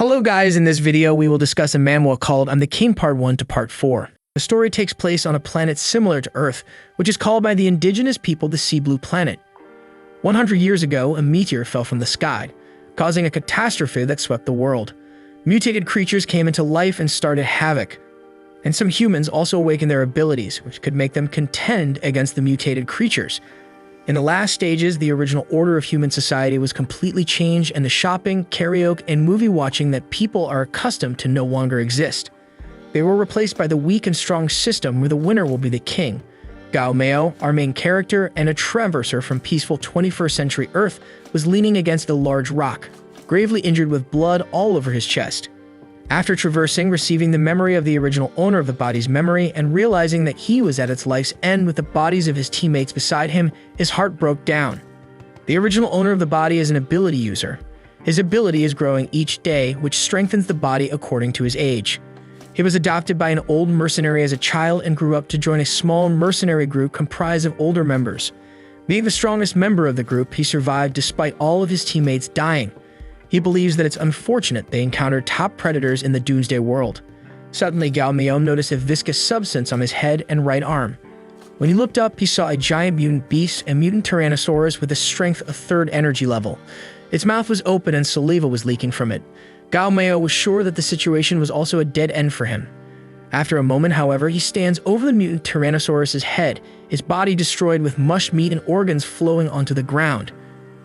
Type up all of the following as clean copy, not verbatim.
Hello guys, in this video we will discuss a manhwa called I'm the King Part 1 to Part 4. The story takes place on a planet similar to Earth, which is called by the indigenous people the Sea Blue Planet. 100 years ago, a meteor fell from the sky, causing a catastrophe that swept the world. Mutated creatures came into life and started havoc. And some humans also awakened their abilities, which could make them contend against the mutated creatures. In the last stages, the original order of human society was completely changed, and the shopping, karaoke, and movie watching that people are accustomed to no longer exist. They were replaced by the weak and strong system where the winner will be the king. Gao Meo, our main character, and a traverser from peaceful 21st century Earth, was leaning against a large rock, gravely injured with blood all over his chest. After traversing, receiving the memory of the original owner of the body's memory, and realizing that he was at its life's end with the bodies of his teammates beside him, his heart broke down. The original owner of the body is an ability user. His ability is growing each day, which strengthens the body according to his age. He was adopted by an old mercenary as a child and grew up to join a small mercenary group comprised of older members. Being the strongest member of the group, he survived despite all of his teammates dying. He believes that it's unfortunate they encountered top predators in the Doomsday world. Suddenly, Gao Meo noticed a viscous substance on his head and right arm. When he looked up, he saw a giant mutant beast, a mutant Tyrannosaurus with a strength of 3rd energy level. Its mouth was open and saliva was leaking from it. Gao Meo was sure that the situation was also a dead end for him. After a moment, however, he stands over the mutant Tyrannosaurus's head, his body destroyed with mushed meat and organs flowing onto the ground.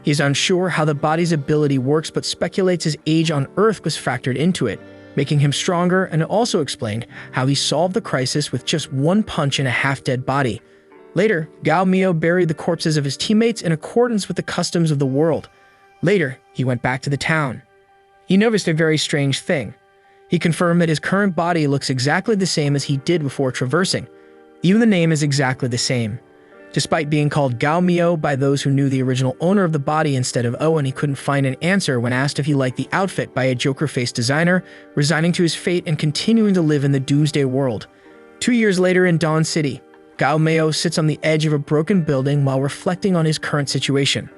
He is unsure how the body's ability works, but speculates his age on Earth was factored into it, making him stronger, and also explained how he solved the crisis with just one punch in a half-dead body. Later, Gao Meo buried the corpses of his teammates in accordance with the customs of the world. Later, he went back to the town. He noticed a very strange thing. He confirmed that his current body looks exactly the same as he did before traversing. Even the name is exactly the same. Despite being called Gao Meo by those who knew the original owner of the body instead of Owen, he couldn't find an answer when asked if he liked the outfit by a Joker-faced designer, resigning to his fate and continuing to live in the Doomsday world. 2 years later in Dawn City, Gao Meo sits on the edge of a broken building while reflecting on his current situation.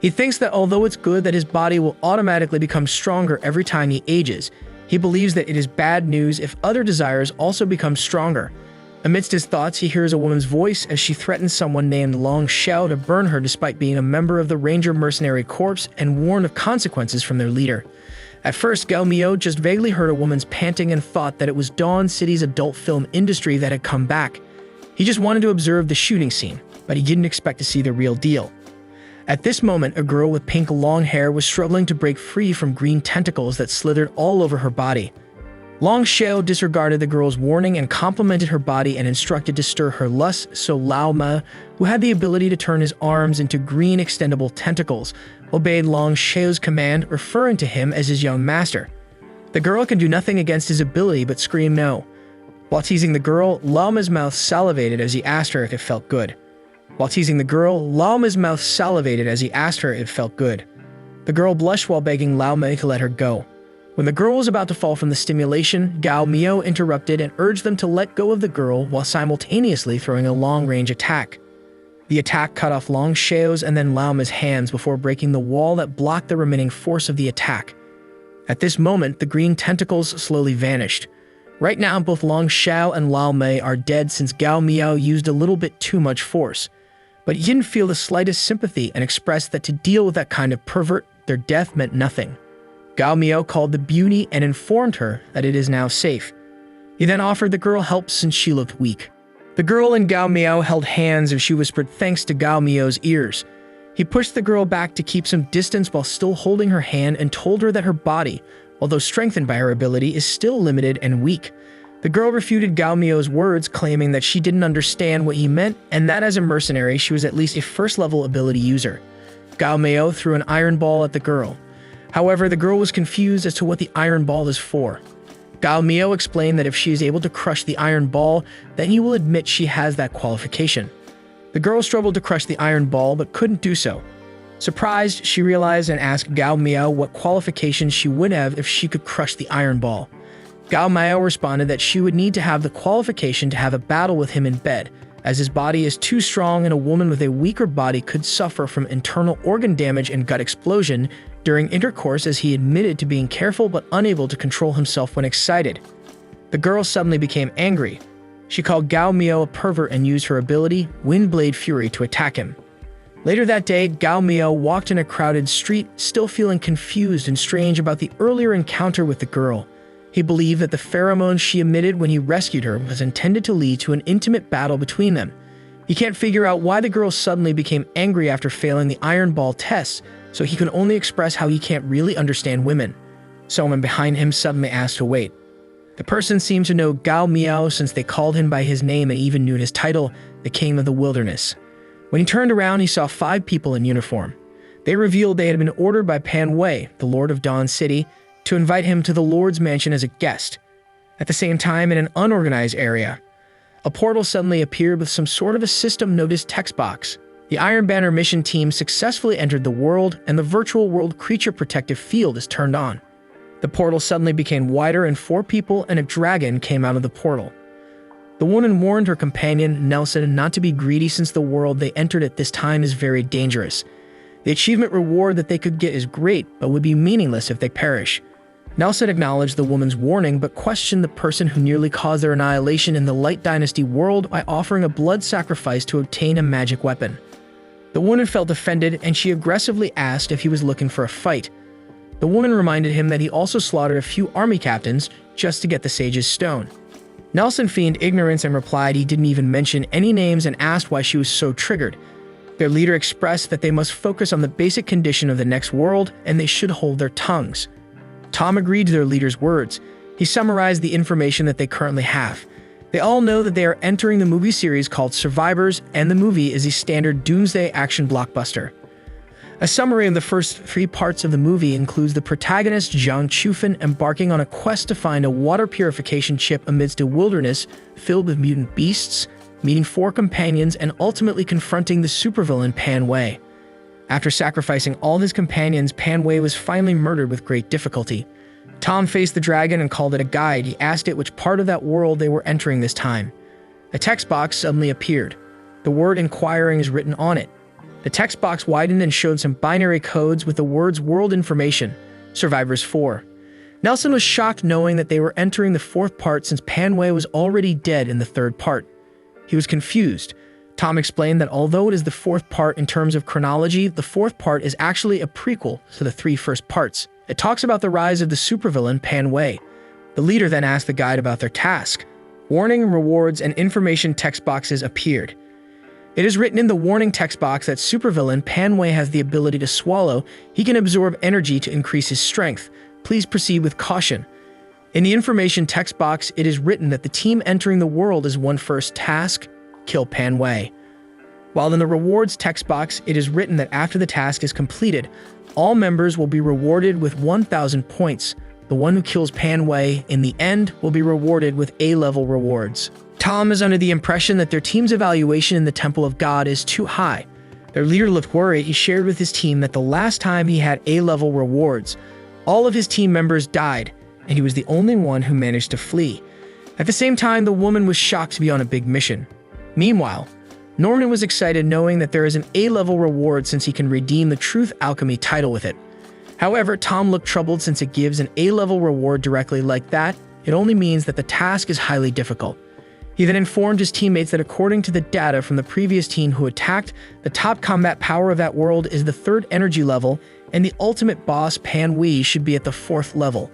He thinks that although it's good that his body will automatically become stronger every time he ages, he believes that it is bad news if other desires also become stronger. Amidst his thoughts, he hears a woman's voice as she threatens someone named Long Xiao to burn her despite being a member of the Ranger Mercenary Corps and warned of consequences from their leader. At first, Gao Meo just vaguely heard a woman's panting and thought that it was Dawn City's adult film industry that had come back. He just wanted to observe the shooting scene, but he didn't expect to see the real deal. At this moment, a girl with pink long hair was struggling to break free from green tentacles that slithered all over her body. Long Xiao disregarded the girl's warning and complimented her body and instructed to stir her lust, so Lao Ma, who had the ability to turn his arms into green extendable tentacles, obeyed Long Xiao's command, referring to him as his young master. The girl could do nothing against his ability but scream no. While teasing the girl, Lao Ma's mouth salivated as he asked her if it felt good. The girl blushed while begging Lao Ma to let her go. When the girl was about to fall from the stimulation, Gao Meo interrupted and urged them to let go of the girl while simultaneously throwing a long-range attack. The attack cut off Long Xiao's and then Lao Ma's hands before breaking the wall that blocked the remaining force of the attack. At this moment, the green tentacles slowly vanished. Right now, both Long Xiao and Lao Ma are dead since Gao Meo used a little bit too much force. But he didn't feel the slightest sympathy and expressed that to deal with that kind of pervert, their death meant nothing. Gao Meo called the beauty and informed her that it is now safe. He then offered the girl help since she looked weak. The girl and Gao Meo held hands as she whispered thanks to Gao Meo's ears. He pushed the girl back to keep some distance while still holding her hand and told her that her body, although strengthened by her ability, is still limited and weak. The girl refuted Gao Meo's words, claiming that she didn't understand what he meant and that as a mercenary she was at least a first-level ability user. Gao Meo threw an iron ball at the girl. However, the girl was confused as to what the iron ball is for. Gao Meo explained that if she is able to crush the iron ball, then he will admit she has that qualification. The girl struggled to crush the iron ball but couldn't do so. Surprised, she realized and asked Gao Meo what qualifications she would have if she could crush the iron ball. Gao Meo responded that she would need to have the qualification to have a battle with him in bed, as his body is too strong and a woman with a weaker body could suffer from internal organ damage and gut explosion during intercourse as he admitted to being careful but unable to control himself when excited. The girl suddenly became angry. She called Gao Miao a pervert and used her ability, Windblade Fury, to attack him. Later that day, Gao Miao walked in a crowded street, still feeling confused and strange about the earlier encounter with the girl. He believed that the pheromones she emitted when he rescued her was intended to lead to an intimate battle between them. He can't figure out why the girl suddenly became angry after failing the Iron Ball tests, so he can only express how he can't really understand women. Someone behind him suddenly asked to wait. The person seemed to know Gao Miao since they called him by his name and even knew his title, the King of the Wilderness. When he turned around, he saw 5 people in uniform. They revealed they had been ordered by Pan Wei, the Lord of Dawn City, to invite him to the Lord's mansion as a guest. At the same time, in an unorganized area, a portal suddenly appeared with some sort of a system notice text box. The Iron Banner mission team successfully entered the world, and the virtual world creature protective field is turned on. The portal suddenly became wider, and 4 people and a dragon came out of the portal. The woman warned her companion, Nelson, not to be greedy since the world they entered at this time is very dangerous. The achievement reward that they could get is great, but would be meaningless if they perish. Nelson acknowledged the woman's warning, but questioned the person who nearly caused their annihilation in the Light Dynasty world by offering a blood sacrifice to obtain a magic weapon. The woman felt offended, and she aggressively asked if he was looking for a fight. The woman reminded him that he also slaughtered a few army captains just to get the Sage's Stone. Nelson feigned ignorance and replied he didn't even mention any names and asked why she was so triggered. Their leader expressed that they must focus on the basic condition of the next world and they should hold their tongues. Tom agreed to their leader's words. He summarized the information that they currently have. They all know that they are entering the movie series called Survivors, and the movie is a standard doomsday action blockbuster. A summary of the first 3 parts of the movie includes the protagonist Zhang Chufan embarking on a quest to find a water purification chip amidst a wilderness filled with mutant beasts, meeting 4 companions, and ultimately confronting the supervillain Pan Wei. After sacrificing all his companions, Pan Wei was finally murdered with great difficulty. Tom faced the dragon and called it a guide. He asked it which part of that world they were entering this time. A text box suddenly appeared. The word inquiring is written on it. The text box widened and showed some binary codes with the words World Information, Survivors 4. Nelson was shocked knowing that they were entering the 4th part since Pan Wei was already dead in the 3rd part. He was confused. Tom explained that although it is the 4th part in terms of chronology, the 4th part is actually a prequel to the 3 first parts. It talks about the rise of the supervillain Pan Wei. The leader then asked the guide about their task. Warning, rewards, and information text boxes appeared. It is written in the warning text box that supervillain Pan Wei has the ability to swallow. He can absorb energy to increase his strength. Please proceed with caution. In the information text box, it is written that the team entering the world is one first task, kill Pan Wei. While in the rewards text box, it is written that after the task is completed, all members will be rewarded with 1,000 points. The one who kills Pan Wei in the end will be rewarded with A-level rewards. Tom is under the impression that their team's evaluation in the Temple of God is too high. Their leader looked worried. He shared with his team that the last time he had A-level rewards, all of his team members died, and he was the only one who managed to flee. At the same time, the woman was shocked to be on a big mission. Meanwhile, Norman was excited knowing that there is an A-level reward since he can redeem the Truth Alchemy title with it. However, Tom looked troubled since it gives an A-level reward directly like that. It only means that the task is highly difficult. He then informed his teammates that according to the data from the previous team who attacked, the top combat power of that world is the 3rd energy level, and the ultimate boss, Pan Wei, should be at the 4th level.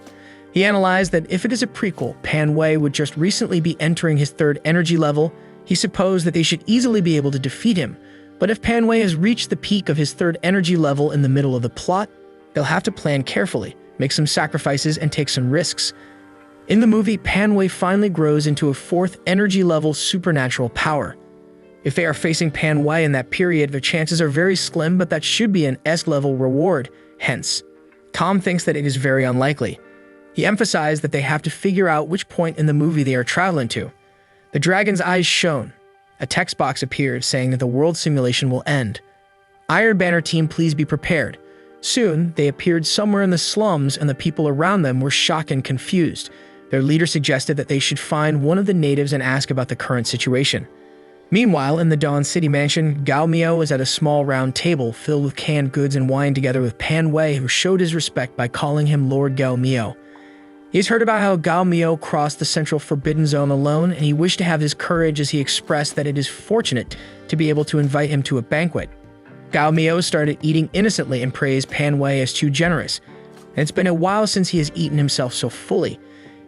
He analyzed that if it is a prequel, Pan Wei would just recently be entering his 3rd energy level. He supposed that they should easily be able to defeat him, but if Pan Wei has reached the peak of his 3rd energy level in the middle of the plot, they'll have to plan carefully, make some sacrifices, and take some risks. In the movie, Pan Wei finally grows into a 4th energy level supernatural power. If they are facing Pan Wei in that period, their chances are very slim, but that should be an S-level reward, hence. Tom thinks that it is very unlikely. He emphasized that they have to figure out which point in the movie they are traveling to. The dragon's eyes shone. A text box appeared saying that the world simulation will end. Iron Banner team, please be prepared. Soon, they appeared somewhere in the slums and the people around them were shocked and confused. Their leader suggested that they should find one of the natives and ask about the current situation. Meanwhile, in the Dawn City mansion, Gao Miao is at a small round table filled with canned goods and wine together with Pan Wei, who showed his respect by calling him Lord Gao Miao. He's heard about how Gao Miao crossed the central forbidden zone alone, and he wished to have his courage as he expressed that it is fortunate to be able to invite him to a banquet. Gao Miao started eating innocently and praised Pan Wei as too generous. And it's been a while since he has eaten himself so fully.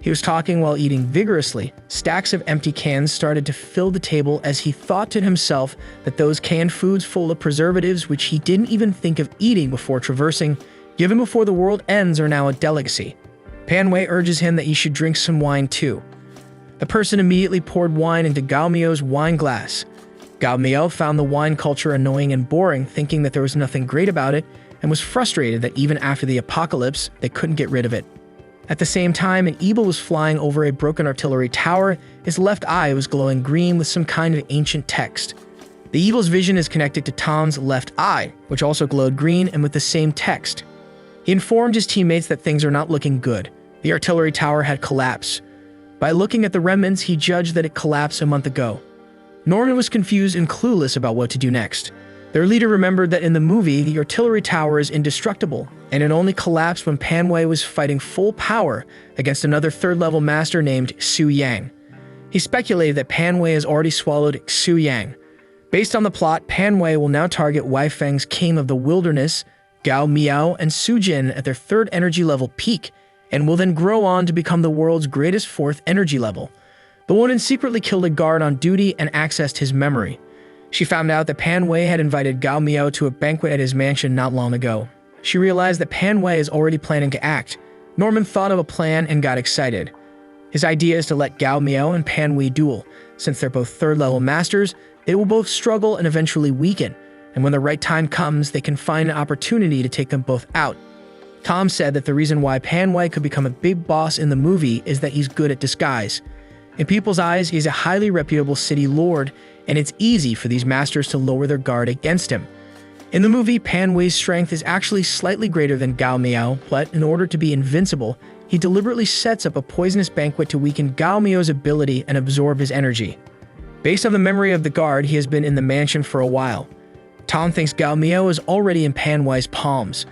He was talking while eating vigorously. Stacks of empty cans started to fill the table as he thought to himself that those canned foods full of preservatives which he didn't even think of eating before traversing, given before the world ends, are now a delicacy. Pan Wei urges him that he should drink some wine too. The person immediately poured wine into Gao Miao's wine glass. Gao Miao found the wine culture annoying and boring, thinking that there was nothing great about it, and was frustrated that even after the apocalypse, they couldn't get rid of it. At the same time, an eagle was flying over a broken artillery tower. His left eye was glowing green with some kind of ancient text. The eagle's vision is connected to Tom's left eye, which also glowed green and with the same text. He informed his teammates that things are not looking good. The artillery tower had collapsed. By looking at the remnants, he judged that it collapsed a month ago. Norman was confused and clueless about what to do next. Their leader remembered that in the movie, the artillery tower is indestructible, and it only collapsed when Pan Wei was fighting full power against another third-level master named Xu Yang. He speculated that Pan Wei has already swallowed Xu Yang. Based on the plot, Pan Wei will now target Wei Feng's king of the wilderness, Gao Miao, and Su Jin at their third energy level peak, and will then grow on to become the world's greatest fourth energy level. The woman secretly killed a guard on duty and accessed his memory. She found out that Pan Wei had invited Gao Miao to a banquet at his mansion not long ago. She realized that Pan Wei is already planning to act. Norman thought of a plan and got excited. His idea is to let Gao Miao and Pan Wei duel. Since they're both third-level masters, they will both struggle and eventually weaken, and when the right time comes, they can find an opportunity to take them both out. Tom said that the reason why Pan Wei could become a big boss in the movie is that he's good at disguise. In people's eyes, he's a highly reputable city lord, and it's easy for these masters to lower their guard against him. In the movie, Pan Wei's strength is actually slightly greater than Gao Miao, but in order to be invincible, he deliberately sets up a poisonous banquet to weaken Gao Miao's ability and absorb his energy. Based on the memory of the guard, he has been in the mansion for a while. Tom thinks Gao Miao is already in Pan Wei's palms.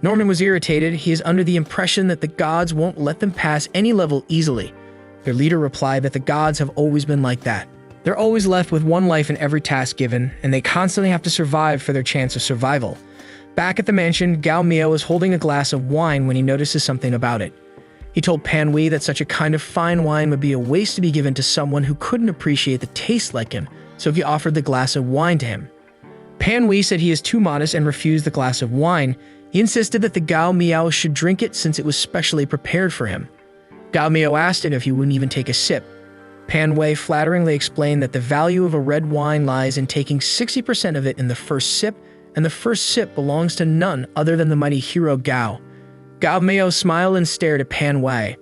Norman was irritated. He is under the impression that the gods won't let them pass any level easily. Their leader replied that the gods have always been like that. They're always left with one life in every task given, and they constantly have to survive for their chance of survival. Back at the mansion, Gao Miao is holding a glass of wine when he notices something about it. He told Pan Wei that such a kind of fine wine would be a waste to be given to someone who couldn't appreciate the taste like him, so he offered the glass of wine to him. Pan Wei said he is too modest and refused the glass of wine. He insisted that the Gao Miao should drink it since it was specially prepared for him. Gao Miao asked him if he wouldn't even take a sip. Pan Wei flatteringly explained that the value of a red wine lies in taking 60% of it in the first sip, and the first sip belongs to none other than the mighty hero Gao. Gao Miao smiled and stared at Pan Wei.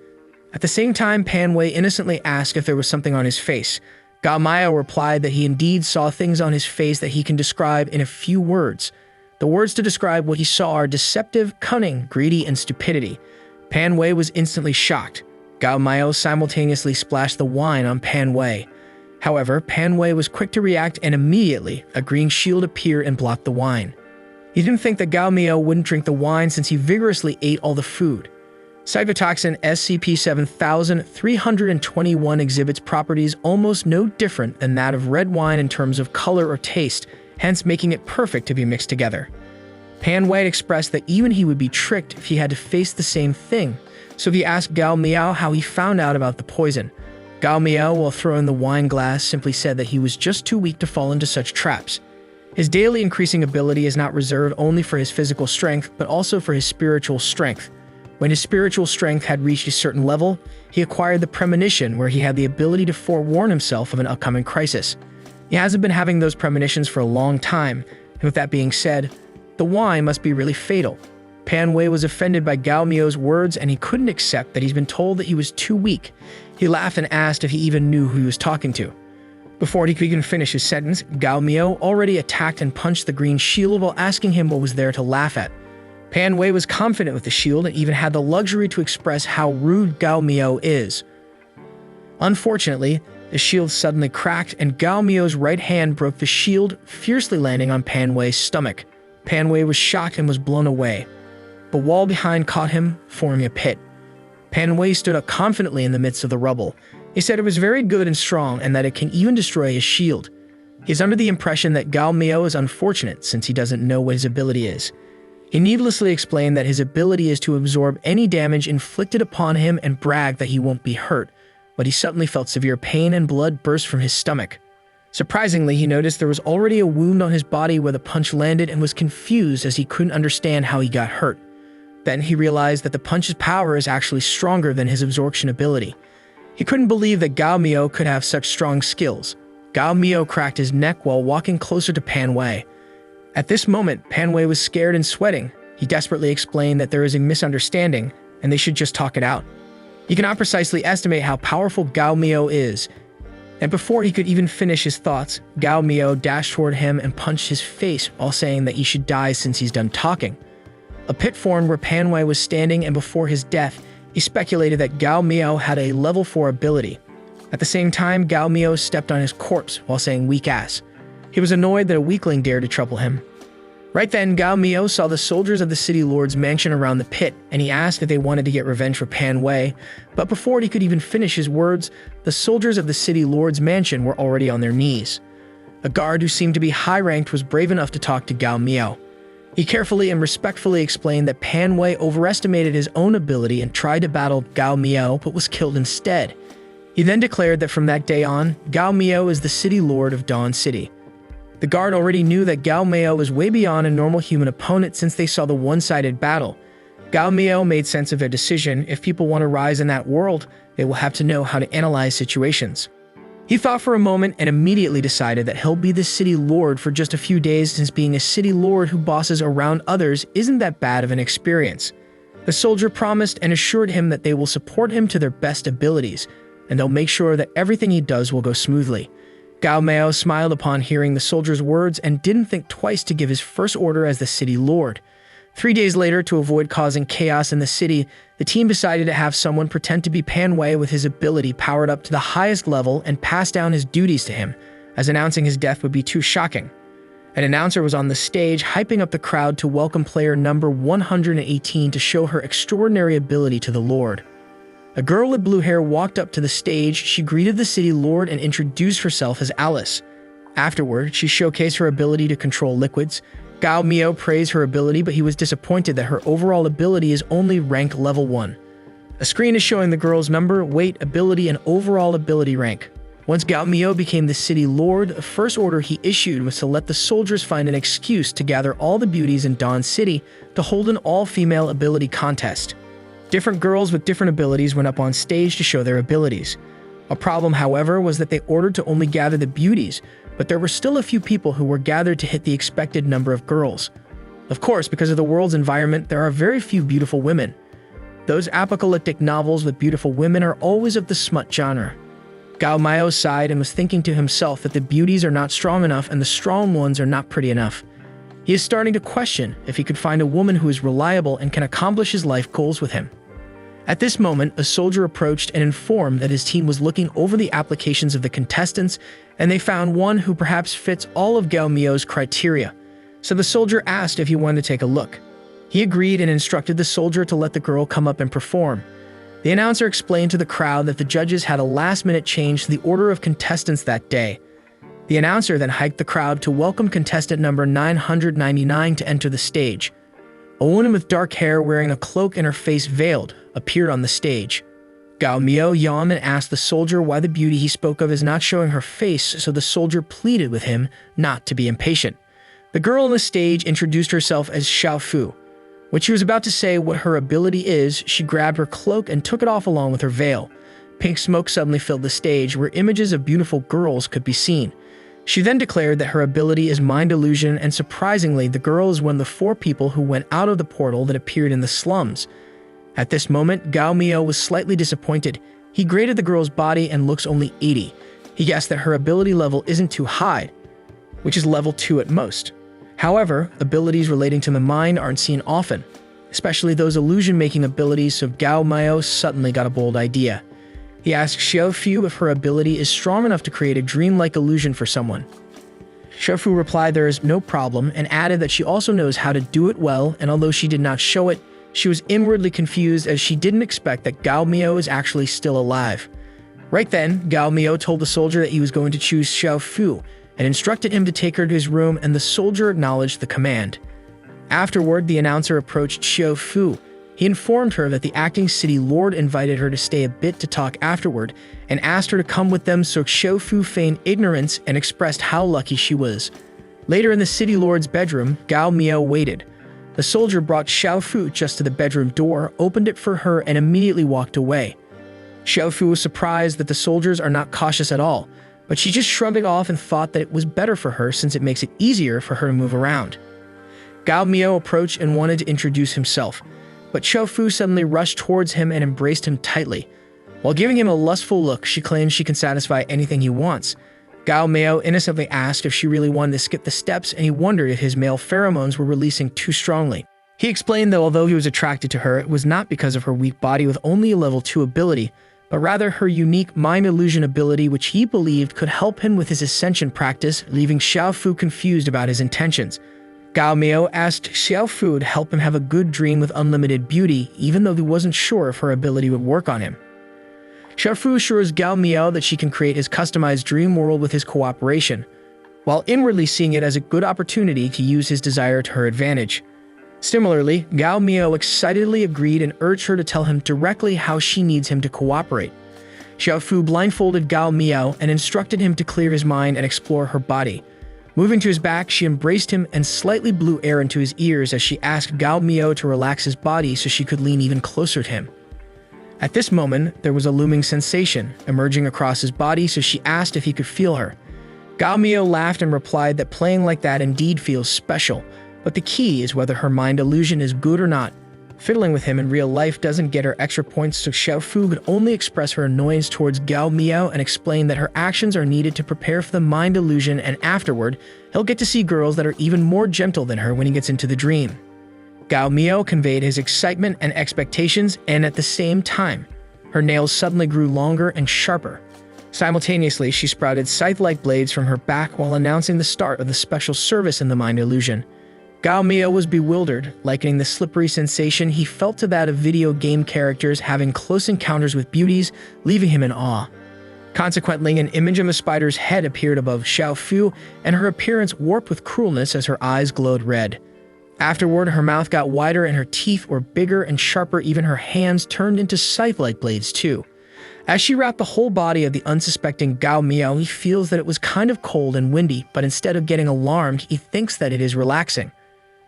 At the same time, Pan Wei innocently asked if there was something on his face. Gao Miao replied that he indeed saw things on his face that he can describe in a few words. The words to describe what he saw are deceptive, cunning, greedy, and stupidity. Pan Wei was instantly shocked. Gao Miao simultaneously splashed the wine on Pan Wei. However, Pan Wei was quick to react, and immediately, a green shield appeared and blocked the wine. He didn't think that Gao Miao wouldn't drink the wine since he vigorously ate all the food. Cytotoxin SCP-7321 exhibits properties almost no different than that of red wine in terms of color or taste, hence making it perfect to be mixed together. Pan Wei expressed that even he would be tricked if he had to face the same thing, so he asked Gao Miao how he found out about the poison. Gao Miao, while throwing the wine glass, simply said that he was just too weak to fall into such traps. His daily increasing ability is not reserved only for his physical strength, but also for his spiritual strength. When his spiritual strength had reached a certain level, he acquired the premonition where he had the ability to forewarn himself of an upcoming crisis. He hasn't been having those premonitions for a long time, and with that being said, the wine must be really fatal. Pan Wei was offended by Gao Miao's words, and he couldn't accept that he's been told that he was too weak. He laughed and asked if he even knew who he was talking to. Before he could even finish his sentence, Gao Miao already attacked and punched the green shield while asking him what was there to laugh at. Pan Wei was confident with the shield and even had the luxury to express how rude Gao Miao is. Unfortunately, The shield suddenly cracked, and Gao Mio's right hand broke the shield, fiercely landing on Pan Wei's stomach. Pan Wei was shocked and was blown away. The wall behind caught him, forming a pit. Pan Wei stood up confidently in the midst of the rubble. He said it was very good and strong, and that it can even destroy his shield. He is under the impression that Gao Mio is unfortunate since he doesn't know what his ability is. He needlessly explained that his ability is to absorb any damage inflicted upon him and bragged that he won't be hurt, but he suddenly felt severe pain and blood burst from his stomach. Surprisingly, he noticed there was already a wound on his body where the punch landed and was confused as he couldn't understand how he got hurt. Then he realized that the punch's power is actually stronger than his absorption ability. He couldn't believe that Gao Mio could have such strong skills. Gao Mio cracked his neck while walking closer to Pan Wei. At this moment, Pan Wei was scared and sweating. He desperately explained that there is a misunderstanding and they should just talk it out. He cannot precisely estimate how powerful Gao Mio is. And before he could even finish his thoughts, Gao Mio dashed toward him and punched his face while saying that he should die since he's done talking. A pit formed where Pan Wei was standing, and before his death, he speculated that Gao Mio had a level 4 ability. At the same time, Gao Mio stepped on his corpse while saying weak ass. He was annoyed that a weakling dared to trouble him. Right then, Gao Mio saw the soldiers of the city lord's mansion around the pit, and he asked if they wanted to get revenge for Pan Wei, but before he could even finish his words, the soldiers of the city lord's mansion were already on their knees. A guard who seemed to be high-ranked was brave enough to talk to Gao Mio. He carefully and respectfully explained that Pan Wei overestimated his own ability and tried to battle Gao Mio, but was killed instead. He then declared that from that day on, Gao Mio is the city lord of Dawn City. The guard already knew that Gao Mio was way beyond a normal human opponent since they saw the one-sided battle. Gao Mio made sense of their decision. If people want to rise in that world, they will have to know how to analyze situations. He thought for a moment and immediately decided that he'll be the city lord for just a few days, since being a city lord who bosses around others isn't that bad of an experience. The soldier promised and assured him that they will support him to their best abilities, and they'll make sure that everything he does will go smoothly. Gao Mio smiled upon hearing the soldier's words and didn't think twice to give his first order as the city lord. 3 days later, to avoid causing chaos in the city, the team decided to have someone pretend to be Pan Wei with his ability powered up to the highest level and pass down his duties to him, as announcing his death would be too shocking. An announcer was on the stage, hyping up the crowd to welcome player number 118 to show her extraordinary ability to the Lord. A girl with blue hair walked up to the stage. She greeted the city lord and introduced herself as Alice. Afterward, she showcased her ability to control liquids. Gao Mio praised her ability, but he was disappointed that her overall ability is only rank level 1. A screen is showing the girl's number, weight, ability, and overall ability rank. Once Gao Mio became the city lord, the first order he issued was to let the soldiers find an excuse to gather all the beauties in Dawn City to hold an all-female ability contest. Different girls with different abilities went up on stage to show their abilities. A problem, however, was that they ordered to only gather the beauties, but there were still a few people who were gathered to hit the expected number of girls. Of course, because of the world's environment, there are very few beautiful women. Those apocalyptic novels with beautiful women are always of the smut genre. Gao Mio sighed and was thinking to himself that the beauties are not strong enough and the strong ones are not pretty enough. He is starting to question if he could find a woman who is reliable and can accomplish his life goals with him. At this moment, a soldier approached and informed that his team was looking over the applications of the contestants, and they found one who perhaps fits all of Gao Mio's criteria. So the soldier asked if he wanted to take a look. He agreed and instructed the soldier to let the girl come up and perform. The announcer explained to the crowd that the judges had a last-minute change to the order of contestants that day. The announcer then hiked the crowd to welcome contestant number 999 to enter the stage. A woman with dark hair wearing a cloak and her face veiled appeared on the stage. Gao Mio yawned and asked the soldier why the beauty he spoke of is not showing her face, so the soldier pleaded with him not to be impatient. The girl on the stage introduced herself as Xiao Fu. When she was about to say what her ability is, she grabbed her cloak and took it off along with her veil. Pink smoke suddenly filled the stage, where images of beautiful girls could be seen. She then declared that her ability is mind illusion, and surprisingly, the girl is one of the 4 people who went out of the portal that appeared in the slums. At this moment, Gao Mio was slightly disappointed. He graded the girl's body and looks only 80. He guessed that her ability level isn't too high, which is level 2 at most. However, abilities relating to the mind aren't seen often, especially those illusion-making abilities, so Gao Mio suddenly got a bold idea. He asks Xiao Fu if her ability is strong enough to create a dreamlike illusion for someone. Xiao Fu replied there is no problem and added that she also knows how to do it well, and although she did not show it, she was inwardly confused as she didn't expect that Gao Miao is actually still alive. Right then, Gao Miao told the soldier that he was going to choose Xiao Fu and instructed him to take her to his room, and the soldier acknowledged the command. Afterward, the announcer approached Xiao Fu. He informed her that the acting city lord invited her to stay a bit to talk afterward and asked her to come with them, so Xiao Fu feigned ignorance and expressed how lucky she was. Later in the city lord's bedroom, Gao Miao waited. The soldier brought Xiao Fu just to the bedroom door, opened it for her, and immediately walked away. Xiao Fu was surprised that the soldiers are not cautious at all, but she just shrugged it off and thought that it was better for her since it makes it easier for her to move around. Gao Miao approached and wanted to introduce himself, but Xiao Fu suddenly rushed towards him and embraced him tightly. While giving him a lustful look, she claims she can satisfy anything he wants. Gao Miao innocently asked if she really wanted to skip the steps, and he wondered if his male pheromones were releasing too strongly. He explained that although he was attracted to her, it was not because of her weak body with only a level 2 ability, but rather her unique mind illusion ability, which he believed could help him with his ascension practice, leaving Xiao Fu confused about his intentions. Gao Miao asked Xiao Fu to help him have a good dream with unlimited beauty, even though he wasn't sure if her ability would work on him. Xiao Fu assures Gao Miao that she can create his customized dream world with his cooperation, while inwardly seeing it as a good opportunity to use his desire to her advantage. Similarly, Gao Miao excitedly agreed and urged her to tell him directly how she needs him to cooperate. Xiao Fu blindfolded Gao Miao and instructed him to clear his mind and explore her body. Moving to his back, she embraced him and slightly blew air into his ears as she asked Gao Miao to relax his body so she could lean even closer to him. At this moment, there was a looming sensation emerging across his body, so she asked if he could feel her. Gao Miao laughed and replied that playing like that indeed feels special, but the key is whether her mind illusion is good or not. Fiddling with him in real life doesn't get her extra points, so Xiao Fu could only express her annoyance towards Gao Miao and explain that her actions are needed to prepare for the mind illusion, and afterward, he'll get to see girls that are even more gentle than her when he gets into the dream. Gao Miao conveyed his excitement and expectations, and at the same time, her nails suddenly grew longer and sharper. Simultaneously, she sprouted scythe-like blades from her back while announcing the start of the special service in the mind illusion. Gao Miao was bewildered, likening the slippery sensation he felt to that of video game characters having close encounters with beauties, leaving him in awe. Consequently, an image of a spider's head appeared above Xiao Fu, and her appearance warped with cruelness as her eyes glowed red. Afterward, her mouth got wider and her teeth were bigger and sharper, even her hands turned into scythe-like blades too. As she wrapped the whole body of the unsuspecting Gao Miao, he feels that it was kind of cold and windy, but instead of getting alarmed, he thinks that it is relaxing.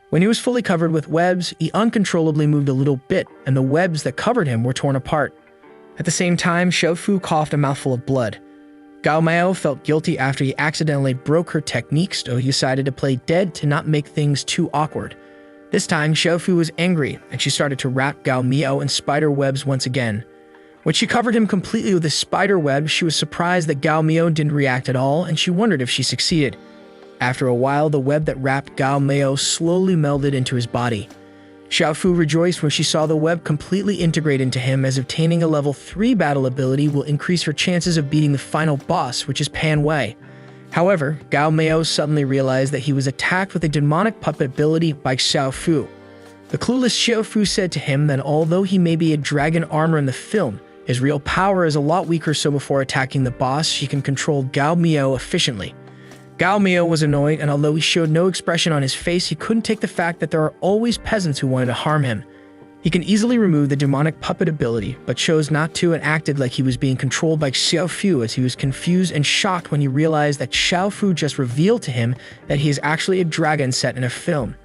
When he was fully covered with webs, he uncontrollably moved a little bit, and the webs that covered him were torn apart. At the same time, Xiao Fu coughed a mouthful of blood. Gao Miao felt guilty after he accidentally broke her techniques, so he decided to play dead to not make things too awkward. This time, Xiao Fu was angry, and she started to wrap Gao Miao in spider webs once again. When she covered him completely with a spider web, she was surprised that Gao Miao didn't react at all, and she wondered if she succeeded. After a while, the web that wrapped Gao Miao slowly melded into his body. Xiao Fu rejoiced when she saw the web completely integrate into him, as obtaining a level 3 battle ability will increase her chances of beating the final boss, which is Pan Wei. However, Gao Miao suddenly realized that he was attacked with a demonic puppet ability by Xiao Fu. The clueless Xiao Fu said to him that although he may be a dragon armor in the film, his real power is a lot weaker, so before attacking the boss, she can control Gao Miao efficiently. Gao Miao was annoyed, and although he showed no expression on his face, he couldn't take the fact that there are always peasants who wanted to harm him. He can easily remove the demonic puppet ability, but chose not to and acted like he was being controlled by Xiao Fu, as he was confused and shocked when he realized that Xiao Fu just revealed to him that he is actually a dragon set in a film.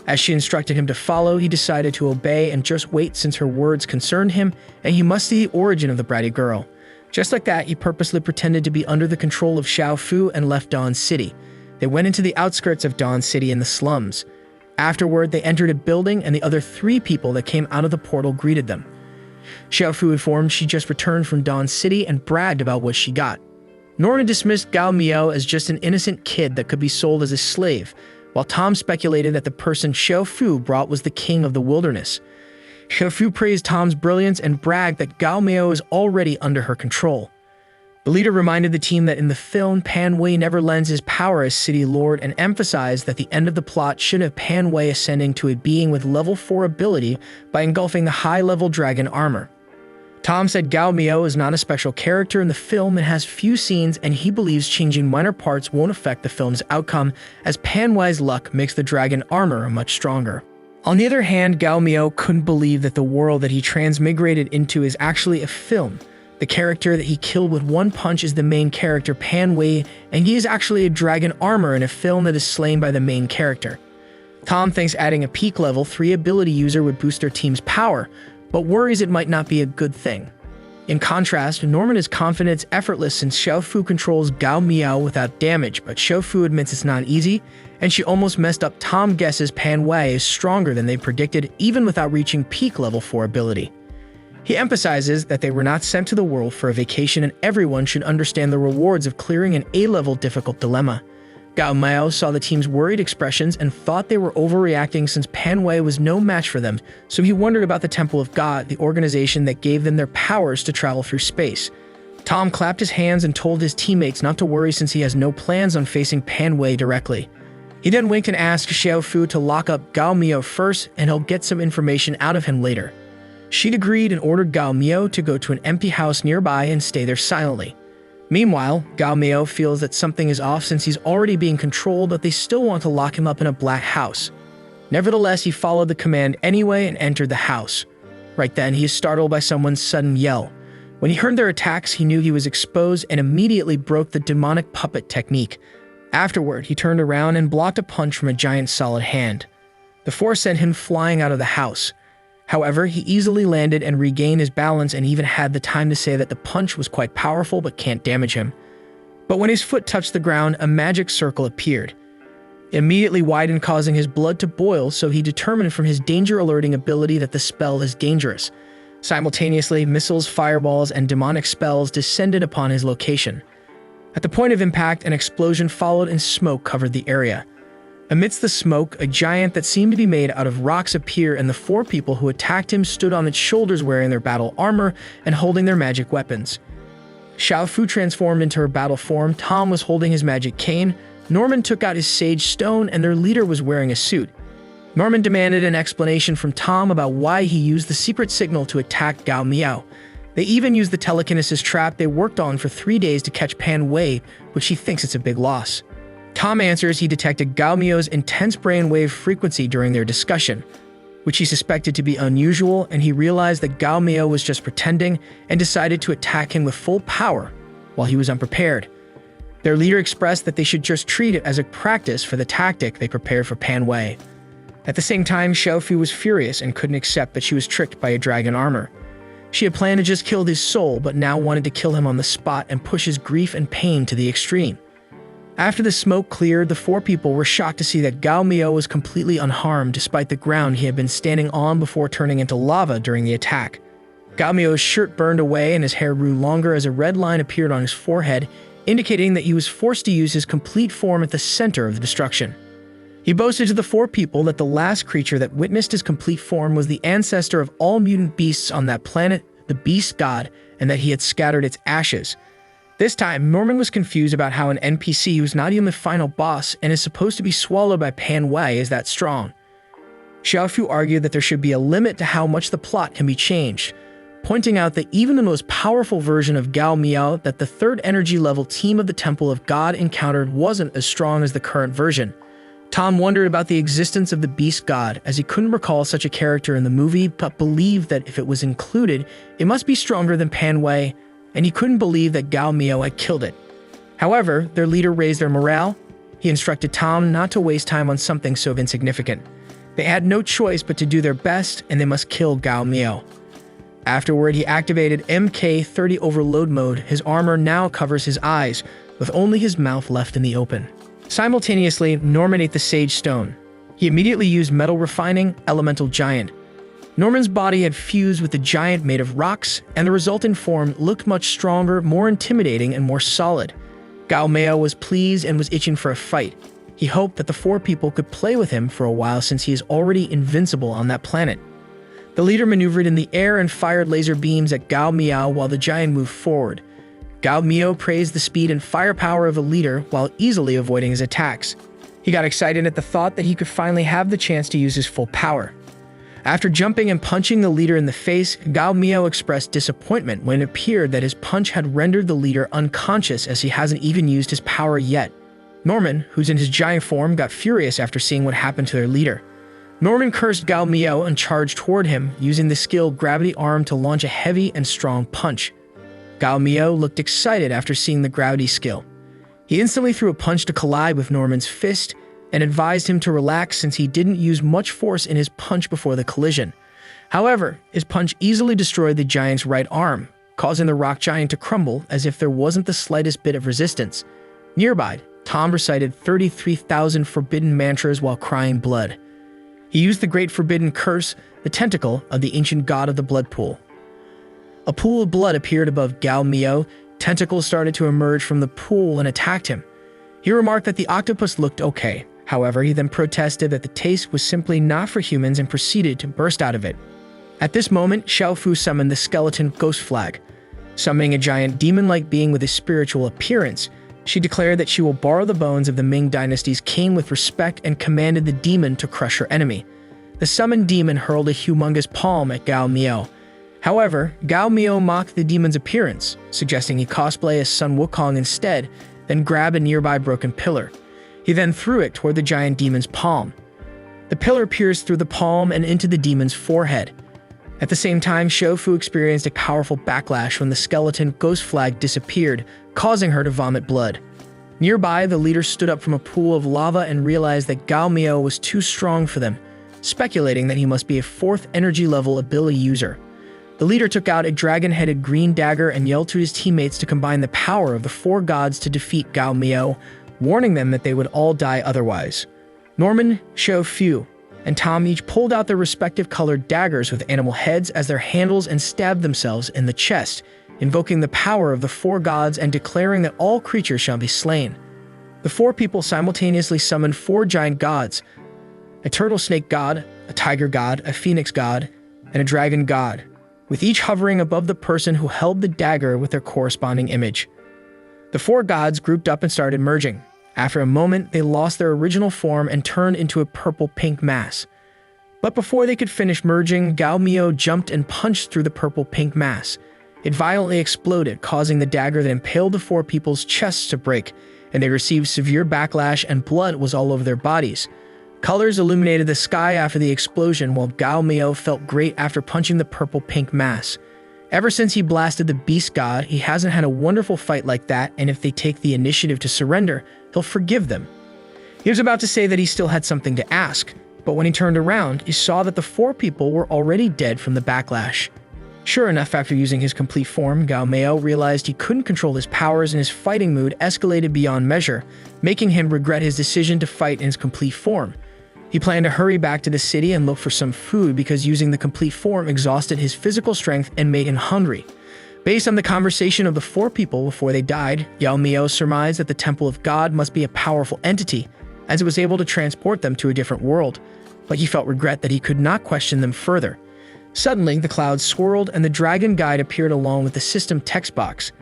As she instructed him to follow, he decided to obey and just wait, since her words concerned him, and he must see the origin of the bratty girl. Just like that, he purposely pretended to be under the control of Xiao Fu and left Dawn City. They went into the outskirts of Dawn City in the slums. Afterward, they entered a building, and the other 3 people that came out of the portal greeted them. Xiao Fu informed she just returned from Dawn City and bragged about what she got. Norna dismissed Gao Miao as just an innocent kid that could be sold as a slave, while Tom speculated that the person Xiao Fu brought was the king of the wilderness. Xiaofu praised Tom's brilliance and bragged that Gao Miao is already under her control. The leader reminded the team that in the film, Pan Wei never lends his power as City Lord and emphasized that the end of the plot should have Pan Wei ascending to a being with level 4 ability by engulfing the high-level dragon armor. Tom said Gao Miao is not a special character in the film and has few scenes, and he believes changing minor parts won't affect the film's outcome, as Pan Wei's luck makes the dragon armor much stronger. On the other hand, Gao Miao couldn't believe that the world that he transmigrated into is actually a film. The character that he killed with one punch is the main character, Pan Wei, and he is actually a dragon armor in a film that is slain by the main character. Tom thinks adding a peak level 3 ability user would boost their team's power, but worries it might not be a good thing. In contrast, Norman is confident it's effortless since Xiaofu controls Gao Miao without damage, but Xiaofu admits it's not easy, and she almost messed up. Tom guesses Pan Wei is stronger than they predicted even without reaching peak level 4 ability. He emphasizes that they were not sent to the world for a vacation and everyone should understand the rewards of clearing an A-level difficult dilemma. Gao Miao saw the team's worried expressions and thought they were overreacting since Pan Wei was no match for them, so he wondered about the Temple of God, the organization that gave them their powers to travel through space. Tom clapped his hands and told his teammates not to worry since he has no plans on facing Pan Wei directly. He then winked and asked Xiaofu to lock up Gao Miao first and he'll get some information out of him later. She'd agreed and ordered Gao Miao to go to an empty house nearby and stay there silently. Meanwhile, Gao Miao feels that something is off since he's already being controlled, but they still want to lock him up in a black house. Nevertheless, he followed the command anyway and entered the house. Right then, he is startled by someone's sudden yell. When he heard their attacks, he knew he was exposed and immediately broke the demonic puppet technique. Afterward, he turned around and blocked a punch from a giant solid hand. The force sent him flying out of the house. However, he easily landed and regained his balance and even had the time to say that the punch was quite powerful but can't damage him. But when his foot touched the ground, a magic circle appeared. It immediately widened, causing his blood to boil, so he determined from his danger-alerting ability that the spell is dangerous. Simultaneously, missiles, fireballs, and demonic spells descended upon his location. At the point of impact, an explosion followed and smoke covered the area. Amidst the smoke, a giant that seemed to be made out of rocks appeared, and the 4 people who attacked him stood on its shoulders wearing their battle armor and holding their magic weapons. Xiaofu transformed into her battle form, Tom was holding his magic cane, Norman took out his sage stone, and their leader was wearing a suit. Norman demanded an explanation from Tom about why he used the secret signal to attack Gao Miao. They even used the telekinesis trap they worked on for 3 days to catch Pan Wei, which he thinks it's a big loss. Tom answers he detected Gao Miao's intense brainwave frequency during their discussion, which he suspected to be unusual, and he realized that Gao Miao was just pretending and decided to attack him with full power while he was unprepared. Their leader expressed that they should just treat it as a practice for the tactic they prepared for Pan Wei. At the same time, Xiaofu was furious and couldn't accept that she was tricked by a dragon armor. She had planned to just kill his soul, but now wanted to kill him on the spot and push his grief and pain to the extreme. After the smoke cleared, the 4 people were shocked to see that Gao Miao was completely unharmed despite the ground he had been standing on before turning into lava during the attack. Gao Miao's shirt burned away and his hair grew longer as a red line appeared on his forehead, indicating that he was forced to use his complete form at the center of the destruction. He boasted to the 4 people that the last creature that witnessed his complete form was the ancestor of all mutant beasts on that planet, the Beast God, and that he had scattered its ashes. This time, Norman was confused about how an NPC who's not even the final boss and is supposed to be swallowed by Pan Wei is that strong. Xiaofu argued that there should be a limit to how much the plot can be changed, pointing out that even the most powerful version of Gao Miao that the 3rd energy level team of the Temple of God encountered wasn't as strong as the current version. Tom wondered about the existence of the Beast God, as he couldn't recall such a character in the movie, but believed that if it was included, it must be stronger than Pan Wei, and he couldn't believe that Gao Miao had killed it. However, their leader raised their morale. He instructed Tom not to waste time on something so insignificant. They had no choice but to do their best, and they must kill Gao Miao. Afterward, he activated MK30 overload mode. His armor now covers his eyes, with only his mouth left in the open. Simultaneously, Norman ate the Sage Stone. He immediately used Metal Refining, Elemental Giant. Norman's body had fused with the giant made of rocks, and the resultant form looked much stronger, more intimidating, and more solid. Gao Miao was pleased and was itching for a fight. He hoped that the 4 people could play with him for a while since he is already invincible on that planet. The leader maneuvered in the air and fired laser beams at Gao Miao while the giant moved forward. Gao Miao praised the speed and firepower of the leader while easily avoiding his attacks. He got excited at the thought that he could finally have the chance to use his full power. After jumping and punching the leader in the face, Gao Miao expressed disappointment when it appeared that his punch had rendered the leader unconscious, as he hasn't even used his power yet. Norman, who's in his giant form, got furious after seeing what happened to their leader. Norman cursed Gao Miao and charged toward him, using the skill Gravity Arm to launch a heavy and strong punch. Gao Miao looked excited after seeing the gravity skill. He instantly threw a punch to collide with Norman's fist and advised him to relax since he didn't use much force in his punch before the collision. However, his punch easily destroyed the giant's right arm, causing the rock giant to crumble as if there wasn't the slightest bit of resistance. Nearby, Tom recited 33,000 forbidden mantras while crying blood. He used the Great Forbidden Curse, the tentacle of the ancient god of the blood pool. A pool of blood appeared above Gao Miao. Tentacles started to emerge from the pool and attacked him. He remarked that the octopus looked okay. However, he then protested that the taste was simply not for humans and proceeded to burst out of it. At this moment, Xiaofu summoned the skeleton ghost flag. Summoning a giant demon-like being with a spiritual appearance, she declared that she will borrow the bones of the Ming dynasty's king with respect and commanded the demon to crush her enemy. The summoned demon hurled a humongous palm at Gao Miao. However, Gao Miao mocked the demon's appearance, suggesting he cosplay as Sun Wukong instead, then grabbed a nearby broken pillar. He then threw it toward the giant demon's palm. The pillar pierced through the palm and into the demon's forehead. At the same time, Xiaofu experienced a powerful backlash when the skeleton ghost flag disappeared, causing her to vomit blood. Nearby, the leader stood up from a pool of lava and realized that Gao Miao was too strong for them, speculating that he must be a 4th energy level ability user. The leader took out a dragon-headed green dagger and yelled to his teammates to combine the power of the 4 gods to defeat Gao Miao, warning them that they would all die otherwise. Norman, Xiaofu, and Tom each pulled out their respective colored daggers with animal heads as their handles and stabbed themselves in the chest, invoking the power of the 4 gods and declaring that all creatures shall be slain. The 4 people simultaneously summoned 4 giant gods: a turtle snake god, a tiger god, a phoenix god, and a dragon god, with each hovering above the person who held the dagger with their corresponding image. The 4 gods grouped up and started merging. After a moment, they lost their original form and turned into a purple-pink mass. But before they could finish merging, Gao Miao jumped and punched through the purple-pink mass. It violently exploded, causing the dagger that impaled the 4 people's chests to break, and they received severe backlash and blood was all over their bodies. Colors illuminated the sky after the explosion, while Gao Miao felt great after punching the purple-pink mass. Ever since he blasted the beast god, he hasn't had a wonderful fight like that, and if they take the initiative to surrender, he'll forgive them. He was about to say that he still had something to ask, but when he turned around, he saw that the 4 people were already dead from the backlash. Sure enough, after using his complete form, Gao Miao realized he couldn't control his powers and his fighting mood escalated beyond measure, making him regret his decision to fight in his complete form. He planned to hurry back to the city and look for some food because using the complete form exhausted his physical strength and made him hungry. Based on the conversation of the 4 people before they died, Gao Miao surmised that the Temple of God must be a powerful entity, as it was able to transport them to a different world, but he felt regret that he could not question them further. Suddenly, the clouds swirled and the Dragon Guide appeared along with the system text box.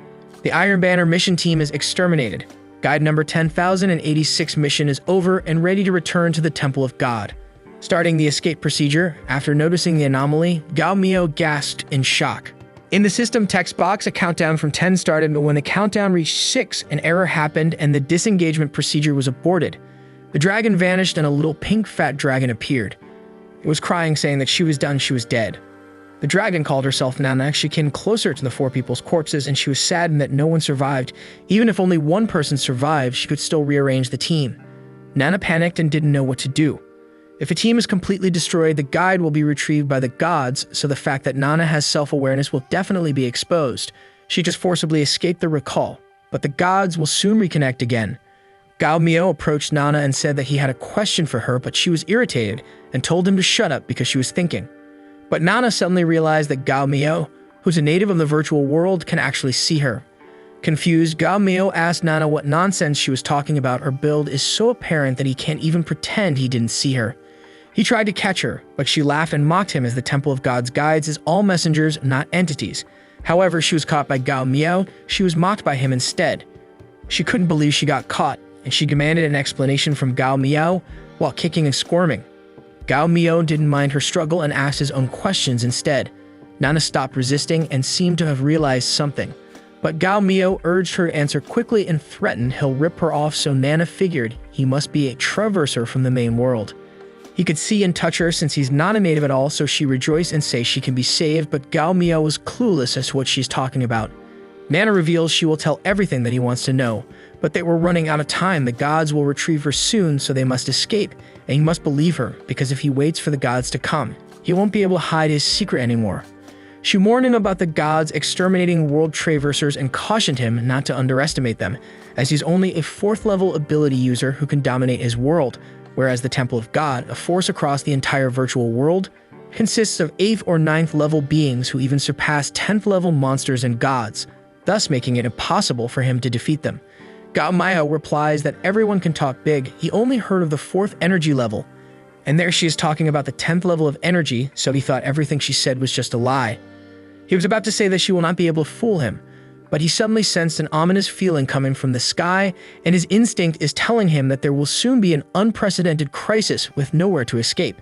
The Iron Banner mission team is exterminated. Guide number 10,086 mission is over and ready to return to the Temple of God. Starting the escape procedure, after noticing the anomaly, Gao Miao gasped in shock. In the system text box, a countdown from 10 started, but when the countdown reached 6, an error happened and the disengagement procedure was aborted. The dragon vanished and a little pink fat dragon appeared. It was crying, saying that she was done, she was dead. The dragon called herself Nana. She came closer to the 4 people's corpses and she was saddened that no one survived. Even if only one person survived, she could still rearrange the team. Nana panicked and didn't know what to do. If a team is completely destroyed, the guide will be retrieved by the gods, so the fact that Nana has self-awareness will definitely be exposed. She just forcibly escaped the recall, but the gods will soon reconnect again. Gao Miao approached Nana and said that he had a question for her, but she was irritated and told him to shut up because she was thinking. But Nana suddenly realized that Gao Miao, who's a native of the virtual world, can actually see her. Confused, Gao Miao asked Nana what nonsense she was talking about. Her build is so apparent that he can't even pretend he didn't see her. He tried to catch her, but she laughed and mocked him as the Temple of God's guides is all messengers, not entities. However, she was caught by Gao Miao. She was mocked by him instead. She couldn't believe she got caught, and she demanded an explanation from Gao Miao while kicking and squirming. Gao Miao didn't mind her struggle and asked his own questions instead. Nana stopped resisting and seemed to have realized something. But Gao Miao urged her to answer quickly and threatened he'll rip her off, so Nana figured he must be a traverser from the main world. He could see and touch her since he's not a native at all, so she rejoiced and says she can be saved, but Gao Miao was clueless as to what she's talking about. Nana reveals she will tell everything that he wants to know, but they were running out of time. The gods will retrieve her soon, so they must escape, and he must believe her, because if he waits for the gods to come, he won't be able to hide his secret anymore. She warned him about the gods exterminating world traversers and cautioned him not to underestimate them, as he's only a 4th-level ability user who can dominate his world, whereas the Temple of God, a force across the entire virtual world, consists of 8th or 9th level beings who even surpass 10th level monsters and gods, thus making it impossible for him to defeat them. Gao Miao replies that everyone can talk big, he only heard of the 4th energy level, and there she is talking about the 10th level of energy, so he thought everything she said was just a lie. He was about to say that she will not be able to fool him, but he suddenly sensed an ominous feeling coming from the sky, and his instinct is telling him that there will soon be an unprecedented crisis with nowhere to escape.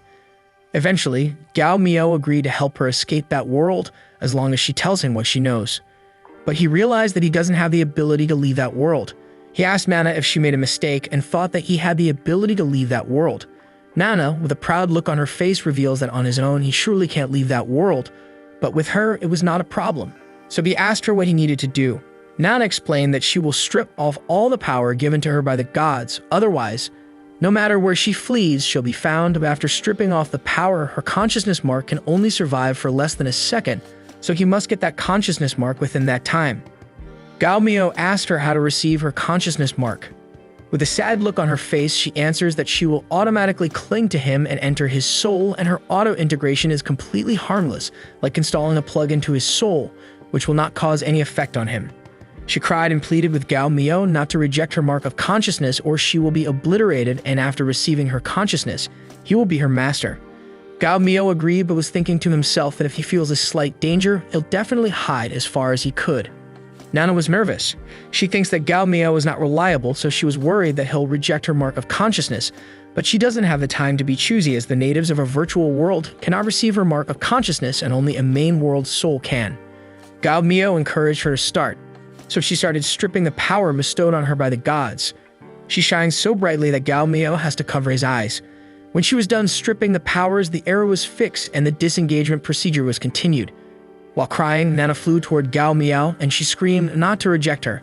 Eventually, Gao Miao agreed to help her escape that world as long as she tells him what she knows. But he realized that he doesn't have the ability to leave that world. He asked Nana if she made a mistake and thought that he had the ability to leave that world. Nana, with a proud look on her face, reveals that on his own he surely can't leave that world, but with her it was not a problem. So he asked her what he needed to do. Nana explained that she will strip off all the power given to her by the gods, otherwise, no matter where she flees, she'll be found, but after stripping off the power, her consciousness mark can only survive for less than a second, so he must get that consciousness mark within that time. Gao Miao asked her how to receive her consciousness mark. With a sad look on her face, she answers that she will automatically cling to him and enter his soul, and her auto-integration is completely harmless, like installing a plug into his soul, which will not cause any effect on him. She cried and pleaded with Gao Miao not to reject her mark of consciousness or she will be obliterated, and after receiving her consciousness, he will be her master. Gao Miao agreed, but was thinking to himself that if he feels a slight danger, he'll definitely hide as far as he could. Nana was nervous. She thinks that Gao Miao is not reliable, so she was worried that he'll reject her mark of consciousness, but she doesn't have the time to be choosy as the natives of a virtual world cannot receive her mark of consciousness and only a main world soul can. Gao Miao encouraged her to start, so she started stripping the power bestowed on her by the gods. She shines so brightly that Gao Miao has to cover his eyes. When she was done stripping the powers, the arrow was fixed and the disengagement procedure was continued. While crying, Nana flew toward Gao Miao and she screamed not to reject her.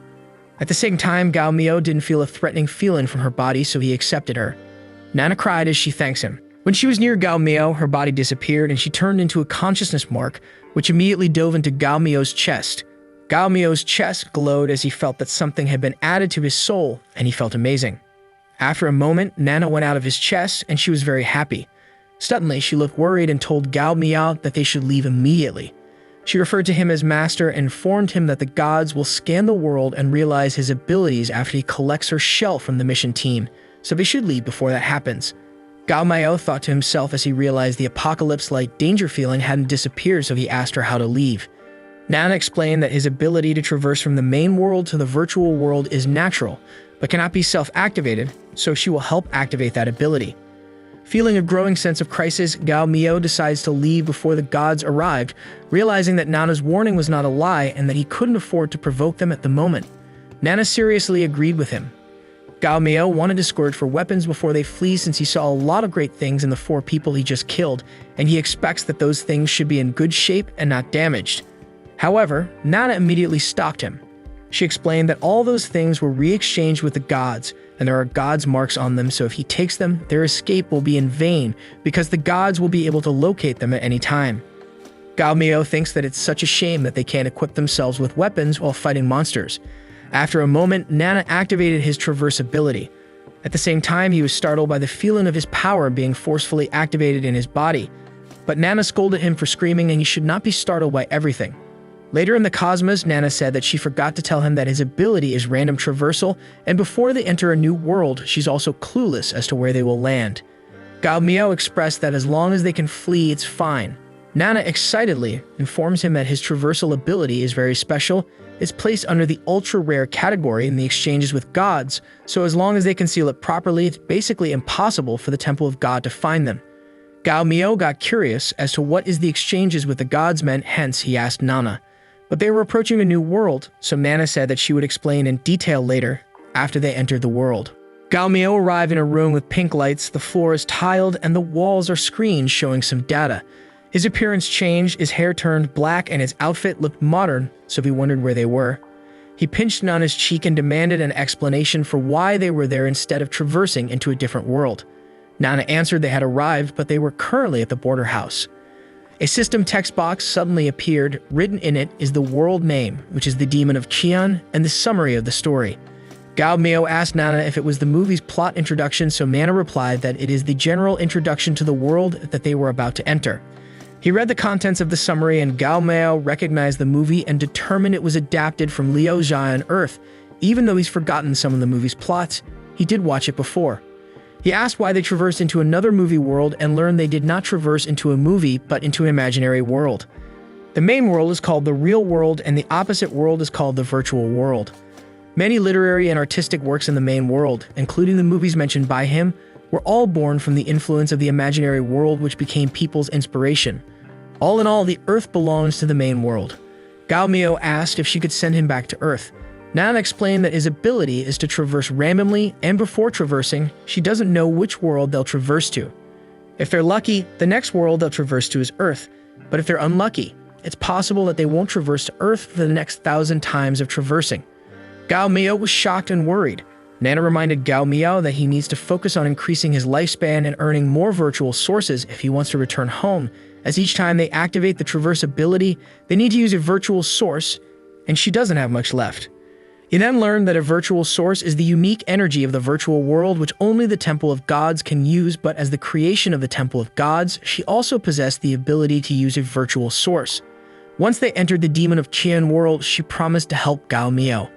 At the same time, Gao Miao didn't feel a threatening feeling from her body, so he accepted her. Nana cried as she thanks him. When she was near Gao Miao, her body disappeared and she turned into a consciousness mark, which immediately dove into Gao Miao's chest. Gao Miao's chest glowed as he felt that something had been added to his soul, and he felt amazing. After a moment, Nana went out of his chest and she was very happy. Suddenly, she looked worried and told Gao Miao that they should leave immediately. She referred to him as master and informed him that the gods will scan the world and realize his abilities after he collects her shell from the mission team, so they should leave before that happens. Gao Miao thought to himself as he realized the apocalypse-like danger feeling hadn't disappeared, so he asked her how to leave. Nana explained that his ability to traverse from the main world to the virtual world is natural, but cannot be self-activated, so she will help activate that ability. Feeling a growing sense of crisis, Gao Miao decides to leave before the gods arrived, realizing that Nana's warning was not a lie and that he couldn't afford to provoke them at the moment. Nana seriously agreed with him. Gao Miao wanted to scourge for weapons before they flee since he saw a lot of great things in the 4 people he just killed, and he expects that those things should be in good shape and not damaged. However, Nana immediately stopped him. She explained that all those things were re-exchanged with the gods, and there are gods' marks on them, so if he takes them, their escape will be in vain because the gods will be able to locate them at any time. Gao Miao thinks that it's such a shame that they can't equip themselves with weapons while fighting monsters. After a moment, Nana activated his traverse ability. At the same time, he was startled by the feeling of his power being forcefully activated in his body. But Nana scolded him for screaming and he should not be startled by everything. Later in the cosmos, Nana said that she forgot to tell him that his ability is random traversal, and before they enter a new world, she's also clueless as to where they will land. Gao Miao expressed that as long as they can flee, it's fine. Nana excitedly informs him that his traversal ability is very special. It's placed under the ultra-rare category in the exchanges with gods, so as long as they conceal it properly, it's basically impossible for the Temple of God to find them. Gao Miao got curious as to what is the exchanges with the gods meant, hence he asked Nana. But they were approaching a new world, so Nana said that she would explain in detail later, after they entered the world. Gao Miao arrived in a room with pink lights, the floor is tiled, and the walls are screens showing some data. His appearance changed, his hair turned black, and his outfit looked modern, so he wondered where they were. He pinched Nana's cheek and demanded an explanation for why they were there instead of traversing into a different world. Nana answered they had arrived, but they were currently at the border house. A system text box suddenly appeared. Written in it is the world name, which is the demon of Qian, and the summary of the story. Gao Miao asked Nana if it was the movie's plot introduction, so Nana replied that it is the general introduction to the world that they were about to enter. He read the contents of the summary, and Gao Miao recognized the movie and determined it was adapted from Liu Jia on Earth. Even though he's forgotten some of the movie's plots, he did watch it before. He asked why they traversed into another movie world and learned they did not traverse into a movie, but into an imaginary world. The main world is called the real world, and the opposite world is called the virtual world. Many literary and artistic works in the main world, including the movies mentioned by him, were all born from the influence of the imaginary world, which became people's inspiration. All in all, the Earth belongs to the main world. Gao Miao asked if she could send him back to Earth. Nana explained that his ability is to traverse randomly, and before traversing, she doesn't know which world they'll traverse to. If they're lucky, the next world they'll traverse to is Earth, but if they're unlucky, it's possible that they won't traverse to Earth for the next 1,000 times of traversing. Gao Miao was shocked and worried. Nana reminded Gao Miao that he needs to focus on increasing his lifespan and earning more virtual sources if he wants to return home, as each time they activate the traverse ability, they need to use a virtual source, and she doesn't have much left. He then learned that a virtual source is the unique energy of the virtual world which only the Temple of Gods can use, but as the creation of the Temple of Gods, she also possessed the ability to use a virtual source. Once they entered the Demon of Qian world, she promised to help Gao Miao.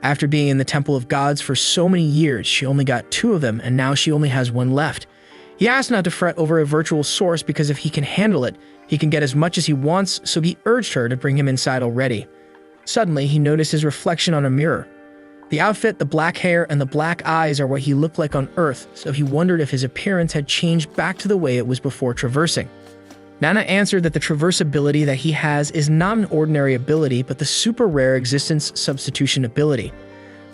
After being in the Temple of Gods for so many years, she only got 2 of them, and now she only has 1 left. He asked not to fret over a virtual source because if he can handle it, he can get as much as he wants, so he urged her to bring him inside already. Suddenly, he noticed his reflection on a mirror. The outfit, the black hair, and the black eyes are what he looked like on Earth, so he wondered if his appearance had changed back to the way it was before traversing. Nana answered that the traverse ability that he has is not an ordinary ability, but the super rare existence substitution ability.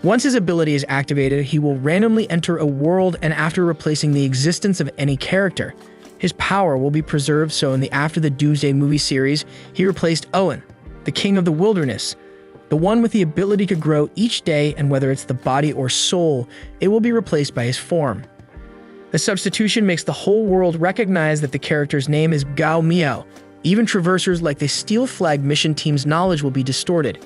Once his ability is activated, he will randomly enter a world, and after replacing the existence of any character, his power will be preserved. So in the After the Doomsday movie series, he replaced Owen, the king of the wilderness, the one with the ability to grow each day, and whether it's the body or soul, it will be replaced by his form. The substitution makes the whole world recognize that the character's name is Gao Miao. Even traversers like the Steel Flag mission team's knowledge will be distorted.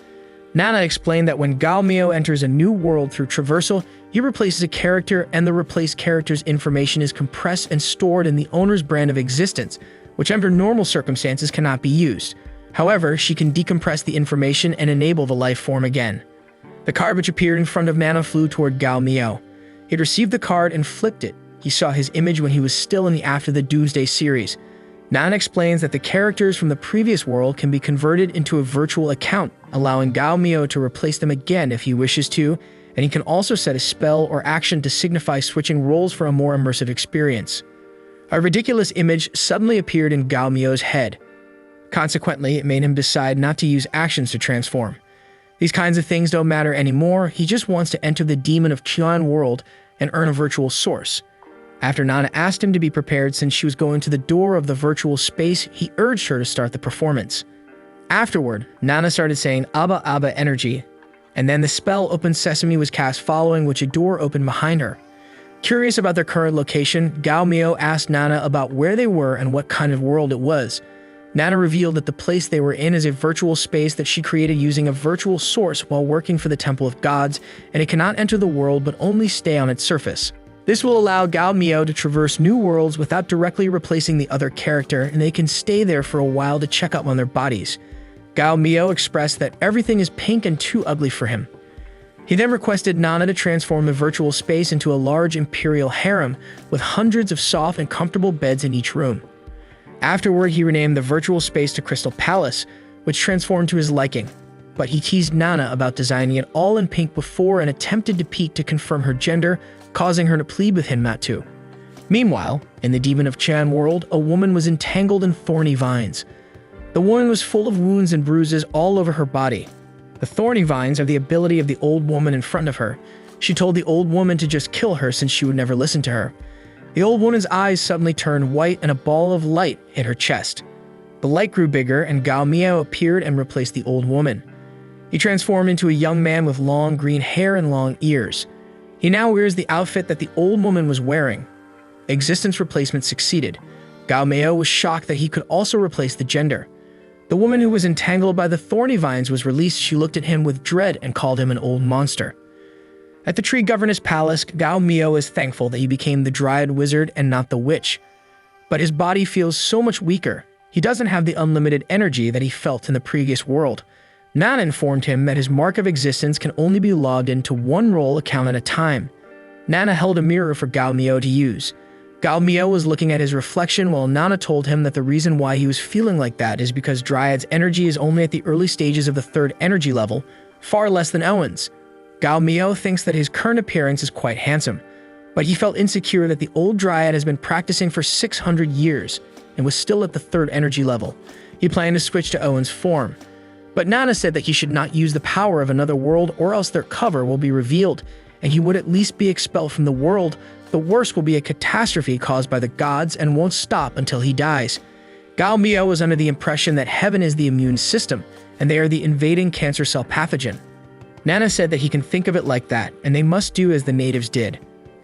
Nana explained that when Gao Miao enters a new world through traversal, he replaces a character, and the replaced character's information is compressed and stored in the owner's brand of existence, which under normal circumstances cannot be used. However, she can decompress the information and enable the life form again. The card which appeared in front of Nana flew toward Gao Miao. He received the card and flipped it. He saw his image when he was still in the After the Doomsday series. Nana explains that the characters from the previous world can be converted into a virtual account, allowing Gao Miao to replace them again if he wishes to, and he can also set a spell or action to signify switching roles for a more immersive experience. A ridiculous image suddenly appeared in Gao Miao's head. Consequently, it made him decide not to use actions to transform. These kinds of things don't matter anymore. He just wants to enter the Demon of Qian world and earn a virtual source. After Nana asked him to be prepared since she was going to the door of the virtual space, he urged her to start the performance. Afterward, Nana started saying Abba Abba energy, and then the spell Open Sesame was cast, following which a door opened behind her. Curious about their current location, Gao Miao asked Nana about where they were and what kind of world it was. Nana revealed that the place they were in is a virtual space that she created using a virtual source while working for the Temple of Gods, and it cannot enter the world but only stay on its surface. This will allow Gao Miao to traverse new worlds without directly replacing the other character, and they can stay there for a while to check up on their bodies. Gao Miao expressed that everything is pink and too ugly for him. He then requested Nana to transform the virtual space into a large imperial harem with hundreds of soft and comfortable beds in each room. Afterward, he renamed the virtual space to Crystal Palace, which transformed to his liking. But he teased Nana about designing it all in pink before and attempted to peek to confirm her gender, causing her to plead with him not to. Meanwhile, in the Demon of Chan world, a woman was entangled in thorny vines. The woman was full of wounds and bruises all over her body. The thorny vines have the ability of the old woman in front of her. She told the old woman to just kill her since she would never listen to her. The old woman's eyes suddenly turned white and a ball of light hit her chest. The light grew bigger and Gao Miao appeared and replaced the old woman. He transformed into a young man with long green hair and long ears. He now wears the outfit that the old woman was wearing. Existence replacement succeeded. Gao Miao was shocked that he could also replace the gender. The woman who was entangled by the thorny vines was released. She looked at him with dread and called him an old monster. At the tree governor's palace, Gao Miao is thankful that he became the dryad wizard and not the witch. But his body feels so much weaker. He doesn't have the unlimited energy that he felt in the previous world. Nana informed him that his mark of existence can only be logged into one role account at a time. Nana held a mirror for Gao Miao to use. Gao Miao was looking at his reflection while Nana told him that the reason why he was feeling like that is because Dryad's energy is only at the early stages of the third energy level, far less than Owen's. Gao Miao thinks that his current appearance is quite handsome, but he felt insecure that the old Dryad has been practicing for 600 years and was still at the third energy level. He planned to switch to Owen's form. But Nana said that he should not use the power of another world or else their cover will be revealed, and he would at least be expelled from the world. The worst will be a catastrophe caused by the gods and won't stop until he dies. Gao Miao was under the impression that heaven is the immune system, and they are the invading cancer cell pathogen. Nana said that he can think of it like that, and they must do as the natives did.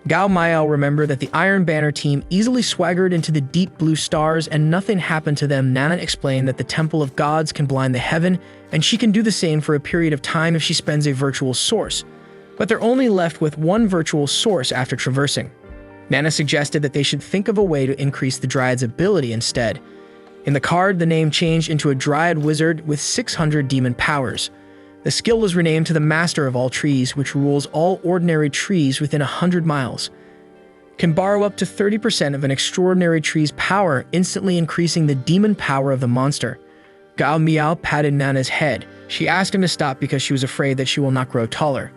Gao Miao remembered that the Iron Banner team easily swaggered into the deep blue stars and nothing happened to them. Nana explained that the Temple of Gods can blind the heaven, and she can do the same for a period of time if she spends a virtual source. But they're only left with one virtual source after traversing. Nana suggested that they should think of a way to increase the Dryad's ability instead. In the card, the name changed into a Dryad wizard with 600 demon powers. The skill was renamed to the Master of all Trees, which rules all ordinary trees within 100 miles. Can borrow up to 30% of an extraordinary tree's power, instantly increasing the demon power of the monster. Gao Miao patted Nana's head. She asked him to stop because she was afraid that she will not grow taller.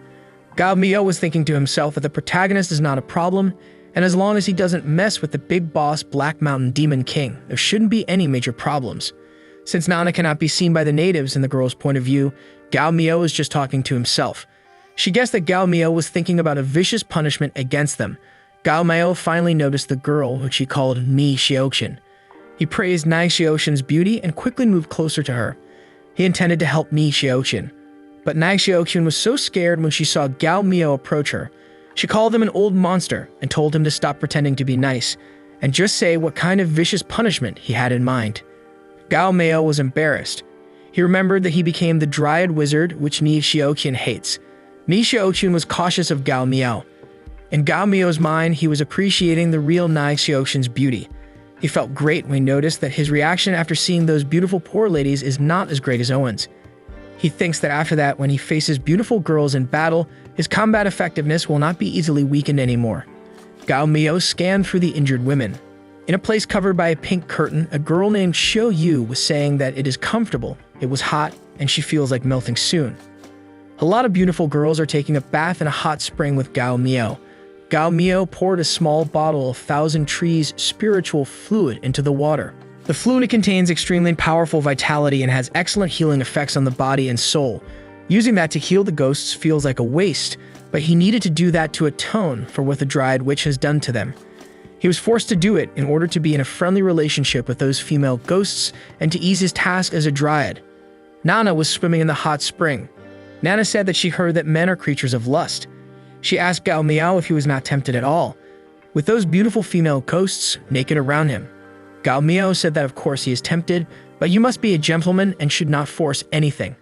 Gao Miao was thinking to himself that the protagonist is not a problem, and as long as he doesn't mess with the big boss Black Mountain Demon King, there shouldn't be any major problems. Since Nana cannot be seen by the natives in the girl's point of view, Gao Miao is just talking to himself. She guessed that Gao Miao was thinking about a vicious punishment against them. Gao Miao finally noticed the girl, which he called Ni Xiaoqian. He praised Ni Xiaoqian's beauty and quickly moved closer to her. He intended to help Ni Xiaoqian. But Ni Xiaoqian was so scared when she saw Gao Miao approach her. She called him an old monster and told him to stop pretending to be nice and just say what kind of vicious punishment he had in mind. Gao Miao was embarrassed. He remembered that he became the Dryad wizard, which Ni Xiaoqian hates. Ni Xiaoqian was cautious of Gao Miao. In Gao Miao's mind, he was appreciating the real Ni Xiaoqian's beauty. He felt great when he noticed that his reaction after seeing those beautiful poor ladies is not as great as Owen's. He thinks that after that, when he faces beautiful girls in battle, his combat effectiveness will not be easily weakened anymore. Gao Miao scanned through the injured women. In a place covered by a pink curtain, a girl named Xiao Yu was saying that it is comfortable, it was hot, and she feels like melting soon. A lot of beautiful girls are taking a bath in a hot spring with Gao Miao. Gao Miao poured a small bottle of Thousand Trees spiritual fluid into the water. The fluid contains extremely powerful vitality and has excellent healing effects on the body and soul. Using that to heal the ghosts feels like a waste, but he needed to do that to atone for what the Dryad Witch has done to them. He was forced to do it in order to be in a friendly relationship with those female ghosts and to ease his task as a Dryad. Nana was swimming in the hot spring. Nana said that she heard that men are creatures of lust. She asked Gao Miao if he was not tempted at all, with those beautiful female ghosts naked around him. Gao Miao said that of course he is tempted, but you must be a gentleman and should not force anything.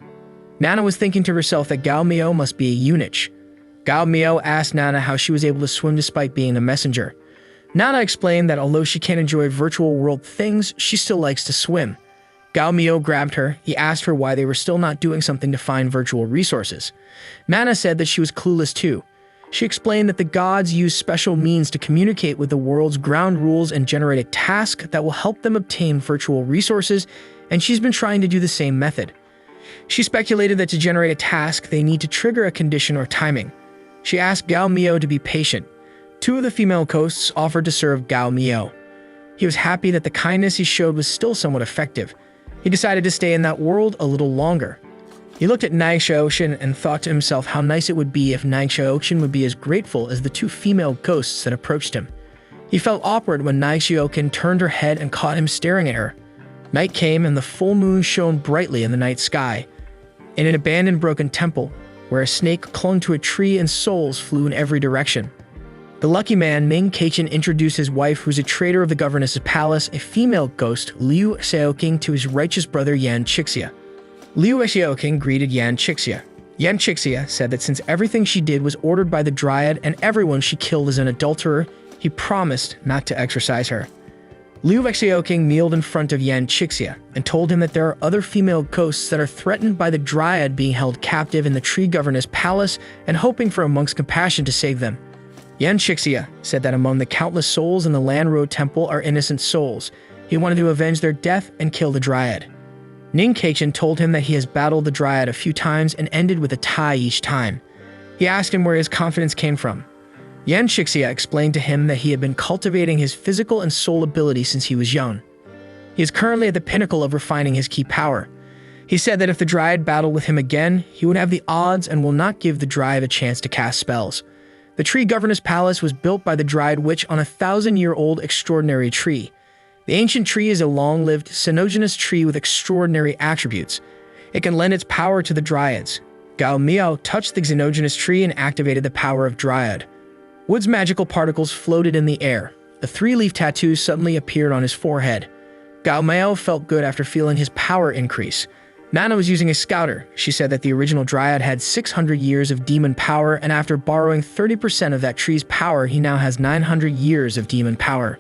Nana was thinking to herself that Gao Miao must be a eunuch. Gao Miao asked Nana how she was able to swim despite being a messenger. Nana explained that although she can't enjoy virtual world things, she still likes to swim. Gao Miao grabbed her. He asked her why they were still not doing something to find virtual resources. Mana said that she was clueless too. She explained that the gods use special means to communicate with the world's ground rules and generate a task that will help them obtain virtual resources, and she's been trying to do the same method. She speculated that to generate a task, they need to trigger a condition or timing. She asked Gao Miao to be patient. Two of the female ghosts offered to serve Gao Miao. He was happy that the kindness he showed was still somewhat effective. He decided to stay in that world a little longer. He looked at Nai Xiaoxin and thought to himself how nice it would be if Nai Xiaoxin would be as grateful as the two female ghosts that approached him. He felt awkward when Nai Xiaoxin turned her head and caught him staring at her. Night came and the full moon shone brightly in the night sky. In an abandoned broken temple, where a snake clung to a tree and souls flew in every direction. The lucky man, Ning Keichin, introduced his wife, who's a traitor of the governess's palace, a female ghost, Liu Xiaoqing, to his righteous brother Yan Chixia. Liu Xiaoqing greeted Yan Chixia. Yan Chixia said that since everything she did was ordered by the Dryad and everyone she killed is an adulterer, he promised not to exorcise her. Liu Xiaoqing kneeled in front of Yan Chixia and told him that there are other female ghosts that are threatened by the Dryad being held captive in the tree governess palace and hoping for a monk's compassion to save them. Yan Chixia said that among the countless souls in the Land Road Temple are innocent souls. He wanted to avenge their death and kill the Dryad. Ning Keichin told him that he has battled the Dryad a few times and ended with a tie each time. He asked him where his confidence came from. Yan Chixia explained to him that he had been cultivating his physical and soul ability since he was young. He is currently at the pinnacle of refining his key power. He said that if the Dryad battled with him again, he would have the odds and will not give the Dryad a chance to cast spells. The tree governess palace was built by the Dryad witch on a 1,000-year-old extraordinary tree. The ancient tree is a long-lived, cenogenous tree with extraordinary attributes. It can lend its power to the Dryads. Gao Miao touched the xenogenous tree and activated the power of Dryad. Wood's magical particles floated in the air. A 3-leaf tattoo suddenly appeared on his forehead. Gao Miao felt good after feeling his power increase. Nana was using a scouter. She said that the original Dryad had 600 years of demon power, and after borrowing 30% of that tree's power, he now has 900 years of demon power.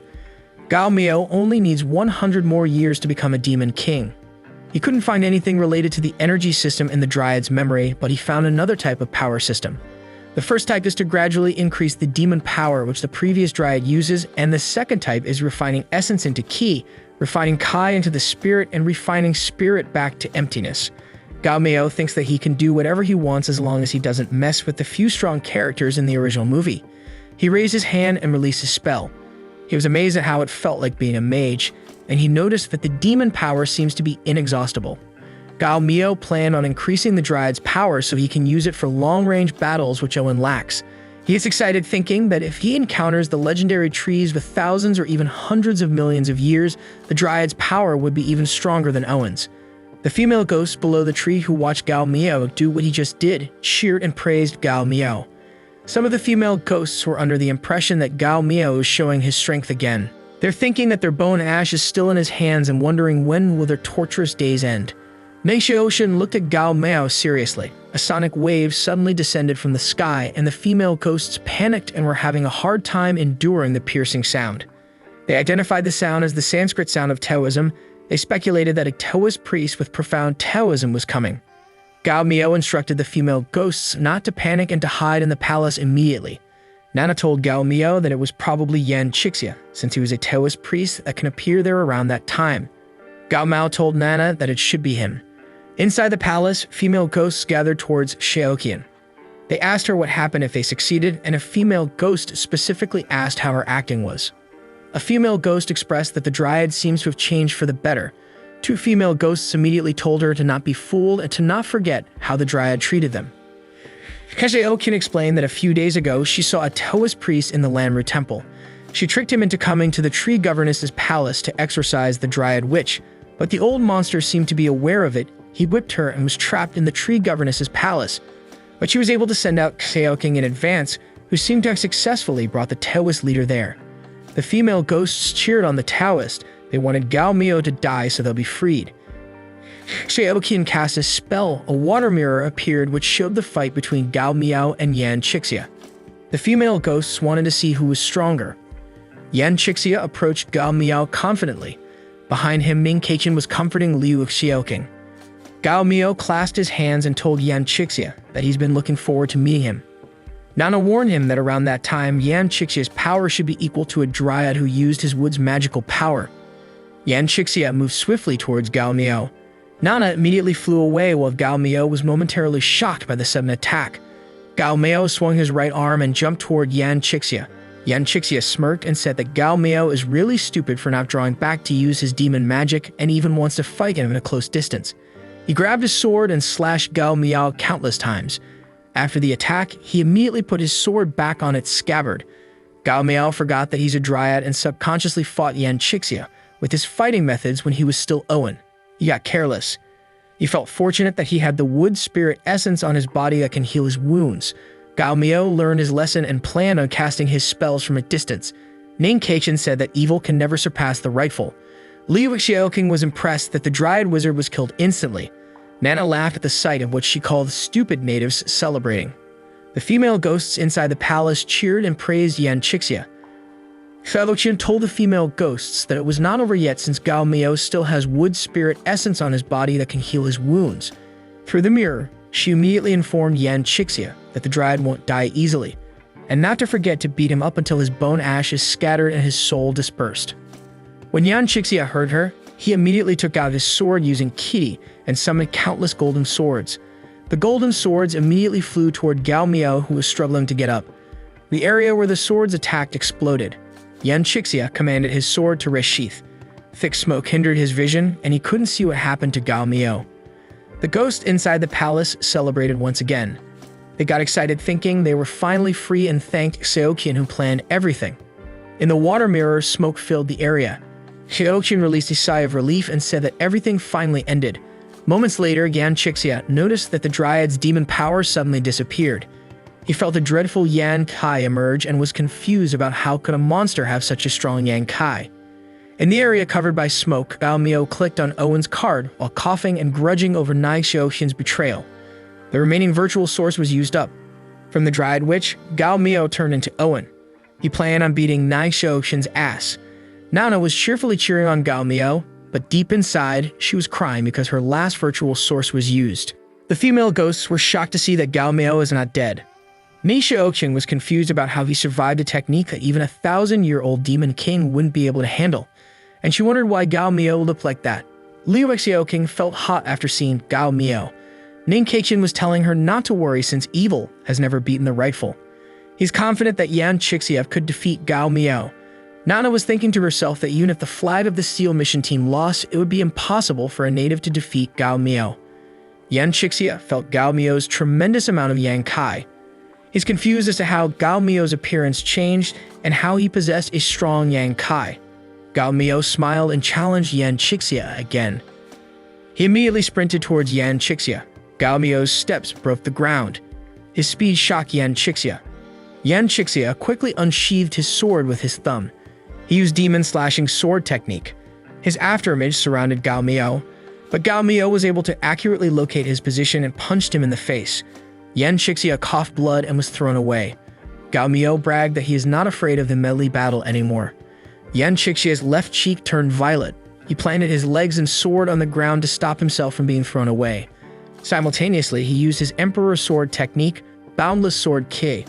Gao Miao only needs 100 more years to become a demon king. He couldn't find anything related to the energy system in the Dryad's memory, but he found another type of power system. The first type is to gradually increase the demon power which the previous Dryad uses, and the second type is refining essence into Qi, refining Kai into the spirit, and refining spirit back to emptiness. Gao Miao thinks that he can do whatever he wants as long as he doesn't mess with the few strong characters in the original movie. He raised his hand and released a spell. He was amazed at how it felt like being a mage, and he noticed that the demon power seems to be inexhaustible. Gao Miao planned on increasing the Dryad's power so he can use it for long-range battles which Owen lacks. He is excited, thinking that if he encounters the legendary trees with thousands or even hundreds of millions of years, the Dryad's power would be even stronger than Owen's. The female ghosts below the tree who watched Gao Miao do what he just did cheered and praised Gao Miao. Some of the female ghosts were under the impression that Gao Miao is showing his strength again. They're thinking that their bow and ash is still in his hands and wondering when will their torturous days end. Mei Xiaoxin looked at Gao Miao seriously. A sonic wave suddenly descended from the sky, and the female ghosts panicked and were having a hard time enduring the piercing sound. They identified the sound as the Sanskrit sound of Taoism. They speculated that a Taoist priest with profound Taoism was coming. Gao Miao instructed the female ghosts not to panic and to hide in the palace immediately. Nana told Gao Miao that it was probably Yan Chixia, since he was a Taoist priest that can appear there around that time. Gao Miao told Nana that it should be him. Inside the palace, female ghosts gathered towards Xiaoqian. They asked her what happened if they succeeded, and a female ghost specifically asked how her acting was. A female ghost expressed that the Dryad seems to have changed for the better. Two female ghosts immediately told her to not be fooled and to not forget how the Dryad treated them. Xiaoqian explained that a few days ago she saw a Taoist priest in the Lanru Temple. She tricked him into coming to the tree governess's palace to exorcise the Dryad witch, but the old monster seemed to be aware of it. He whipped her and was trapped in the tree governess's palace. But she was able to send out Xiaoqing in advance, who seemed to have successfully brought the Taoist leader there. The female ghosts cheered on the Taoist. They wanted Gao Miao to die so they'll be freed. Xiaoqian cast a spell. A water mirror appeared which showed the fight between Gao Miao and Yan Chixia. The female ghosts wanted to see who was stronger. Yan Chixia approached Gao Miao confidently. Behind him, Ning Keichin was comforting Liu Xiaoqing. Gao Miao clasped his hands and told Yan Qixia that he's been looking forward to meeting him. Nana warned him that around that time, Yan Qixia's power should be equal to a dryad who used his wood's magical power. Yan Qixia moved swiftly towards Gao Miao. Nana immediately flew away while Gao Miao was momentarily shocked by the sudden attack. Gao Miao swung his right arm and jumped toward Yan Qixia. Yan Qixia smirked and said that Gao Miao is really stupid for not drawing back to use his demon magic and even wants to fight him at a close distance. He grabbed his sword and slashed Gao Miao countless times. After the attack, he immediately put his sword back on its scabbard. Gao Miao forgot that he's a dryad and subconsciously fought Yan Qixia with his fighting methods when he was still Owen. He got careless. He felt fortunate that he had the wood spirit essence on his body that can heal his wounds. Gao Miao learned his lesson and planned on casting his spells from a distance. Ning Keichin said that evil can never surpass the rightful. Liu Xiaoqing was impressed that the dryad wizard was killed instantly. Nana laughed at the sight of what she called stupid natives celebrating. The female ghosts inside the palace cheered and praised Yan Qixia. Xiaoqing told the female ghosts that it was not over yet since Gao Miao still has wood spirit essence on his body that can heal his wounds. Through the mirror, she immediately informed Yan Qixia that the dryad won't die easily, and not to forget to beat him up until his bone ash is scattered and his soul dispersed. When Yan Qixia heard her, he immediately took out his sword using Qi and summoned countless golden swords. The golden swords immediately flew toward Gao Miao, who was struggling to get up. The area where the swords attacked exploded. Yan Qixia commanded his sword to resheath. Thick smoke hindered his vision, and he couldn't see what happened to Gao Miao. The ghosts inside the palace celebrated once again. They got excited thinking they were finally free and thanked Xiaoqian, who planned everything. In the water mirror, smoke filled the area. Xiaoqian released a sigh of relief and said that everything finally ended. Moments later, Yan Qixia noticed that the dryad's demon power suddenly disappeared. He felt a dreadful Yan Kai emerge and was confused about how could a monster have such a strong Yan Kai. In the area covered by smoke, Gao Miao clicked on Owen's card while coughing and grudging over Nai Xiaoqian's betrayal. The remaining virtual source was used up. From the Dryad Witch, Gao Miao turned into Owen. He planned on beating Nai Xiaoqian's ass. Nana was cheerfully cheering on Gao Miao, but deep inside, she was crying because her last virtual source was used. The female ghosts were shocked to see that Gao Miao is not dead. Ni Xiaoqing was confused about how he survived a technique that even a 1,000-year-old demon king wouldn't be able to handle, and she wondered why Gao Miao looked like that. Liu Xiaoqing felt hot after seeing Gao Miao. Ning Keichin was telling her not to worry since evil has never beaten the rightful. He's confident that Yan Qixia could defeat Gao Miao. Nana was thinking to herself that even if the flag of the SEAL mission team lost, it would be impossible for a native to defeat Gao Miao. Yan Qixia felt Gao Miao's tremendous amount of Yan Kai. He's confused as to how Gao Miao's appearance changed and how he possessed a strong Yan Kai. Gao Miao smiled and challenged Yan Qixia again. He immediately sprinted towards Yan Qixia. Gao Miao's steps broke the ground. His speed shocked Yan Qixia. Yan Qixia quickly unsheathed his sword with his thumb. He used demon slashing sword technique. His afterimage surrounded Gao Miao, but Gao Miao was able to accurately locate his position and punched him in the face. Yan Qixia coughed blood and was thrown away. Gao Miao bragged that he is not afraid of the melee battle anymore. Yan Qixia's left cheek turned violet. He planted his legs and sword on the ground to stop himself from being thrown away. Simultaneously, he used his Emperor Sword technique, Boundless Sword Ki.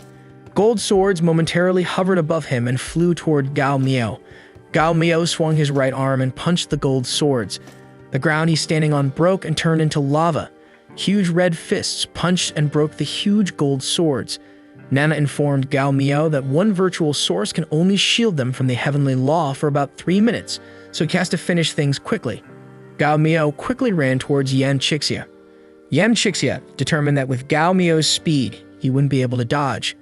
Gold swords momentarily hovered above him and flew toward Gao Miao. Gao Miao swung his right arm and punched the gold swords. The ground he's standing on broke and turned into lava. Huge red fists punched and broke the huge gold swords. Nana informed Gao Miao that one virtual source can only shield them from the heavenly law for about 3 minutes, so he has to finish things quickly. Gao Miao quickly ran towards Yan Qixia. Yan Qixia determined that with Gao Miao's speed, he wouldn't be able to dodge.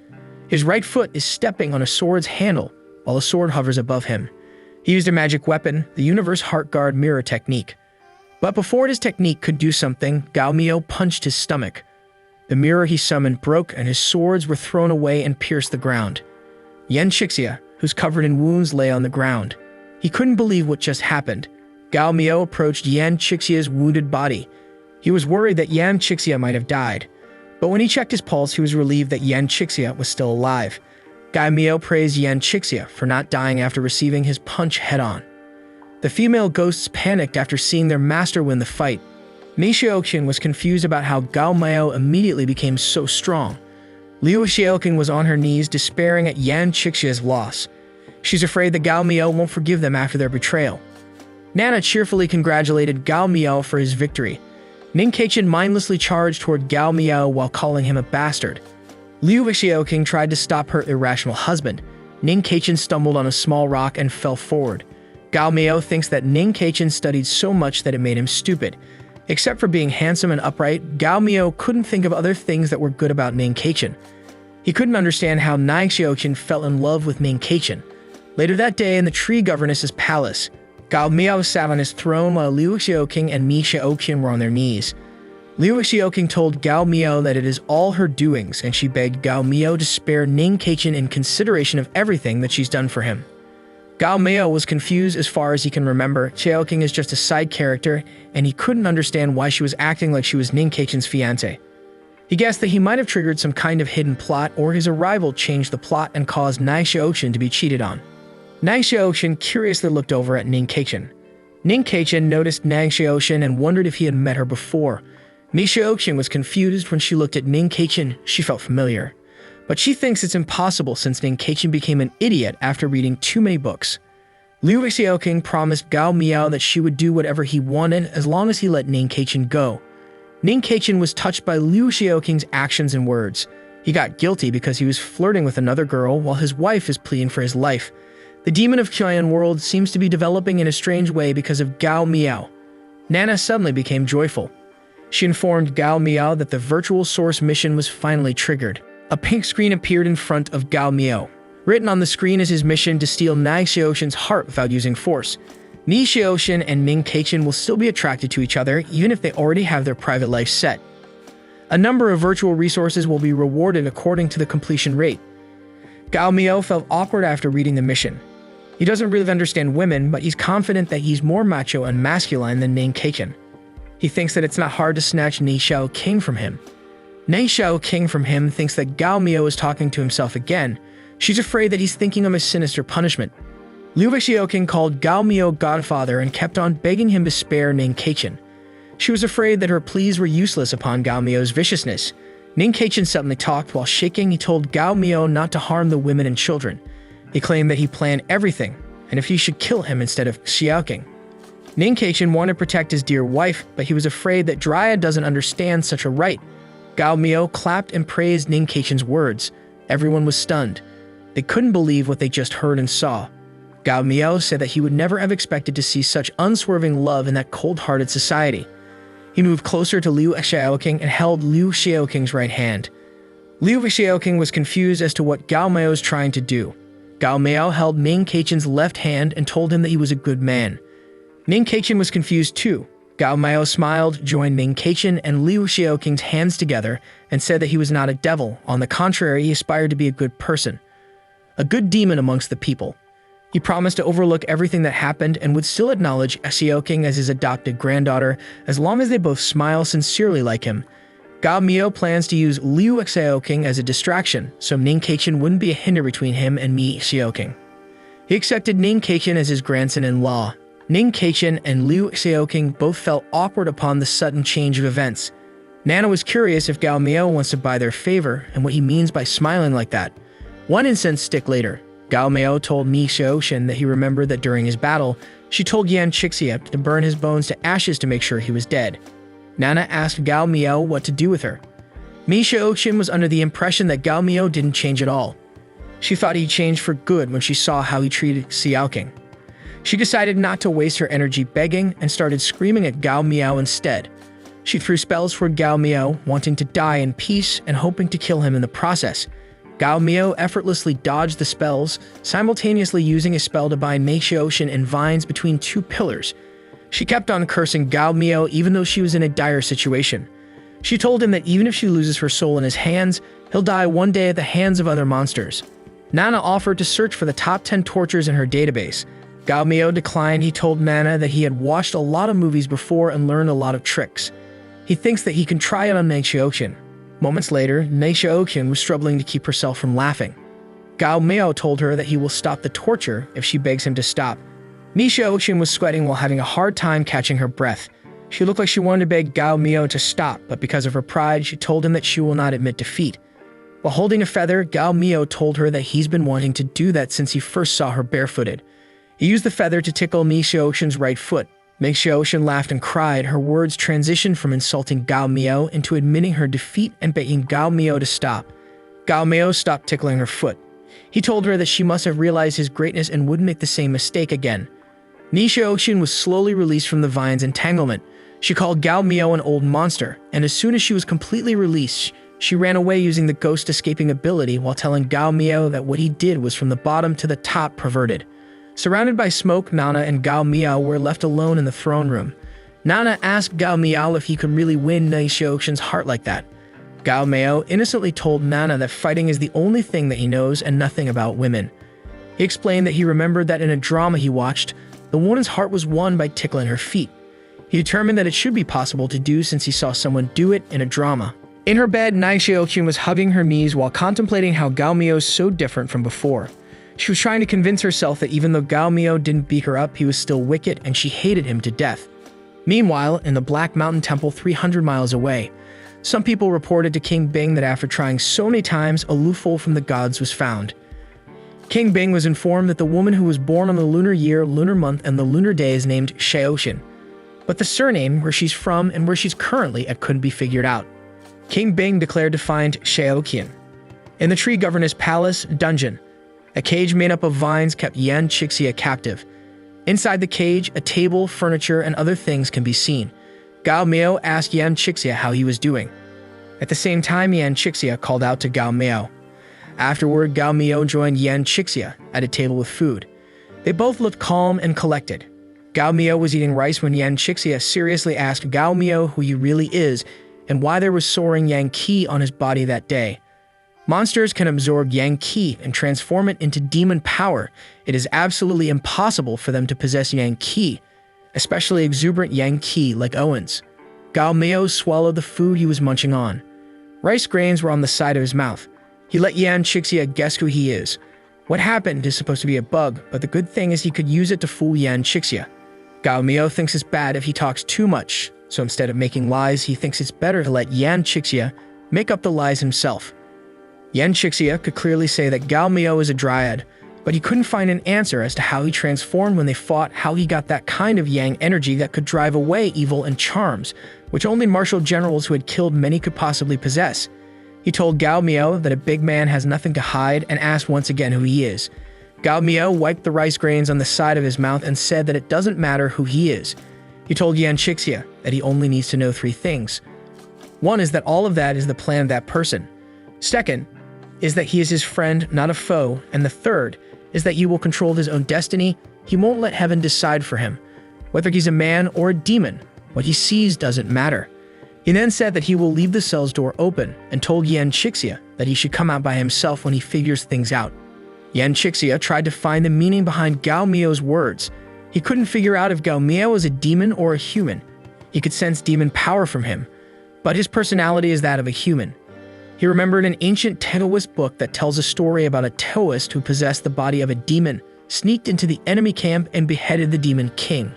His right foot is stepping on a sword's handle while a sword hovers above him. He used a magic weapon, the Universe Heart Guard mirror technique. But before his technique could do something, Gao Miao punched his stomach. The mirror he summoned broke and his swords were thrown away and pierced the ground. Yan Qixia, who's covered in wounds, lay on the ground. He couldn't believe what just happened. Gao Miao approached Yan Qixia's wounded body. He was worried that Yan Qixia might have died. But when he checked his pulse, he was relieved that Yan Qixia was still alive. Gao Miao praised Yan Qixia for not dying after receiving his punch head-on. The female ghosts panicked after seeing their master win the fight. Mi Xiaoqing was confused about how Gao Miao immediately became so strong. Liu Xiaoqing was on her knees, despairing at Yan Qixia's loss. She's afraid that Gao Miao won't forgive them after their betrayal. Nana cheerfully congratulated Gao Miao for his victory. Ning Keqian mindlessly charged toward Gao Miao while calling him a bastard. Liu Xiaoqing tried to stop her irrational husband. Ning Keqian stumbled on a small rock and fell forward. Gao Miao thinks that Ning Keqian studied so much that it made him stupid. Except for being handsome and upright, Gao Miao couldn't think of other things that were good about Ning Keqian. He couldn't understand how Ning Xiaoqing fell in love with Ning Keqian. Later that day in the tree governess's palace, Gao Miao sat on his throne while Liu Xiaoqing and Mi Xiaoqing were on their knees. Liu Xiaoqing told Gao Miao that it is all her doings, and she begged Gao Miao to spare Ning Keqian in consideration of everything that she's done for him. Gao Miao was confused as far as he can remember. Xiaoqing is just a side character, and he couldn't understand why she was acting like she was Ning Keqian's fiancé. He guessed that he might have triggered some kind of hidden plot, or his arrival changed the plot and caused Ning Xiaoqing to be cheated on. Ning Xiaoqing curiously looked over at Ning Keqian. Ning Keqian noticed Ning Xiaoqing and wondered if he had met her before. Mi Xiaoqing was confused when she looked at Ning Keqian. She felt familiar. But she thinks it's impossible since Ning Keqian became an idiot after reading too many books. Liu Xiaoqing promised Gao Miao that she would do whatever he wanted as long as he let Ning Keqian go. Ning Keqian was touched by Liu Xiaoqing's actions and words. He got guilty because he was flirting with another girl while his wife is pleading for his life. The demon of Qian world seems to be developing in a strange way because of Gao Miao. Nana suddenly became joyful. She informed Gao Miao that the virtual source mission was finally triggered. A pink screen appeared in front of Gao Miao. Written on the screen is his mission to steal Ning Xiaoqing's heart without using force. Mi Xiaoqing and Ning Keqian will still be attracted to each other even if they already have their private life set. A number of virtual resources will be rewarded according to the completion rate. Gao Miao felt awkward after reading the mission. He doesn't really understand women, but he's confident that he's more macho and masculine than Ning Keqian. He thinks that it's not hard to snatch Ni Xiaoqing from him. Ni Xiaoqing from him thinks that Gao Miao is talking to himself again. She's afraid that he's thinking of a sinister punishment. Liu Xiaoqing called Gao Miao godfather and kept on begging him to spare Ning Keqian. She was afraid that her pleas were useless upon Gao Miao's viciousness. Ning Keqian suddenly talked. While shaking, he told Gao Miao not to harm the women and children. He claimed that he planned everything, and if he should kill him instead of Xiaoqing. Ning Keqian wanted to protect his dear wife, but he was afraid that Dryad doesn't understand such a right. Gao Miao clapped and praised Ning Keqian's words. Everyone was stunned. They couldn't believe what they just heard and saw. Gao Miao said that he would never have expected to see such unswerving love in that cold-hearted society. He moved closer to Liu Xiaoqing and held Liu Xiaoqing's right hand. Liu Xiaoqing was confused as to what Gao Miao was trying to do. Gao Miao held Ning Keqian's left hand and told him that he was a good man. Ning Keqian was confused too. Gao Miao smiled, joined Ning Keqian and Liu Xiaoqing's hands together, and said that he was not a devil. On the contrary, he aspired to be a good person. A good demon amongst the people. He promised to overlook everything that happened and would still acknowledge Xiaoqing as his adopted granddaughter as long as they both smile sincerely like him. Gao Miao plans to use Liu Xiaoqing as a distraction, so Ning Keqian wouldn't be a hinder between him and Mi Xiaoqing. He accepted Ning Keqian as his grandson-in-law. Ning Keqian and Liu Xiaoqing both felt awkward upon the sudden change of events. Nana was curious if Gao Miao wants to buy their favor and what he means by smiling like that. One incense stick later, Gao Miao told Mi Xiaoqing that he remembered that during his battle, she told Yan Qixia to burn his bones to ashes to make sure he was dead. Nana asked Gao Miao what to do with her. Mi Xiaoqing was under the impression that Gao Miao didn't change at all. She thought he changed for good when she saw how he treated Xiaoqing. She decided not to waste her energy begging and started screaming at Gao Miao instead. She threw spells for Gao Miao, wanting to die in peace and hoping to kill him in the process. Gao Miao effortlessly dodged the spells, simultaneously using a spell to bind Mi Xiaoqing in vines between two pillars. She kept on cursing Gao Miao even though she was in a dire situation. She told him that even if she loses her soul in his hands, he'll die one day at the hands of other monsters. Nana offered to search for the top 10 tortures in her database. Gao Miao declined. He told Nana that he had watched a lot of movies before and learned a lot of tricks. He thinks that he can try it on Ning Xiaoqing. Moments later, Ning Xiaoqing was struggling to keep herself from laughing. Gao Miao told her that he will stop the torture if she begs him to stop. Xiaoxin was sweating while having a hard time catching her breath. She looked like she wanted to beg Gao Miao to stop, but because of her pride, she told him that she will not admit defeat. While holding a feather, Gao Miao told her that he's been wanting to do that since he first saw her barefooted. He used the feather to tickle Mi Xiaoxin's right foot. Mi Xiaoxin laughed and cried. Her words transitioned from insulting Gao Miao into admitting her defeat and begging Gao Miao to stop. Gao Miao stopped tickling her foot. He told her that she must have realized his greatness and wouldn't make the same mistake again. Mi Xiaoxin was slowly released from the vine's entanglement. She called Gao Miao an old monster, and as soon as she was completely released, she ran away using the ghost escaping ability while telling Gao Miao that what he did was from the bottom to the top perverted. Surrounded by smoke, Nana and Gao Miao were left alone in the throne room. Nana asked Gao Miao if he could really win Mi Xiaoxin's heart like that. Gao Miao innocently told Nana that fighting is the only thing that he knows and nothing about women. He explained that he remembered that in a drama he watched, the woman's heart was won by tickling her feet. He determined that it should be possible to do since he saw someone do it in a drama. In her bed, Mi Xiaoxin was hugging her knees while contemplating how Gao Miao is so different from before. She was trying to convince herself that even though Gao Miao didn't beat her up, he was still wicked and she hated him to death. Meanwhile, in the Black Mountain Temple 300 miles away, some people reported to King Bing that after trying so many times, a loophole from the gods was found. King Bing was informed that the woman who was born on the lunar year, lunar month, and the lunar day is named Xiaoxin, but the surname, where she's from and where she's currently at, couldn't be figured out. King Bing declared to find Xiaoqian in the tree governor's palace dungeon. A cage made up of vines kept Yan Chixia captive. Inside the cage, a table, furniture, and other things can be seen. Gao Miao asked Yan Chixia how he was doing. At the same time, Yan Chixia called out to Gao Miao. Afterward, Gao Miao joined Yan Chixia at a table with food. They both looked calm and collected. Gao Miao was eating rice when Yan Chixia seriously asked Gao Miao who he really is and why there was soaring yang qi on his body that day. Monsters can absorb yang qi and transform it into demon power. It is absolutely impossible for them to possess yang qi, especially exuberant yang qi like Owen's. Gao Miao swallowed the food he was munching on. Rice grains were on the side of his mouth. He let Yan Chixia guess who he is. What happened is supposed to be a bug, but the good thing is he could use it to fool Yan Chixia. Gao Miao thinks it's bad if he talks too much, so instead of making lies, he thinks it's better to let Yan Chixia make up the lies himself. Yan Chixia could clearly say that Gao Miao is a dryad, but he couldn't find an answer as to how he transformed when they fought, how he got that kind of yang energy that could drive away evil and charms, which only martial generals who had killed many could possibly possess. He told Gao Miao that a big man has nothing to hide and asked once again who he is. Gao Miao wiped the rice grains on the side of his mouth and said that it doesn't matter who he is. He told Yan Chixia that he only needs to know 3 things. One is that all of that is the plan of that person. Second is that he is his friend, not a foe. And the third is that he will control his own destiny. He won't let heaven decide for him. Whether he's a man or a demon, what he sees doesn't matter. He then said that he will leave the cell's door open and told Yan Chixia that he should come out by himself when he figures things out. Yan Chixia tried to find the meaning behind Gao Miao's words. He couldn't figure out if Gao Miao was a demon or a human. He could sense demon power from him, but his personality is that of a human. He remembered an ancient Taoist book that tells a story about a Taoist who possessed the body of a demon, sneaked into the enemy camp, and beheaded the demon king.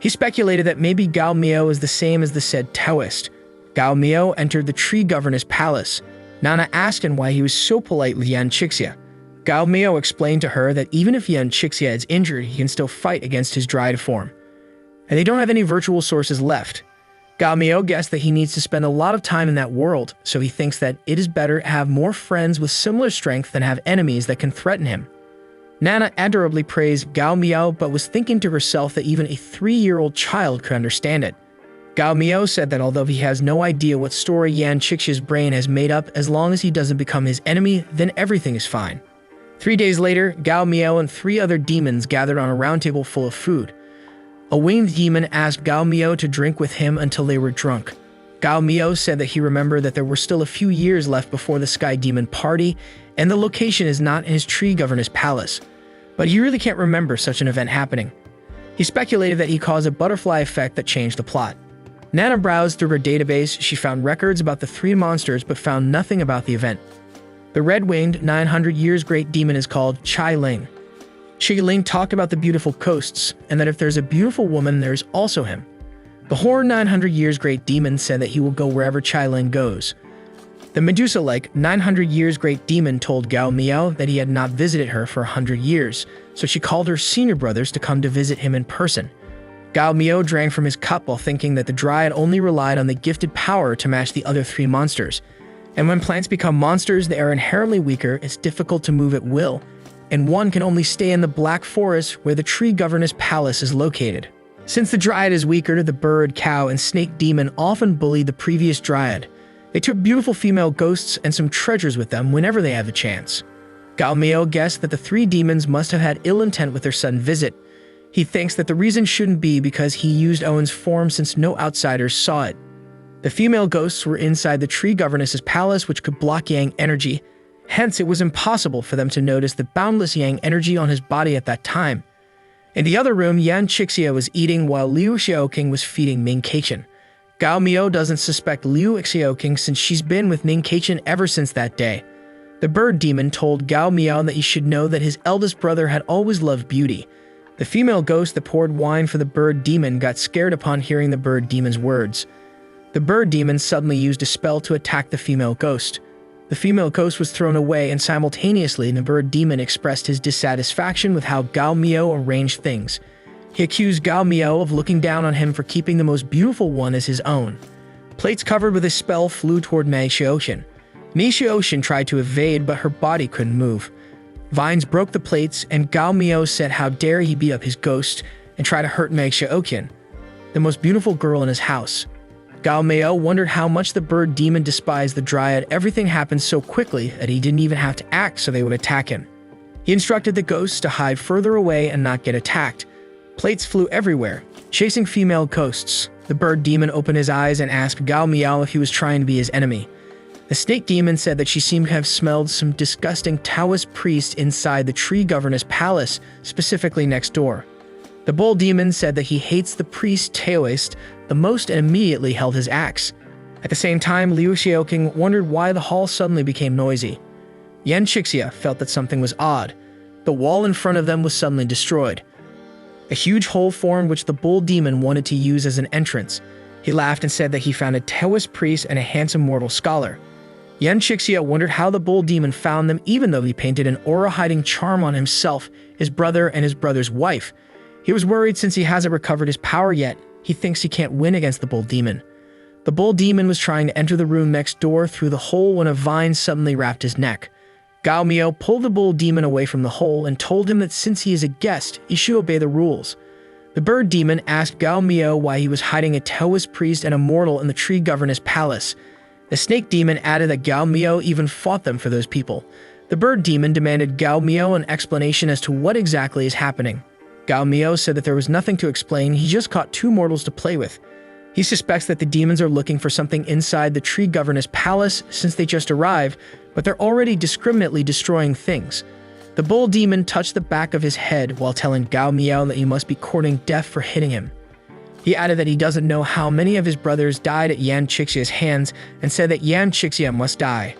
He speculated that maybe Gao Miao is the same as the said Taoist. Gao Miao entered the tree governor's palace. Nana asked him why he was so polite with Yan Chixia. Gao Miao explained to her that even if Yan Chixia is injured, he can still fight against his dried form. And they don't have any virtual sources left. Gao Miao guessed that he needs to spend a lot of time in that world, so he thinks that it is better to have more friends with similar strength than have enemies that can threaten him. Nana adorably praised Gao Miao, but was thinking to herself that even a 3-year-old child could understand it. Gao Miao said that although he has no idea what story Yan Chixia's brain has made up, as long as he doesn't become his enemy, then everything is fine. 3 days later, Gao Miao and 3 other demons gathered on a round table full of food. A winged demon asked Gao Miao to drink with him until they were drunk. Gao Miao said that he remembered that there were still a few years left before the Sky Demon party, and the location is not in his tree governor's palace. But he really can't remember such an event happening. He speculated that he caused a butterfly effect that changed the plot. Nana browsed through her database. She found records about the 3 monsters but found nothing about the event. The red-winged, 900 years great demon is called Chai Ling. Ling talked about the beautiful coasts, and that if there's a beautiful woman, there's also him. The horned 900 years great demon said that he will go wherever Ling goes. The Medusa-like 900 years great demon told Gao Miao that he had not visited her for 100 years, so she called her senior brothers to come to visit him in person. Gao Miao drank from his cup while thinking that the dryad only relied on the gifted power to match the other three monsters. And when plants become monsters, they are inherently weaker, it's difficult to move at will, and one can only stay in the Black Forest where the tree governess palace is located. Since the dryad is weaker, the bird, cow, and snake demon often bullied the previous dryad. They took beautiful female ghosts and some treasures with them whenever they had the chance. Gao Miao guessed that the three demons must have had ill intent with their sudden visit. He thinks that the reason shouldn't be because he used Owen's form since no outsiders saw it. The female ghosts were inside the tree governess's palace, which could block yang energy. Hence, it was impossible for them to notice the boundless yang energy on his body at that time. In the other room, Yan Qixia was eating while Liu Xiaoqing was feeding Ming Kaichen. Gao Miao doesn't suspect Liu Xiaoqing since she's been with Ming Kaichen ever since that day. The bird demon told Gao Miao that he should know that his eldest brother had always loved beauty. The female ghost that poured wine for the bird demon got scared upon hearing the bird demon's words. The bird demon suddenly used a spell to attack the female ghost. The female ghost was thrown away, and simultaneously the bird demon expressed his dissatisfaction with how Gao Miao arranged things. He accused Gao Miao of looking down on him for keeping the most beautiful one as his own. Plates covered with a spell flew toward Mei Xiaoxian. Mei Xiaoxian tried to evade, but her body couldn't move. Vines broke the plates, and Gao Miao said how dare he beat up his ghost and try to hurt Mei Xiaoqian, the most beautiful girl in his house. Gao Miao wondered how much the bird demon despised the dryad. Everything happened so quickly that he didn't even have to act so they would attack him. He instructed the ghosts to hide further away and not get attacked. Plates flew everywhere, chasing female ghosts. The bird demon opened his eyes and asked Gao Miao if he was trying to be his enemy. The snake demon said that she seemed to have smelled some disgusting Taoist priest inside the tree governess palace, specifically next door. The bull demon said that he hates the priest Taoist the most and immediately held his axe. At the same time, Liu Xiaoqing wondered why the hall suddenly became noisy. Yan Qixia felt that something was odd. The wall in front of them was suddenly destroyed. A huge hole formed which the bull demon wanted to use as an entrance. He laughed and said that he found a Taoist priest and a handsome mortal scholar. Yan Qixia wondered how the bull demon found them even though he painted an aura-hiding charm on himself, his brother, and his brother's wife. He was worried since he hasn't recovered his power yet. He thinks he can't win against the bull demon. The bull demon was trying to enter the room next door through the hole when a vine suddenly wrapped his neck. Gao Miao pulled the bull demon away from the hole and told him that since he is a guest, he should obey the rules. The bird demon asked Gao Miao why he was hiding a Taoist priest and a mortal in the tree governess palace. The snake demon added that Gao Miao even fought them for those people. The bird demon demanded Gao Miao an explanation as to what exactly is happening. Gao Miao said that there was nothing to explain, he just caught two mortals to play with. He suspects that the demons are looking for something inside the tree governess palace since they just arrived, but they're already discriminately destroying things. The bull demon touched the back of his head while telling Gao Miao that he must be courting death for hitting him. He added that he doesn't know how many of his brothers died at Yan Qixia's hands and said that Yan Qixia must die.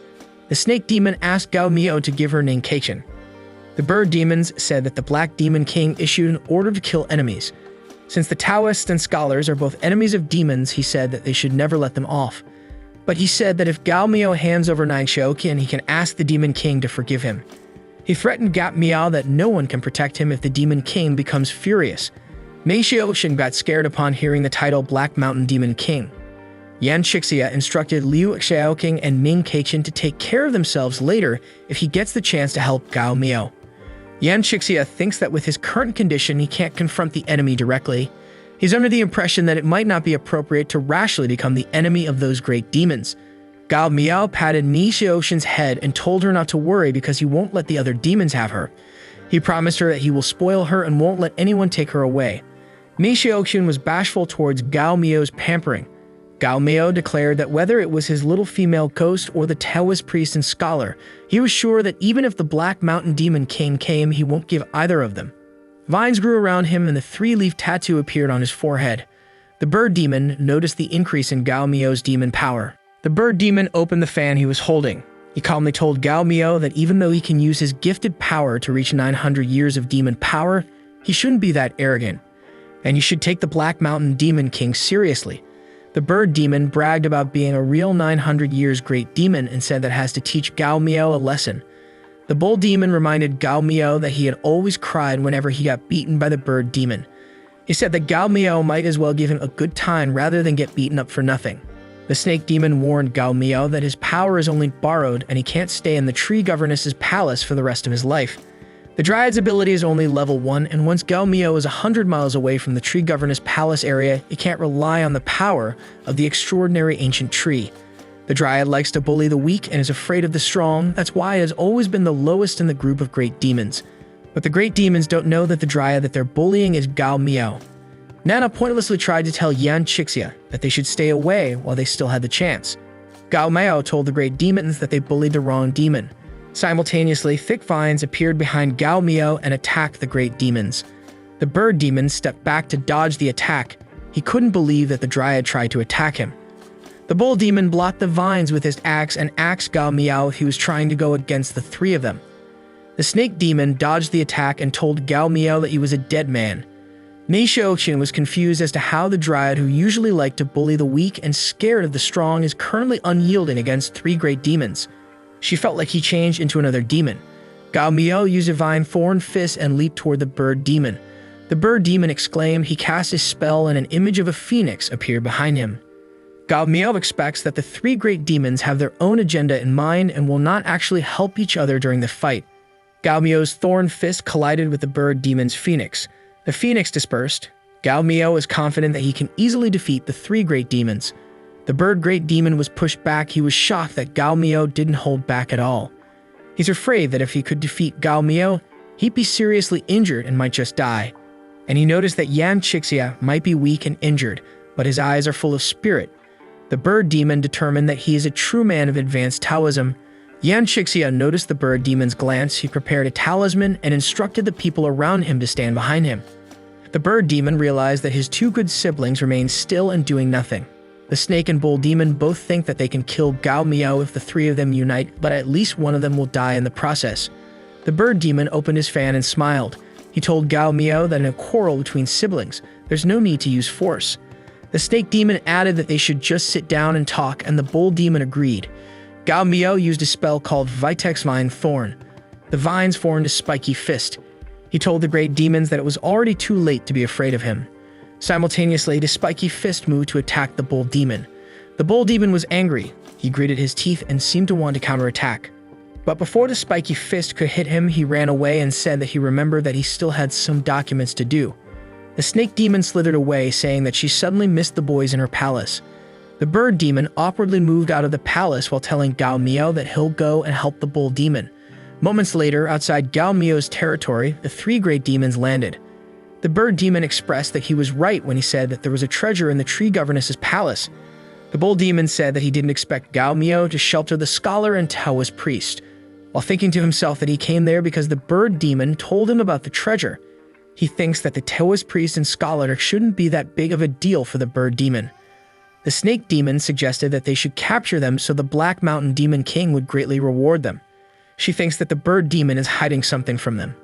The snake demon asked Gao Miao to give her Ming Kaichen. The bird demons said that the Black Demon King issued an order to kill enemies. Since the Taoists and scholars are both enemies of demons, he said that they should never let them off. But he said that if Gao Miao hands over Nine Xiaoqian, he can ask the Demon King to forgive him. He threatened Gao Miao that no one can protect him if the Demon King becomes furious. Mei Xiaoxian got scared upon hearing the title Black Mountain Demon King. Yan Qixia instructed Liu Xiaoqing and Ming Kaichen to take care of themselves later if he gets the chance to help Gao Miao. Yan Qixia thinks that with his current condition, he can't confront the enemy directly. He's under the impression that it might not be appropriate to rashly become the enemy of those great demons. Gao Miao patted Mei Xiaoxian's head and told her not to worry because he won't let the other demons have her. He promised her that he will spoil her and won't let anyone take her away. Mei Xiaoxian was bashful towards Gao Miao's pampering. Gao Miao declared that whether it was his little female ghost or the Taoist priest and scholar, he was sure that even if the Black Mountain Demon King came, he won't give either of them. Vines grew around him and the three-leaf tattoo appeared on his forehead. The bird demon noticed the increase in Gao Miao's demon power. The bird demon opened the fan he was holding. He calmly told Gao Miao that even though he can use his gifted power to reach 900 years of demon power, he shouldn't be that arrogant, and he should take the Black Mountain Demon King seriously. The bird demon bragged about being a real 900 years great demon and said that has to teach Gao Miao a lesson. The bull demon reminded Gao Miao that he had always cried whenever he got beaten by the bird demon. He said that Gao Miao might as well give him a good time rather than get beaten up for nothing. The snake demon warned Gao Miao that his power is only borrowed and he can't stay in the tree governess's palace for the rest of his life. The Dryad's ability is only level 1, and once Gao Miao is 100 miles away from the tree governess palace area, it can't rely on the power of the extraordinary ancient tree. The Dryad likes to bully the weak and is afraid of the strong. That's why it has always been the lowest in the group of great demons. But the great demons don't know that the Dryad that they're bullying is Gao Miao. Nana pointlessly tried to tell Yan Chixia that they should stay away while they still had the chance. Gao Miao told the great demons that they bullied the wrong demon. Simultaneously, thick vines appeared behind Gao Miao and attacked the great demons. The bird demon stepped back to dodge the attack. He couldn't believe that the Dryad tried to attack him. The bull demon blocked the vines with his axe and asked Gao Miao if he was trying to go against the three of them. The snake demon dodged the attack and told Gao Miao that he was a dead man. Mei Xiaoqun was confused as to how the Dryad, who usually liked to bully the weak and scared of the strong, is currently unyielding against three great demons. She felt like he changed into another demon. Gao Miao used a vine thorn fist and leaped toward the bird demon. The bird demon exclaimed, he cast his spell and an image of a phoenix appeared behind him. Gao Miao expects that the three great demons have their own agenda in mind and will not actually help each other during the fight. Gao Miao's thorn fist collided with the bird demon's phoenix. The phoenix dispersed. Gao Miao is confident that he can easily defeat the three great demons. The bird great demon was pushed back. He was shocked that Gao Miao didn't hold back at all. He's afraid that if he could defeat Gao Miao, he'd be seriously injured and might just die. And he noticed that Yan Chixia might be weak and injured, but his eyes are full of spirit. The bird demon determined that he is a true man of advanced Taoism. Yan Chixia noticed the bird demon's glance. He prepared a talisman and instructed the people around him to stand behind him. The bird demon realized that his two good siblings remained still and doing nothing. The snake and bull demon both think that they can kill Gao Miao if the three of them unite, but at least one of them will die in the process. The bird demon opened his fan and smiled. He told Gao Miao that in a quarrel between siblings, there's no need to use force. The snake demon added that they should just sit down and talk, and the bull demon agreed. Gao Miao used a spell called Vitex Vine Thorn. The vines formed a spiky fist. He told the great demons that it was already too late to be afraid of him. Simultaneously, the spiky fist moved to attack the bull demon. The bull demon was angry. He gritted his teeth and seemed to want to counterattack. But before the spiky fist could hit him, he ran away and said that he remembered that he still had some documents to do. The snake demon slithered away, saying that she suddenly missed the boys in her palace. The bird demon awkwardly moved out of the palace while telling Gao Miao that he'll go and help the bull demon. Moments later, outside Gao Miao's territory, the three great demons landed. The bird demon expressed that he was right when he said that there was a treasure in the tree governess's palace. The bull demon said that he didn't expect Gao Miao to shelter the scholar and Taoist priest, while thinking to himself that he came there because the bird demon told him about the treasure. He thinks that the Taoist priest and scholar shouldn't be that big of a deal for the bird demon. The snake demon suggested that they should capture them so the Black Mountain Demon King would greatly reward them. She thinks that the bird demon is hiding something from them.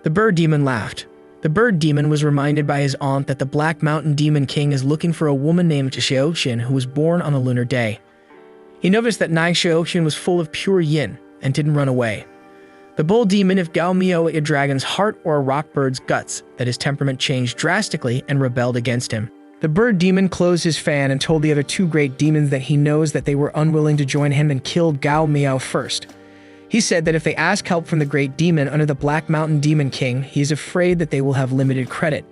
The bird demon laughed. The bird demon was reminded by his aunt that the Black Mountain Demon King is looking for a woman named Xiaoqun who was born on a lunar day. He noticed that Nai Xiaoqun was full of pure yin and didn't run away. The bull demon, if Gao Miao ate a dragon's heart or a rock bird's guts, that his temperament changed drastically and rebelled against him. The bird demon closed his fan and told the other two great demons that he knows that they were unwilling to join him and killed Gao Miao first. He said that if they ask help from the great demon under the Black Mountain Demon King, he is afraid that they will have limited credit.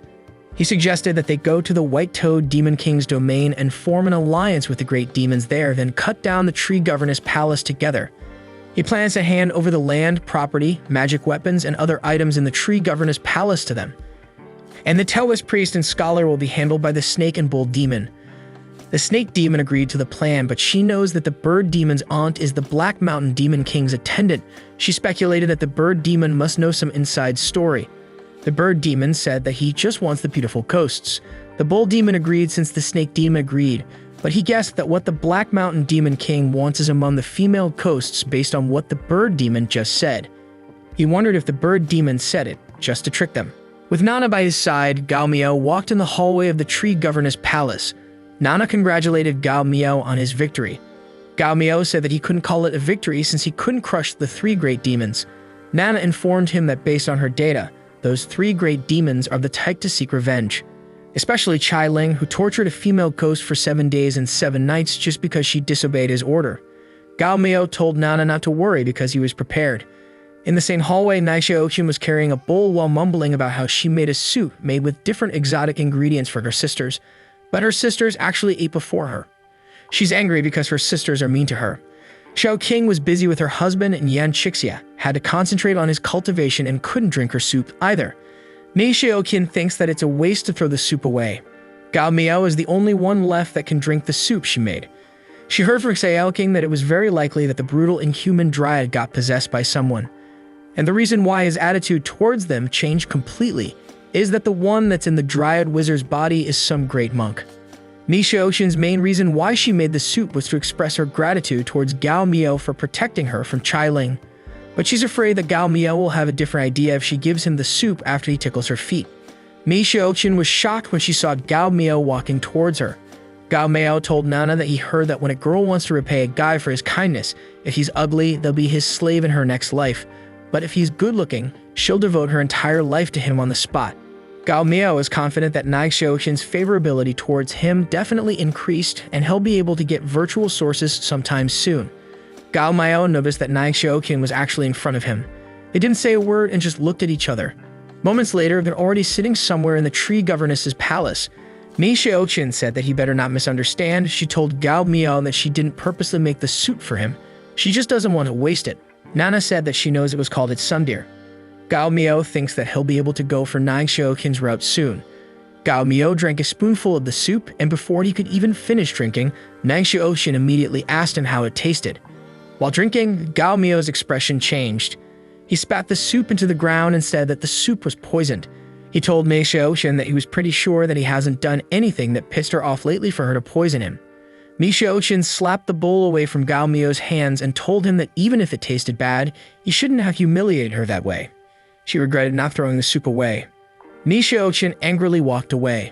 He suggested that they go to the White Toad Demon King's domain and form an alliance with the great demons there, then cut down the tree governess palace together. He plans to hand over the land, property, magic weapons, and other items in the tree governess palace to them. And the Taoist priest and scholar will be handled by the snake and bull demon. The snake demon agreed to the plan, but she knows that the bird demon's aunt is the Black Mountain Demon King's attendant. She speculated that the bird demon must know some inside story. The bird demon said that he just wants the beautiful coasts. The bull demon agreed since the snake demon agreed. but he guessed that what the Black Mountain Demon King wants is among the female ghosts based on what the bird demon just said. He wondered if the bird demon said it, just to trick them. With Nana by his side, Gao Miao walked in the hallway of the tree governor's palace. Nana congratulated Gao Miao on his victory. Gao Miao said that he couldn't call it a victory since he couldn't crush the 3 great demons. Nana informed him that based on her data, those 3 great demons are the type to seek revenge. Especially Chai Ling, who tortured a female ghost for 7 days and 7 nights just because she disobeyed his order. Gao Miao told Nana not to worry because he was prepared. In the same hallway, Nai Xiaoqin was carrying a bowl while mumbling about how she made a soup made with different exotic ingredients for her sisters, but her sisters actually ate before her. She's angry because her sisters are mean to her. Xiao King was busy with her husband, and Yan Qixia had to concentrate on his cultivation and couldn't drink her soup either. Nei Xiaoqin thinks that it's a waste to throw the soup away. Gao Miao is the only one left that can drink the soup she made. She heard from Xiao King that it was very likely that the brutal inhuman dryad got possessed by someone. And the reason why his attitude towards them changed completely is that the one that's in the dryad wizard's body is some great monk. Nei Xiaoqin's main reason why she made the soup was to express her gratitude towards Gao Miao for protecting her from Chai Ling. But she's afraid that Gao Miao will have a different idea if she gives him the soup after he tickles her feet. Nei Xiaoqin was shocked when she saw Gao Miao walking towards her. Gao Miao told Nana that he heard that when a girl wants to repay a guy for his kindness, if he's ugly, they'll be his slave in her next life. But if he's good-looking, she'll devote her entire life to him on the spot. Gao Miao is confident that Nai Xiaoqin's favorability towards him definitely increased, and he'll be able to get virtual sources sometime soon. Gao Miao noticed that Nai Xiaoqin was actually in front of him. They didn't say a word and just looked at each other. Moments later, they're already sitting somewhere in the tree governess's palace. Nei Xiaoqin said that he better not misunderstand. She told Gao Miao that she didn't purposely make the soup for him. She just doesn't want to waste it. Nana said that she knows it was called its sundeer. Gao Miao thinks that he'll be able to go for Nai Xiaoqin's route soon. Gao Miao drank a spoonful of the soup, and before he could even finish drinking, Nai Xiaoqin immediately asked him how it tasted. While drinking, Gao Miao's expression changed. He spat the soup into the ground and said that the soup was poisoned. He told Nei Xiaoqin that he was pretty sure that he hasn't done anything that pissed her off lately for her to poison him. Nei Xiaoqin slapped the bowl away from Gao Miao's hands and told him that even if it tasted bad, he shouldn't have humiliated her that way. She regretted not throwing the soup away. Nei Xiaoqin angrily walked away.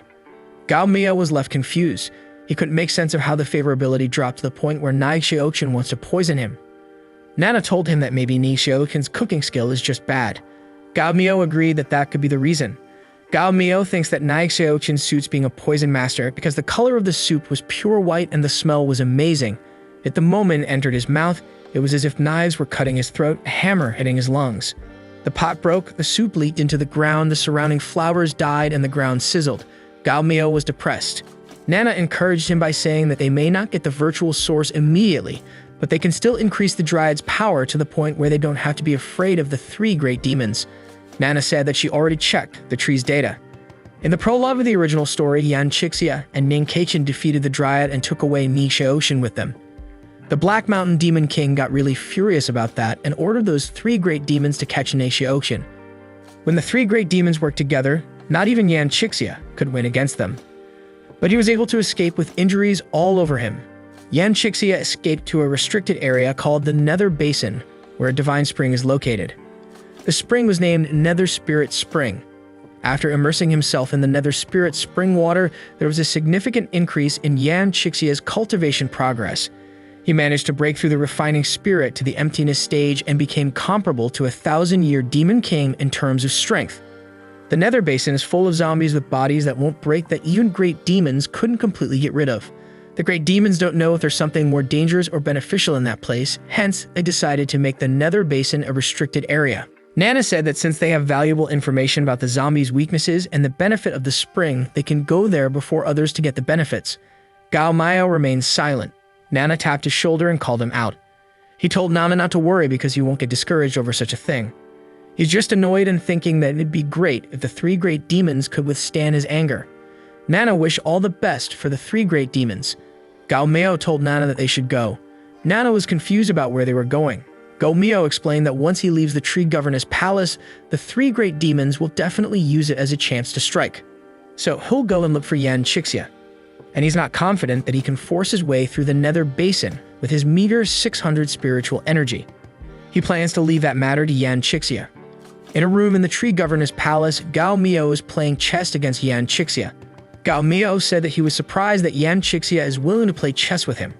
Gao Miao was left confused. He couldn't make sense of how the favorability dropped to the point where Nai Xiaoqin wants to poison him. Nana told him that maybe Nei Xiaoqin's cooking skill is just bad. Gao Miao agreed that that could be the reason. Gao Miao thinks that Nai Xiaoqin suits being a poison master because the color of the soup was pure white and the smell was amazing. At the moment it entered his mouth, it was as if knives were cutting his throat, a hammer hitting his lungs. The pot broke, the soup leaked into the ground, the surrounding flowers died, and the ground sizzled. Gao Miao was depressed. Nana encouraged him by saying that they may not get the virtual source immediately, but they can still increase the Dryad's power to the point where they don't have to be afraid of the 3 great demons. Nana said that she already checked the tree's data. In the prologue of the original story, Yan Qixia and Ning Keichin defeated the Dryad and took away Nei Xiaoqin with them. The Black Mountain Demon King got really furious about that and ordered those 3 great demons to catch Nei Xiaoqin. When the 3 great demons worked together, not even Yan Qixia could win against them. But he was able to escape with injuries all over him. Yan Qixia escaped to a restricted area called the Nether Basin, where a divine spring is located. The spring was named Nether Spirit Spring. After immersing himself in the Nether Spirit Spring water, there was a significant increase in Yan Qixia's cultivation progress. He managed to break through the refining spirit to the emptiness stage and became comparable to a 1,000-year Demon King in terms of strength. The Nether Basin is full of zombies with bodies that won't break that even great demons couldn't completely get rid of. The great demons don't know if there's something more dangerous or beneficial in that place, hence they decided to make the Nether Basin a restricted area. Nana said that since they have valuable information about the zombies' weaknesses and the benefit of the spring, they can go there before others to get the benefits. Gao Miao remained silent. Nana tapped his shoulder and called him out. He told Nana not to worry because he won't get discouraged over such a thing. He's just annoyed and thinking that it'd be great if the 3 great demons could withstand his anger. Nana wished all the best for the 3 great demons. Gao Miao told Nana that they should go. Nana was confused about where they were going. Gao Miao explained that once he leaves the tree governor's palace, the 3 great demons will definitely use it as a chance to strike. So he'll go and look for Yan Qixia. and he's not confident that he can force his way through the nether basin with his meteor 600 spiritual energy. He plans to leave that matter to Yan Chixia. In a room in the tree governor's palace, Gao Miao is playing chess against Yan Chixia. Gao Miao said that he was surprised that Yan Chixia is willing to play chess with him.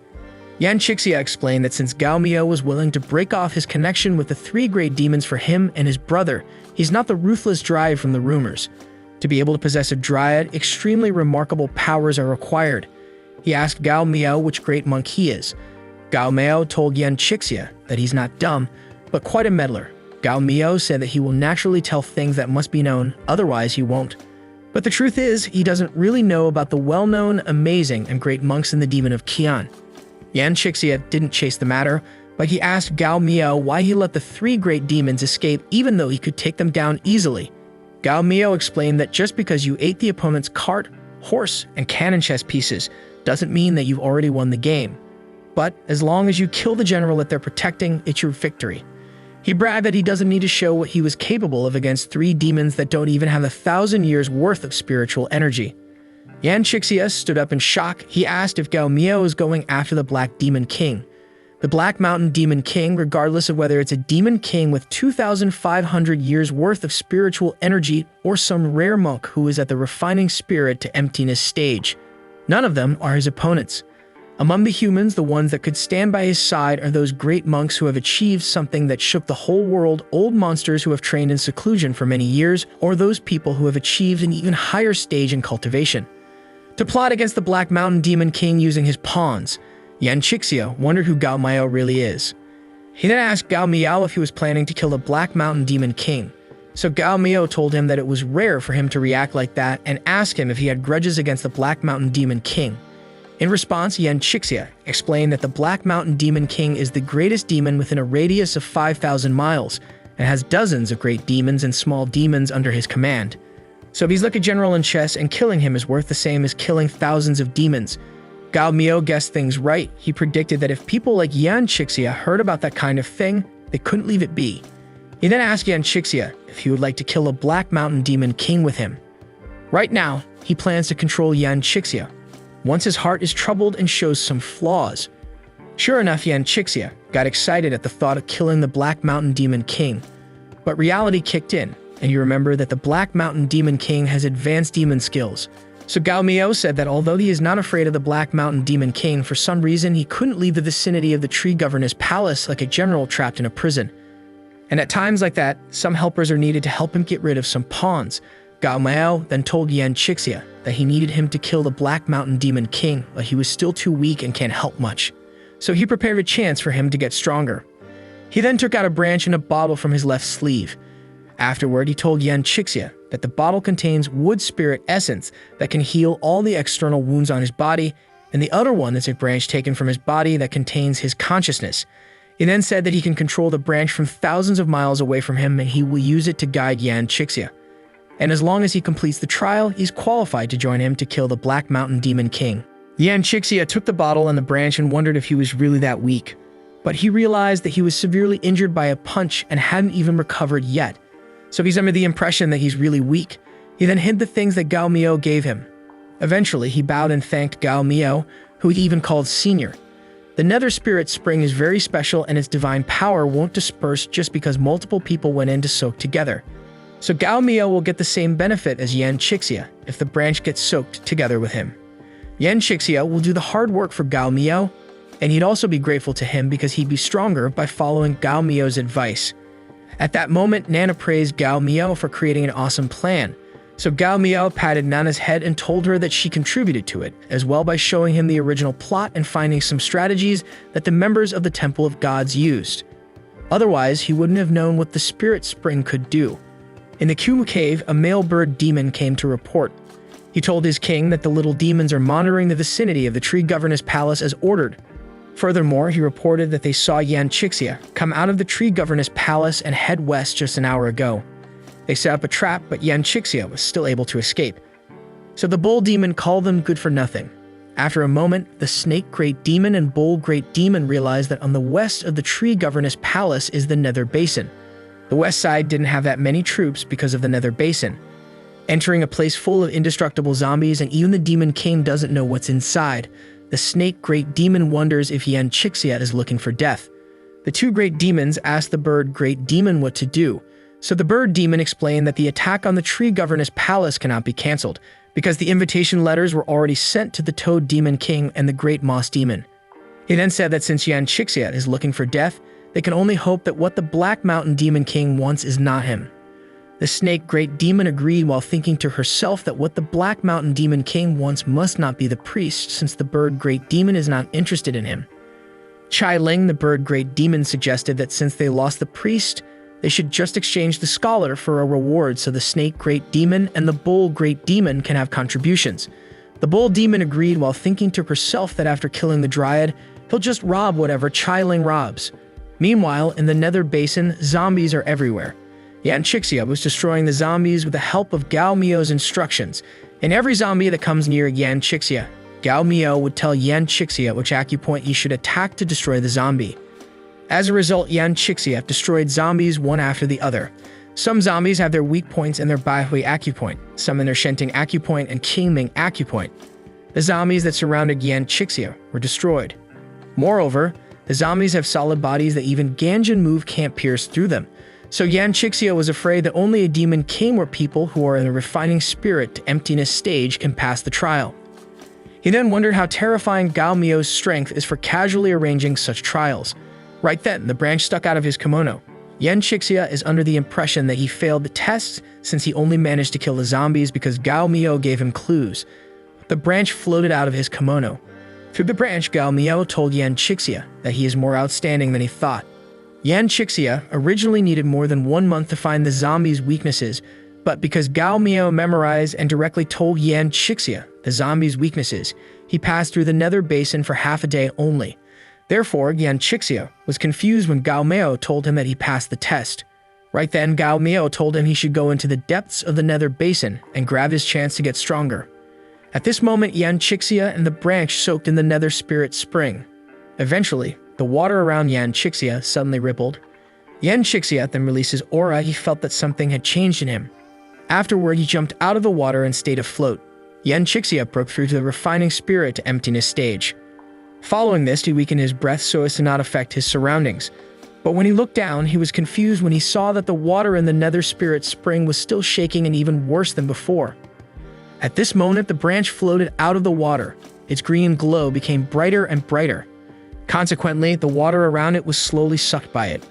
Yan Chixia explained that since Gao Miao was willing to break off his connection with the three great demons for him and his brother, he's not the ruthless dryad from the rumors. To be able to possess a dryad, extremely remarkable powers are required. He asked Gao Miao which great monk he is. Gao Miao told Yan Chixia that he's not dumb, but quite a meddler. Gao Miao said that he will naturally tell things that must be known, otherwise he won't. But the truth is, he doesn't really know about the well-known, amazing, and great monks in the Demon of Qian. Yan Chixia didn't chase the matter, but he asked Gao Miao why he let the three great demons escape even though he could take them down easily. Gao Miao explained that just because you ate the opponent's cart, horse, and cannon chess pieces doesn't mean that you've already won the game. But as long as you kill the general that they're protecting, it's your victory. He bragged that he doesn't need to show what he was capable of against three demons that don't even have 1,000 years worth of spiritual energy. Yan Chixia stood up in shock. He asked if Gao Miao is going after the Black Demon King. The Black Mountain Demon King, regardless of whether it's a demon king with 2,500 years worth of spiritual energy or some rare monk who is at the refining spirit to emptiness stage. None of them are his opponents. Among the humans, the ones that could stand by his side are those great monks who have achieved something that shook the whole world, old monsters who have trained in seclusion for many years, or those people who have achieved an even higher stage in cultivation. To plot against the Black Mountain Demon King using his pawns, Yan Chixia wondered who Gao Miao really is. He then asked Gao Miao if he was planning to kill the Black Mountain Demon King. So Gao Miao told him that it was rare for him to react like that and asked him if he had grudges against the Black Mountain Demon King. In response, Yan Chixia explained that the Black Mountain Demon King is the greatest demon within a radius of 5,000 miles and has dozens of great demons and small demons under his command. So if he's like a general in chess and killing him is worth the same as killing thousands of demons. Gao Miao guessed things right. He predicted that if people like Yan Chixia heard about that kind of thing, they couldn't leave it be. He then asked Yan Chixia if he would like to kill a Black Mountain Demon King with him. Right now, he plans to control Yan Chixia, once his heart is troubled and shows some flaws. Sure enough, Yan Chixia got excited at the thought of killing the Black Mountain Demon King. But reality kicked in, and you remember that the Black Mountain Demon King has advanced demon skills. So Gao Miao said that although he is not afraid of the Black Mountain Demon King, for some reason he couldn't leave the vicinity of the tree governor's palace like a general trapped in a prison. And at times like that, some helpers are needed to help him get rid of some pawns. Gao Miao then told Yan Chixia that he needed him to kill the Black Mountain Demon King, but he was still too weak and can't help much. So he prepared a chance for him to get stronger. He then took out a branch and a bottle from his left sleeve. Afterward, he told Yan Chixia that the bottle contains wood spirit essence that can heal all the external wounds on his body, and the other one is a branch taken from his body that contains his consciousness. He then said that he can control the branch from thousands of miles away from him, and he will use it to guide Yan Chixia. And as long as he completes the trial, he's qualified to join him to kill the Black Mountain Demon King. Yan Chixia took the bottle and the branch and wondered if he was really that weak. But he realized that he was severely injured by a punch and hadn't even recovered yet. So he's under the impression that he's really weak. He then hid the things that Gao Miao gave him. Eventually, he bowed and thanked Gao Miao, who he even called Senior. The Nether Spirit Spring is very special and its divine power won't disperse just because multiple people went in to soak together. So Gao Miao will get the same benefit as Yan Chixia if the branch gets soaked together with him. Yan Chixia will do the hard work for Gao Miao, and he'd also be grateful to him because he'd be stronger by following Gao Miao's advice. At that moment, Nana praised Gao Miao for creating an awesome plan. So Gao Miao patted Nana's head and told her that she contributed to it, as well by showing him the original plot and finding some strategies that the members of the Temple of Gods used. Otherwise, he wouldn't have known what the Spirit Spring could do. In the Kumu Cave, a male bird demon came to report. He told his king that the little demons are monitoring the vicinity of the tree governor's palace as ordered. Furthermore, he reported that they saw Yan Chixia come out of the tree governor's palace and head west just an hour ago. They set up a trap, but Yan Chixia was still able to escape. So the bull demon called them good for nothing. After a moment, the snake great demon and bull great demon realized that on the west of the tree governor's palace is the Nether Basin. The west side didn't have that many troops because of the Nether Basin. entering a place full of indestructible zombies, and even the Demon King doesn't know what's inside. The snake Great Demon wonders if Yan Chixia is looking for death. The two Great Demons ask the bird Great Demon what to do. So the bird demon explained that the attack on the tree governess palace cannot be cancelled, because the invitation letters were already sent to the Toad Demon King and the Great Moss Demon. He then said that since Yan Chixia is looking for death, they can only hope that what the Black Mountain Demon King wants is not him. The snake Great Demon agreed while thinking to herself that what the Black Mountain Demon King wants must not be the priest, since the bird Great Demon is not interested in him. Chai Ling, the bird Great Demon, suggested that since they lost the priest, they should just exchange the scholar for a reward so the snake Great Demon and the bull Great Demon can have contributions. The bull demon agreed while thinking to herself that after killing the dryad, he'll just rob whatever Chai Ling robs. Meanwhile, in the Nether Basin, zombies are everywhere. Yan Chixia was destroying the zombies with the help of Gao Mio's instructions, and every zombie that comes near Yan Chixia, Gao Mio would tell Yan Chixia which acupoint he should attack to destroy the zombie. As a result, Yan Chixia destroyed zombies one after the other. Some zombies have their weak points in their Baihui acupoint, some in their Shenting acupoint and Qingming acupoint. The zombies that surrounded Yan Chixia were destroyed. Moreover, the zombies have solid bodies that even Ganjin move can't pierce through them. So Yan Chixia was afraid that only a demon king or people who are in a refining spirit to emptiness stage can pass the trial. He then wondered how terrifying Gao Mio's strength is for casually arranging such trials. Right then, the branch stuck out of his kimono. Yan Chixia is under the impression that he failed the tests since he only managed to kill the zombies because Gao Mio gave him clues. The branch floated out of his kimono. Through the branch, Gao Mio told Yan Chixia that he is more outstanding than he thought. Yan Chixia originally needed more than 1 month to find the zombies' weaknesses, but because Gao Mio memorized and directly told Yan Chixia the zombies' weaknesses, he passed through the Nether Basin for half a day only. Therefore, Yan Chixia was confused when Gao Mio told him that he passed the test. Right then, Gao Mio told him he should go into the depths of the Nether Basin and grab his chance to get stronger. At this moment, Yan Chixia and the branch soaked in the Nether Spirit Spring. Eventually, the water around Yan Chixia suddenly rippled. Yan Chixia then released his aura. He felt that something had changed in him. Afterward, he jumped out of the water and stayed afloat. Yan Chixia broke through to the refining spirit to emptiness stage. Following this, he weakened his breath so as to not affect his surroundings. But when he looked down, he was confused when he saw that the water in the Nether Spirit Spring was still shaking and even worse than before. At this moment, the branch floated out of the water. Its green glow became brighter and brighter. Consequently, the water around it was slowly sucked by it.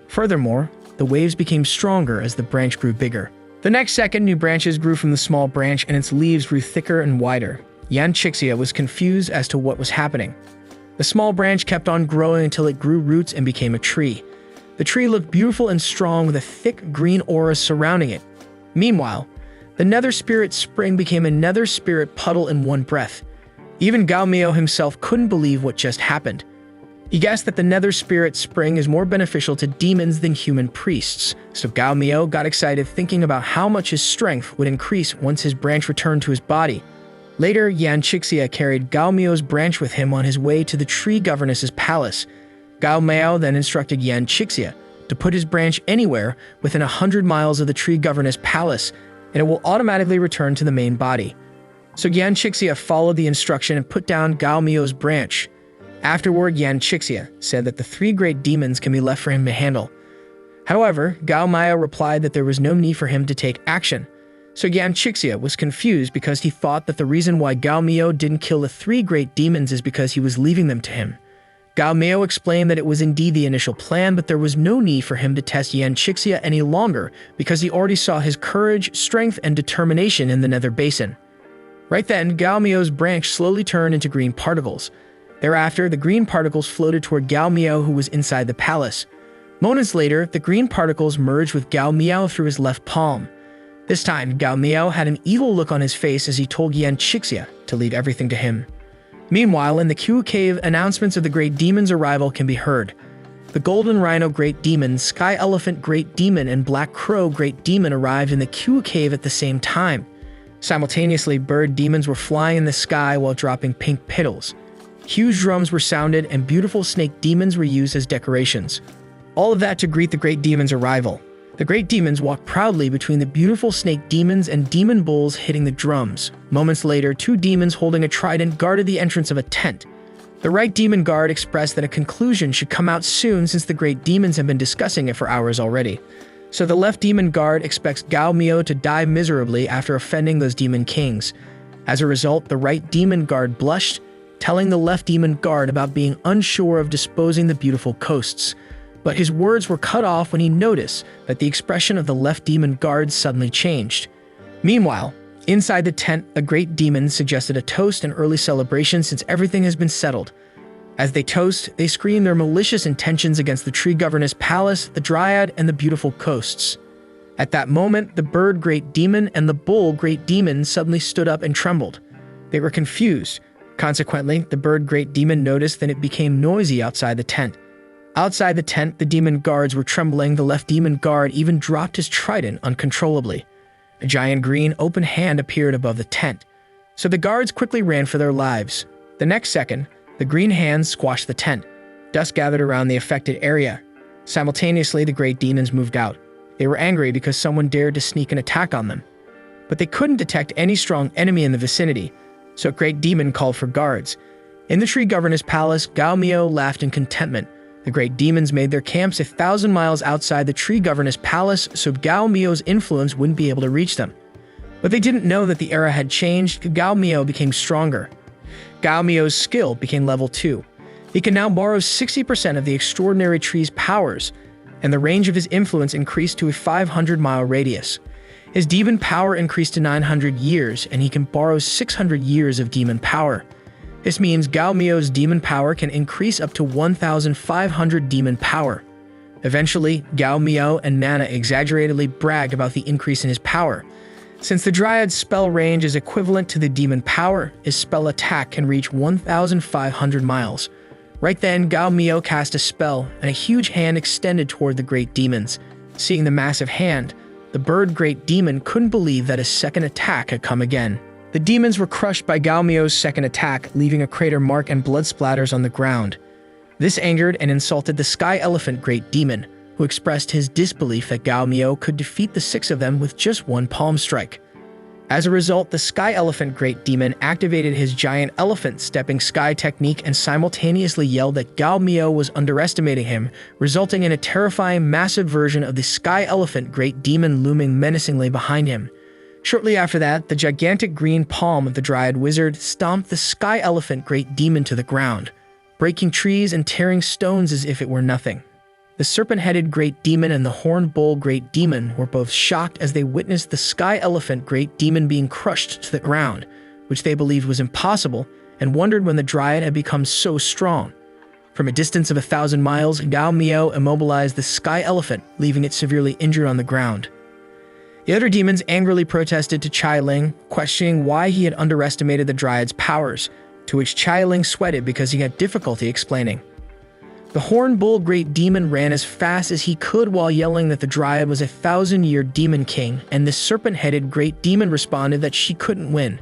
Furthermore, the waves became stronger as the branch grew bigger. The next second, new branches grew from the small branch and its leaves grew thicker and wider. Yan Chixia was confused as to what was happening. The small branch kept on growing until it grew roots and became a tree. The tree looked beautiful and strong with a thick green aura surrounding it. Meanwhile, the Nether Spirit Spring became a Nether Spirit puddle in one breath. Even Gao Mio himself couldn't believe what just happened. He guessed that the Nether Spirit Spring is more beneficial to demons than human priests, so Gao Mio got excited thinking about how much his strength would increase once his branch returned to his body. Later, Yan Chixia carried Gao Mio's branch with him on his way to the tree governess's palace. Gao Mio then instructed Yan Chixia to put his branch anywhere within 100 miles of the tree governess palace, and it will automatically return to the main body. So Yan Chixia followed the instruction and put down Gao Mio's branch. Afterward, Yan Chixia said that the 3 great demons can be left for him to handle. However, Gao Mio replied that there was no need for him to take action. So Yan Chixia was confused because he thought that the reason why Gao Mio didn't kill the 3 great demons is because he was leaving them to him. Gao Mio explained that it was indeed the initial plan, but there was no need for him to test Yan Chixia any longer because he already saw his courage, strength, and determination in the Nether Basin. Right then, Gao Mio's branch slowly turned into green particles. Thereafter, the green particles floated toward Gao Mio, who was inside the palace. Moments later, the green particles merged with Gao Mio through his left palm. This time, Gao Mio had an evil look on his face as he told Yan Chixia to leave everything to him. Meanwhile, in the Q Cave, announcements of the Great Demon's arrival can be heard. The Golden Rhino Great Demon, Sky Elephant Great Demon, and Black Crow Great Demon arrived in the Q Cave at the same time. Simultaneously, bird demons were flying in the sky while dropping pink petals. Huge drums were sounded and beautiful snake demons were used as decorations. All of that to greet the Great Demon's arrival. The great demons walked proudly between the beautiful snake demons and demon bulls hitting the drums. Moments later, two demons holding a trident guarded the entrance of a tent. The right demon guard expressed that a conclusion should come out soon since the great demons have been discussing it for hours already. So the left demon guard expects Gao Miao to die miserably after offending those demon kings. As a result, the right demon guard blushed, telling the left demon guard about being unsure of disposing the beautiful coasts. But his words were cut off when he noticed that the expression of the left demon guard suddenly changed. Meanwhile, inside the tent, a great demon suggested a toast and early celebration since everything has been settled. As they toast, they scream their malicious intentions against the tree governess palace, the dryad, and the beautiful coasts. At that moment, the bird great demon and the bull great demon suddenly stood up and trembled. They were confused. Consequently, the bird great demon noticed that it became noisy outside the tent. Outside the tent, the demon guards were trembling. The left demon guard even dropped his trident uncontrollably. A giant green open hand appeared above the tent, so the guards quickly ran for their lives. The next second, the green hand squashed the tent. Dust gathered around the affected area. Simultaneously, the great demons moved out. They were angry because someone dared to sneak an attack on them. But they couldn't detect any strong enemy in the vicinity, so Great Demon called for guards. In the tree governess palace, Gao Miao laughed in contentment. The great demons made their camps 1,000 miles outside the tree governess palace so Gao Miao's influence wouldn't be able to reach them. But they didn't know that the era had changed. Gao Miao became stronger. Gao Miao's skill became level 2. He can now borrow 60% of the extraordinary tree's powers, and the range of his influence increased to a 500-mile radius. His demon power increased to 900 years, and he can borrow 600 years of demon power. This means Gao Miao's demon power can increase up to 1,500 demon power. Eventually, Gao Miao and Nana exaggeratedly bragged about the increase in his power. Since the Dryad's spell range is equivalent to the demon power, his spell attack can reach 1,500 miles. Right then, Gao Miao cast a spell, and a huge hand extended toward the great demons. Seeing the massive hand, the bird great demon couldn't believe that a second attack had come again. The demons were crushed by Gao Miao's second attack, leaving a crater mark and blood splatters on the ground. This angered and insulted the Sky Elephant Great Demon, who expressed his disbelief that Gao Miao could defeat the 6 of them with just one palm strike. As a result, the Sky Elephant Great Demon activated his giant elephant stepping sky technique and simultaneously yelled that Gao Miao was underestimating him, resulting in a terrifying massive version of the Sky Elephant Great Demon looming menacingly behind him. Shortly after that, the gigantic green palm of the Dryad Wizard stomped the Sky Elephant Great Demon to the ground, breaking trees and tearing stones as if it were nothing. The serpent-headed Great Demon and the horned bull Great Demon were both shocked as they witnessed the Sky Elephant Great Demon being crushed to the ground, which they believed was impossible, and wondered when the Dryad had become so strong. From a distance of 1,000 miles, Gao Miao immobilized the Sky Elephant, leaving it severely injured on the ground. The other demons angrily protested to Chai Ling, questioning why he had underestimated the Dryad's powers, to which Chai Ling sweated because he had difficulty explaining. The horned bull Great Demon ran as fast as he could while yelling that the Dryad was a 1,000-year demon king, and the serpent-headed Great Demon responded that she couldn't win.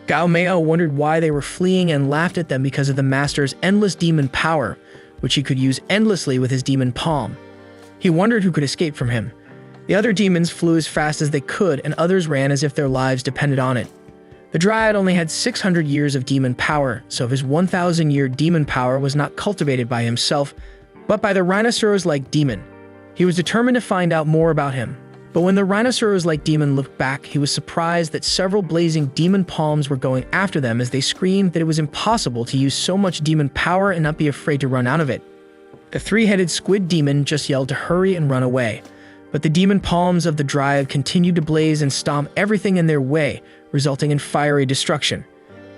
Gao Miao wondered why they were fleeing and laughed at them because of the master's endless demon power, which he could use endlessly with his demon palm. He wondered who could escape from him. The other demons flew as fast as they could, and others ran as if their lives depended on it. The Dryad only had 600 years of demon power, so his 1,000-year demon power was not cultivated by himself, but by the rhinoceros-like demon. He was determined to find out more about him. But when the rhinoceros-like demon looked back, he was surprised that several blazing demon palms were going after them as they screamed that it was impossible to use so much demon power and not be afraid to run out of it. The 3-headed squid demon just yelled to hurry and run away. But the demon palms of the Dryad continued to blaze and stomp everything in their way, resulting in fiery destruction.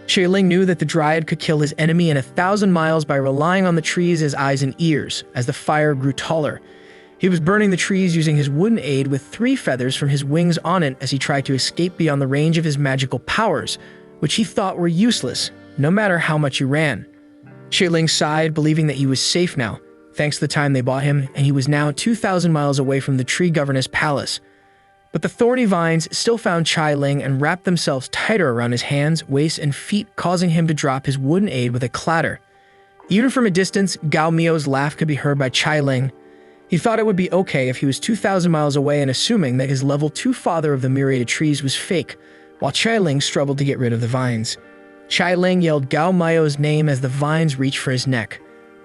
Xie Ling knew that the Dryad could kill his enemy in 1,000 miles by relying on the trees as eyes and ears, as the fire grew taller. He was burning the trees using his wooden aid with 3 feathers from his wings on it as he tried to escape beyond the range of his magical powers, which he thought were useless, no matter how much he ran. Xie Ling sighed, believing that he was safe now, thanks to the time they bought him, and he was now 2,000 miles away from the tree governess palace. But the thorny vines still found Chai Ling and wrapped themselves tighter around his hands, waist, and feet, causing him to drop his wooden aid with a clatter. Even from a distance, Gao Miao's laugh could be heard by Chai Ling. He thought it would be okay if he was 2,000 miles away and assuming that his level 2 father of the myriad trees was fake, while Chai Ling struggled to get rid of the vines. Chai Ling yelled Gao Miao's name as the vines reached for his neck.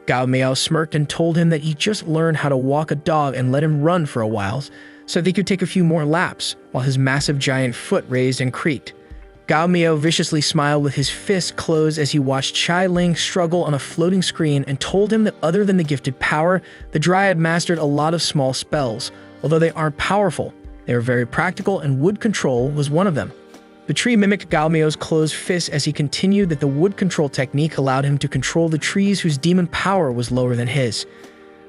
Gao Miao smirked and told him that he just learned how to walk a dog and let him run for a while so they could take a few more laps, while his massive giant foot raised and creaked. Gao Miao viciously smiled with his fist closed as he watched Chai Ling struggle on a floating screen and told him that other than the gifted power, the Dryad mastered a lot of small spells. Although they aren't powerful, they are very practical and wood control was one of them. The tree mimicked Gao Miao's closed fist as he continued that the wood control technique allowed him to control the trees whose demon power was lower than his.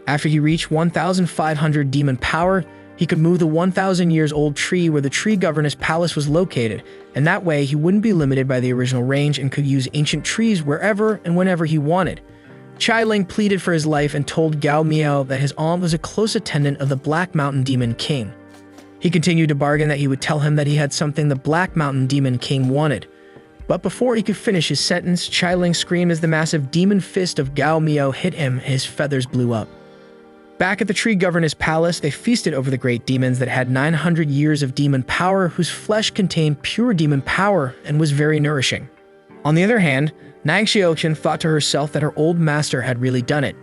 After he reached 1,500 demon power, he could move the 1,000 years old tree where the tree governor's palace was located, and that way he wouldn't be limited by the original range and could use ancient trees wherever and whenever he wanted. Chai Ling pleaded for his life and told Gao Miao that his aunt was a close attendant of the Black Mountain Demon King. He continued to bargain that he would tell him that he had something the Black Mountain Demon King wanted. But before he could finish his sentence, Chai Ling screamed as the massive demon fist of Gao Miao hit him and his feathers blew up. Back at the tree governor's palace, they feasted over the great demons that had 900 years of demon power, whose flesh contained pure demon power and was very nourishing. On the other hand, Nang Xiaoqian thought to herself that her old master had really done it.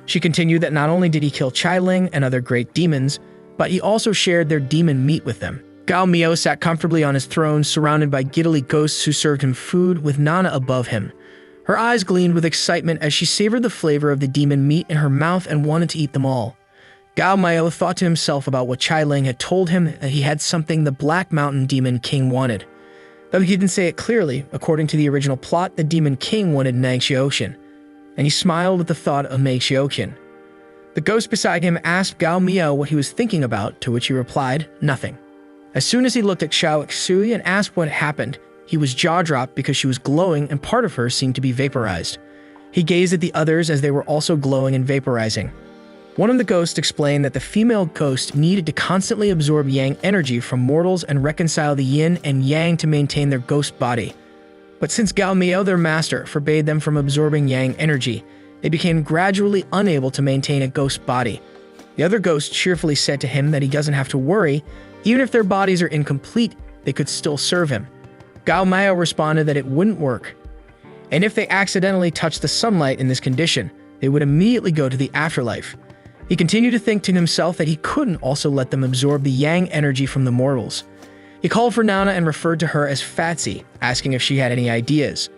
She continued that not only did he kill Chai Ling and other great demons, but he also shared their demon meat with them. Gao Miao sat comfortably on his throne, surrounded by giddily ghosts who served him food, with Nana above him. Her eyes gleamed with excitement as she savored the flavor of the demon meat in her mouth and wanted to eat them all. Gao Miao thought to himself about what Chai Ling had told him, that he had something the Black Mountain Demon King wanted. Though he didn't say it clearly, according to the original plot, the Demon King wanted Nang Xiaoqian, and he smiled at the thought of Nang Xiaoqian. The ghost beside him asked Gao Miao what he was thinking about, to which he replied, nothing. As soon as he looked at Xiao Xui and asked what happened, he was jaw-dropped because she was glowing and part of her seemed to be vaporized. He gazed at the others as they were also glowing and vaporizing. One of the ghosts explained that the female ghost needed to constantly absorb yang energy from mortals and reconcile the yin and yang to maintain their ghost body. But since Gao Miao, their master, forbade them from absorbing yang energy, they became gradually unable to maintain a ghost body. The other ghosts cheerfully said to him that he doesn't have to worry, even if their bodies are incomplete, they could still serve him. Gao Miao responded that it wouldn't work, and if they accidentally touched the sunlight in this condition, they would immediately go to the afterlife. He continued to think to himself that he couldn't also let them absorb the yang energy from the mortals. He called for Nana and referred to her as Fatsi, asking if she had any ideas.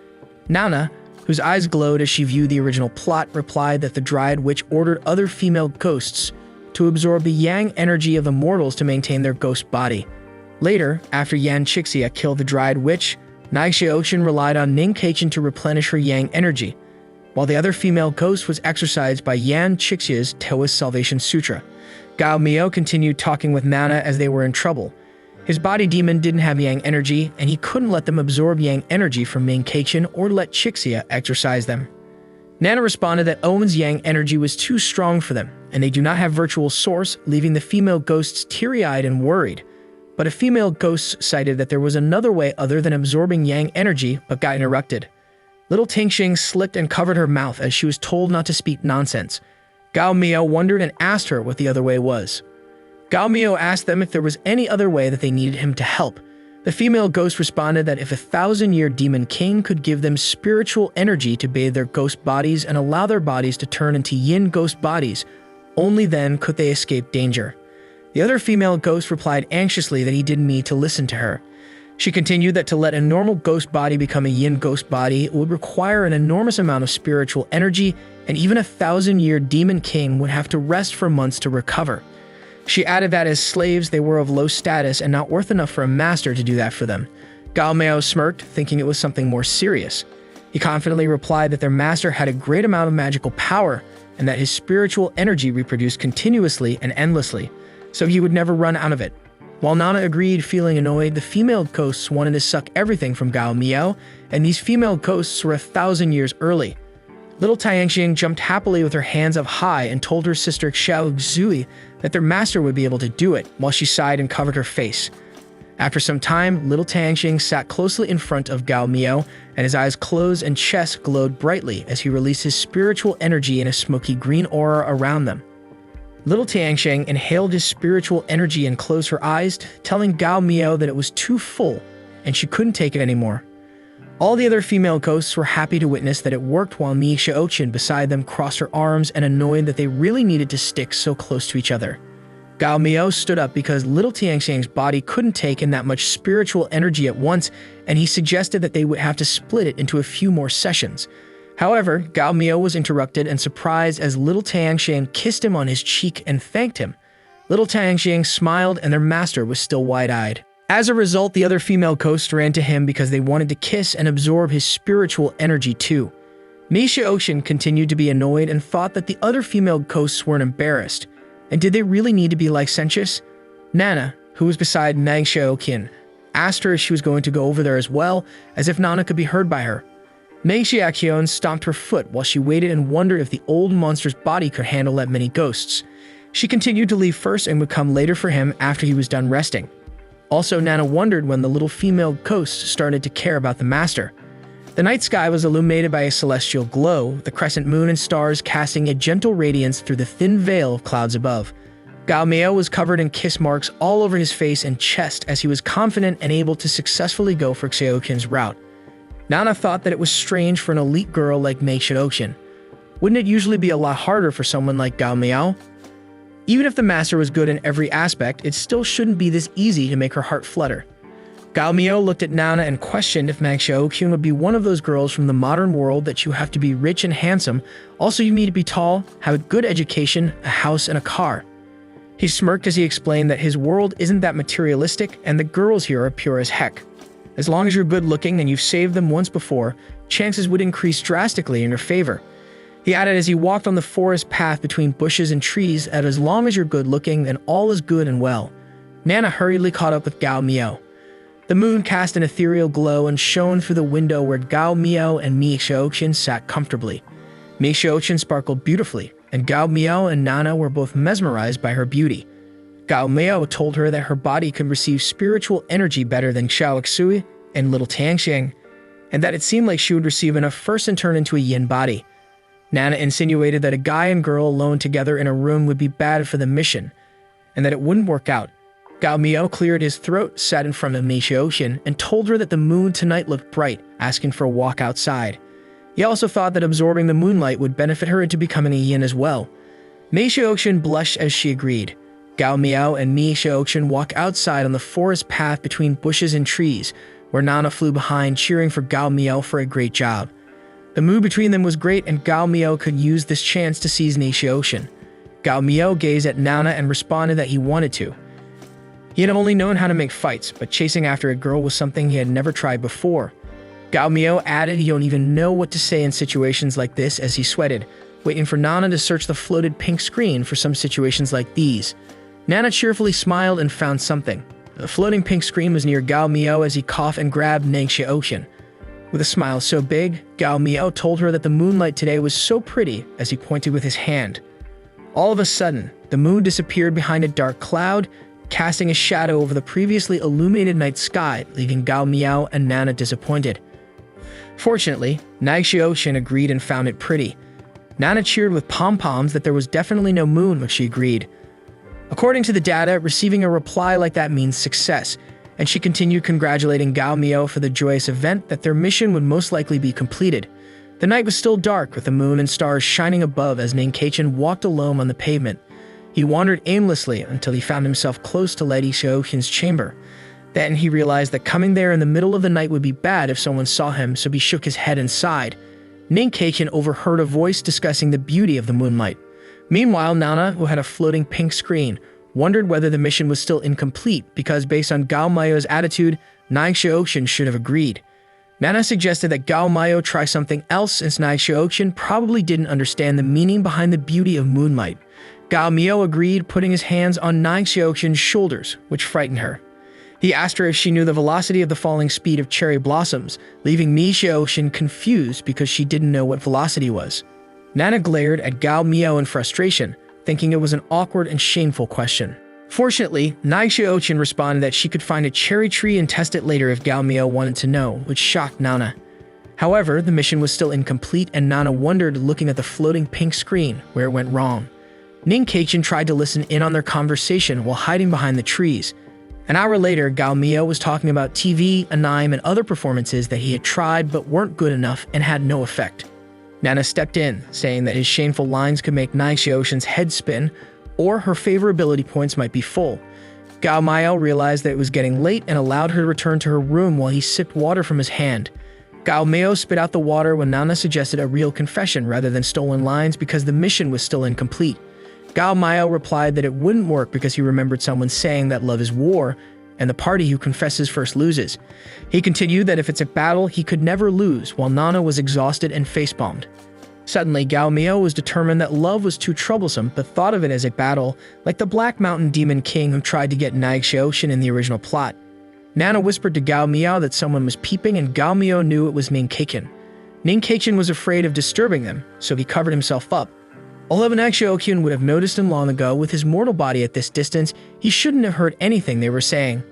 Nana, whose eyes glowed as she viewed the original plot, replied that the Dryad Witch ordered other female ghosts to absorb the yang energy of the mortals to maintain their ghost body. Later, after Yan Chixia killed the Dryad Witch, Nang Xiaoqian relied on Ning Kaichen to replenish her yang energy, while the other female ghost was exorcised by Yan Chixia's Taoist Salvation Sutra. Gao Miao continued talking with Nana as they were in trouble. His body demon didn't have yang energy, and he couldn't let them absorb yang energy from Ning Kaichen or let Chixia exorcise them. Nana responded that Owen's yang energy was too strong for them, and they do not have virtual source, leaving the female ghosts teary-eyed and worried. But a female ghost cited that there was another way other than absorbing yang energy, but got interrupted. Little Tingxing slipped and covered her mouth as she was told not to speak nonsense. Gao Miao wondered and asked her what the other way was. Gao Miao asked them if there was any other way that they needed him to help. The female ghost responded that if a 1,000-year demon king could give them spiritual energy to bathe their ghost bodies and allow their bodies to turn into yin ghost bodies, only then could they escape danger. The other female ghost replied anxiously that he didn't need to listen to her. She continued that to let a normal ghost body become a yin ghost body would require an enormous amount of spiritual energy, and even a 1,000-year demon king would have to rest for months to recover. She added that as slaves they were of low status and not worth enough for a master to do that for them. Gao Miao smirked, thinking it was something more serious. He confidently replied that their master had a great amount of magical power, and that his spiritual energy reproduced continuously and endlessly, so he would never run out of it. While Nana agreed, feeling annoyed, the female ghosts wanted to suck everything from Gao Miao, and these female ghosts were 1,000 years early. Little Tianxing jumped happily with her hands up high and told her sister Xiao Xui that their master would be able to do it, while she sighed and covered her face. After some time, little Tianxing sat closely in front of Gao Miao, and his eyes closed and chest glowed brightly as he released his spiritual energy in a smoky green aura around them. Little Tianxiang inhaled his spiritual energy and closed her eyes, telling Gao Miao that it was too full and she couldn't take it anymore. All the other female ghosts were happy to witness that it worked, while Mi Xiaoqin beside them crossed her arms and annoyed that they really needed to stick so close to each other. Gao Miao stood up because Little Tianxiang's body couldn't take in that much spiritual energy at once, and he suggested that they would have to split it into a few more sessions. However, Gao Miao was interrupted and surprised as Little Tianxiang kissed him on his cheek and thanked him. Little Tianxiang smiled and their master was still wide-eyed. As a result, the other female ghosts ran to him because they wanted to kiss and absorb his spiritual energy too. Mi Xiaoqin continued to be annoyed and thought that the other female ghosts weren't embarrassed. And did they really need to be licentious? Nana, who was beside Meng Xiaoqin, asked her if she was going to go over there as well, as if Nana could be heard by her. Meng Xiaoqian stomped her foot while she waited and wondered if the old monster's body could handle that many ghosts. She continued to leave first and would come later for him after he was done resting. Also, Nana wondered when the little female ghost started to care about the master. The night sky was illuminated by a celestial glow, the crescent moon and stars casting a gentle radiance through the thin veil of clouds above. Gao Miao was covered in kiss marks all over his face and chest as he was confident and able to successfully go for Xiaoqin's route. Nana thought that it was strange for an elite girl like Mei Xiaoqin. Wouldn't it usually be a lot harder for someone like Gao Miao? Even if the master was good in every aspect, it still shouldn't be this easy to make her heart flutter. Gao Miao looked at Nana and questioned if Meng Xiaoqin would be one of those girls from the modern world that you have to be rich and handsome, also you need to be tall, have a good education, a house, and a car. He smirked as he explained that his world isn't that materialistic and the girls here are pure as heck. As long as you're good looking and you've saved them once before, chances would increase drastically in your favor. He added as he walked on the forest path between bushes and trees that as long as you're good looking, then all is good and well. Nana hurriedly caught up with Gao Miao. The moon cast an ethereal glow and shone through the window where Gao Miao and Mi Xiaoqin sat comfortably. Mi Xiaoqin sparkled beautifully, and Gao Miao and Nana were both mesmerized by her beauty. Gao Miao told her that her body could receive spiritual energy better than Xiao Xui and Little Tianxiang, and that it seemed like she would receive enough first and turn into a yin body. Nana insinuated that a guy and girl alone together in a room would be bad for the mission, and that it wouldn't work out. Gao Miao cleared his throat, sat in front of Mi Xiaoqin, and told her that the moon tonight looked bright, asking for a walk outside. He also thought that absorbing the moonlight would benefit her into becoming a yin as well. Mi Xiaoqin blushed as she agreed. Gao Miao and Mi Xiaoqin walked outside on the forest path between bushes and trees, where Nana flew behind, cheering for Gao Miao for a great job. The mood between them was great, and Gao Miao could use this chance to seize Mi Xiaoqin. Gao Miao gazed at Nana and responded that he wanted to. He had only known how to make fights, but chasing after a girl was something he had never tried before. Gao Miao added he don't even know what to say in situations like this as he sweated, waiting for Nana to search the floated pink screen for some situations like these. Nana cheerfully smiled and found something. The floating pink screen was near Gao Miao as he coughed and grabbed Meng Xiaoqin. With a smile so big, Gao Miao told her that the moonlight today was so pretty as he pointed with his hand. All of a sudden, the moon disappeared behind a dark cloud, casting a shadow over the previously illuminated night sky, leaving Gao Miao and Nana disappointed. Fortunately, Meng Xiaoqin agreed and found it pretty. Nana cheered with pom-poms that there was definitely no moon, which she agreed. According to the data, receiving a reply like that means success, and she continued congratulating Gao Miao for the joyous event that their mission would most likely be completed. The night was still dark, with the moon and stars shining above as Meng Xiaoqin walked alone on the pavement. He wandered aimlessly until he found himself close to Lady Xiaoqin's chamber. Then he realized that coming there in the middle of the night would be bad if someone saw him, so he shook his head and sighed. Meng Xiaoqin overheard a voice discussing the beauty of the moonlight. Meanwhile, Nana, who had a floating pink screen, wondered whether the mission was still incomplete because based on Gao Miao's attitude, Meng Xiaoqin should have agreed. Nana suggested that Gao Miao try something else since Meng Xiaoqin probably didn't understand the meaning behind the beauty of moonlight. Gao Miao agreed, putting his hands on Meng Xiaoqin's shoulders, which frightened her. He asked her if she knew the velocity of the falling speed of cherry blossoms, leaving Mi Xiaoqin confused because she didn't know what velocity was. Nana glared at Gao Miao in frustration, thinking it was an awkward and shameful question. Fortunately, Meng Xiaoqin responded that she could find a cherry tree and test it later if Gao Miao wanted to know, which shocked Nana. However, the mission was still incomplete and Nana wondered looking at the floating pink screen where it went wrong. Ning Keichin tried to listen in on their conversation while hiding behind the trees. An hour later, Gao Miao was talking about TV, anime, and other performances that he had tried but weren't good enough and had no effect. Nana stepped in, saying that his shameful lines could make Nai Xiaoxin's head spin, or her favorability points might be full. Gao Miao realized that it was getting late and allowed her to return to her room while he sipped water from his hand. Gao Miao spit out the water when Nana suggested a real confession rather than stolen lines because the mission was still incomplete. Gao Miao replied that it wouldn't work because he remembered someone saying that love is war, and the party who confesses first loses. He continued that if it's a battle, he could never lose, while Nana was exhausted and face-bombed. Suddenly, Gao Miao was determined that love was too troublesome, but thought of it as a battle, like the Black Mountain Demon King who tried to get Nai Xiaoxin in the original plot. Nana whispered to Gao Miao that someone was peeping, and Gao Miao knew it was Ning Keichin. Ning Keichin was afraid of disturbing them, so he covered himself up. Although Nai Xiaoxin would have noticed him long ago, with his mortal body at this distance, he shouldn't have heard anything they were saying.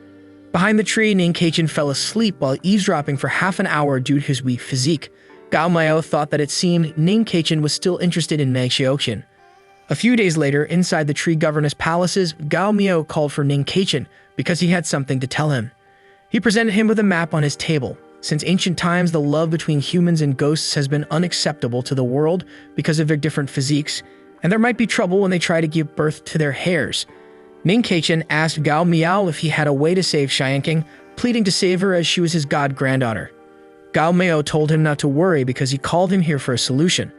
Behind the tree, Ning Keichin fell asleep while eavesdropping for half an hour due to his weak physique. Gao Miao thought that it seemed Ning Keichin was still interested in Nai Xiaoxin. A few days later, inside the tree governess palaces, Gao Miao called for Ning Keichin because he had something to tell him. He presented him with a map on his table. Since ancient times, the love between humans and ghosts has been unacceptable to the world because of their different physiques, and there might be trouble when they try to give birth to their heirs. Ning Keichin asked Gao Miao if he had a way to save Xianqing, pleading to save her as she was his god-granddaughter. Gao Miao told him not to worry because he called him here for a solution.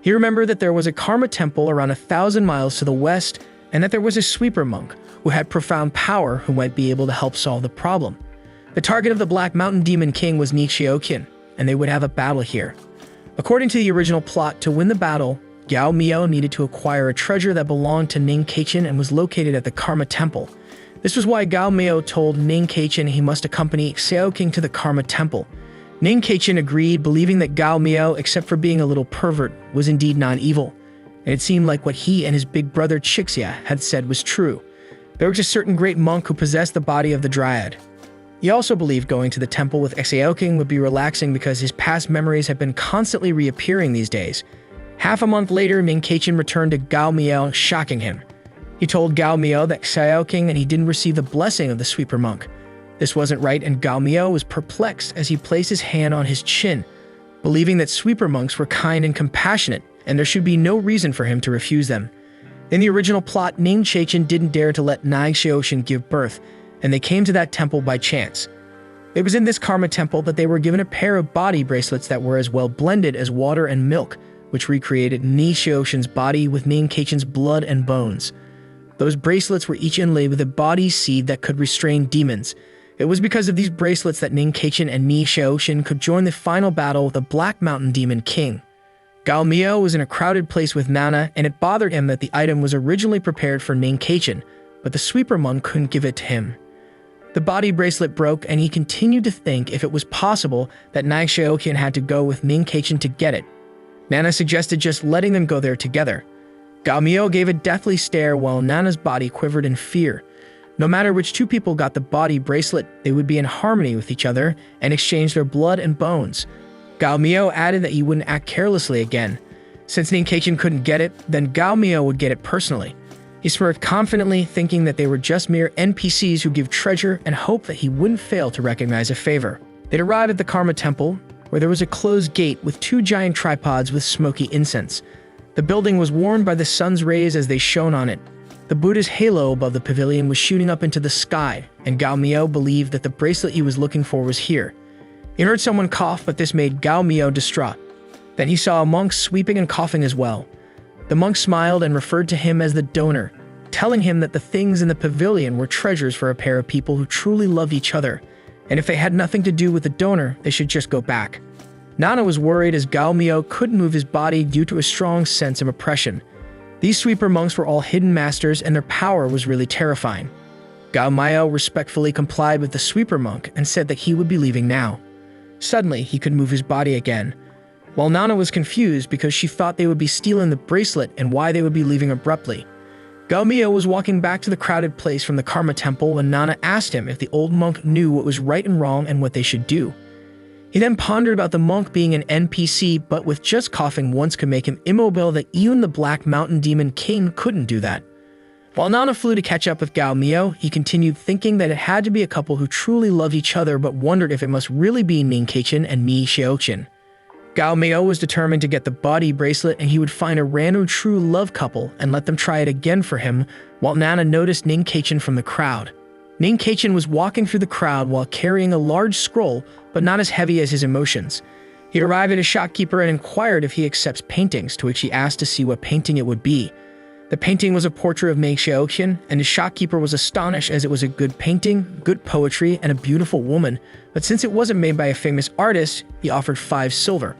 He remembered that there was a Karma temple around 1,000 miles to the west, and that there was a sweeper monk who had profound power who might be able to help solve the problem. The target of the Black Mountain Demon King was Nai Xiaoxin, and they would have a battle here. According to the original plot, to win the battle, Gao Miao needed to acquire a treasure that belonged to Ning Keichin and was located at the Karma Temple. This was why Gao Miao told Ning Keichin he must accompany Xiaoqing to the Karma Temple. Ning Keichin agreed, believing that Gao Miao, except for being a little pervert, was indeed non-evil, and it seemed like what he and his big brother Chixia had said was true. There was a certain great monk who possessed the body of the Dryad. He also believed going to the temple with Xiaoqing would be relaxing because his past memories had been constantly reappearing these days. Half a month later, Ning Keichin returned to Gao Miao, shocking him. He told Gao Miao that Xiaoqing and he didn't receive the blessing of the sweeper monk. This wasn't right, and Gao Miao was perplexed as he placed his hand on his chin, believing that sweeper monks were kind and compassionate, and there should be no reason for him to refuse them. In the original plot, Ning Keichin didn't dare to let Nai Xiaoxin give birth, and they came to that temple by chance. It was in this Karma temple that they were given a pair of body bracelets that were as well blended as water and milk, which recreated Nai Xiaoxin's body with Ning Keichin's blood and bones. Those bracelets were each inlaid with a body seed that could restrain demons. It was because of these bracelets that Ning Keichin and Nai Xiaoxin could join the final battle with the Black Mountain Demon King. Gao Miao was in a crowded place with Nana, and it bothered him that the item was originally prepared for Ning Keichin, but the sweeper monk couldn't give it to him. The body bracelet broke, and he continued to think if it was possible that Nai Xiaoqin had to go with Ning Keichin to get it. Nana suggested just letting them go there together. Gao Miao gave a deathly stare while Nana's body quivered in fear. No matter which two people got the body bracelet, they would be in harmony with each other and exchange their blood and bones. Gao Miao added that he wouldn't act carelessly again. Since Ning Keichin couldn't get it, then Gao Miao would get it personally. He smirked confidently, thinking that they were just mere NPCs who give treasure and hoped that he wouldn't fail to recognize a favor. They'd arrived at the Karma Temple, where there was a closed gate with 2 giant tripods with smoky incense. The building was warmed by the sun's rays as they shone on it. The Buddha's halo above the pavilion was shooting up into the sky, and Gao Miao believed that the bracelet he was looking for was here. He heard someone cough, but this made Gao Miao distraught. Then he saw a monk sweeping and coughing as well. The monk smiled and referred to him as the donor, telling him that the things in the pavilion were treasures for a pair of people who truly loved each other, and if they had nothing to do with the donor, they should just go back. Nana was worried as Gao Miao couldn't move his body due to a strong sense of oppression. These sweeper monks were all hidden masters, and their power was really terrifying. Gao Miao respectfully complied with the sweeper monk and said that he would be leaving now. Suddenly, he could move his body again. While Nana was confused because she thought they would be stealing the bracelet and why they would be leaving abruptly. Gao Miao was walking back to the crowded place from the Karma Temple when Nana asked him if the old monk knew what was right and wrong and what they should do. He then pondered about the monk being an NPC, but with just coughing once could make him immobile, that even the Black Mountain Demon King couldn't do that. While Nana flew to catch up with Gao Miao, he continued thinking that it had to be a couple who truly loved each other, but wondered if it must really be Ning Keichin and Mi Xiaoqin. Gao Miao was determined to get the body bracelet, and he would find a random true love couple and let them try it again for him, while Nana noticed Ning Keichin from the crowd. Ning Keichin was walking through the crowd while carrying a large scroll, but not as heavy as his emotions. He arrived at a shopkeeper and inquired if he accepts paintings, to which he asked to see what painting it would be. The painting was a portrait of Mei Xiaoqian, and the shopkeeper was astonished as it was a good painting, good poetry, and a beautiful woman, but since it wasn't made by a famous artist, he offered 5 silver.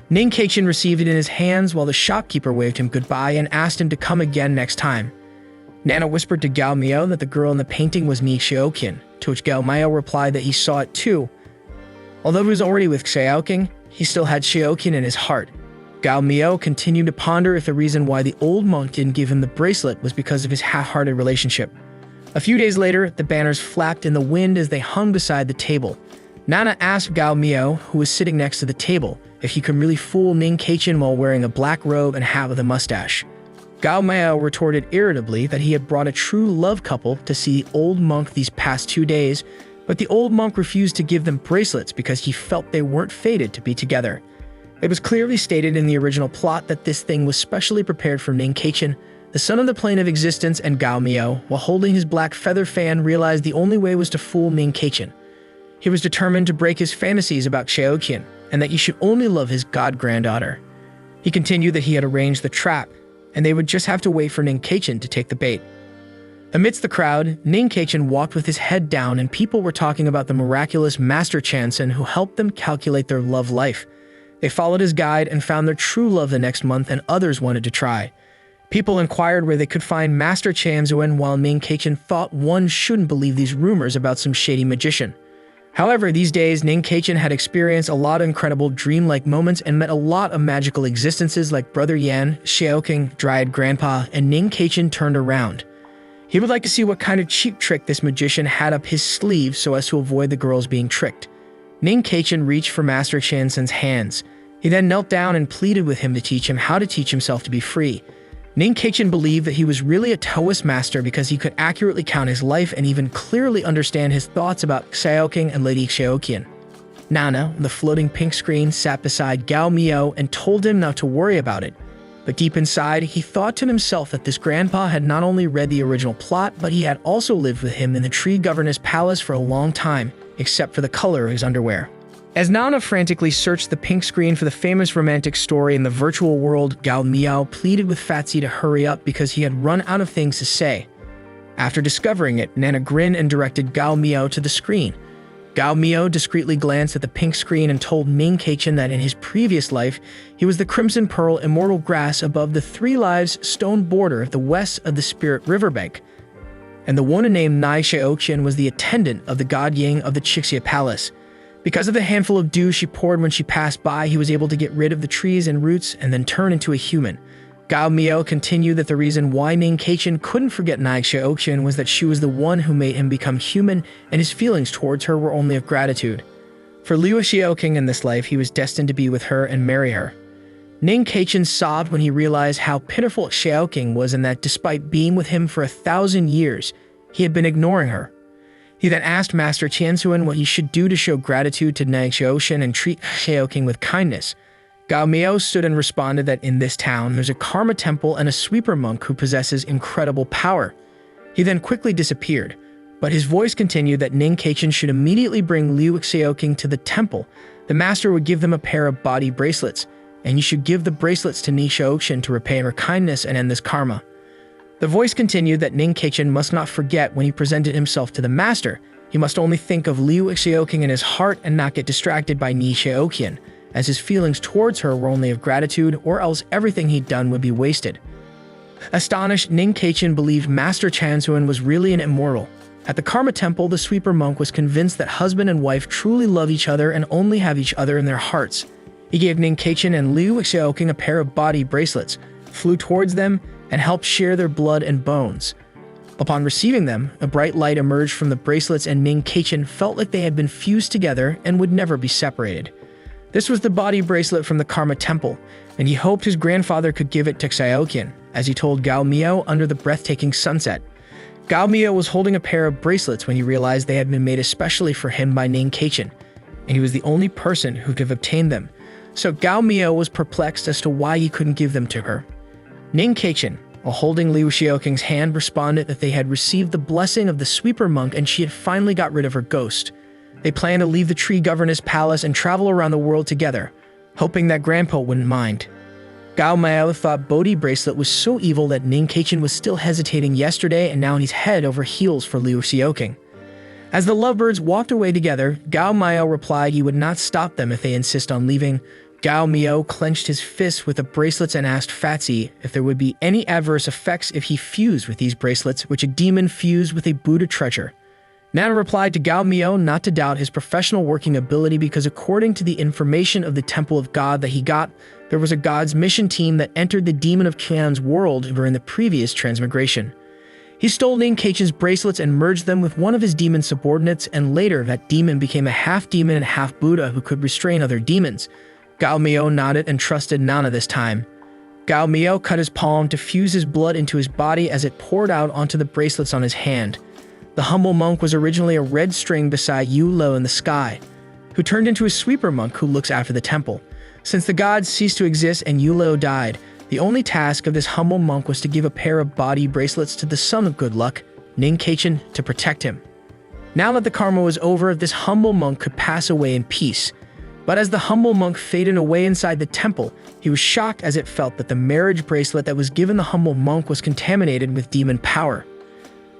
Ning Keichin received it in his hands while the shopkeeper waved him goodbye and asked him to come again next time. Nana whispered to Gao Miao that the girl in the painting was Mi Xiaoqian, to which Gao Miao replied that he saw it too. Although he was already with Xiaoqing, he still had Xiaoqian in his heart. Gao Miao continued to ponder if the reason why the old monk didn't give him the bracelet was because of his half-hearted relationship. A few days later, the banners flapped in the wind as they hung beside the table. Nana asked Gao Miao, who was sitting next to the table, if he could really fool Ning Keichin while wearing a black robe and hat with a mustache. Gao Miao retorted irritably that he had brought a true love couple to see the old monk these past 2 days, but the old monk refused to give them bracelets because he felt they weren't fated to be together. It was clearly stated in the original plot that this thing was specially prepared for Ning Keichin, the son of the plane of existence, and Gao Miao, while holding his black feather fan, realized the only way was to fool Ning Keichin. He was determined to break his fantasies about Xiaoqian, and that he should only love his god-granddaughter. He continued that he had arranged the trap, and they would just have to wait for Ning Keichin to take the bait. Amidst the crowd, Ning Keichin walked with his head down, and people were talking about the miraculous Master Chanson who helped them calculate their love life. They followed his guide and found their true love the next month, and others wanted to try. People inquired where they could find Master Chanson, while Ning Keichin thought one shouldn't believe these rumors about some shady magician. However, these days, Ning Keichin had experienced a lot of incredible dreamlike moments and met a lot of magical existences like Brother Yan, Xiaoqing, Dryad Grandpa, and Ning Keichin turned around. He would like to see what kind of cheap trick this magician had up his sleeve so as to avoid the girls being tricked. Ning Keichin reached for Master Chanson's hands. He then knelt down and pleaded with him to teach him how to teach himself to be free. Ning Keichin believed that he was really a Taoist master because he could accurately count his life and even clearly understand his thoughts about Xiaoqing and Lady Xiaoqian. Nana, the floating pink screen, sat beside Gao Miao and told him not to worry about it. But deep inside, he thought to himself that this grandpa had not only read the original plot, but he had also lived with him in the tree governor's palace for a long time, except for the color of his underwear. As Nana frantically searched the pink screen for the famous romantic story in the virtual world, Gao Miao pleaded with Fatsi to hurry up because he had run out of things to say. After discovering it, Nana grinned and directed Gao Miao to the screen. Gao Miao discreetly glanced at the pink screen and told Ning Keichin that in his previous life, he was the Crimson Pearl immortal grass above the 3 lives stone border of the west of the Spirit Riverbank, and the woman named Nai Xiaoqian was the attendant of the god Ying of the Chixia Palace. Because of the handful of dew she poured when she passed by, he was able to get rid of the trees and roots and then turn into a human. Gao Miao continued that the reason why Ning Keichin couldn't forget Nai Xiaoqian was that she was the one who made him become human, and his feelings towards her were only of gratitude. For Liu Xiaoqing in this life, he was destined to be with her and marry her. Ning Keichin sobbed when he realized how pitiful Xiaoqing was and that despite being with him for 1,000 years, he had been ignoring her. He then asked Master Chansuan what he should do to show gratitude to Nai Xiaoqian and treat Xiaoqing with kindness. Gao Miao stood and responded that in this town there's a Karma temple and a sweeper monk who possesses incredible power. He then quickly disappeared, but his voice continued that Ning Keichin should immediately bring Liu Xiaoqing to the temple. The master would give them a pair of body bracelets, and you should give the bracelets to Nai Xiaoqian to repay her kindness and end this karma. The voice continued that Ning Keichin must not forget when he presented himself to the master. He must only think of Liu Xiaoqing in his heart and not get distracted by Nai Xiaoqian, as his feelings towards her were only of gratitude, or else everything he'd done would be wasted. Astonished, Ning Keichin believed Master Chansuan was really an immortal. At the Karma Temple, the sweeper monk was convinced that husband and wife truly love each other and only have each other in their hearts. He gave Ning Keichin and Liu Xiaoqing a pair of body bracelets, flew towards them, and helped share their blood and bones. Upon receiving them, a bright light emerged from the bracelets and Ning Keichin felt like they had been fused together and would never be separated. This was the body bracelet from the Karma Temple, and he hoped his grandfather could give it to Xiaoqian, as he told Gao Miao under the breathtaking sunset. Gao Miao was holding a pair of bracelets when he realized they had been made especially for him by Ning Keichin, and he was the only person who could have obtained them. So Gao Miao was perplexed as to why he couldn't give them to her. Ning Keichin, while holding Liu Xiaoqing's hand, responded that they had received the blessing of the sweeper monk and she had finally got rid of her ghost. They planned to leave the tree governess palace and travel around the world together, hoping that Grandpa wouldn't mind. Gao Miao thought Bodhi bracelet was so evil that Ning Keichin was still hesitating yesterday, and now he's head over heels for Liu Xiaoqing. As the lovebirds walked away together, Gao Miao replied he would not stop them if they insist on leaving. Gao Miao clenched his fists with the bracelets and asked Fatsi if there would be any adverse effects if he fused with these bracelets, which a demon fused with a Buddha treasure. Nana replied to Gao Miao not to doubt his professional working ability because according to the information of the Temple of God that he got, there was a God's mission team that entered the Demon of Qian's world during the previous transmigration. He stole Ning Keichin's bracelets and merged them with one of his demon subordinates, and later that demon became a half-demon and half-Buddha who could restrain other demons. Gao Miao nodded and trusted Nana this time. Gao Miao cut his palm to fuse his blood into his body as it poured out onto the bracelets on his hand. The humble monk was originally a red string beside Yu Lo in the sky, who turned into a sweeper monk who looks after the temple. Since the gods ceased to exist and Yu Lo died, the only task of this humble monk was to give a pair of body bracelets to the son of good luck, Ning Keichin, to protect him. Now that the karma was over, this humble monk could pass away in peace. But as the humble monk faded away inside the temple, he was shocked as it felt that the marriage bracelet that was given the humble monk was contaminated with demon power.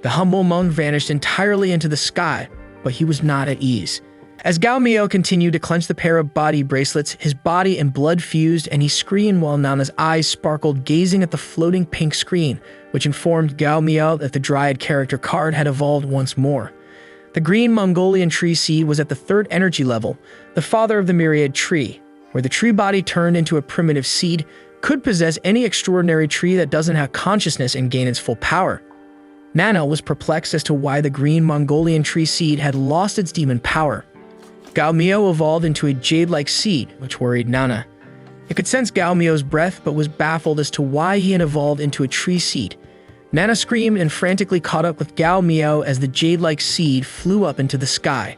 The humble monk vanished entirely into the sky, but he was not at ease. As Gao Miao continued to clench the pair of body bracelets, his body and blood fused and he screamed while Nana's eyes sparkled, gazing at the floating pink screen, which informed Gao Miao that the Dryad character card had evolved once more. The green Mongolian tree seed was at the third energy level, the father of the myriad tree, where the tree body turned into a primitive seed, could possess any extraordinary tree that doesn't have consciousness and gain its full power. Nana was perplexed as to why the green Mongolian tree seed had lost its demon power. Gao Miao evolved into a jade-like seed, which worried Nana. It could sense Gao Miao's breath, but was baffled as to why he had evolved into a tree seed. Nana screamed and frantically caught up with Gao Miao as the jade-like seed flew up into the sky.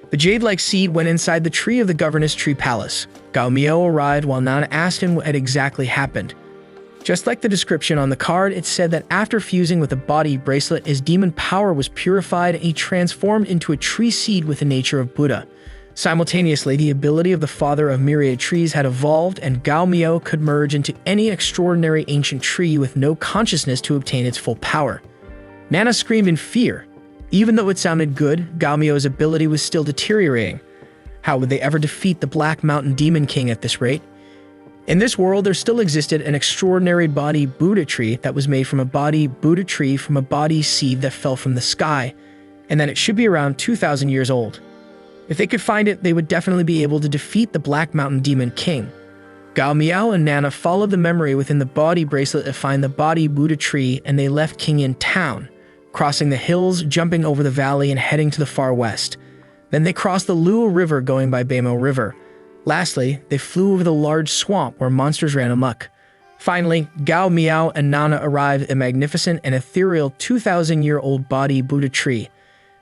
The jade-like seed went inside the tree of the governess tree palace. Gao Miao arrived while Nana asked him what had exactly happened. Just like the description on the card, it said that after fusing with the body bracelet, his demon power was purified and he transformed into a tree seed with the nature of Buddha. Simultaneously, the ability of the father of myriad trees had evolved, and Gao Miao could merge into any extraordinary ancient tree with no consciousness to obtain its full power. Nana screamed in fear. Even though it sounded good, Gao Miao's ability was still deteriorating. How would they ever defeat the Black Mountain Demon King at this rate? In this world, there still existed an extraordinary body Buddha tree that was made from a body Buddha tree from a body seed that fell from the sky, and that it should be around 2,000 years old. If they could find it, they would definitely be able to defeat the Black Mountain Demon King. Gao Miao and Nana followed the memory within the body bracelet to find the body Buddha tree, and they left Qingyan town, crossing the hills, jumping over the valley, and heading to the far west. Then they crossed the Luo River going by Beimo River. Lastly, they flew over the large swamp where monsters ran amok. Finally, Gao Miao and Nana arrived at a magnificent and ethereal 2,000-year-old body Buddha tree.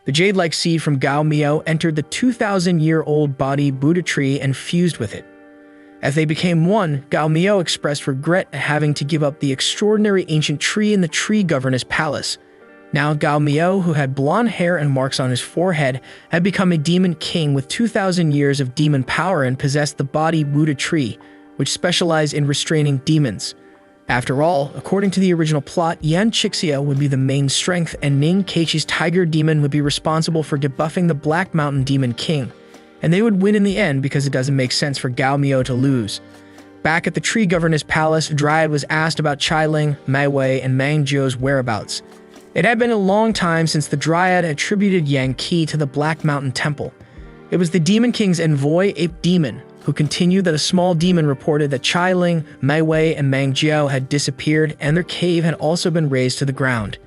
The jade-like seed from Gao Miao entered the 2,000-year-old body Buddha tree and fused with it. As they became one, Gao Miao expressed regret at having to give up the extraordinary ancient tree in the tree governess palace. Now Gao Miao, who had blonde hair and marks on his forehead, had become a demon king with 2,000 years of demon power and possessed the body Buddha tree, which specialized in restraining demons. After all, according to the original plot, Yan Chixia would be the main strength and Ning Keichin's tiger demon would be responsible for debuffing the Black Mountain Demon King. And they would win in the end because it doesn't make sense for Gao Miao to lose. Back at the tree governess palace, Dryad was asked about Chai Ling, Mai Wei, and Mang Zhou's whereabouts. It had been a long time since the Dryad attributed Yang Qi to the Black Mountain Temple. It was the Demon King's envoy, Ape Demon, who continued that a small demon reported that Chai Ling, Mai Wei, and Mang Zhou had disappeared and their cave had also been razed to the ground.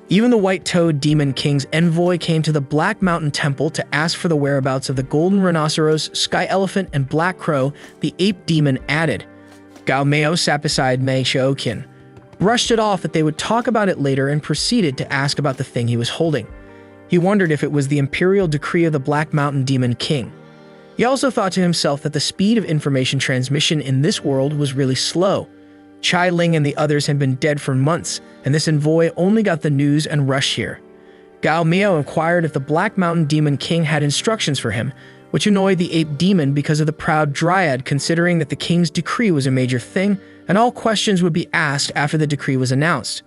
Even the white-toed demon king's envoy came to the Black Mountain Temple to ask for the whereabouts of the golden rhinoceros, sky elephant, and black crow. The ape demon added. Gao Meo sat beside Mei Xiaoqian, brushed it off that they would talk about it later, and proceeded to ask about the thing he was holding. He wondered if it was the imperial decree of the Black Mountain Demon King. He also thought to himself that the speed of information transmission in this world was really slow. Chai Ling and the others had been dead for months, and this envoy only got the news and rushed here. Gao Miao inquired if the Black Mountain Demon King had instructions for him, which annoyed the ape demon because of the proud dryad, considering that the king's decree was a major thing, and all questions would be asked after the decree was announced.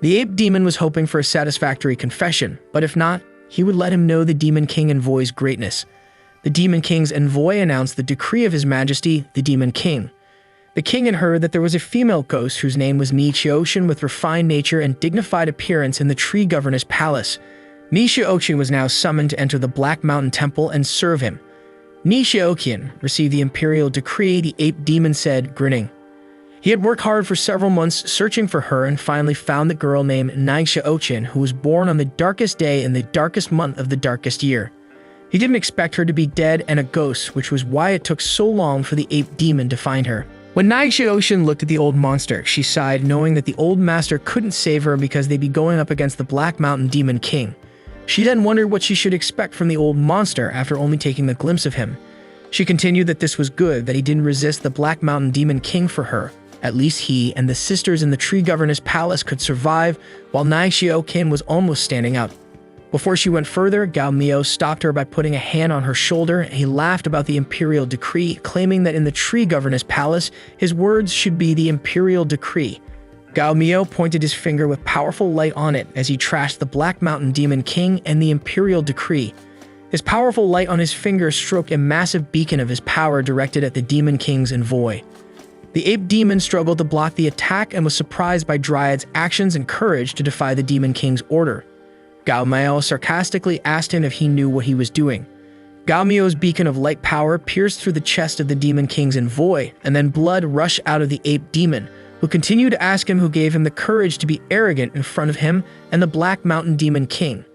The ape demon was hoping for a satisfactory confession, but if not, he would let him know the Demon King envoy's greatness. The Demon King's envoy announced the decree of His Majesty, the Demon King. The king had heard that there was a female ghost whose name was Ni Xiaoqian with refined nature and dignified appearance in the tree governor's palace. Ni Xiaoqian was now summoned to enter the Black Mountain Temple and serve him. Ni Xiaoqian received the imperial decree, the ape demon said, grinning. He had worked hard for several months searching for her and finally found the girl named Ni Xiaoqian, who was born on the darkest day in the darkest month of the darkest year. He didn't expect her to be dead and a ghost, which was why it took so long for the ape demon to find her. When Ni Xiaoqian looked at the old monster, she sighed, knowing that the old master couldn't save her because they'd be going up against the Black Mountain Demon King. She then wondered what she should expect from the old monster after only taking a glimpse of him. She continued that this was good, that he didn't resist the Black Mountain Demon King for her. At least he and the sisters in the tree governor's palace could survive, while Ni Xiaoqian was almost standing up. Before she went further, Gao Miao stopped her by putting a hand on her shoulder, and he laughed about the imperial decree, claiming that in the tree governor's palace, his words should be the imperial decree. Gao Miao pointed his finger with powerful light on it as he trashed the Black Mountain Demon King and the imperial decree. His powerful light on his finger stroked a massive beacon of his power directed at the Demon King's envoy. The ape demon struggled to block the attack and was surprised by Dryad's actions and courage to defy the Demon King's order. Gao Miao sarcastically asked him if he knew what he was doing. Gao Miao's beacon of light power pierced through the chest of the Demon King's envoy, and then blood rushed out of the ape demon, who continued to ask him who gave him the courage to be arrogant in front of him and the Black Mountain Demon King.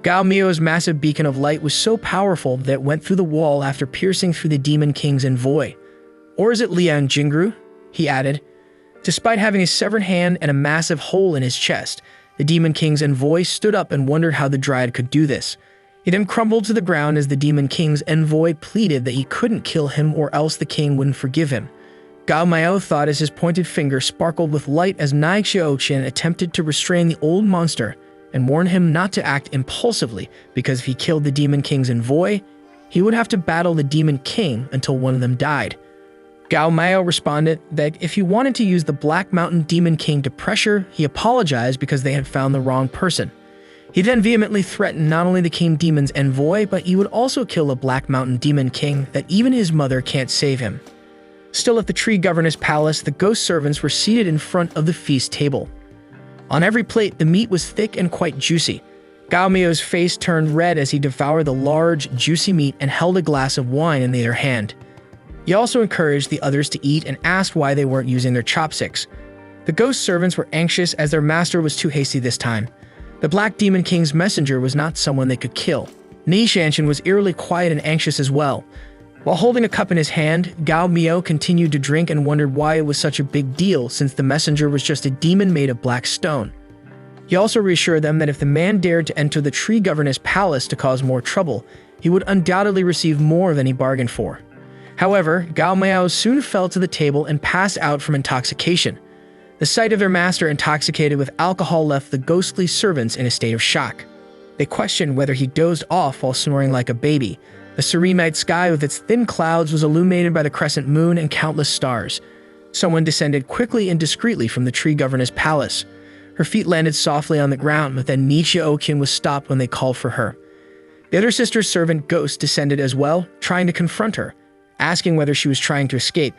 Gao Miao's massive beacon of light was so powerful that it went through the wall after piercing through the Demon King's envoy. Or is it Liang Jingru? He added. Despite having a severed hand and a massive hole in his chest, the Demon King's envoy stood up and wondered how the Dryad could do this. He then crumbled to the ground as the Demon King's envoy pleaded that he couldn't kill him or else the king wouldn't forgive him. Gao Miao thought as his pointed finger sparkled with light as Ni Xiaoqian attempted to restrain the old monster and warned him not to act impulsively because if he killed the Demon King's envoy, he would have to battle the Demon King until one of them died. Gao Miao responded that if he wanted to use the Black Mountain Demon King to pressure, he apologized because they had found the wrong person. He then vehemently threatened not only the King Demon's envoy, but he would also kill the Black Mountain Demon King, that even his mother can't save him. Still at the tree governor's palace, the ghost servants were seated in front of the feast table. On every plate, the meat was thick and quite juicy. Gao Miao's face turned red as he devoured the large, juicy meat and held a glass of wine in the other hand. He also encouraged the others to eat and asked why they weren't using their chopsticks. The ghost servants were anxious as their master was too hasty this time. The Black Demon King's messenger was not someone they could kill. Ni Xiaoqian was eerily quiet and anxious as well. While holding a cup in his hand, Gao Miao continued to drink and wondered why it was such a big deal since the messenger was just a demon made of black stone. He also reassured them that if the man dared to enter the tree governor's palace to cause more trouble, he would undoubtedly receive more than he bargained for. However, Gao Miao soon fell to the table and passed out from intoxication. The sight of their master intoxicated with alcohol left the ghostly servants in a state of shock. They questioned whether he dozed off while snoring like a baby. The serene night sky with its thin clouds was illuminated by the crescent moon and countless stars. Someone descended quickly and discreetly from the tree governor's palace. Her feet landed softly on the ground, but then Ni Xiaoqian was stopped when they called for her. The other sister's servant Ghost descended as well, trying to confront her, asking whether she was trying to escape.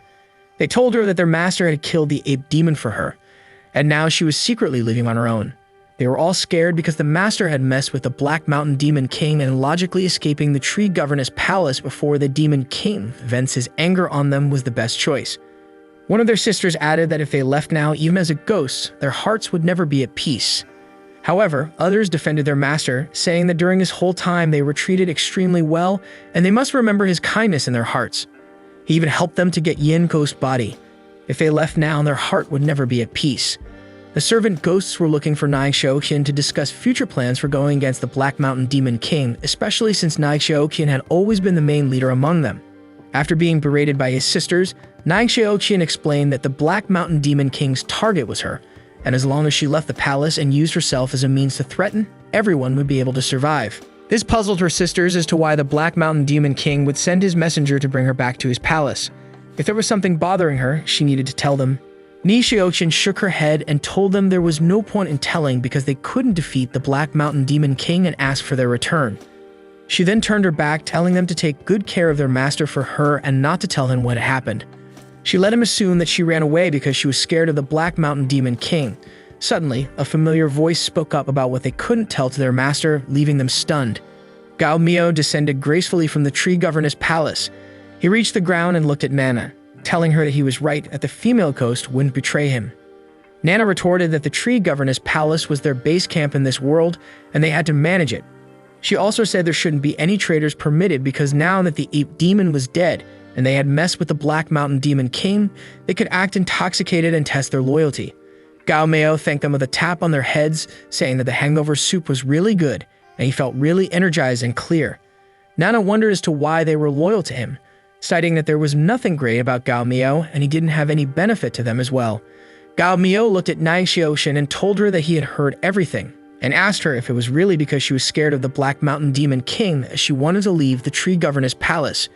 They told her that their master had killed the ape demon for her, and now she was secretly living on her own. They were all scared because the master had messed with the Black Mountain Demon King and logically escaping the tree governor's palace before the Demon King vents his anger on them was the best choice. One of their sisters added that if they left now, even as a ghost, their hearts would never be at peace. However, others defended their master, saying that during his whole time they were treated extremely well, and they must remember his kindness in their hearts. He even helped them to get Yin Ghost's body. If they left now, their heart would never be at peace. The servant ghosts were looking for Nai Xiaoqian to discuss future plans for going against the Black Mountain Demon King, especially since Nai Xiaoqian had always been the main leader among them. After being berated by his sisters, Nai Xiaoqian explained that the Black Mountain Demon King's target was her, and as long as she left the palace and used herself as a means to threaten, everyone would be able to survive. This puzzled her sisters as to why the Black Mountain Demon King would send his messenger to bring her back to his palace. If there was something bothering her, she needed to tell them. Nai Xiaoqian shook her head and told them there was no point in telling because they couldn't defeat the Black Mountain Demon King and ask for their return. She then turned her back, telling them to take good care of their master for her and not to tell him what had happened. She let him assume that she ran away because she was scared of the Black Mountain Demon King. Suddenly, a familiar voice spoke up about what they couldn't tell to their master, leaving them stunned. Gao Miao descended gracefully from the tree governor's palace. He reached the ground and looked at Nana, telling her that he was right, that the female ghost wouldn't betray him. Nana retorted that the tree governor's palace was their base camp in this world, and they had to manage it. She also said there shouldn't be any traitors permitted because now that the ape demon was dead, and they had messed with the Black Mountain Demon King, they could act intoxicated and test their loyalty. Gao Miao thanked them with a tap on their heads, saying that the hangover soup was really good, and he felt really energized and clear. Nana wondered as to why they were loyal to him, citing that there was nothing great about Gao Miao, and he didn't have any benefit to them as well. Gao Miao looked at Nai Xiaoqian and told her that he had heard everything, and asked her if it was really because she was scared of the Black Mountain Demon King that she wanted to leave the tree governor's palace.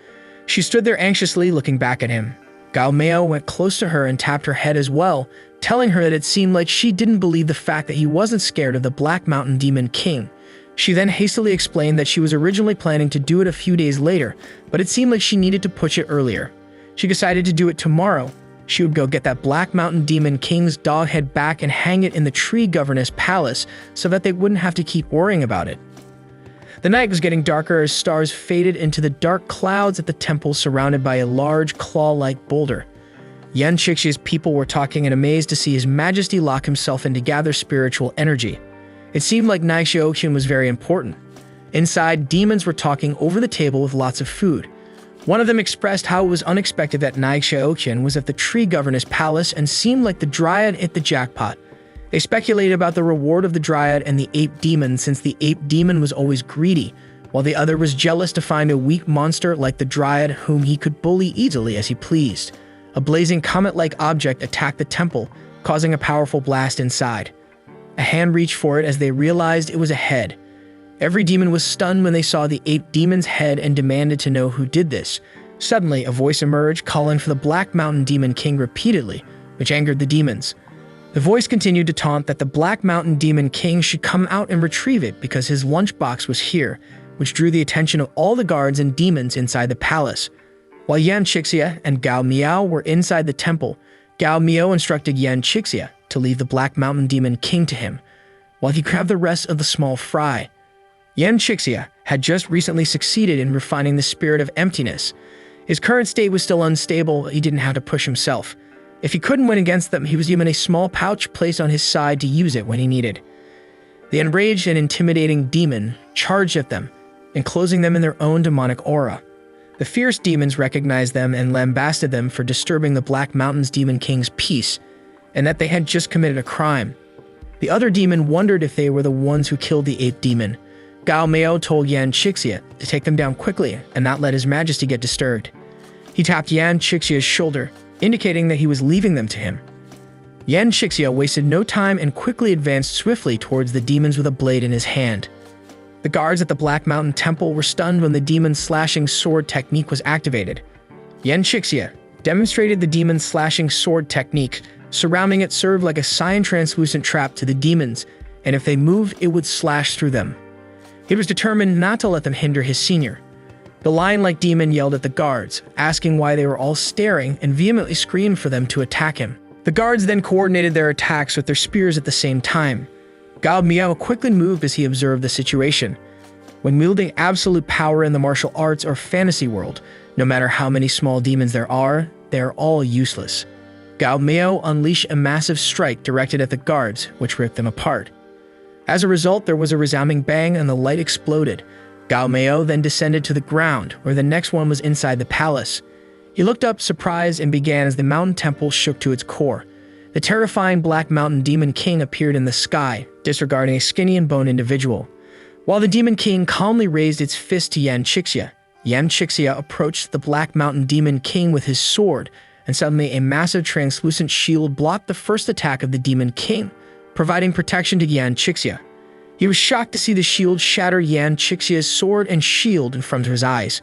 She stood there anxiously looking back at him. Gao Miao went close to her and tapped her head as well, telling her that it seemed like she didn't believe the fact that he wasn't scared of the Black Mountain Demon King. She then hastily explained that she was originally planning to do it a few days later, but it seemed like she needed to push it earlier. She decided to do it tomorrow. She would go get that Black Mountain Demon King's dog head back and hang it in the tree governor's palace so that they wouldn't have to keep worrying about it. The night was getting darker as stars faded into the dark clouds at the temple surrounded by a large claw-like boulder. Yan Xixia's people were talking and amazed to see His Majesty lock himself in to gather spiritual energy. It seemed like Nai Xiaoqian was very important. Inside, demons were talking over the table with lots of food. One of them expressed how it was unexpected that Nai Xiaoqian was at the tree governor's palace and seemed like the dryad hit the jackpot. They speculated about the reward of the dryad and the ape demon since the ape demon was always greedy, while the other was jealous to find a weak monster like the dryad whom he could bully easily as he pleased. A blazing comet-like object attacked the temple, causing a powerful blast inside. A hand reached for it as they realized it was a head. Every demon was stunned when they saw the ape demon's head and demanded to know who did this. Suddenly, a voice emerged calling for the Black Mountain Demon King repeatedly, which angered the demons. The voice continued to taunt that the Black Mountain Demon King should come out and retrieve it because his lunchbox was here, which drew the attention of all the guards and demons inside the palace. While Yan Xixia and Gao Miao were inside the temple, Gao Miao instructed Yan Xixia to leave the Black Mountain Demon King to him, while he grabbed the rest of the small fry. Yan Xixia had just recently succeeded in refining the spirit of emptiness. His current state was still unstable, but he didn't have to push himself. If he couldn't win against them, he was given a small pouch placed on his side to use it when he needed. The enraged and intimidating demon charged at them, enclosing them in their own demonic aura. The fierce demons recognized them and lambasted them for disturbing the Black Mountain's Demon King's peace, and that they had just committed a crime. The other demon wondered if they were the ones who killed the ape demon. Gao Miao told Yan Xixia to take them down quickly and not let His Majesty get disturbed. He tapped Yan Xixia's shoulder, indicating that he was leaving them to him. Yan Xixia wasted no time and quickly advanced swiftly towards the demons with a blade in his hand. The guards at the Black Mountain Temple were stunned when the demon's slashing sword technique was activated. Yan Xixia demonstrated the demon's slashing sword technique. Surrounding it served like a cyan-translucent trap to the demons, and if they moved, it would slash through them. He was determined not to let them hinder his senior. The lion-like demon yelled at the guards, asking why they were all staring, and vehemently screamed for them to attack him. The guards then coordinated their attacks with their spears at the same time. Gao Miao quickly moved as he observed the situation. When wielding absolute power in the martial arts or fantasy world, no matter how many small demons there are, they are all useless. Gao Miao unleashed a massive strike directed at the guards, which ripped them apart. As a result, there was a resounding bang and the light exploded. Gao Meo then descended to the ground, where the next one was inside the palace. He looked up, surprised, and began as the mountain temple shook to its core. The terrifying Black Mountain Demon King appeared in the sky, disregarding a skinny and bone individual. While the Demon King calmly raised its fist to Yan Chixia approached the Black Mountain Demon King with his sword, and suddenly a massive translucent shield blocked the first attack of the Demon King, providing protection to Yan Chixia. He was shocked to see the shield shatter Yan Chixia's sword and shield in front of his eyes.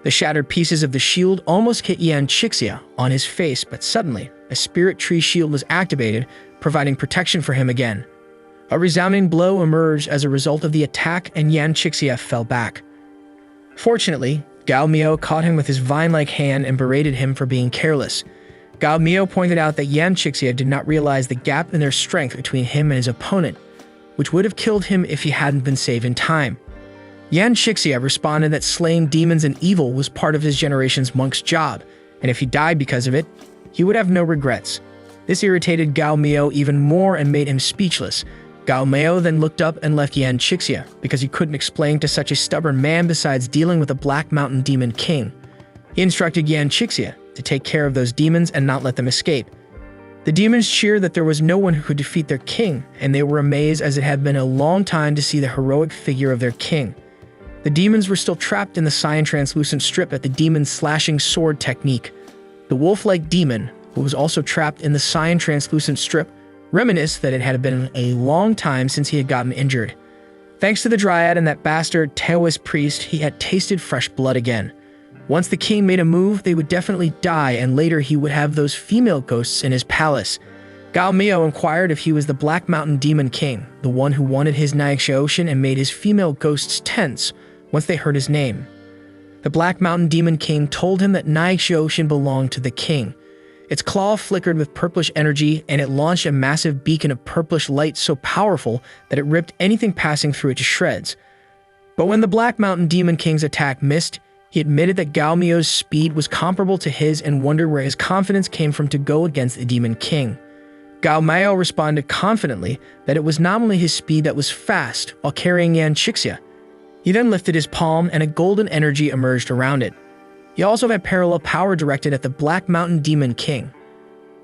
The shattered pieces of the shield almost hit Yan Chixia on his face, but suddenly, a spirit tree shield was activated, providing protection for him again. A resounding blow emerged as a result of the attack, and Yan Chixia fell back. Fortunately, Gao Meo caught him with his vine-like hand and berated him for being careless. Gao Meo pointed out that Yan Chixia did not realize the gap in their strength between him and his opponent, which would have killed him if he hadn't been saved in time. Yan Chixia responded that slaying demons and evil was part of his generation's monk's job, and if he died because of it, he would have no regrets. This irritated Gao Meo even more and made him speechless. Gao Meo then looked up and left Yan Chixia, because he couldn't explain to such a stubborn man besides dealing with a Black Mountain Demon King. He instructed Yan Chixia to take care of those demons and not let them escape. The demons cheered that there was no one who could defeat their king, and they were amazed as it had been a long time to see the heroic figure of their king. The demons were still trapped in the cyan translucent strip at the demon's slashing sword technique. The wolf-like demon, who was also trapped in the cyan translucent strip, reminisced that it had been a long time since he had gotten injured. Thanks to the Dryad and that bastard Taoist priest, he had tasted fresh blood again. Once the king made a move, they would definitely die, and later he would have those female ghosts in his palace. Gao Meo inquired if he was the Black Mountain Demon King, the one who wanted his Ocean and made his female ghosts tense once they heard his name. The Black Mountain Demon King told him that Ocean belonged to the king. Its claw flickered with purplish energy, and it launched a massive beacon of purplish light so powerful that it ripped anything passing through it to shreds. But when the Black Mountain Demon King's attack missed, he admitted that Gao Meo's speed was comparable to his and wondered where his confidence came from to go against the Demon King. Gao Meo responded confidently that it was not only his speed that was fast while carrying Yan Chixia. He then lifted his palm and a golden energy emerged around it. He also had parallel power directed at the Black Mountain Demon King.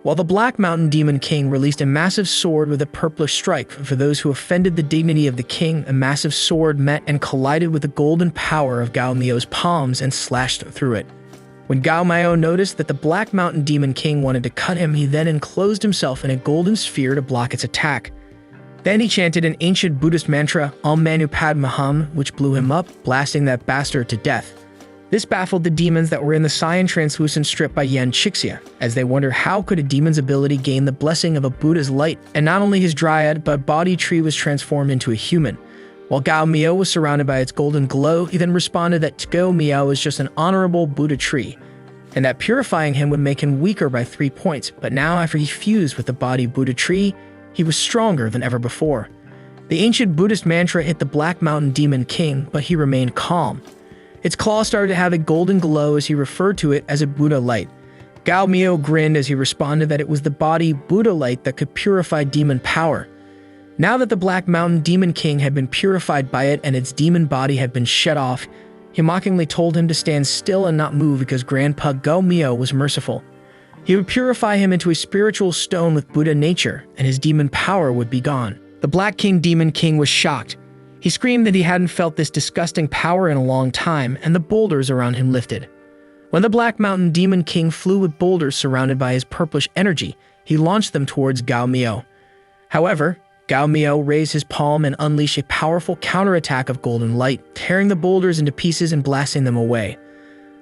While the Black Mountain Demon King released a massive sword with a purplish stripe for those who offended the dignity of the king, a massive sword met and collided with the golden power of Gao Meo's palms and slashed through it. When Gao Meo noticed that the Black Mountain Demon King wanted to cut him, he then enclosed himself in a golden sphere to block its attack. Then he chanted an ancient Buddhist mantra, Om Manu Padme Hum, which blew him up, blasting that bastard to death. This baffled the demons that were in the cyan translucent strip by Yan Chixia, as they wondered how could a demon's ability gain the blessing of a Buddha's light, and not only his dryad, but body tree was transformed into a human. While Gao Meo was surrounded by its golden glow, he then responded that Gao Meo was just an honorable Buddha tree, and that purifying him would make him weaker by 3 points, but now after he fused with the body Buddha tree, he was stronger than ever before. The ancient Buddhist mantra hit the Black Mountain Demon King, but he remained calm. Its claw started to have a golden glow as he referred to it as a Buddha light. Gao Meo grinned as he responded that it was the body Buddha light that could purify demon power. Now that the Black Mountain Demon King had been purified by it and its demon body had been shut off, he mockingly told him to stand still and not move because Grandpa Gao Meo was merciful. He would purify him into a spiritual stone with Buddha nature, and his demon power would be gone. The Black Demon King was shocked. He screamed that he hadn't felt this disgusting power in a long time, and the boulders around him lifted. When the Black Mountain Demon King flew with boulders surrounded by his purplish energy, he launched them towards Gao Meo. However, Gao Meo raised his palm and unleashed a powerful counterattack of golden light, tearing the boulders into pieces and blasting them away.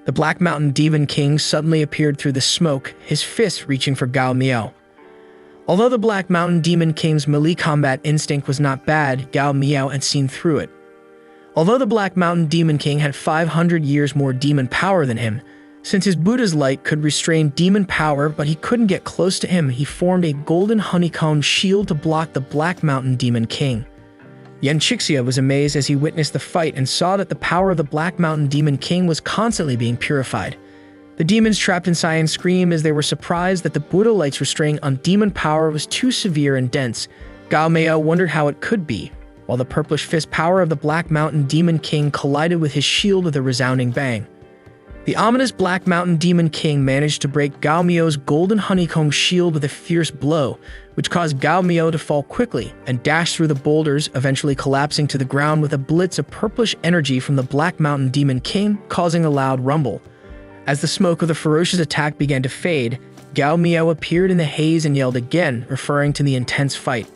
The Black Mountain Demon King suddenly appeared through the smoke, his fist reaching for Gao Meo. Although the Black Mountain Demon King's melee combat instinct was not bad, Gao Meo had seen through it. Although the Black Mountain Demon King had 500 years more demon power than him, since his Buddha's light could restrain demon power but he couldn't get close to him, he formed a golden honeycomb shield to block the Black Mountain Demon King. Yan Chixia was amazed as he witnessed the fight and saw that the power of the Black Mountain Demon King was constantly being purified. The demons trapped in cyan screamed as they were surprised that the Buddha light's restraint on demon power was too severe and dense. Gao Meo wondered how it could be. while the purplish fist power of the Black Mountain Demon King collided with his shield with a resounding bang. The ominous Black Mountain Demon King managed to break Gao Miao's golden honeycomb shield with a fierce blow, which caused Gao Miao to fall quickly and dash through the boulders, eventually collapsing to the ground with a blitz of purplish energy from the Black Mountain Demon King, causing a loud rumble. As the smoke of the ferocious attack began to fade, Gao Miao appeared in the haze and yelled again, referring to the intense fight.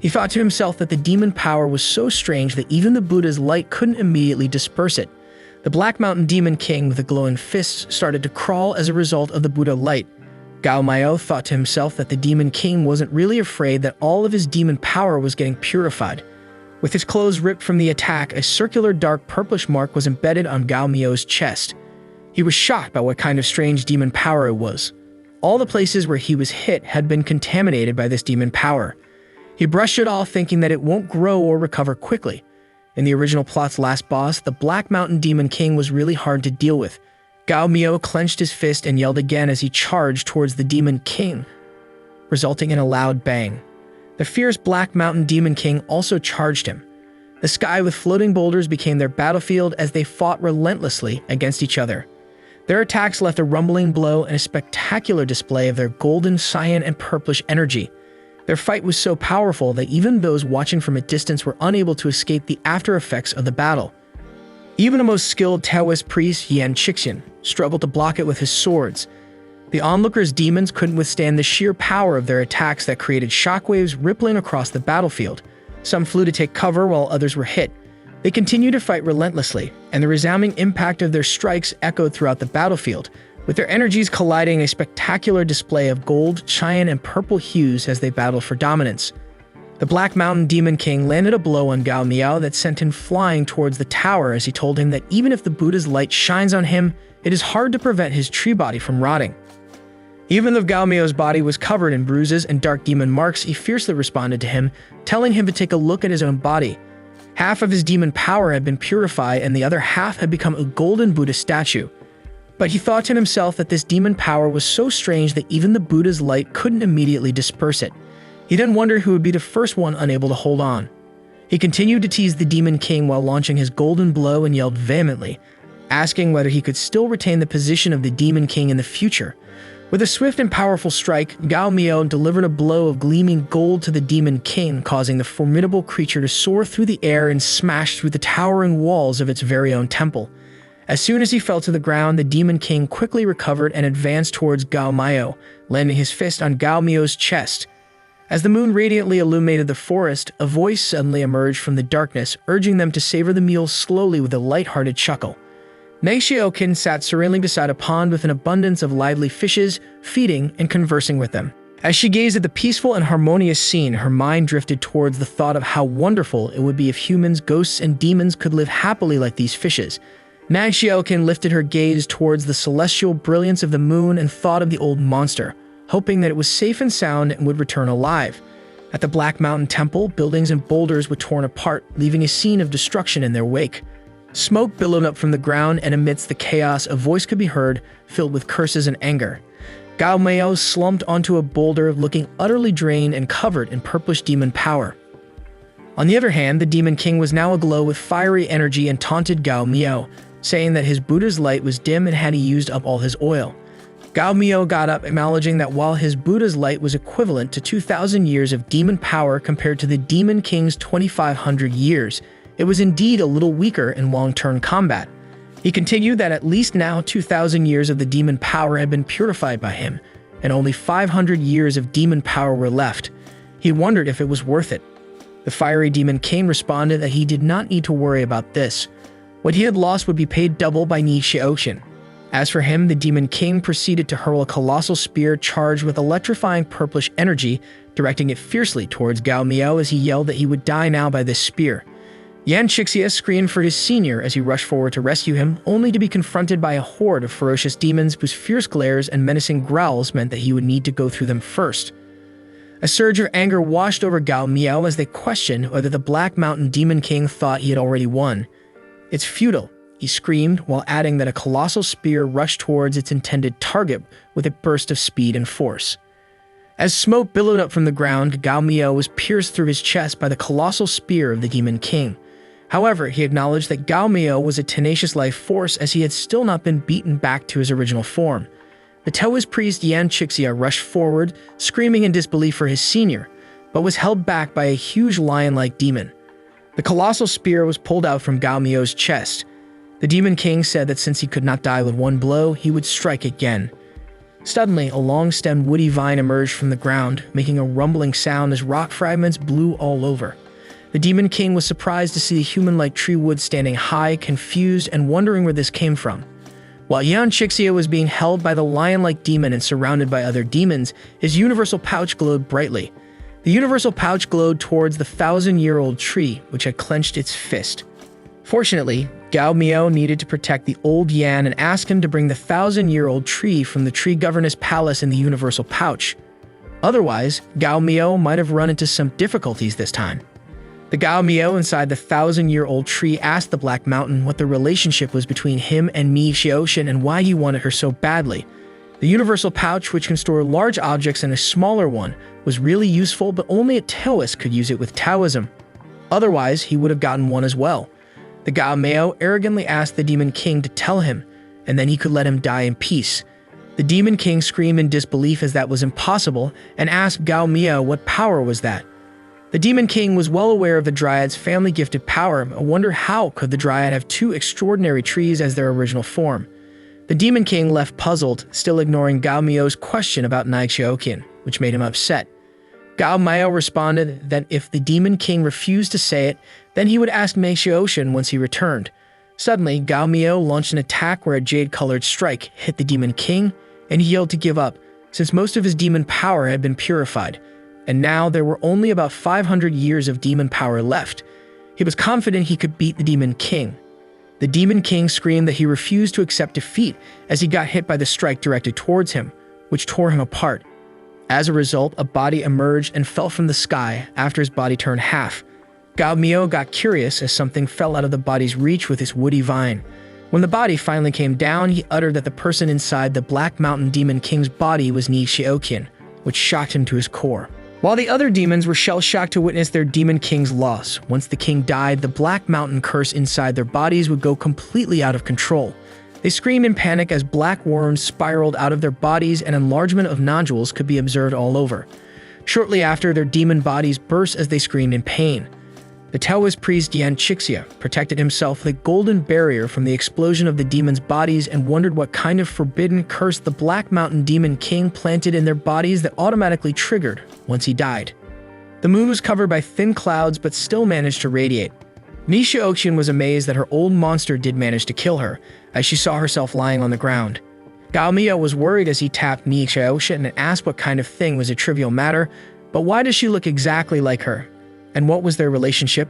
He thought to himself that the demon power was so strange that even the Buddha's light couldn't immediately disperse it. The Black Mountain Demon King with the glowing fists started to crawl as a result of the Buddha light. Gao Miao thought to himself that the Demon King wasn't really afraid that all of his demon power was getting purified. With his clothes ripped from the attack, a circular dark purplish mark was embedded on Gao Miao's chest. He was shocked by what kind of strange demon power it was. All the places where he was hit had been contaminated by this demon power. He brushed it off, thinking that it won't grow or recover quickly. In the original plot's last boss, the Black Mountain Demon King was really hard to deal with. Gao Miao clenched his fist and yelled again as he charged towards the Demon King, resulting in a loud bang. The fierce Black Mountain Demon King also charged him. The sky with floating boulders became their battlefield as they fought relentlessly against each other. Their attacks left a rumbling blow and a spectacular display of their golden, cyan, and purplish energy. Their fight was so powerful that even those watching from a distance were unable to escape the after effects of the battle. Even the most skilled Taoist priest, Yan Xixian, struggled to block it with his swords. The onlookers' demons couldn't withstand the sheer power of their attacks that created shockwaves rippling across the battlefield. Some flew to take cover while others were hit. They continued to fight relentlessly, and the resounding impact of their strikes echoed throughout the battlefield, with their energies colliding, a spectacular display of gold, cyan, and purple hues as they battled for dominance. The Black Mountain Demon King landed a blow on Gao Miao that sent him flying towards the tower as he told him that even if the Buddha's light shines on him, it is hard to prevent his tree body from rotting. Even though Gao Miao's body was covered in bruises and dark demon marks, he fiercely responded to him, telling him to take a look at his own body. Half of his demon power had been purified and the other half had become a golden Buddha statue. But he thought to himself that this demon power was so strange that even the Buddha's light couldn't immediately disperse it. He then wondered who would be the first one unable to hold on. He continued to tease the Demon King while launching his golden blow and yelled vehemently, asking whether he could still retain the position of the Demon King in the future. With a swift and powerful strike, Gao Miao delivered a blow of gleaming gold to the Demon King, causing the formidable creature to soar through the air and smash through the towering walls of its very own temple. As soon as he fell to the ground, the Demon King quickly recovered and advanced towards Gao Miao, landing his fist on Gao Miao's chest. As the moon radiantly illuminated the forest, a voice suddenly emerged from the darkness, urging them to savor the meal slowly with a light-hearted chuckle. Mei Xiaoqin sat serenely beside a pond with an abundance of lively fishes, feeding and conversing with them. As she gazed at the peaceful and harmonious scene, her mind drifted towards the thought of how wonderful it would be if humans, ghosts, and demons could live happily like these fishes. Mei Xiaoqin lifted her gaze towards the celestial brilliance of the moon and thought of the old monster, hoping that it was safe and sound and would return alive. At the Black Mountain Temple, buildings and boulders were torn apart, leaving a scene of destruction in their wake. Smoke billowed up from the ground, and amidst the chaos, a voice could be heard, filled with curses and anger. Gao Miao slumped onto a boulder, looking utterly drained and covered in purplish demon power. On the other hand, the Demon King was now aglow with fiery energy and taunted Gao Miao, saying that his Buddha's light was dim and had he used up all his oil. Gao Miao got up, acknowledging that while his Buddha's light was equivalent to 2,000 years of demon power compared to the Demon King's 2,500 years, it was indeed a little weaker in long-term combat. He continued that at least now 2,000 years of the demon power had been purified by him, and only 500 years of demon power were left. He wondered if it was worth it. The fiery Demon King responded that he did not need to worry about this. What he had lost would be paid double by Mei Xiaoqin. As for him, the Demon King proceeded to hurl a colossal spear charged with electrifying purplish energy, directing it fiercely towards Gao Miao as he yelled that he would die now by this spear. Yan Xixian screamed for his senior as he rushed forward to rescue him, only to be confronted by a horde of ferocious demons whose fierce glares and menacing growls meant that he would need to go through them first. A surge of anger washed over Gao Miao as they questioned whether the Black Mountain Demon King thought he had already won. "It's futile," he screamed, while adding that a colossal spear rushed towards its intended target with a burst of speed and force. As smoke billowed up from the ground, Gao Miao was pierced through his chest by the colossal spear of the Demon King. However, he acknowledged that Gao Miao was a tenacious life force as he had still not been beaten back to his original form. The Taoist priest Yan Chixia rushed forward, screaming in disbelief for his senior, but was held back by a huge lion-like demon. The colossal spear was pulled out from Gao Miao's chest. The Demon King said that since he could not die with one blow, he would strike again. Suddenly, a long-stemmed woody vine emerged from the ground, making a rumbling sound as rock fragments blew all over. The Demon King was surprised to see the human-like tree wood standing high, confused, and wondering where this came from. While Yan Chixia was being held by the lion-like demon and surrounded by other demons, his universal pouch glowed brightly. The universal pouch glowed towards the 1,000-year-old tree, which had clenched its fist. Fortunately, Gao Miao needed to protect the old Yan and asked him to bring the 1,000-year-old tree from the tree governess palace in the universal pouch. Otherwise, Gao Miao might have run into some difficulties this time. The Gao Miao inside the 1,000-year-old tree asked the Black Mountain what the relationship was between him and Mi Xiaoxian and why he wanted her so badly. The universal pouch, which can store large objects and a smaller one, was really useful, but only a Taoist could use it with Taoism. Otherwise, he would have gotten one as well. The Gao Miao arrogantly asked the Demon King to tell him, and then he could let him die in peace. The Demon King screamed in disbelief as that was impossible and asked Gao Miao what power was that. The Demon King was well aware of the Dryad's family-gifted power and wondered how could the Dryad have two extraordinary trees as their original form. The Demon King left puzzled, still ignoring Gao Miao's question about Nai Xiaoqian, which made him upset. Gao Miao responded that if the Demon King refused to say it, then he would ask Mei Xiaoxian once he returned. Suddenly, Gao Miao launched an attack where a jade-colored strike hit the Demon King, and he yelled to give up, since most of his demon power had been purified, and now there were only about 500 years of demon power left. He was confident he could beat the Demon King. The Demon King screamed that he refused to accept defeat as he got hit by the strike directed towards him, which tore him apart. As a result, a body emerged and fell from the sky after his body turned half. Gao Miao got curious as something fell out of the body's reach with its woody vine. When the body finally came down, he uttered that the person inside the Black Mountain Demon King's body was Ni Xiaoqian, which shocked him to his core. While the other demons were shell-shocked to witness their Demon King's loss, once the king died, the Black Mountain curse inside their bodies would go completely out of control. They screamed in panic as black worms spiraled out of their bodies and enlargement of nodules could be observed all over. Shortly after, their demon bodies burst as they screamed in pain. The Taoist priest Yan Chixia protected himself with a golden barrier from the explosion of the demons' bodies and wondered what kind of forbidden curse the Black Mountain Demon King planted in their bodies that automatically triggered once he died. The moon was covered by thin clouds but still managed to radiate. Mi Xiaoxian was amazed that her old monster did manage to kill her, as she saw herself lying on the ground. Gao Miao was worried as he tapped Mi Xiaoxian and asked what kind of thing was a trivial matter, but why does she look exactly like her? And what was their relationship?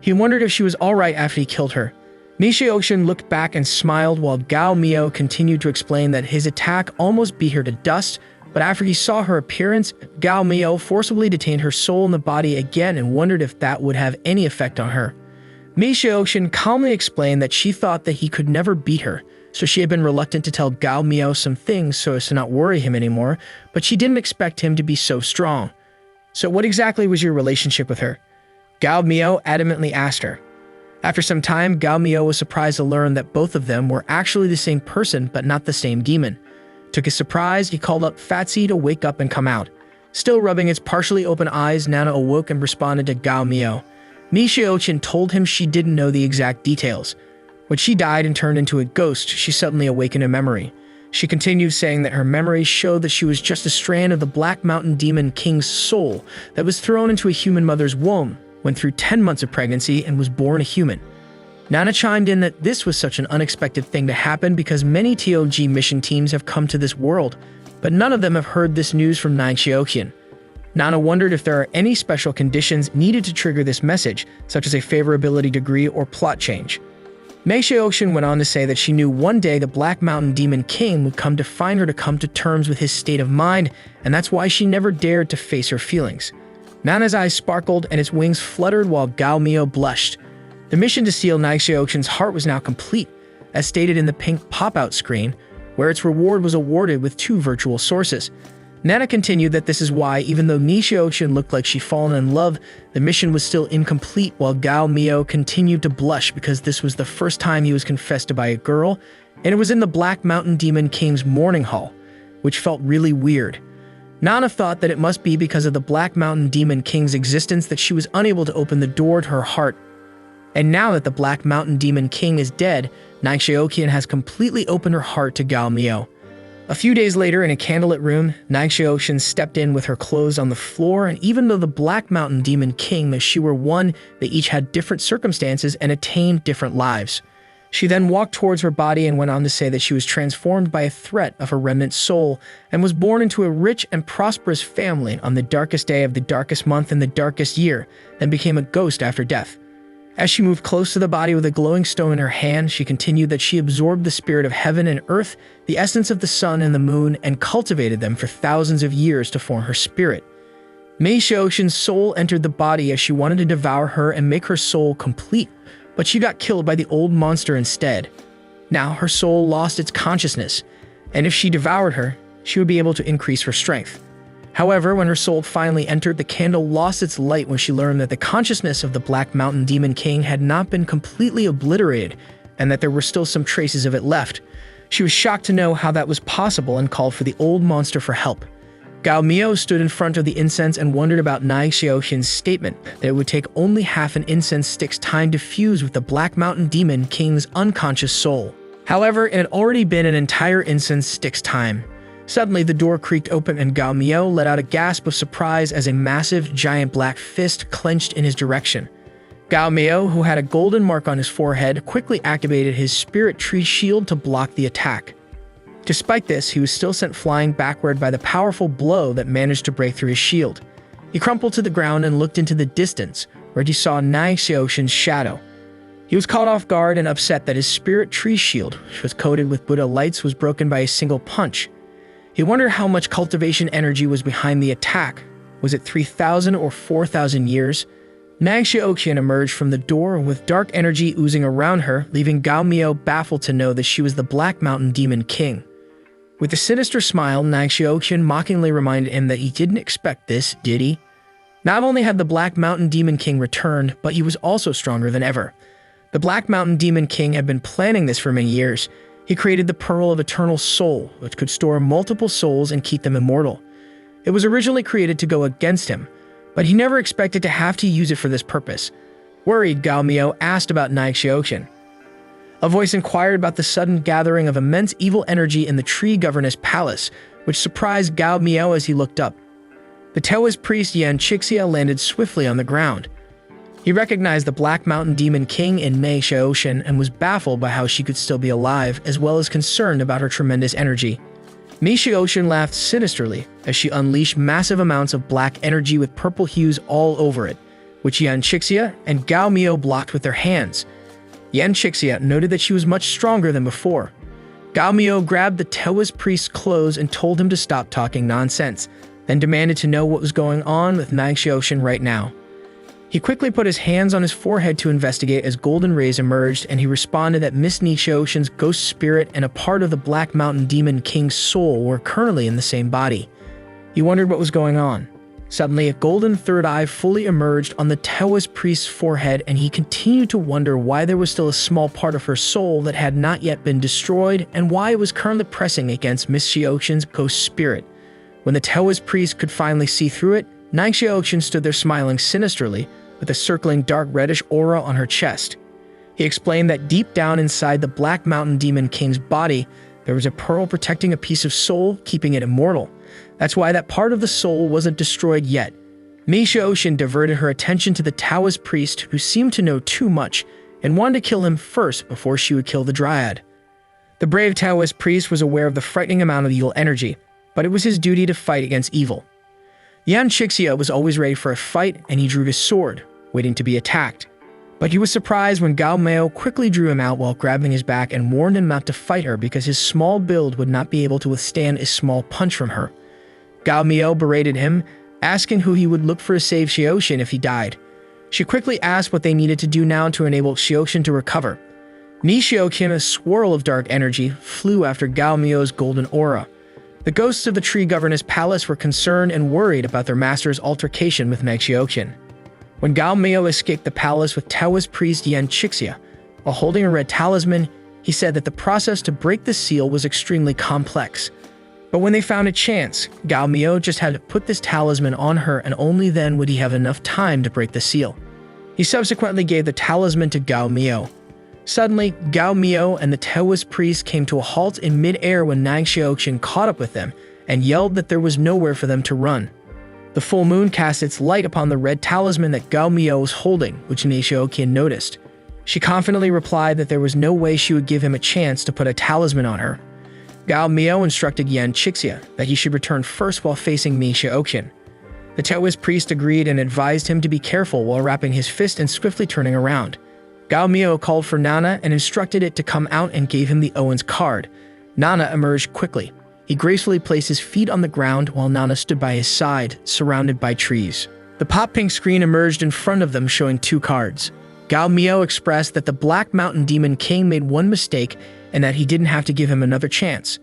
He wondered if she was alright after he killed her. Mi Xiaoxian looked back and smiled while Gao Miao continued to explain that his attack almost beat her to dust, but after he saw her appearance, Gao Miao forcibly detained her soul in the body again and wondered if that would have any effect on her. Mi Xiaoxian calmly explained that she thought that he could never beat her, so she had been reluctant to tell Gao Miao some things so as to not worry him anymore, but she didn't expect him to be so strong. So what exactly was your relationship with her? Gao Miao adamantly asked her. After some time, Gao Miao was surprised to learn that both of them were actually the same person but not the same demon. To his surprise, he called up Fatsi to wake up and come out. Still rubbing its partially open eyes, Nana awoke and responded to Gao Miao. Mi Xiaoqian told him she didn't know the exact details. When she died and turned into a ghost, she suddenly awakened a memory. She continued saying that her memories showed that she was just a strand of the Black Mountain Demon King's soul that was thrown into a human mother's womb, went through 10 months of pregnancy, and was born a human. Nana chimed in that this was such an unexpected thing to happen because many TOG mission teams have come to this world, but none of them have heard this news from Nai Xiaoqian. Nana wondered if there are any special conditions needed to trigger this message, such as a favorability degree or plot change. Mei Xiaoxian went on to say that she knew one day the Black Mountain Demon King would come to find her to come to terms with his state of mind, and that's why she never dared to face her feelings. Nana's eyes sparkled and its wings fluttered while Gao Miao blushed. The mission to seal Nai Xiaoxian's heart was now complete, as stated in the pink pop-out screen, where its reward was awarded with 2 virtual sources. Nana continued that this is why, even though Ni Xiaoqun looked like she'd fallen in love, the mission was still incomplete, while Gao Miao continued to blush because this was the first time he was confessed to by a girl, and it was in the Black Mountain Demon King's mourning hall, which felt really weird. Nana thought that it must be because of the Black Mountain Demon King's existence that she was unable to open the door to her heart. And now that the Black Mountain Demon King is dead, Nai Xiaoqian has completely opened her heart to Gao Miao. A few days later, in a candlelit room, Nai Xiaoqian stepped in with her clothes on the floor, and even though the Black Mountain Demon King and she were one, they each had different circumstances and attained different lives. She then walked towards her body and went on to say that she was transformed by a threat of her remnant soul and was born into a rich and prosperous family on the darkest day of the darkest month in the darkest year, then became a ghost after death. As she moved close to the body with a glowing stone in her hand, she continued that she absorbed the spirit of heaven and earth, the essence of the sun and the moon, and cultivated them for thousands of years to form her spirit. Mei Xiaoqian's soul entered the body as she wanted to devour her and make her soul complete, but she got killed by the old monster instead. Now her soul lost its consciousness, and if she devoured her, she would be able to increase her strength. However, when her soul finally entered, the candle lost its light when she learned that the consciousness of the Black Mountain Demon King had not been completely obliterated and that there were still some traces of it left. She was shocked to know how that was possible and called for the old monster for help. Gao Miao stood in front of the incense and wondered about Nai Xiaoqian's statement that it would take only half an incense stick's time to fuse with the Black Mountain Demon King's unconscious soul. However, it had already been an entire incense stick's time. Suddenly, the door creaked open and Gao Miao let out a gasp of surprise as a massive, giant black fist clenched in his direction. Gao Miao, who had a golden mark on his forehead, quickly activated his spirit tree shield to block the attack. Despite this, he was still sent flying backward by the powerful blow that managed to break through his shield. He crumpled to the ground and looked into the distance, where he saw Nai Xiaoqian's shadow. He was caught off guard and upset that his spirit tree shield, which was coated with Buddha lights, was broken by a single punch. He wondered how much cultivation energy was behind the attack. Was it 3,000 or 4,000 years? Nai Xiaoqian emerged from the door with dark energy oozing around her, leaving Gao Miao baffled to know that she was the Black Mountain Demon King. With a sinister smile, Nai Xiaoqian mockingly reminded him that he didn't expect this, did he? Not only had the Black Mountain Demon King returned, but he was also stronger than ever. The Black Mountain Demon King had been planning this for many years. He created the Pearl of Eternal Soul, which could store multiple souls and keep them immortal. It was originally created to go against him, but he never expected to have to use it for this purpose. Worried, Gao Miao asked about Nai Xiaoqian. A voice inquired about the sudden gathering of immense evil energy in the tree governess palace, which surprised Gao Miao as he looked up. The Taoist priest Yan Chixia landed swiftly on the ground. He recognized the Black Mountain Demon King in Mei Xiaoqian and was baffled by how she could still be alive, as well as concerned about her tremendous energy. Mei Xiaoqian laughed sinisterly as she unleashed massive amounts of black energy with purple hues all over it, which Yan Chixia and Gao Miao blocked with their hands. Yan Chixia noted that she was much stronger than before. Gao Miao grabbed the Taoist priest's clothes and told him to stop talking nonsense, then demanded to know what was going on with Nai Xiaoqian right now. He quickly put his hands on his forehead to investigate as golden rays emerged, and he responded that Miss Ni Xiaoqian's ghost spirit and a part of the Black Mountain Demon King's soul were currently in the same body. He wondered what was going on. Suddenly, a golden third eye fully emerged on the Taoist priest's forehead, and he continued to wonder why there was still a small part of her soul that had not yet been destroyed, and why it was currently pressing against Miss Xiaoqian's ghost spirit. When the Taoist priest could finally see through it, Nai Xiaoqian stood there smiling sinisterly, with a circling dark reddish aura on her chest. He explained that deep down inside the Black Mountain Demon King's body, there was a pearl protecting a piece of soul, keeping it immortal. That's why that part of the soul wasn't destroyed yet. Mei Xiaoqian diverted her attention to the Taoist priest, who seemed to know too much, and wanted to kill him first before she would kill the Dryad. The brave Taoist priest was aware of the frightening amount of evil energy, but it was his duty to fight against evil. Yan Chixia was always ready for a fight, and he drew his sword, waiting to be attacked. But he was surprised when Gao Miao quickly drew him out while grabbing his back and warned him not to fight her because his small build would not be able to withstand a small punch from her. Gao Miao berated him, asking who he would look for to save Xiaoqian if he died. She quickly asked what they needed to do now to enable Xiaoqian to recover. Ni Xiaoqian, a swirl of dark energy, flew after Gao Miao's golden aura. The ghosts of the tree governor's palace were concerned and worried about their master's altercation with Meng Xiaoqian. When Gao Miao escaped the palace with Taoist priest Yan Chixia, while holding a red talisman, he said that the process to break the seal was extremely complex. But when they found a chance, Gao Miao just had to put this talisman on her, and only then would he have enough time to break the seal. He subsequently gave the talisman to Gao Miao. Suddenly, Gao Miao and the Taoist priest came to a halt in mid-air when Meng Xiaoqian caught up with them and yelled that there was nowhere for them to run. The full moon cast its light upon the red talisman that Gao Miao was holding, which Meng Xiaoqian noticed. She confidently replied that there was no way she would give him a chance to put a talisman on her. Gao Miao instructed Yan Chixia that he should return first while facing Meng Xiaoqian. The Taoist priest agreed and advised him to be careful while wrapping his fist and swiftly turning around. Gao Miao called for Nana and instructed it to come out and gave him the Owen's card. Nana emerged quickly. He gracefully placed his feet on the ground while Nana stood by his side, surrounded by trees. The pop-pink screen emerged in front of them showing 2 cards. Gao Miao expressed that the Black Mountain Demon King made one mistake and that he didn't have to give him another chance.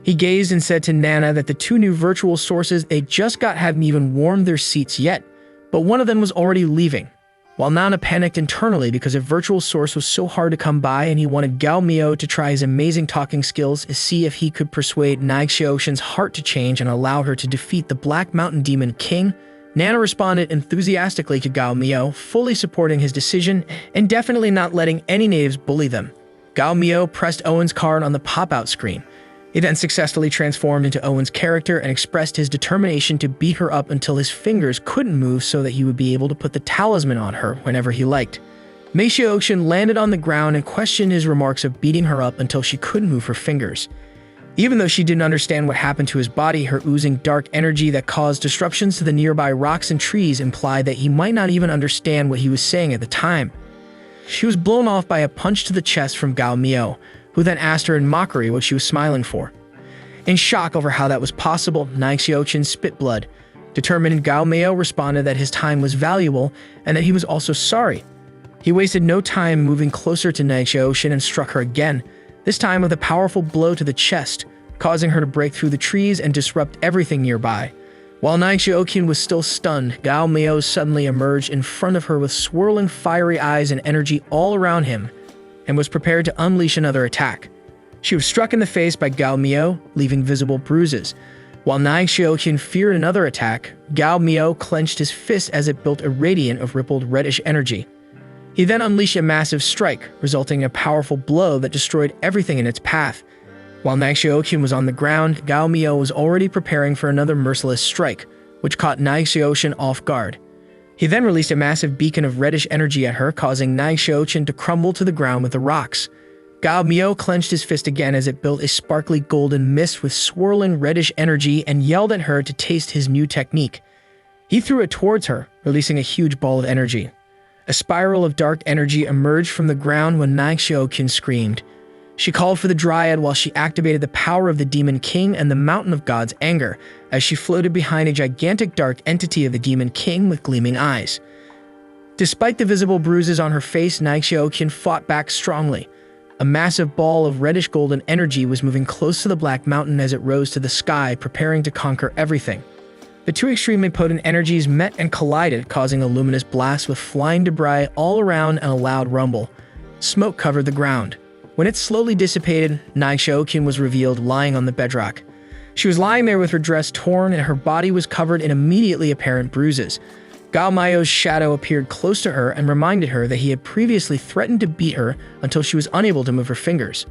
He gazed and said to Nana that the 2 new virtual sources they just got hadn't even warmed their seats yet, but one of them was already leaving. While Nana panicked internally because a virtual source was so hard to come by and he wanted Gao Miao to try his amazing talking skills to see if he could persuade Meng Xiaoqian's heart to change and allow her to defeat the Black Mountain Demon King, Nana responded enthusiastically to Gao Miao, fully supporting his decision and definitely not letting any natives bully them. Gao Miao pressed Owen's card on the pop-out screen. He then successfully transformed into Owen's character and expressed his determination to beat her up until his fingers couldn't move so that he would be able to put the talisman on her whenever he liked. Meng Xiaoqian landed on the ground and questioned his remarks of beating her up until she couldn't move her fingers. Even though she didn't understand what happened to his body, her oozing dark energy that caused disruptions to the nearby rocks and trees implied that he might not even understand what he was saying at the time. She was blown off by a punch to the chest from Gao Miao, who then asked her in mockery what she was smiling for. In shock over how that was possible, Meng Xiaoqian spit blood. Determined, Gao Miao responded that his time was valuable and that he was also sorry. He wasted no time moving closer to Meng Xiaoqian and struck her again, this time with a powerful blow to the chest, causing her to break through the trees and disrupt everything nearby. While Meng Xiaoqian was still stunned, Gao Miao suddenly emerged in front of her with swirling fiery eyes and energy all around him, and was prepared to unleash another attack. She was struck in the face by Gao Miao, leaving visible bruises. While Meng Xiaoqian feared another attack, Gao Miao clenched his fist as it built a radiant of rippled reddish energy. He then unleashed a massive strike, resulting in a powerful blow that destroyed everything in its path. While Meng Xiaoqian was on the ground, Gao Miao was already preparing for another merciless strike, which caught Meng Xiaoqian off guard. He then released a massive beacon of reddish energy at her, causing Meng Xiaoqian to crumble to the ground with the rocks. Gao Miao clenched his fist again as it built a sparkly golden mist with swirling reddish energy and yelled at her to taste his new technique. He threw it towards her, releasing a huge ball of energy. A spiral of dark energy emerged from the ground when Meng Xiaoqian screamed. She called for the Dryad while she activated the power of the Demon King and the Mountain of God's anger, as she floated behind a gigantic dark entity of the Demon King with gleaming eyes. Despite the visible bruises on her face, Meng Xiaoqian fought back strongly. A massive ball of reddish golden energy was moving close to the Black Mountain as it rose to the sky, preparing to conquer everything. The 2 extremely potent energies met and collided, causing a luminous blast with flying debris all around and a loud rumble. Smoke covered the ground. When it slowly dissipated, Meng Xiaoqian was revealed lying on the bedrock. She was lying there with her dress torn and her body was covered in immediately apparent bruises. Gao Miao's shadow appeared close to her and reminded her that he had previously threatened to beat her until she was unable to move her fingers.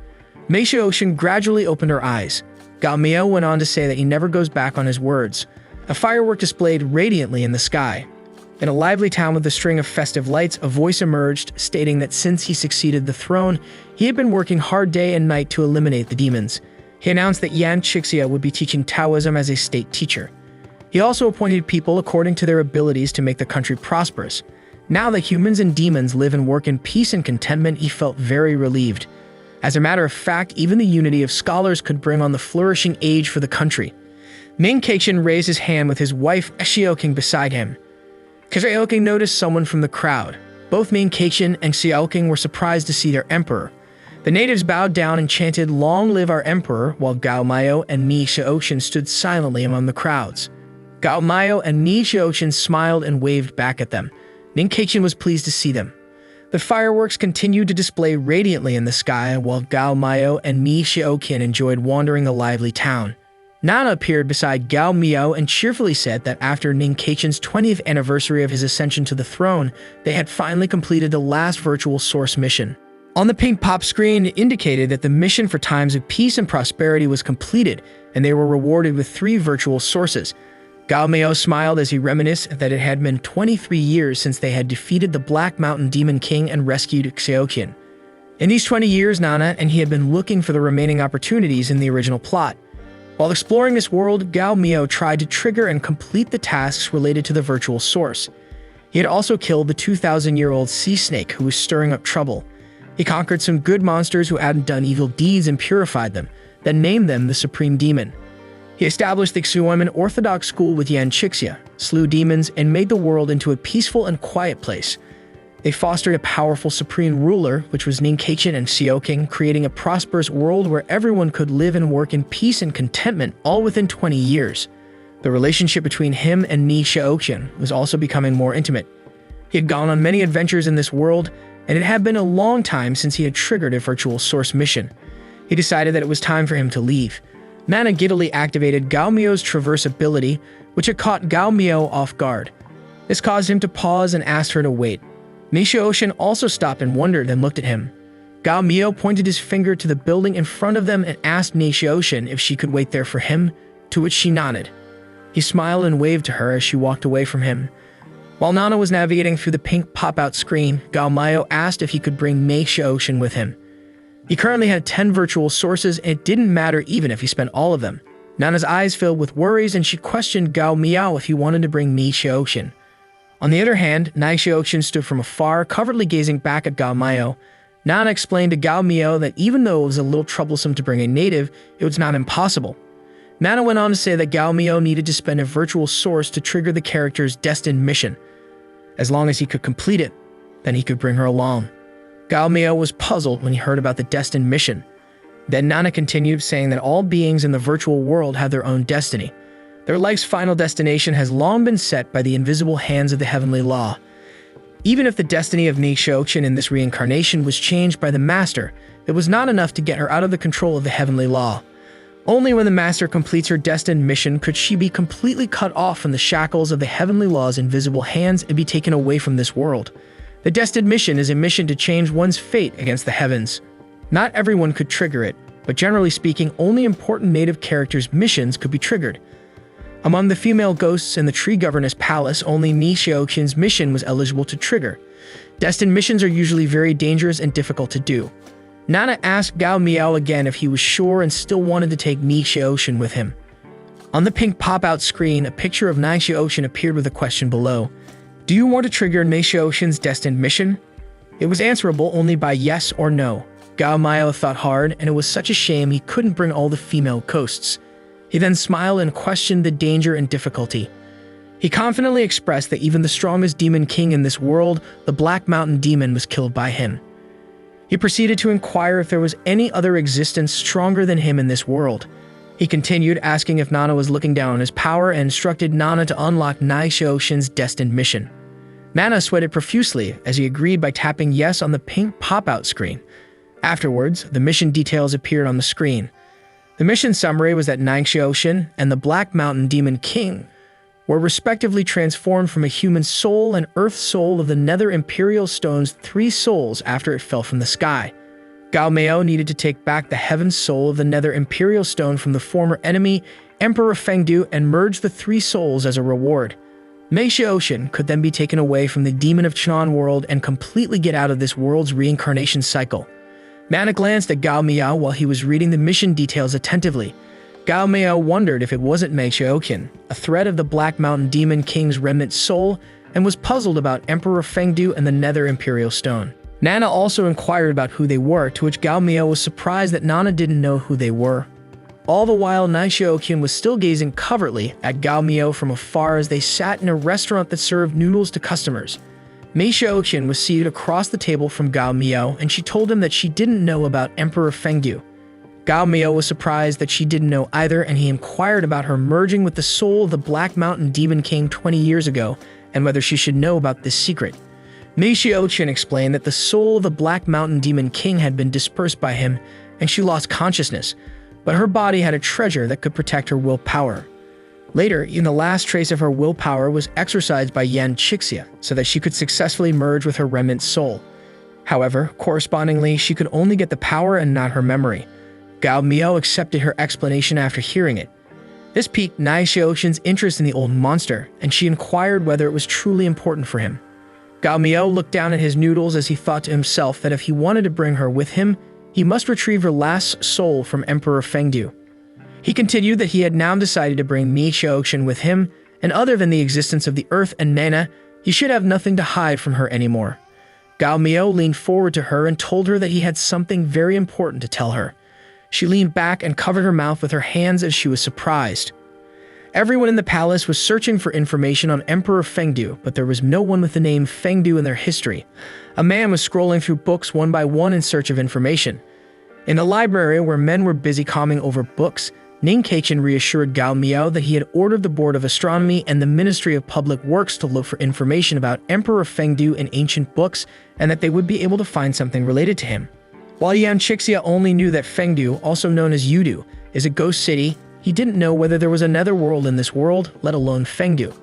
Meng Xiaoqian gradually opened her eyes. Gao Miao went on to say that he never goes back on his words. A firework displayed radiantly in the sky. In a lively town with a string of festive lights, a voice emerged stating that since he succeeded the throne, he had been working hard day and night to eliminate the demons. He announced that Yan Chixia would be teaching Taoism as a state teacher. He also appointed people according to their abilities to make the country prosperous. Now that humans and demons live and work in peace and contentment, he felt very relieved. As a matter of fact, even the unity of scholars could bring on the flourishing age for the country. Meng Xiaoqian raised his hand with his wife Xiaoqing beside him. Xiaoqing noticed someone from the crowd. Both Meng Xiaoqian and Xiaoqing were surprised to see their emperor. The natives bowed down and chanted, "Long live our emperor," while Gao Mayo and Ni Xiaoqian stood silently among the crowds. Gao Mayo and Ni Xiaoqian smiled and waved back at them. Ning Kaichen was pleased to see them. The fireworks continued to display radiantly in the sky, while Gao Mayo and Ni Xiaoqian enjoyed wandering the lively town. Nana appeared beside Gao Miao and cheerfully said that after Ning Kaichen's 20th anniversary of his ascension to the throne, they had finally completed the last virtual source mission. On the pink pop screen, it indicated that the mission for times of peace and prosperity was completed, and they were rewarded with 3 virtual sources. Gao Miao smiled as he reminisced that it had been 23 years since they had defeated the Black Mountain Demon King and rescued Xiaoqian. In these 20 years, Nana and he had been looking for the remaining opportunities in the original plot. While exploring this world, Gao Miao tried to trigger and complete the tasks related to the virtual source. He had also killed the 2,000-year-old sea snake who was stirring up trouble. He conquered some good monsters who hadn't done evil deeds and purified them, then named them the Supreme Demon. He established the Xuanmen Orthodox school with Yan Chixia, slew demons, and made the world into a peaceful and quiet place. They fostered a powerful supreme ruler, which was Ning Kaichen and Xiaoqing, creating a prosperous world where everyone could live and work in peace and contentment, all within 20 years. The relationship between him and Ni Xiaoqian was also becoming more intimate. He had gone on many adventures in this world, and it had been a long time since he had triggered a virtual source mission. He decided that it was time for him to leave. Nana giddily activated Gao Miao's traverse ability, which had caught Gao Miao off guard. This caused him to pause and asked her to wait. Ni Xiaoqian also stopped and wondered, then looked at him. Gao Miao pointed his finger to the building in front of them and asked Ni Xiaoqian if she could wait there for him, to which she nodded. He smiled and waved to her as she walked away from him. While Nana was navigating through the pink pop-out screen, Gao Miao asked if he could bring Ni Xiaoqian with him. He currently had 10 virtual sources, and it didn't matter even if he spent all of them. Nana's eyes filled with worries, and she questioned Gao Miao if he wanted to bring Ni Xiaoqian. On the other hand, Ni Xiaoqian stood from afar, covertly gazing back at Gao Miao. Nana explained to Gao Miao that even though it was a little troublesome to bring a native, it was not impossible. Nana went on to say that Gao Miao needed to spend a virtual source to trigger the character's destined mission. As long as he could complete it, then he could bring her along. Gao Miao was puzzled when he heard about the destined mission. Then Nana continued, saying that all beings in the virtual world have their own destiny. Their life's final destination has long been set by the invisible hands of the heavenly law. Even if the destiny of Ni Xiaoqian in this reincarnation was changed by the Master, it was not enough to get her out of the control of the heavenly law. Only when the Master completes her destined mission could she be completely cut off from the shackles of the heavenly law's invisible hands and be taken away from this world. The destined mission is a mission to change one's fate against the heavens. Not everyone could trigger it, but generally speaking, only important native characters' missions could be triggered. Among the female ghosts in the Tree Governor's Palace, only Ni Xiaoqian's mission was eligible to trigger. Destined missions are usually very dangerous and difficult to do. Nana asked Gao Miao again if he was sure and still wanted to take Ni Xiaoqian with him. On the pink pop-out screen, a picture of Ni Xiaoqian appeared with a question below. Do you want to trigger Ni Xiaoqian's destined mission? It was answerable only by yes or no. Gao Miao thought hard, and it was such a shame he couldn't bring all the female ghosts. He then smiled and questioned the danger and difficulty. He confidently expressed that even the strongest demon king in this world, the Black Mountain Demon, was killed by him. He proceeded to inquire if there was any other existence stronger than him in this world. He continued, asking if Nana was looking down on his power, and instructed Nana to unlock Ni Xiaoqian's destined mission. Nana sweated profusely as he agreed by tapping yes on the pink pop-out screen. Afterwards, the mission details appeared on the screen. The mission summary was that Ni Xiaoqian and the Black Mountain Demon King were respectively transformed from a human soul and earth soul of the Nether Imperial Stone's 3 souls after it fell from the sky. Gao Miao needed to take back the heaven soul of the Nether Imperial Stone from the former enemy, Emperor Fengdu, and merge the 3 souls as a reward. Ni Xiaoqian could then be taken away from the Demon of Chanan world and completely get out of this world's reincarnation cycle. Nana glanced at Gao Miao while he was reading the mission details attentively. Gao Miao wondered if it wasn't Ni Xiaoqian, a thread of the Black Mountain Demon King's remnant soul, and was puzzled about Emperor Fengdu and the Nether Imperial Stone. Nana also inquired about who they were, to which Gao Miao was surprised that Nana didn't know who they were. All the while, Ni Xiaoqian was still gazing covertly at Gao Miao from afar as they sat in a restaurant that served noodles to customers. Mei Xiaoqian was seated across the table from Gao Miao, and she told him that she didn't know about Emperor Fengdu. Gao Miao was surprised that she didn't know either, and he inquired about her merging with the soul of the Black Mountain Demon King 20 years ago, and whether she should know about this secret. Mei Xiaoqian explained that the soul of the Black Mountain Demon King had been dispersed by him, and she lost consciousness, but her body had a treasure that could protect her willpower. Later, even the last trace of her willpower was exorcised by Yan Chixia, so that she could successfully merge with her remnant soul. However, correspondingly, she could only get the power and not her memory. Gao Miao accepted her explanation after hearing it. This piqued Mei Xiaoqian's interest in the old monster, and she inquired whether it was truly important for him. Gao Miao looked down at his noodles as he thought to himself that if he wanted to bring her with him, he must retrieve her last soul from Emperor Fengdu. He continued that he had now decided to bring Mei Xiaoqian with him, and other than the existence of the earth and Nana, he should have nothing to hide from her anymore. Gao Miao leaned forward to her and told her that he had something very important to tell her. She leaned back and covered her mouth with her hands as she was surprised. Everyone in the palace was searching for information on Emperor Fengdu, but there was no one with the name Fengdu in their history. A man was scrolling through books one by one in search of information. In the library, where men were busy combing over books, Ning Keichin reassured Gao Miao that he had ordered the Board of Astronomy and the Ministry of Public Works to look for information about Emperor Fengdu in ancient books, and that they would be able to find something related to him. While Yan Chixia only knew that Fengdu, also known as Yudu, is a ghost city, he didn't know whether there was another world in this world, let alone Fengdu.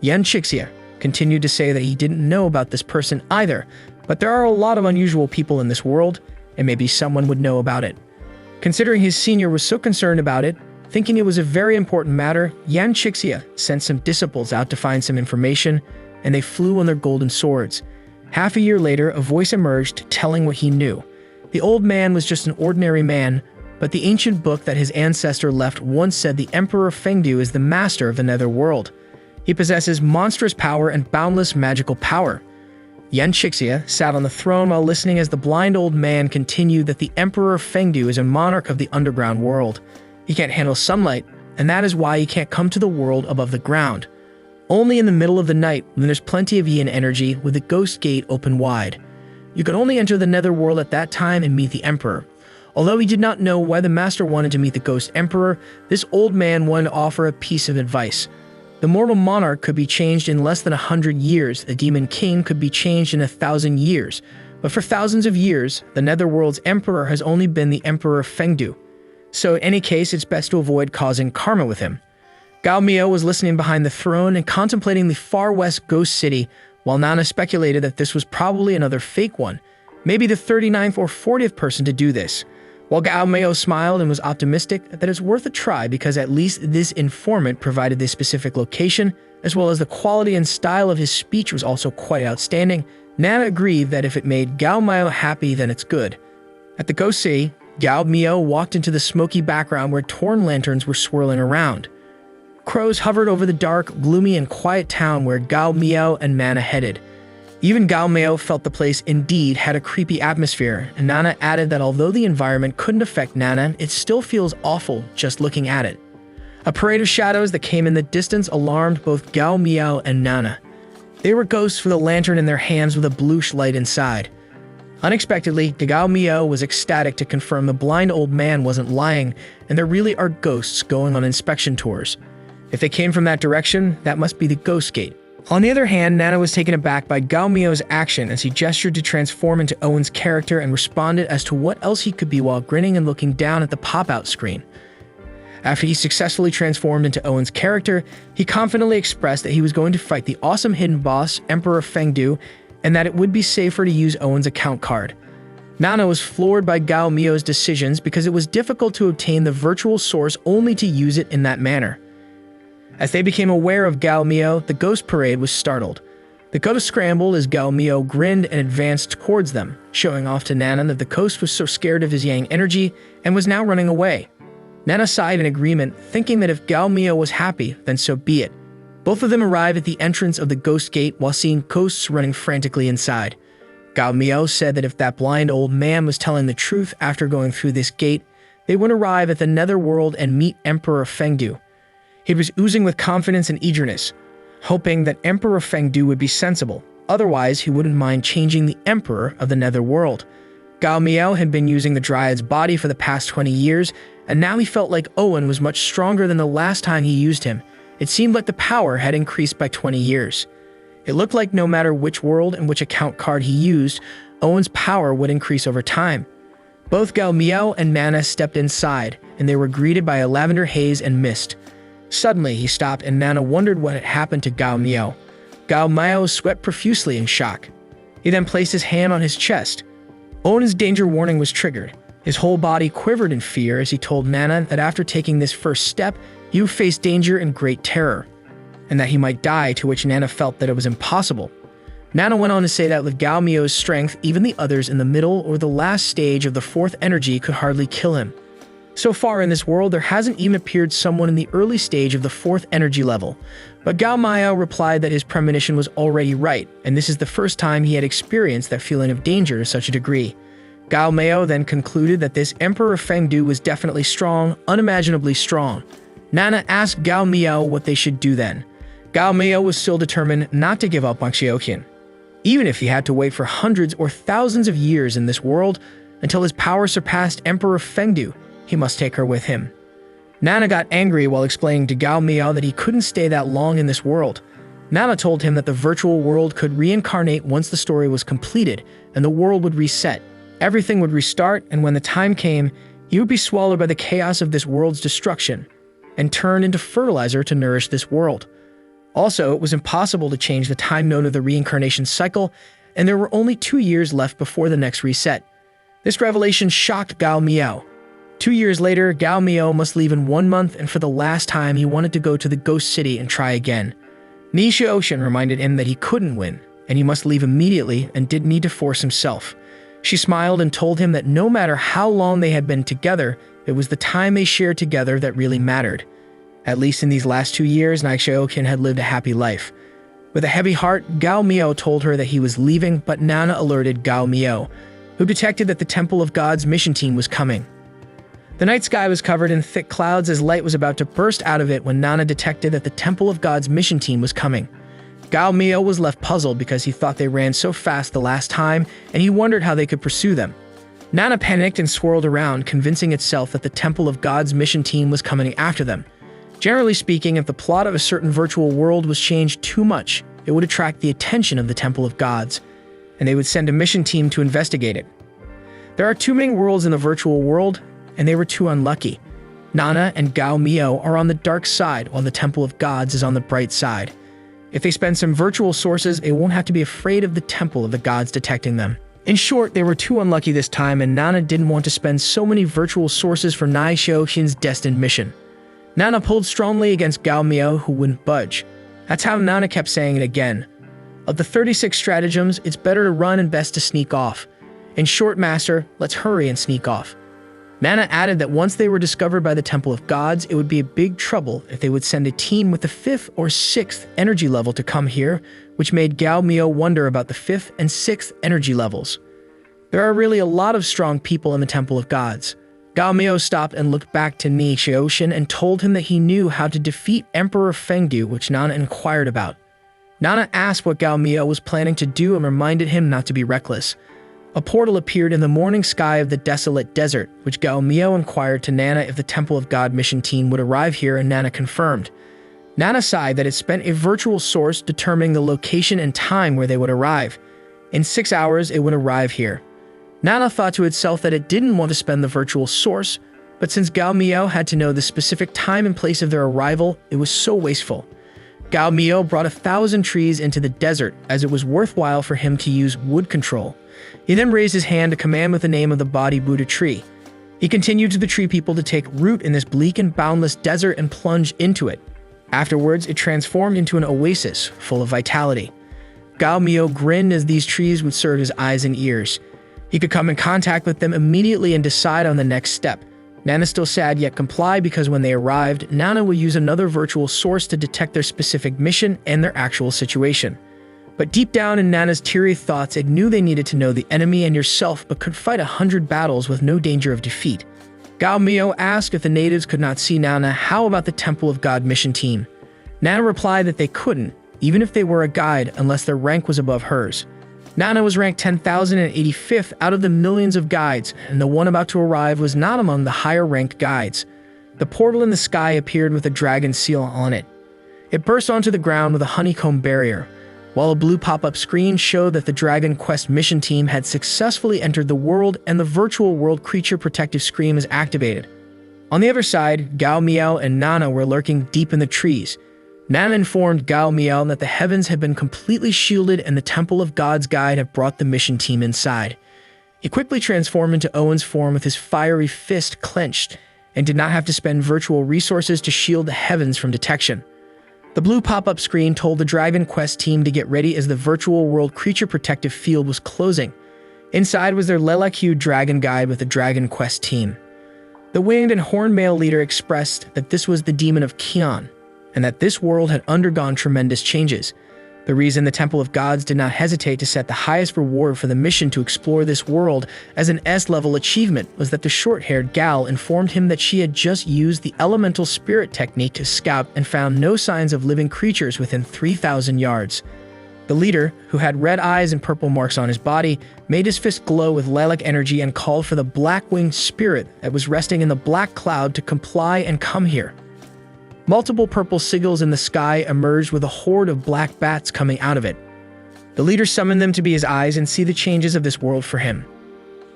Yan Chixia continued to say that he didn't know about this person either, but there are a lot of unusual people in this world, and maybe someone would know about it. Considering his senior was so concerned about it, thinking it was a very important matter, Yan Chixia sent some disciples out to find some information, and they flew on their golden swords. Half a year later, a voice emerged telling what he knew. The old man was just an ordinary man, but the ancient book that his ancestor left once said the Emperor Fengdu is the master of the nether world. He possesses monstrous power and boundless magical power. Yan Chixia sat on the throne while listening as the blind old man continued that the Emperor Fengdu is a monarch of the underground world. He can't handle sunlight, and that is why he can't come to the world above the ground. Only in the middle of the night, when there's plenty of yin energy, with the ghost gate open wide. You could only enter the nether world at that time and meet the Emperor. Although he did not know why the master wanted to meet the ghost emperor, this old man wanted to offer a piece of advice. The mortal monarch could be changed in less than 100 years, the demon king could be changed in 1,000 years, but for thousands of years, the netherworld's emperor has only been the Emperor Fengdu. So in any case, it's best to avoid causing karma with him. Gao Miao was listening behind the throne and contemplating the far west ghost city, while Nana speculated that this was probably another fake one, maybe the 39th or 40th person to do this. While Gao Miao smiled and was optimistic that it's worth a try because at least this informant provided the specific location, as well as the quality and style of his speech was also quite outstanding, Nana agreed that if it made Gao Miao happy, then it's good. At the ghost city, Gao Miao walked into the smoky background where torn lanterns were swirling around. Crows hovered over the dark, gloomy, and quiet town where Gao Miao and Nana headed. Even Gao Miao felt the place indeed had a creepy atmosphere, and Nana added that although the environment couldn't affect Nana, it still feels awful just looking at it. A parade of shadows that came in the distance alarmed both Gao Miao and Nana. They were ghosts with a lantern in their hands with a bluish light inside. Unexpectedly, Gao Miao was ecstatic to confirm the blind old man wasn't lying, and there really are ghosts going on inspection tours. If they came from that direction, that must be the ghost gate. On the other hand, Nana was taken aback by Gao Miao's action as he gestured to transform into Owen's character and responded as to what else he could be while grinning and looking down at the pop-out screen. After he successfully transformed into Owen's character, he confidently expressed that he was going to fight the awesome hidden boss, Emperor Fengdu, and that it would be safer to use Owen's account card. Nana was floored by Gao Miao's decisions because it was difficult to obtain the virtual source only to use it in that manner. As they became aware of Gao Miao, the ghost parade was startled. The ghost scrambled as Gao Miao grinned and advanced towards them, showing off to Nana that the ghost was so scared of his yang energy and was now running away. Nana sighed in agreement, thinking that if Gao Miao was happy, then so be it. Both of them arrived at the entrance of the ghost gate while seeing ghosts running frantically inside. Gao Miao said that if that blind old man was telling the truth after going through this gate, they would arrive at the netherworld and meet Emperor Fengdu. He was oozing with confidence and eagerness, hoping that Emperor Fengdu would be sensible, Otherwise, he wouldn't mind changing the emperor of the netherworld. Gao Miao had been using the Dryad's body for the past 20 years, and now he felt like Owen was much stronger than the last time he used him. It seemed like the power had increased by 20 years. It looked like no matter which world and which account card he used, Owen's power would increase over time. Both Gao Miao and Nana stepped inside, and they were greeted by a lavender haze and mist. Suddenly, he stopped, and Nana wondered what had happened to Gao Miao. Gao Miao sweat profusely in shock. He then placed his hand on his chest. Owen's danger warning was triggered. His whole body quivered in fear as he told Nana that after taking this first step, he would face danger and great terror, and that he might die, to which Nana felt that it was impossible. Nana went on to say that with Gao Miao's strength, even the others in the middle or the last stage of the fourth energy could hardly kill him. So far in this world, there hasn't even appeared someone in the early stage of the fourth energy level. But Gao Miao replied that his premonition was already right, and this is the first time he had experienced that feeling of danger to such a degree. Gao Miao then concluded that this Emperor Fengdu was definitely strong, unimaginably strong. Nana asked Gao Miao what they should do then. Gao Miao was still determined not to give up on Xiaoqian. Even if he had to wait for hundreds or thousands of years in this world until his power surpassed Emperor Fengdu, he must take her with him. Nana got angry while explaining to Gao Miao that he couldn't stay that long in this world. Nana told him that the virtual world could reincarnate once the story was completed, and the world would reset. Everything would restart, and when the time came, he would be swallowed by the chaos of this world's destruction and turned into fertilizer to nourish this world. Also, it was impossible to change the time node of the reincarnation cycle, and there were only 2 years left before the next reset. This revelation shocked Gao Miao. 2 years later, Gao Miao must leave in 1 month, and for the last time, he wanted to go to the ghost city and try again. Nisha Ocean reminded him that he couldn't win, and he must leave immediately and didn't need to force himself. She smiled and told him that no matter how long they had been together, it was the time they shared together that really mattered. At least in these last 2 years, Xiaoqian had lived a happy life. With a heavy heart, Gao Miao told her that he was leaving, but Nana alerted Gao Miao, who detected that the Temple of God's mission team was coming. The night sky was covered in thick clouds as light was about to burst out of it when Nana detected that the Temple of God's mission team was coming. Gao Miao was left puzzled because he thought they ran so fast the last time, and he wondered how they could pursue them. Nana panicked and swirled around, convincing itself that the Temple of God's mission team was coming after them. Generally speaking, if the plot of a certain virtual world was changed too much, it would attract the attention of the Temple of Gods, and they would send a mission team to investigate it. There are too many worlds in the virtual world, and they were too unlucky. Nana and Gao Miao are on the dark side, while the Temple of Gods is on the bright side. If they spend some virtual sources, they won't have to be afraid of the Temple of the Gods detecting them. In short, they were too unlucky this time, and Nana didn't want to spend so many virtual sources for Nai Xiaoqian's destined mission. Nana pulled strongly against Gao Miao, who wouldn't budge. That's how Nana kept saying it again. Of the 36 stratagems, it's better to run and best to sneak off. In short, Master, let's hurry and sneak off. Nana added that once they were discovered by the Temple of Gods, it would be a big trouble if they would send a team with the 5th or 6th energy level to come here, which made Gao Miao wonder about the 5th and 6th energy levels. There are really a lot of strong people in the Temple of Gods. Gao Miao stopped and looked back to Ni Xiaoshan and told him that he knew how to defeat Emperor Fengdu, which Nana inquired about. Nana asked what Gao Miao was planning to do and reminded him not to be reckless. A portal appeared in the morning sky of the desolate desert, which Gao Miao inquired to Nana if the Temple of God mission team would arrive here, and Nana confirmed. Nana sighed that it spent a virtual source determining the location and time where they would arrive. In 6 hours, it would arrive here. Nana thought to itself that it didn't want to spend the virtual source, but since Gao Miao had to know the specific time and place of their arrival, it was so wasteful. Gao Miao brought 1,000 trees into the desert, as it was worthwhile for him to use wood control. He then raised his hand to command with the name of the Bodhi Buddha tree. He continued to the tree people to take root in this bleak and boundless desert and plunge into it. Afterwards, it transformed into an oasis full of vitality. Gao Miao grinned as these trees would serve his eyes and ears. He could come in contact with them immediately and decide on the next step. Nana still sad yet complied because when they arrived, Nana would use another virtual source to detect their specific mission and their actual situation. But deep down in Nana's teary thoughts, it knew they needed to know the enemy and yourself, but could fight 100 battles with no danger of defeat. Gao Miao asked if the natives could not see Nana, how about the Temple of God mission team? Nana replied that they couldn't, even if they were a guide, unless their rank was above hers. Nana was ranked 10,085th out of the millions of guides, and the one about to arrive was not among the higher-ranked guides. The portal in the sky appeared with a dragon seal on it. It burst onto the ground with a honeycomb barrier, while a blue pop-up screen showed that the Dragon Quest mission team had successfully entered the world and the virtual world creature protective screen was activated. On the other side, Gao Miao and Nana were lurking deep in the trees. Nana informed Gao Miao that the heavens had been completely shielded and the Temple of God's Guide had brought the mission team inside. He quickly transformed into Owen's form with his fiery fist clenched and did not have to spend virtual resources to shield the heavens from detection. The blue pop-up screen told the Dragon Quest team to get ready as the virtual world creature protective field was closing. Inside was their Lelakyu Dragon Guide with the Dragon Quest team. The winged and horned male leader expressed that this was the demon of Kion, and that this world had undergone tremendous changes. The reason the Temple of Gods did not hesitate to set the highest reward for the mission to explore this world as an S-level achievement was that the short-haired gal informed him that she had just used the elemental spirit technique to scout and found no signs of living creatures within 3,000 yards. The leader, who had red eyes and purple marks on his body, made his fist glow with lilac energy and called for the black-winged spirit that was resting in the black cloud to comply and come here. Multiple purple sigils in the sky emerged with a horde of black bats coming out of it. The leader summoned them to be his eyes and see the changes of this world for him.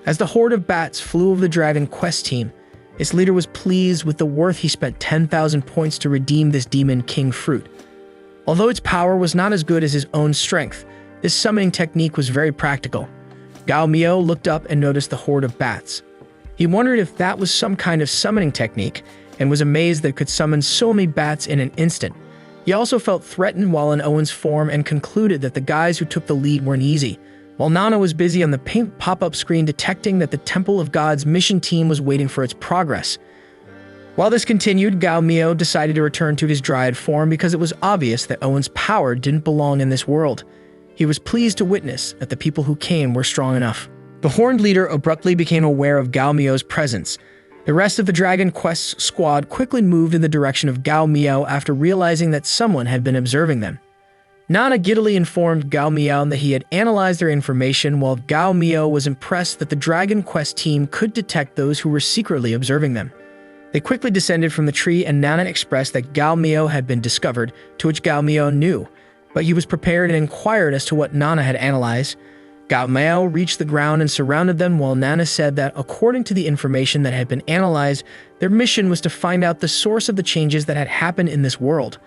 As the horde of bats flew over the Dragon Quest team, its leader was pleased with the worth he spent 10,000 points to redeem this Demon King fruit. Although its power was not as good as his own strength, this summoning technique was very practical. Gao Miao looked up and noticed the horde of bats. He wondered if that was some kind of summoning technique, and was amazed that it could summon so many bats in an instant. He also felt threatened while in Owen's form and concluded that the guys who took the lead weren't easy, while Nana was busy on the pink pop-up screen detecting that the Temple of God's mission team was waiting for its progress. While this continued, Gao Miao decided to return to his Dryad form because it was obvious that Owen's power didn't belong in this world. He was pleased to witness that the people who came were strong enough. The Horned Leader abruptly became aware of Gao Miao's presence. The rest of the Dragon Quest squad quickly moved in the direction of Gao Miao after realizing that someone had been observing them. Nana giddily informed Gao Miao that he had analyzed their information, while Gao Miao was impressed that the Dragon Quest team could detect those who were secretly observing them. They quickly descended from the tree and Nana expressed that Gao Miao had been discovered, to which Gao Miao knew, but he was prepared and inquired as to what Nana had analyzed. Gao Miao reached the ground and surrounded them while Nana said that, according to the information that had been analyzed, their mission was to find out the source of the changes that had happened in this world.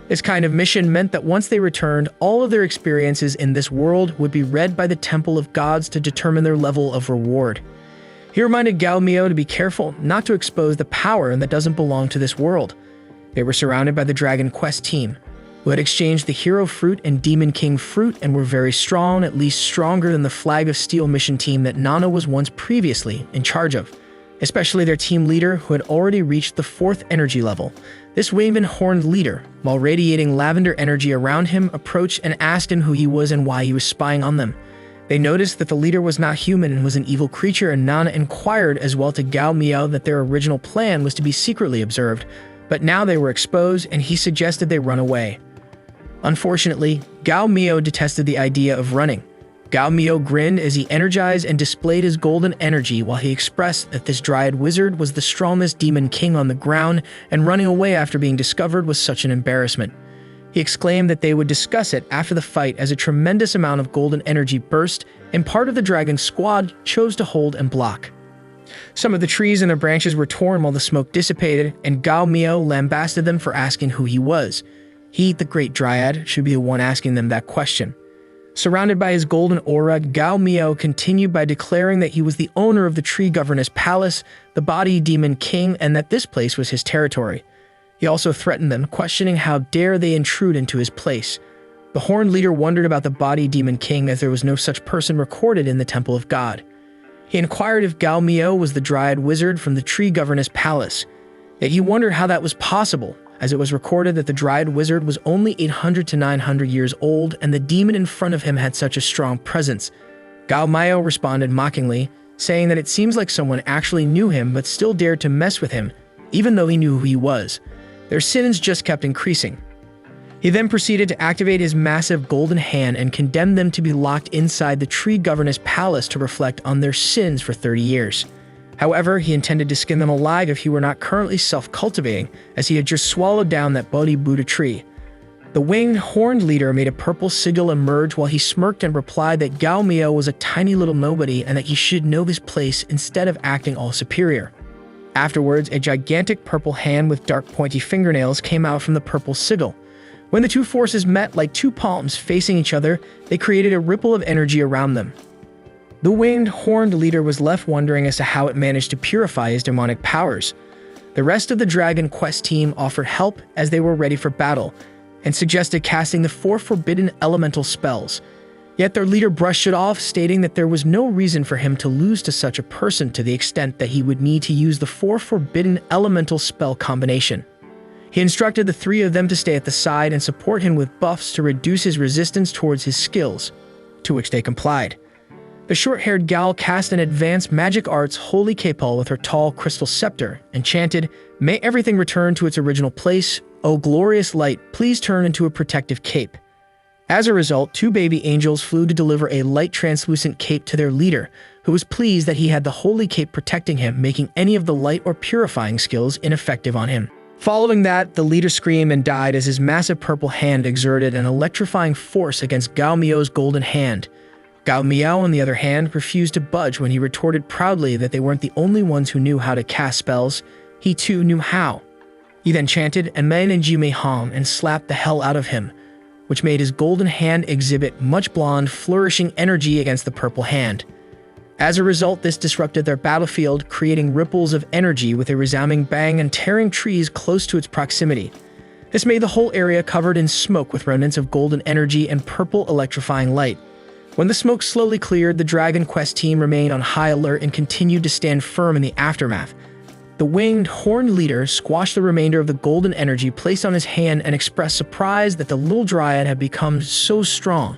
This kind of mission meant that once they returned, all of their experiences in this world would be read by the Temple of Gods to determine their level of reward. He reminded Gao Miao to be careful not to expose the power that doesn't belong to this world. They were surrounded by the Dragon Quest team, who had exchanged the Hero Fruit and Demon King Fruit and were very strong, at least stronger than the Flag of Steel mission team that Nana was once previously in charge of, especially their team leader who had already reached the 4th energy level. This winged and horned leader, while radiating lavender energy around him, approached and asked him who he was and why he was spying on them. They noticed that the leader was not human and was an evil creature, and Nana inquired as well to Gao Miao that their original plan was to be secretly observed, but now they were exposed and he suggested they run away. Unfortunately, Gao Miao detested the idea of running. Gao Miao grinned as he energized and displayed his golden energy while he expressed that this Dryad wizard was the strongest demon king on the ground, and running away after being discovered was such an embarrassment. He exclaimed that they would discuss it after the fight as a tremendous amount of golden energy burst, and part of the dragon squad chose to hold and block. Some of the trees and their branches were torn while the smoke dissipated, and Gao Miao lambasted them for asking who he was. He, the Great Dryad, should be the one asking them that question. Surrounded by his golden aura, Gao Miao continued by declaring that he was the owner of the Tree Governess Palace, the Body Demon King, and that this place was his territory. He also threatened them, questioning how dare they intrude into his place. The Horned Leader wondered about the Body Demon King, as there was no such person recorded in the Temple of God. He inquired if Gao Miao was the Dryad wizard from the Tree Governess Palace, yet he wondered how that was possible, as it was recorded that the Dryad wizard was only 800 to 900 years old and the demon in front of him had such a strong presence. Gao Miao responded mockingly, saying that it seems like someone actually knew him but still dared to mess with him, even though he knew who he was. Their sins just kept increasing. He then proceeded to activate his massive golden hand and condemn them to be locked inside the tree governor's palace to reflect on their sins for 30 years. However, he intended to skin them alive if he were not currently self-cultivating, as he had just swallowed down that Bodhi Buddha tree. The winged, horned leader made a purple sigil emerge while he smirked and replied that Gao Miao was a tiny little nobody and that he should know his place instead of acting all superior. Afterwards, a gigantic purple hand with dark pointy fingernails came out from the purple sigil. When the two forces met like two palms facing each other, they created a ripple of energy around them. The winged, horned leader was left wondering as to how it managed to purify his demonic powers. The rest of the Dragon Quest team offered help as they were ready for battle, and suggested casting the 4 forbidden elemental spells. Yet their leader brushed it off, stating that there was no reason for him to lose to such a person to the extent that he would need to use the 4 forbidden elemental spell combination. He instructed the 3 of them to stay at the side and support him with buffs to reduce his resistance towards his skills, to which they complied. The short-haired gal cast an advanced magic arts holy kapal with her tall crystal scepter and chanted, "May everything return to its original place. O glorious light, please turn into a protective cape." As a result, 2 baby angels flew to deliver a light translucent cape to their leader, who was pleased that he had the holy cape protecting him, making any of the light or purifying skills ineffective on him. Following that, the leader screamed and died as his massive purple hand exerted an electrifying force against Gao Miao's golden hand. Gao Miao, on the other hand, refused to budge when he retorted proudly that they weren't the only ones who knew how to cast spells. He too knew how. He then chanted Amen and Jime Hong and slapped the hell out of him, which made his golden hand exhibit much blonde, flourishing energy against the purple hand. As a result, this disrupted their battlefield, creating ripples of energy with a resounding bang and tearing trees close to its proximity. This made the whole area covered in smoke with remnants of golden energy and purple electrifying light. When the smoke slowly cleared, the Dragon Quest team remained on high alert and continued to stand firm in the aftermath. The winged, horned leader squashed the remainder of the golden energy placed on his hand and expressed surprise that the little dryad had become so strong.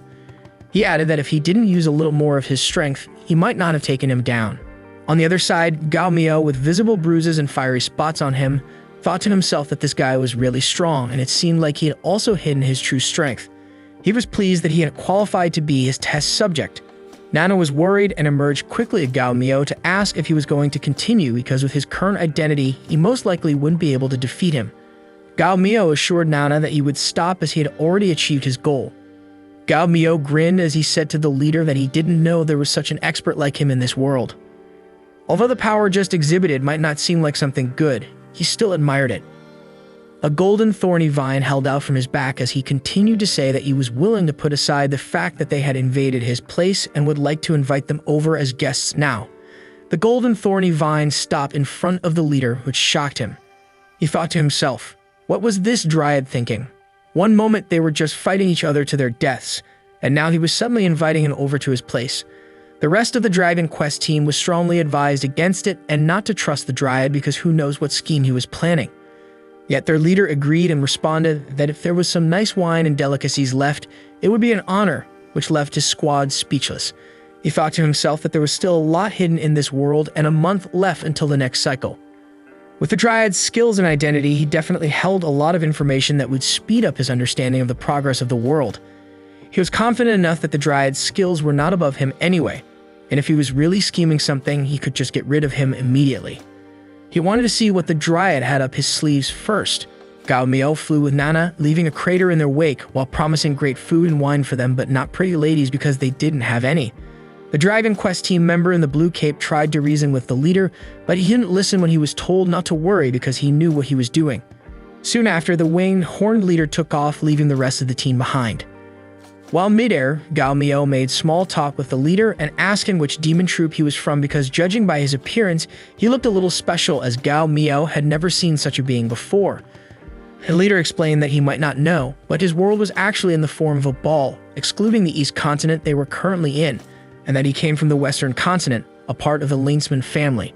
He added that if he didn't use a little more of his strength, he might not have taken him down. On the other side, Gao Miao, with visible bruises and fiery spots on him, thought to himself that this guy was really strong, and it seemed like he had also hidden his true strength. He was pleased that he had qualified to be his test subject. Nana was worried and emerged quickly at Gao Miao to ask if he was going to continue because with his current identity, he most likely wouldn't be able to defeat him. Gao Miao assured Nana that he would stop as he had already achieved his goal. Gao Miao grinned as he said to the leader that he didn't know there was such an expert like him in this world. Although the power just exhibited might not seem like something good, he still admired it. A golden thorny vine held out from his back as he continued to say that he was willing to put aside the fact that they had invaded his place and would like to invite them over as guests now. The golden thorny vine stopped in front of the leader, which shocked him. He thought to himself, what was this dryad thinking? One moment they were just fighting each other to their deaths, and now he was suddenly inviting him over to his place. The rest of the Dragon Quest team was strongly advised against it and not to trust the dryad because who knows what scheme he was planning. Yet their leader agreed and responded that if there was some nice wine and delicacies left, it would be an honor, which left his squad speechless. He thought to himself that there was still a lot hidden in this world and a month left until the next cycle. With the Dryad's skills and identity, he definitely held a lot of information that would speed up his understanding of the progress of the world. He was confident enough that the Dryad's skills were not above him anyway, and if he was really scheming something, he could just get rid of him immediately. He wanted to see what the Dryad had up his sleeves first. Gao Miao flew with Nana, leaving a crater in their wake while promising great food and wine for them but not pretty ladies because they didn't have any. The Dragon Quest team member in the blue cape tried to reason with the leader, but he didn't listen when he was told not to worry because he knew what he was doing. Soon after, the winged, horned leader took off, leaving the rest of the team behind. While midair, Gao Miao made small talk with the leader and asked him which demon troop he was from because judging by his appearance, he looked a little special as Gao Miao had never seen such a being before. The leader explained that he might not know, but his world was actually in the form of a ball, excluding the east continent they were currently in, and that he came from the western continent, a part of the Lainsman family.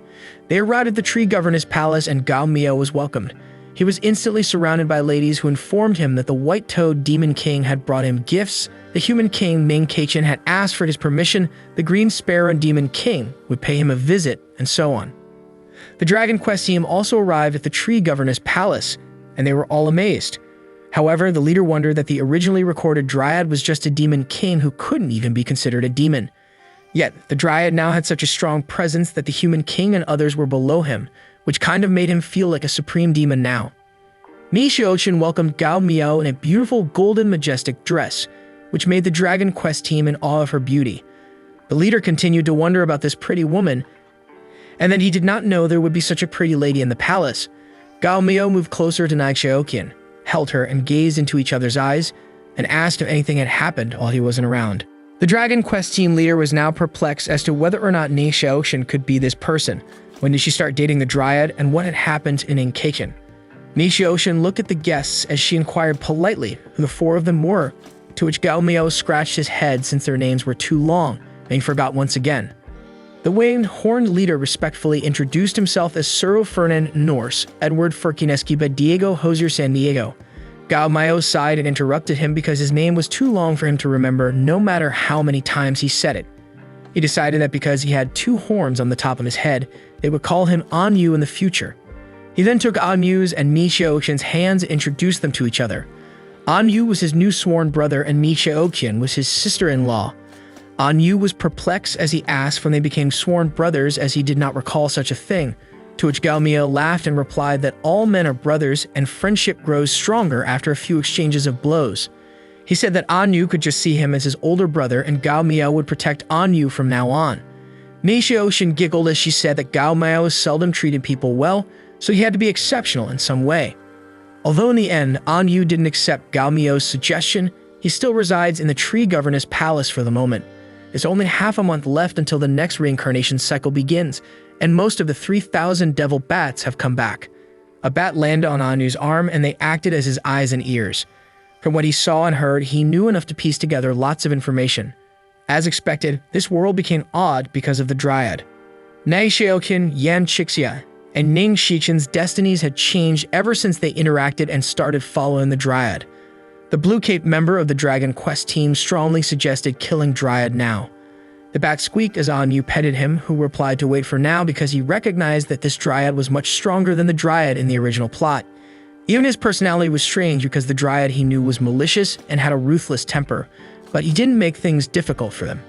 They arrived at the tree governor's palace and Gao Miao was welcomed. He was instantly surrounded by ladies who informed him that the white-toed demon king had brought him gifts, the human king Ming Keichin had asked for his permission, the green sparrow and demon king would pay him a visit, and so on. The Dragon Quest team also arrived at the tree governor's palace, and they were all amazed. However, the leader wondered that the originally recorded Dryad was just a demon king who couldn't even be considered a demon. Yet, the Dryad now had such a strong presence that the human king and others were below him, which kind of made him feel like a supreme demon now. Mi Xiaoqun welcomed Gao Miao in a beautiful golden majestic dress, which made the Dragon Quest team in awe of her beauty. The leader continued to wonder about this pretty woman, and that he did not know there would be such a pretty lady in the palace. Gao Miao moved closer to Ni Xiaoqun, held her and gazed into each other's eyes, and asked if anything had happened while he wasn't around. The Dragon Quest team leader was now perplexed as to whether or not Ni Xiaoqun could be this person. When did she start dating the Dryad, and what had happened in Inkaken? Ni Xiaoqun looked at the guests as she inquired politely who the four of them were, to which Gao Miao scratched his head since their names were too long, and he forgot once again. The winged, horned leader respectfully introduced himself as Suro Fernan Norse, Edward Furkineskiba Diego Hosier San Diego. Gao Miao sighed and interrupted him because his name was too long for him to remember no matter how many times he said it. He decided that because he had two horns on the top of his head, they would call him Anyu in the future. He then took Anyu's and Mi Xiaoqun's hands and introduced them to each other. Anyu was his new sworn brother and Mi Xiaoqun was his sister-in-law. Anyu was perplexed as he asked when they became sworn brothers, as he did not recall such a thing, to which Gao Miao laughed and replied that all men are brothers and friendship grows stronger after a few exchanges of blows. He said that Anyu could just see him as his older brother and Gao Miao would protect Anyu from now on. Mi Xiaoqun giggled as she said that Gao Miao seldom treated people well, so he had to be exceptional in some way. Although in the end, Anyu didn't accept Gao Miao's suggestion, he still resides in the Tree Governess Palace for the moment. It's only half a month left until the next reincarnation cycle begins, and most of the 3,000 devil bats have come back. A bat landed on Anyu's arm, and they acted as his eyes and ears. From what he saw and heard, he knew enough to piece together lots of information. As expected, this world became odd because of the Dryad. Ni Xiaoqun, Yan Chixia, and Ning Shiqin's destinies had changed ever since they interacted and started following the Dryad. The Blue Cape member of the Dragon Quest team strongly suggested killing Dryad now. The bat squeaked as Anyu petted him, who replied to wait for now because he recognized that this Dryad was much stronger than the Dryad in the original plot. Even his personality was strange because the Dryad he knew was malicious and had a ruthless temper, but he didn't make things difficult for them.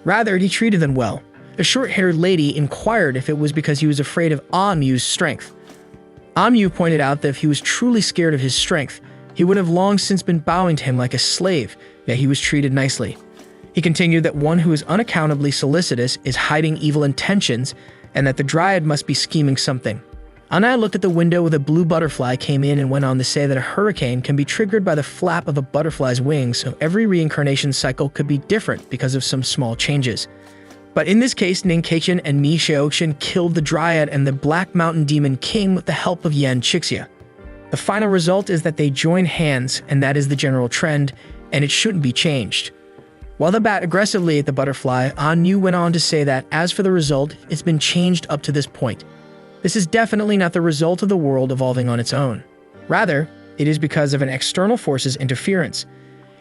Rather, he treated them well. The short-haired lady inquired if it was because he was afraid of Anyu's strength. Anyu pointed out that if he was truly scared of his strength, he would have long since been bowing to him like a slave, yet he was treated nicely. He continued that one who is unaccountably solicitous is hiding evil intentions, and that the Dryad must be scheming something. Anai looked at the window where the blue butterfly came in and went on to say that a hurricane can be triggered by the flap of a butterfly's wings, so every reincarnation cycle could be different because of some small changes. But in this case, Ning Keichin and Mi Xiaoqun killed the Dryad and the Black Mountain Demon King with the help of Yan Chixia. The final result is that they join hands, and that is the general trend, and it shouldn't be changed. While the bat aggressively ate the butterfly, Anyu went on to say that, as for the result, it's been changed up to this point. This is definitely not the result of the world evolving on its own. Rather, it is because of an external force's interference.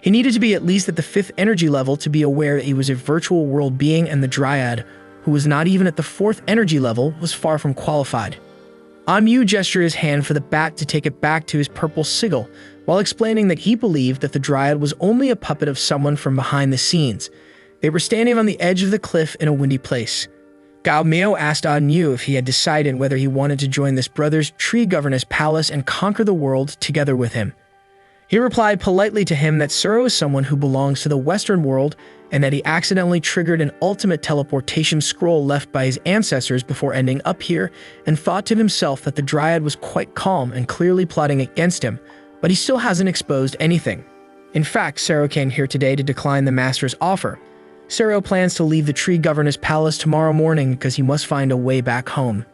He needed to be at least at the 5th energy level to be aware that he was a virtual world being, and the Dryad, who was not even at the 4th energy level, was far from qualified. Anyu gestured his hand for the bat to take it back to his purple sigil, while explaining that he believed that the Dryad was only a puppet of someone from behind the scenes. They were standing on the edge of the cliff in a windy place. Gao Miao asked Anyu if he had decided whether he wanted to join this brother's Tree Governess Palace and conquer the world together with him. He replied politely to him that Suro is someone who belongs to the Western world, and that he accidentally triggered an ultimate teleportation scroll left by his ancestors before ending up here, and thought to himself that the Dryad was quite calm and clearly plotting against him, but he still hasn't exposed anything. In fact, Suro came here today to decline the master's offer. Suro plans to leave the Tree Governess Palace tomorrow morning because he must find a way back home.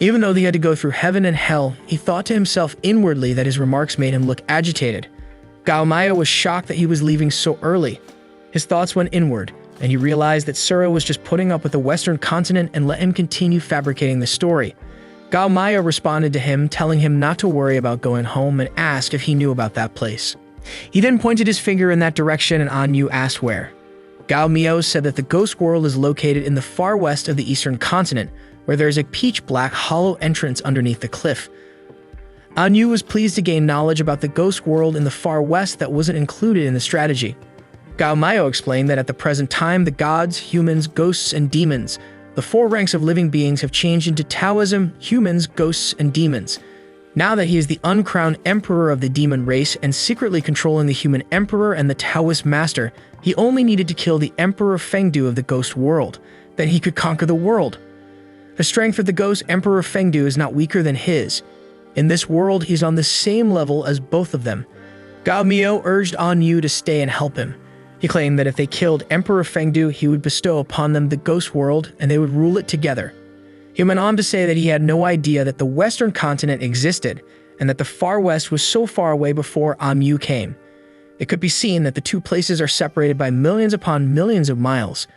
Even though he had to go through heaven and hell, he thought to himself inwardly that his remarks made him look agitated. Gao Miao was shocked that he was leaving so early. His thoughts went inward, and he realized that Suro was just putting up with the Western continent and let him continue fabricating the story. Gao Miao responded to him, telling him not to worry about going home, and asked if he knew about that place. He then pointed his finger in that direction, and Anyu asked where. Gao Miao said that the Ghost World is located in the far west of the eastern continent, where there is a pitch-black hollow entrance underneath the cliff. An Yu was pleased to gain knowledge about the ghost world in the far west that wasn't included in the strategy. Gao Miao explained that at the present time, the gods, humans, ghosts, and demons, the four ranks of living beings, have changed into Taoism, humans, ghosts, and demons. Now that he is the uncrowned emperor of the demon race and secretly controlling the human emperor and the Taoist master, he only needed to kill the Emperor Fengdu of the ghost world. Then he could conquer the world. The strength of the ghost Emperor Fengdu is not weaker than his. In this world, he's on the same level as both of them. Gao Miao urged An Yu to stay and help him. He claimed that if they killed Emperor Fengdu, he would bestow upon them the ghost world and they would rule it together. He went on to say that he had no idea that the Western continent existed and that the far west was so far away before An Yu came. It could be seen that the two places are separated by millions upon millions of miles.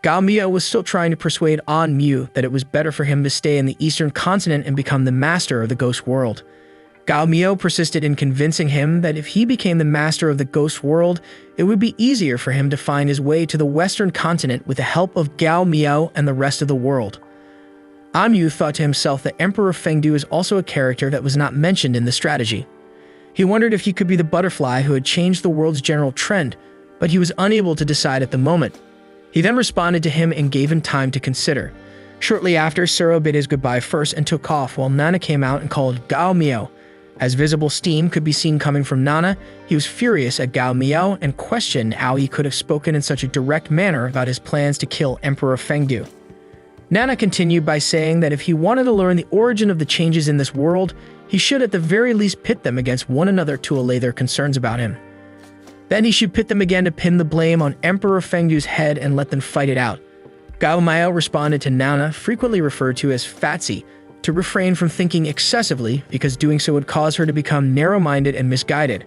Gao Miao was still trying to persuade An Yu that it was better for him to stay in the eastern continent and become the master of the ghost world. Gao Miao persisted in convincing him that if he became the master of the ghost world, it would be easier for him to find his way to the western continent with the help of Gao Miao and the rest of the world. An Yu thought to himself that Emperor Fengdu is also a character that was not mentioned in the strategy. He wondered if he could be the butterfly who had changed the world's general trend, but he was unable to decide at the moment. He then responded to him and gave him time to consider. Shortly after, Suro bid his goodbye first and took off while Nana came out and called Gao Miao. As visible steam could be seen coming from Nana, he was furious at Gao Miao and questioned how he could have spoken in such a direct manner about his plans to kill Emperor Fengdu. Nana continued by saying that if he wanted to learn the origin of the changes in this world, he should at the very least pit them against one another to allay their concerns about him. Then he should pit them again to pin the blame on Emperor Fengdu's head and let them fight it out. Gao Miao responded to Nana, frequently referred to as Fatsi, to refrain from thinking excessively because doing so would cause her to become narrow-minded and misguided.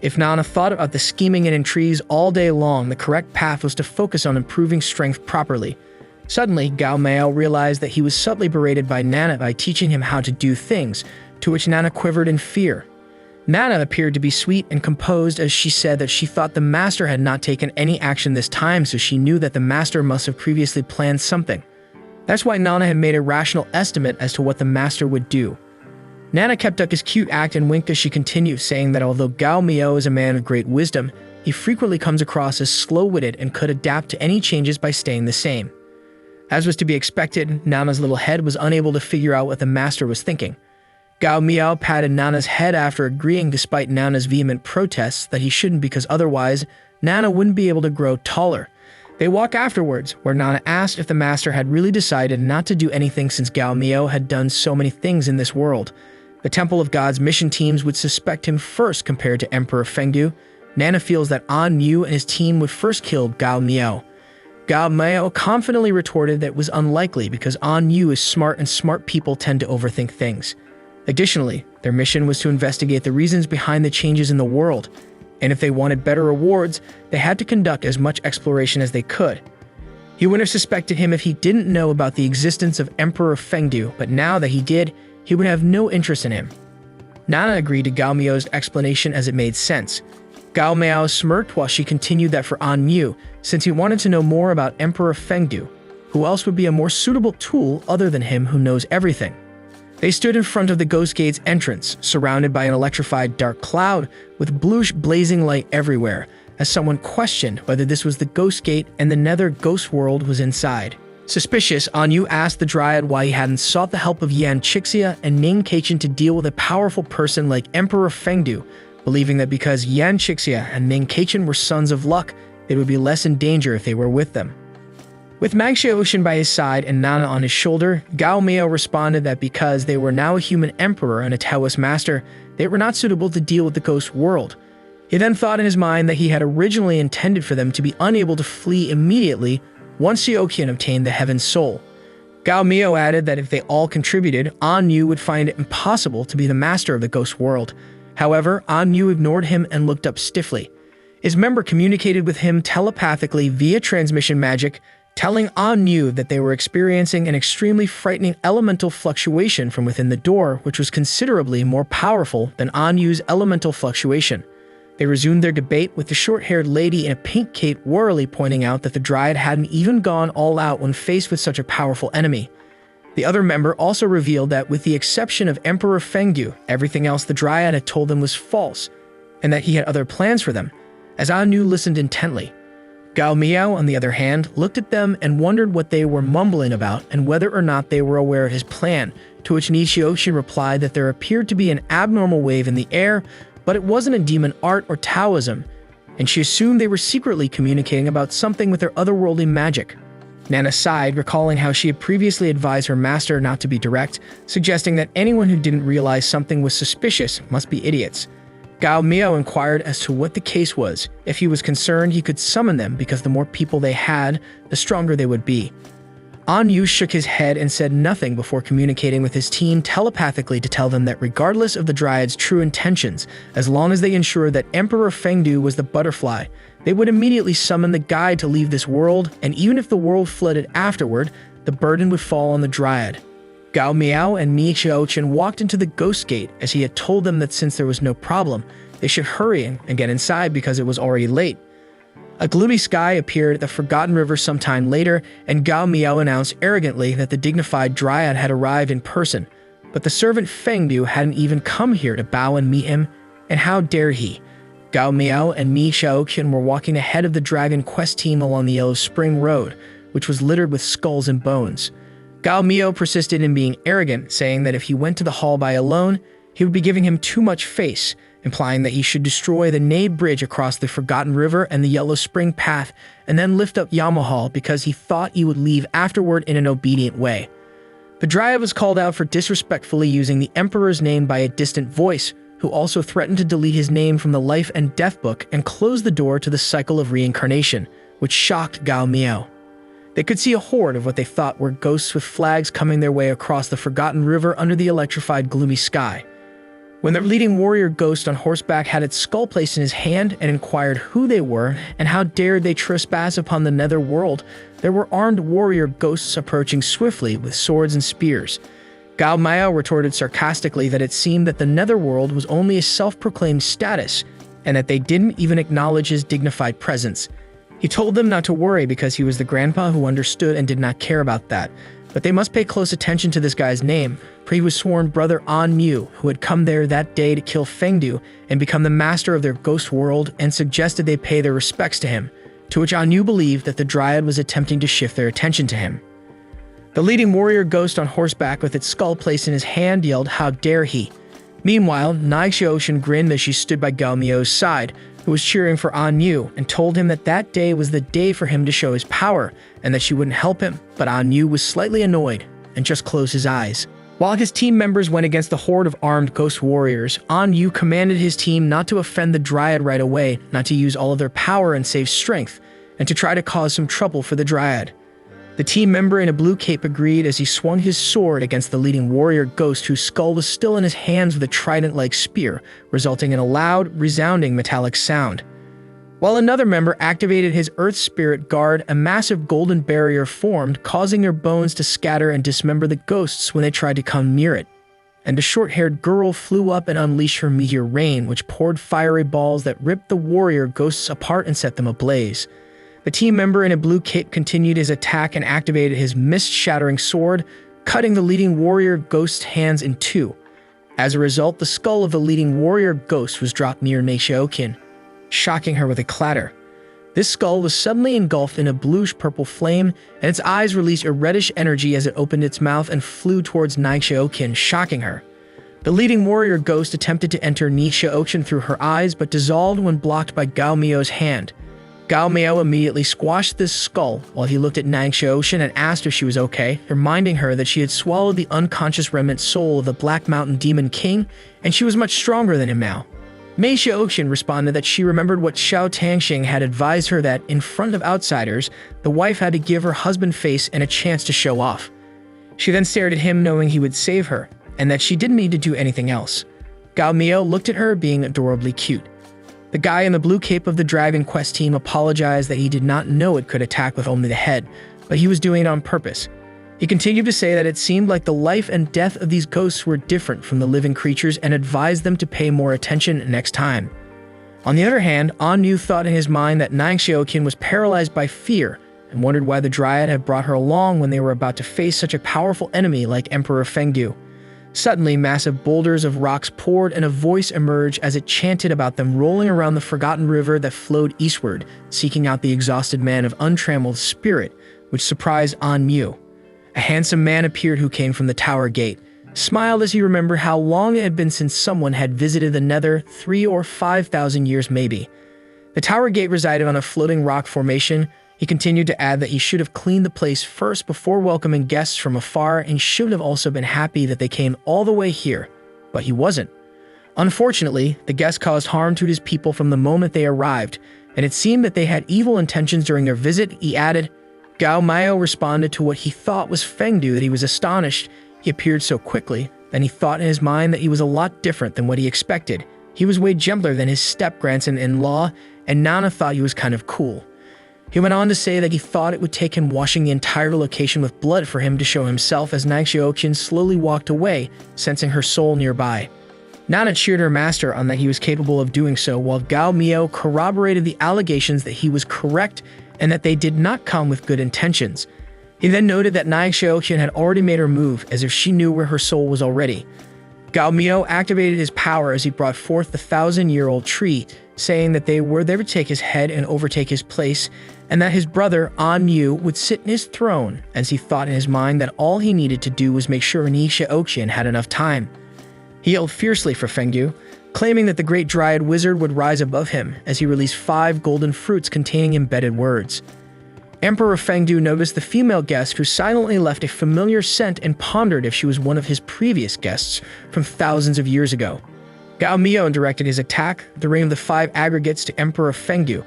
If Nana thought about the scheming and intrigues all day long, the correct path was to focus on improving strength properly. Suddenly, Gao Miao realized that he was subtly berated by Nana by teaching him how to do things, to which Nana quivered in fear. Nana appeared to be sweet and composed as she said that she thought the master had not taken any action this time, so she knew that the master must have previously planned something. That's why Nana had made a rational estimate as to what the master would do. Nana kept up his cute act and winked as she continued, saying that although Gao Miao is a man of great wisdom, he frequently comes across as slow-witted and could adapt to any changes by staying the same. As was to be expected, Nana's little head was unable to figure out what the master was thinking. Gao Miao patted Nana's head after agreeing despite Nana's vehement protests that he shouldn't because otherwise, Nana wouldn't be able to grow taller. They walked afterwards, where Nana asked if the master had really decided not to do anything since Gao Miao had done so many things in this world. The Temple of God's mission teams would suspect him first compared to Emperor Fengdu. Nana feels that An Yu and his team would first kill Gao Miao. Gao Miao confidently retorted that it was unlikely because An Yu is smart and smart people tend to overthink things. Additionally, their mission was to investigate the reasons behind the changes in the world, and if they wanted better rewards, they had to conduct as much exploration as they could. He wouldn't have suspected him if he didn't know about the existence of Emperor Fengdu, but now that he did, he would have no interest in him. Nana agreed to Gao Miao's explanation as it made sense. Gao Miao smirked while she continued that for An Yu, since he wanted to know more about Emperor Fengdu, who else would be a more suitable tool other than him who knows everything? They stood in front of the Ghost Gate's entrance, surrounded by an electrified dark cloud with bluish blazing light everywhere, as someone questioned whether this was the Ghost Gate and the nether ghost world was inside. Suspicious, An Yu asked the Dryad why he hadn't sought the help of Yan Chixia and Ning Keichin to deal with a powerful person like Emperor Fengdu, believing that because Yan Chixia and Ning Keichin were sons of luck, they would be less in danger if they were with them. With Magxiaoshan by his side and Nana on his shoulder, Gao Miao responded that because they were now a human emperor and a Taoist master, they were not suitable to deal with the ghost world. He then thought in his mind that he had originally intended for them to be unable to flee immediately once Xiaoqian obtained the Heaven Soul. Gao Miao added that if they all contributed, An Yu would find it impossible to be the master of the ghost world. However, An Yu ignored him and looked up stiffly. His member communicated with him telepathically via transmission magic, telling An Yu that they were experiencing an extremely frightening elemental fluctuation from within the door, which was considerably more powerful than An Yu's elemental fluctuation. They resumed their debate, with the short-haired lady in a pink cape warily pointing out that the Dryad hadn't even gone all out when faced with such a powerful enemy. The other member also revealed that with the exception of Emperor Fengdu, everything else the Dryad had told them was false, and that he had other plans for them, as Anu listened intently. Gao Miao, on the other hand, looked at them and wondered what they were mumbling about and whether or not they were aware of his plan, to which Nishioshi replied that there appeared to be an abnormal wave in the air, but it wasn't a demon art or Taoism, and she assumed they were secretly communicating about something with their otherworldly magic. Nana sighed, recalling how she had previously advised her master not to be direct, suggesting that anyone who didn't realize something was suspicious must be idiots. Gao Miao inquired as to what the case was. If he was concerned, he could summon them because the more people they had, the stronger they would be. An Yu shook his head and said nothing before communicating with his team telepathically to tell them that regardless of the Dryad's true intentions, as long as they ensured that Emperor Fengdu was the butterfly, they would immediately summon the guide to leave this world, and even if the world flooded afterward, the burden would fall on the Dryad. Gao Miao and Mi Xiaoqin walked into the Ghost Gate as he had told them that since there was no problem, they should hurry and get inside because it was already late. A gloomy sky appeared at the Forgotten River sometime later, and Gao Miao announced arrogantly that the dignified Dryad had arrived in person, but the servant Fengdu hadn't even come here to bow and meet him, and how dare he? Gao Miao and Mi Xiaoqin were walking ahead of the Dragon Quest team along the Yellow Spring Road, which was littered with skulls and bones. Gao Miao persisted in being arrogant, saying that if he went to the hall by alone, he would be giving him too much face, implying that he should destroy the Nade Bridge across the Forgotten River and the Yellow Spring Path, and then lift up Yamahal because he thought he would leave afterward in an obedient way. The Dryad was called out for disrespectfully using the Emperor's name by a distant voice, who also threatened to delete his name from the Life and Death book and close the door to the cycle of reincarnation, which shocked Gao Miao. They could see a horde of what they thought were ghosts with flags coming their way across the Forgotten River under the electrified gloomy sky. When the leading warrior ghost on horseback had its skull placed in his hand and inquired who they were and how dared they trespass upon the nether world, there were armed warrior ghosts approaching swiftly with swords and spears. Gao Miao retorted sarcastically that it seemed that the netherworld was only a self-proclaimed status and that they didn't even acknowledge his dignified presence. He told them not to worry because he was the grandpa who understood and did not care about that, but they must pay close attention to this guy's name, for he was sworn brother An Yu, who had come there that day to kill Fengdu and become the master of their ghost world, and suggested they pay their respects to him, to which An Yu believed that the Dryad was attempting to shift their attention to him. The leading warrior ghost on horseback with its skull placed in his hand yelled, "How dare he!" Meanwhile, Nai Xiaoshan grinned as she stood by Gao Miao's side, who was cheering for An Yu, and told him that that day was the day for him to show his power, and that she wouldn't help him, but An Yu was slightly annoyed, and just closed his eyes. While his team members went against the horde of armed ghost warriors, An Yu commanded his team not to offend the Dryad right away, not to use all of their power and save strength, and to try to cause some trouble for the Dryad. The team member in a blue cape agreed as he swung his sword against the leading warrior ghost whose skull was still in his hands with a trident-like spear, resulting in a loud, resounding metallic sound. While another member activated his Earth Spirit Guard, a massive golden barrier formed, causing their bones to scatter and dismember the ghosts when they tried to come near it. And a short-haired girl flew up and unleashed her meteor rain, which poured fiery balls that ripped the warrior ghosts apart and set them ablaze. The team member in a blue cape continued his attack and activated his mist-shattering sword, cutting the leading warrior ghost's hands in two. As a result, the skull of the leading warrior ghost was dropped near Mei Xiaoqin, shocking her with a clatter. This skull was suddenly engulfed in a bluish-purple flame, and its eyes released a reddish energy as it opened its mouth and flew towards Nai Xiaoqin, shocking her. The leading warrior ghost attempted to enter Ni Xiaoqin through her eyes, but dissolved when blocked by Gao Miao's hand. Gao Miao immediately squashed this skull while he looked at Nang Xiaoshan and asked if she was okay, reminding her that she had swallowed the unconscious remnant soul of the Black Mountain Demon King, and she was much stronger than him now. Mei Xiaoqin responded that she remembered what Xiao Tangxing had advised her that, in front of outsiders, the wife had to give her husband face and a chance to show off. She then stared at him knowing he would save her, and that she didn't need to do anything else. Gao Miao looked at her being adorably cute. The guy in the blue cape of the Dragon Quest team apologized that he did not know it could attack with only the head, but he was doing it on purpose. He continued to say that it seemed like the life and death of these ghosts were different from the living creatures and advised them to pay more attention next time. On the other hand, An Yu thought in his mind that Nang Xiaoqin was paralyzed by fear and wondered why the Dryad had brought her along when they were about to face such a powerful enemy like Emperor Fengdu. Suddenly, massive boulders of rocks poured and a voice emerged as it chanted about them rolling around the forgotten river that flowed eastward, seeking out the exhausted man of untrammeled spirit, which surprised An Mu. A handsome man appeared who came from the tower gate, smiled as he remembered how long it had been since someone had visited the Nether, 3,000 or 5,000 years maybe. The tower gate resided on a floating rock formation. He continued to add that he should have cleaned the place first before welcoming guests from afar and should have also been happy that they came all the way here, but he wasn't. Unfortunately, the guests caused harm to his people from the moment they arrived, and it seemed that they had evil intentions during their visit, he added. Gao Mao responded to what he thought was Fengdu that he was astonished. He appeared so quickly, then he thought in his mind that he was a lot different than what he expected. He was way gentler than his step-grandson-in-law, and Nana thought he was kind of cool. He went on to say that he thought it would take him washing the entire location with blood for him to show himself as Nai Xiaoqian slowly walked away, sensing her soul nearby. Nana cheered her master on that he was capable of doing so, while Gao Miao corroborated the allegations that he was correct and that they did not come with good intentions. He then noted that Nai Xiaoqian had already made her move, as if she knew where her soul was already. Gao Miao activated his power as he brought forth the 1,000-year-old tree, saying that they were there to take his head and overtake his place, and that his brother, An Mu, would sit in his throne, as he thought in his mind that all he needed to do was make sure Ni Xiaoqian had enough time. He yelled fiercely for Fengdu, claiming that the great Dryad wizard would rise above him as he released 5 golden fruits containing embedded words. Emperor Fengdu noticed the female guest who silently left a familiar scent and pondered if she was one of his previous guests from thousands of years ago. Gao Miao directed his attack, the ring of the 5 aggregates, to Emperor Fengdu,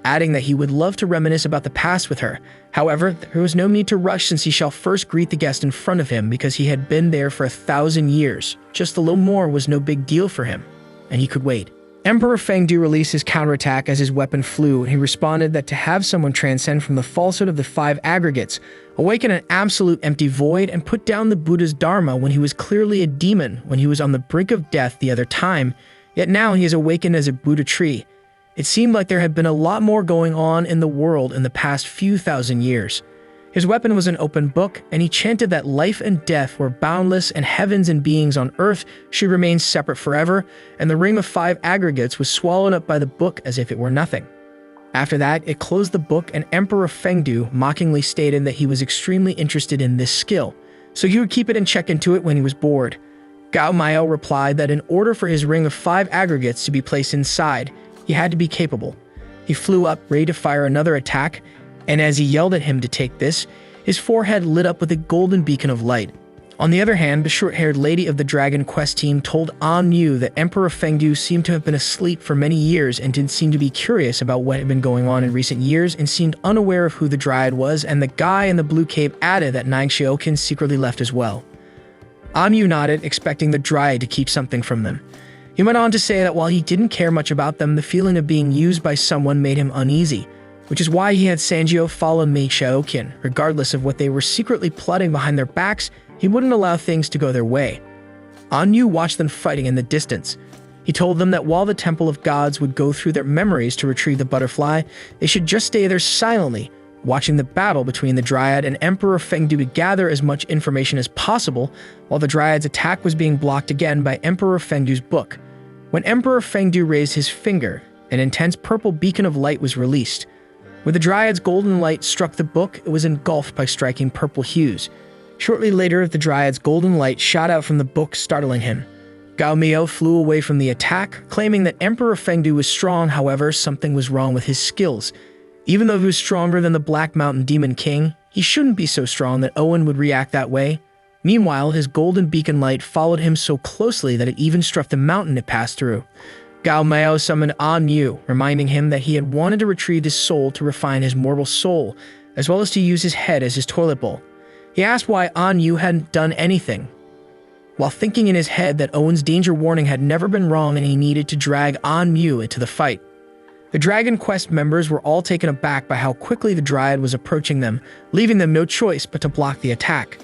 adding that he would love to reminisce about the past with her. However, there was no need to rush since he shall first greet the guest in front of him because he had been there for 1,000 years. Just a little more was no big deal for him, and he could wait. Emperor Fengdu released his counterattack as his weapon flew, and he responded that to have someone transcend from the falsehood of the 5 aggregates, awaken an absolute empty void, and put down the Buddha's Dharma when he was clearly a demon when he was on the brink of death the other time, yet now he is awakened as a Buddha tree. It seemed like there had been a lot more going on in the world in the past few thousand years. His weapon was an open book, and he chanted that life and death were boundless and heavens and beings on earth should remain separate forever, and the ring of 5 aggregates was swallowed up by the book as if it were nothing. After that, it closed the book, and Emperor Fengdu mockingly stated that he was extremely interested in this skill, so he would keep it and check into it when he was bored. Gao Miao replied that in order for his ring of 5 aggregates to be placed inside, he had to be capable. He flew up, ready to fire another attack, and as he yelled at him to take this, his forehead lit up with a golden beacon of light. On the other hand, the short-haired lady of the Dragon Quest team told An Mu that Emperor Fengdu seemed to have been asleep for many years and didn't seem to be curious about what had been going on in recent years and seemed unaware of who the Dryad was, and the guy in the blue cape added that Nai Xiaoqian secretly left as well. An Mu nodded, expecting the Dryad to keep something from them. He went on to say that while he didn't care much about them, the feeling of being used by someone made him uneasy, which is why he had Sanjiao follow Mei Xiaoqian. Regardless of what they were secretly plotting behind their backs, he wouldn't allow things to go their way. An Yu watched them fighting in the distance. He told them that while the Temple of Gods would go through their memories to retrieve the butterfly, they should just stay there silently, watching the battle between the Dryad and Emperor Fengdu to gather as much information as possible, while the Dryad's attack was being blocked again by Emperor Fengdu's book. When Emperor Fengdu raised his finger, an intense purple beacon of light was released. When the Dryad's golden light struck the book, it was engulfed by striking purple hues. Shortly later, the Dryad's golden light shot out from the book, startling him. Gao Miao flew away from the attack, claiming that Emperor Fengdu was strong. However, something was wrong with his skills. Even though he was stronger than the Black Mountain Demon King, he shouldn't be so strong that Owen would react that way. Meanwhile, his golden beacon light followed him so closely that it even struck the mountain it passed through. Gao Miao summoned An Yu, reminding him that he had wanted to retrieve his soul to refine his mortal soul, as well as to use his head as his toilet bowl. He asked why An Yu hadn't done anything, while thinking in his head that Owen's danger warning had never been wrong and he needed to drag An Yu into the fight. The Dragon Quest members were all taken aback by how quickly the Dryad was approaching them, leaving them no choice but to block the attack.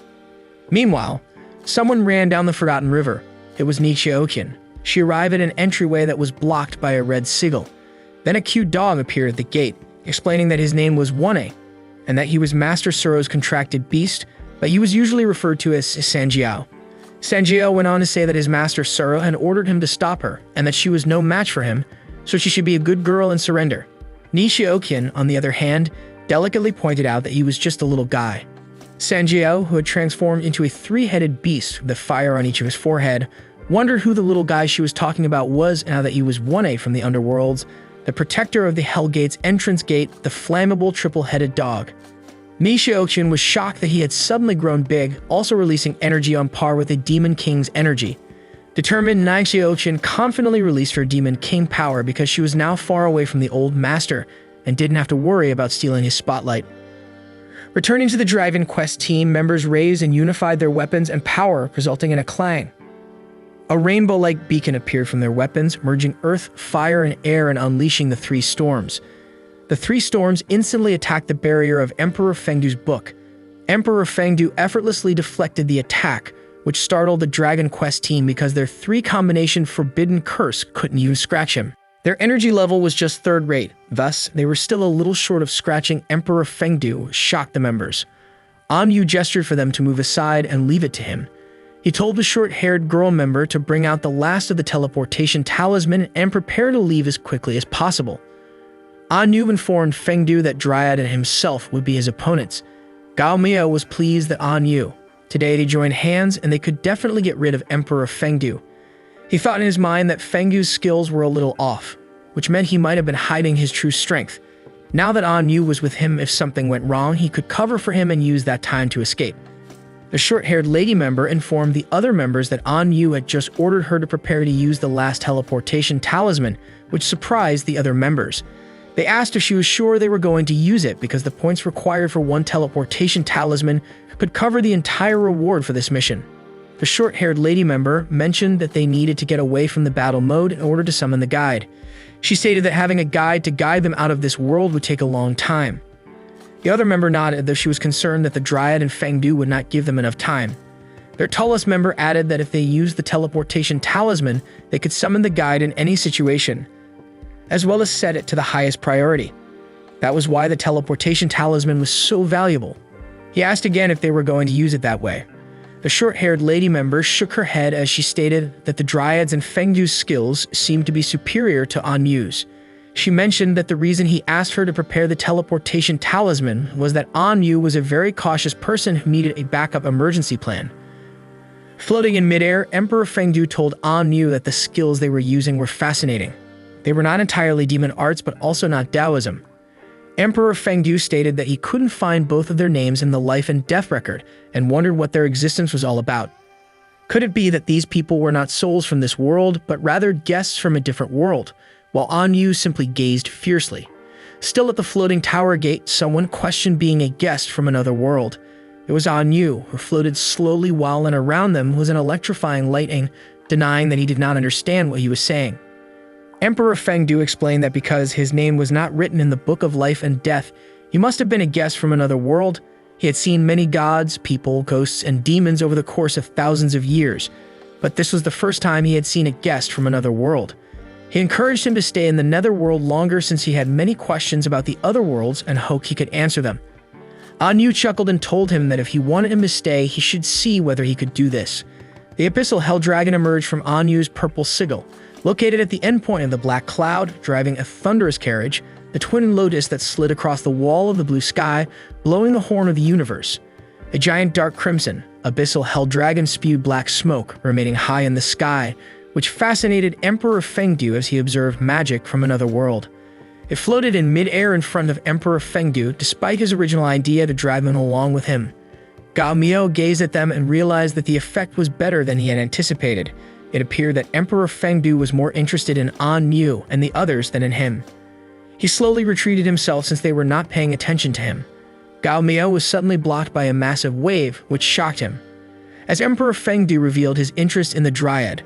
Meanwhile, someone ran down the Forgotten River. It was Ni Xiaoqian. She arrived at an entryway that was blocked by a red sigil. Then a cute dog appeared at the gate, explaining that his name was Wane, and that he was Master Suro's contracted beast, but he was usually referred to as Sanjiao. Sanjiao went on to say that his master Suro had ordered him to stop her, and that she was no match for him, so she should be a good girl and surrender. Nishiokin, on the other hand, delicately pointed out that he was just a little guy. Sanjiao, who had transformed into a three-headed beast with a fire on each of his forehead, wondered who the little guy she was talking about was, now that he was 1A from the underworlds, the protector of the Hellgate's entrance gate, the flammable triple-headed dog. Nishiokin was shocked that he had suddenly grown big, also releasing energy on par with the Demon King's energy. Determined, Nishiokin confidently released her Demon King power because she was now far away from the old master and didn't have to worry about stealing his spotlight. Returning to the Dragon Quest team, members raised and unified their weapons and power, resulting in a clang. A rainbow-like beacon appeared from their weapons, merging earth, fire, and air and unleashing the three storms. The three storms instantly attacked the barrier of Emperor Fengdu's book. Emperor Fengdu effortlessly deflected the attack, which startled the Dragon Quest team because their three-combination forbidden curse couldn't even scratch him. Their energy level was just third-rate, thus they were still a little short of scratching Emperor Fengdu, which shocked the members. Yu gestured for them to move aside and leave it to him. He told the short-haired girl member to bring out the last of the teleportation talisman and prepare to leave as quickly as possible. Yu informed Fengdu that Dryad and himself would be his opponents. Gao Miao was pleased that Yu. Today they joined hands and they could definitely get rid of Emperor Fengdu. He thought in his mind that Fengdu's skills were a little off, which meant he might have been hiding his true strength. Now that Yu was with him, if something went wrong, he could cover for him and use that time to escape. The short-haired lady member informed the other members that Yu had just ordered her to prepare to use the last teleportation talisman, which surprised the other members. They asked if she was sure they were going to use it because the points required for one teleportation talisman could cover the entire reward for this mission. The short-haired lady member mentioned that they needed to get away from the battle mode in order to summon the guide. She stated that having a guide to guide them out of this world would take a long time. The other member nodded, though she was concerned that the Dryad and Fengdu would not give them enough time. Their tallest member added that if they used the teleportation talisman, they could summon the guide in any situation, as well as set it to the highest priority. That was why the teleportation talisman was so valuable. He asked again if they were going to use it that way. The short-haired lady member shook her head as she stated that the Dryads and Fengdu's skills seemed to be superior to Yu's. She mentioned that the reason he asked her to prepare the teleportation talisman was that Yu was a very cautious person who needed a backup emergency plan. Floating in midair, Emperor Fengdu told Yu that the skills they were using were fascinating. They were not entirely demon arts, but also not Taoism. Emperor Fengdu stated that he couldn't find both of their names in the life and death record and wondered what their existence was all about. Could it be that these people were not souls from this world, but rather guests from a different world, while Yu simply gazed fiercely? Still at the floating tower gate, someone questioned being a guest from another world. It was Yu, who floated slowly while and around them was an electrifying lightning, denying that he did not understand what he was saying. Emperor Fengdu explained that because his name was not written in the Book of Life and Death, he must have been a guest from another world. He had seen many gods, people, ghosts, and demons over the course of thousands of years, but this was the first time he had seen a guest from another world. He encouraged him to stay in the netherworld longer since he had many questions about the other worlds and hoped he could answer them. Yu chuckled and told him that if he wanted him to stay, he should see whether he could do this. The Abyssal Hell Dragon emerged from Yu's purple sigil. Located at the endpoint of the black cloud, driving a thunderous carriage, the twin lotus that slid across the wall of the blue sky, blowing the horn of the universe. A giant dark crimson, abyssal hell dragon spewed black smoke, remaining high in the sky, which fascinated Emperor Fengdu as he observed magic from another world. It floated in mid-air in front of Emperor Fengdu, despite his original idea to drive him along with him. Gao Miao gazed at them and realized that the effect was better than he had anticipated. It appeared that Emperor Fengdu was more interested in Yu and the others than in him. He slowly retreated himself since they were not paying attention to him. Gao Miao was suddenly blocked by a massive wave, which shocked him. As Emperor Fengdu revealed his interest in the Dryad,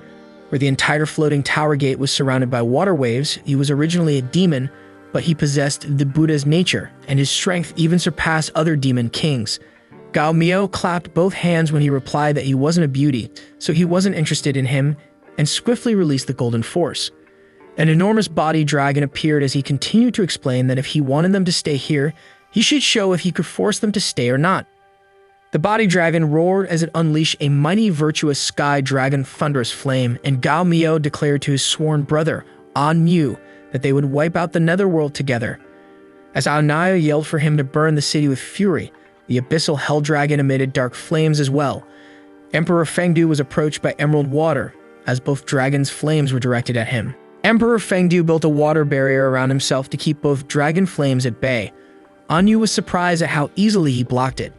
where the entire floating tower gate was surrounded by water waves, he was originally a demon, but he possessed the Buddha's nature, and his strength even surpassed other demon kings. Gao Miao clapped both hands when he replied that he wasn't a beauty, so he wasn't interested in him, and swiftly released the Golden Force. An enormous body dragon appeared as he continued to explain that if he wanted them to stay here, He should show if he could force them to stay or not. The body dragon roared as it unleashed a mighty virtuous sky dragon thunderous flame, and Gao Miao declared to his sworn brother, An Mu, that they would wipe out the netherworld together. As An Naya yelled for him to burn the city with fury, the abyssal hell dragon emitted dark flames as well. Emperor Fengdu was approached by emerald water, as both dragons' flames were directed at him. Emperor Fengdu built a water barrier around himself to keep both dragon flames at bay. An Yu was surprised at how easily he blocked it.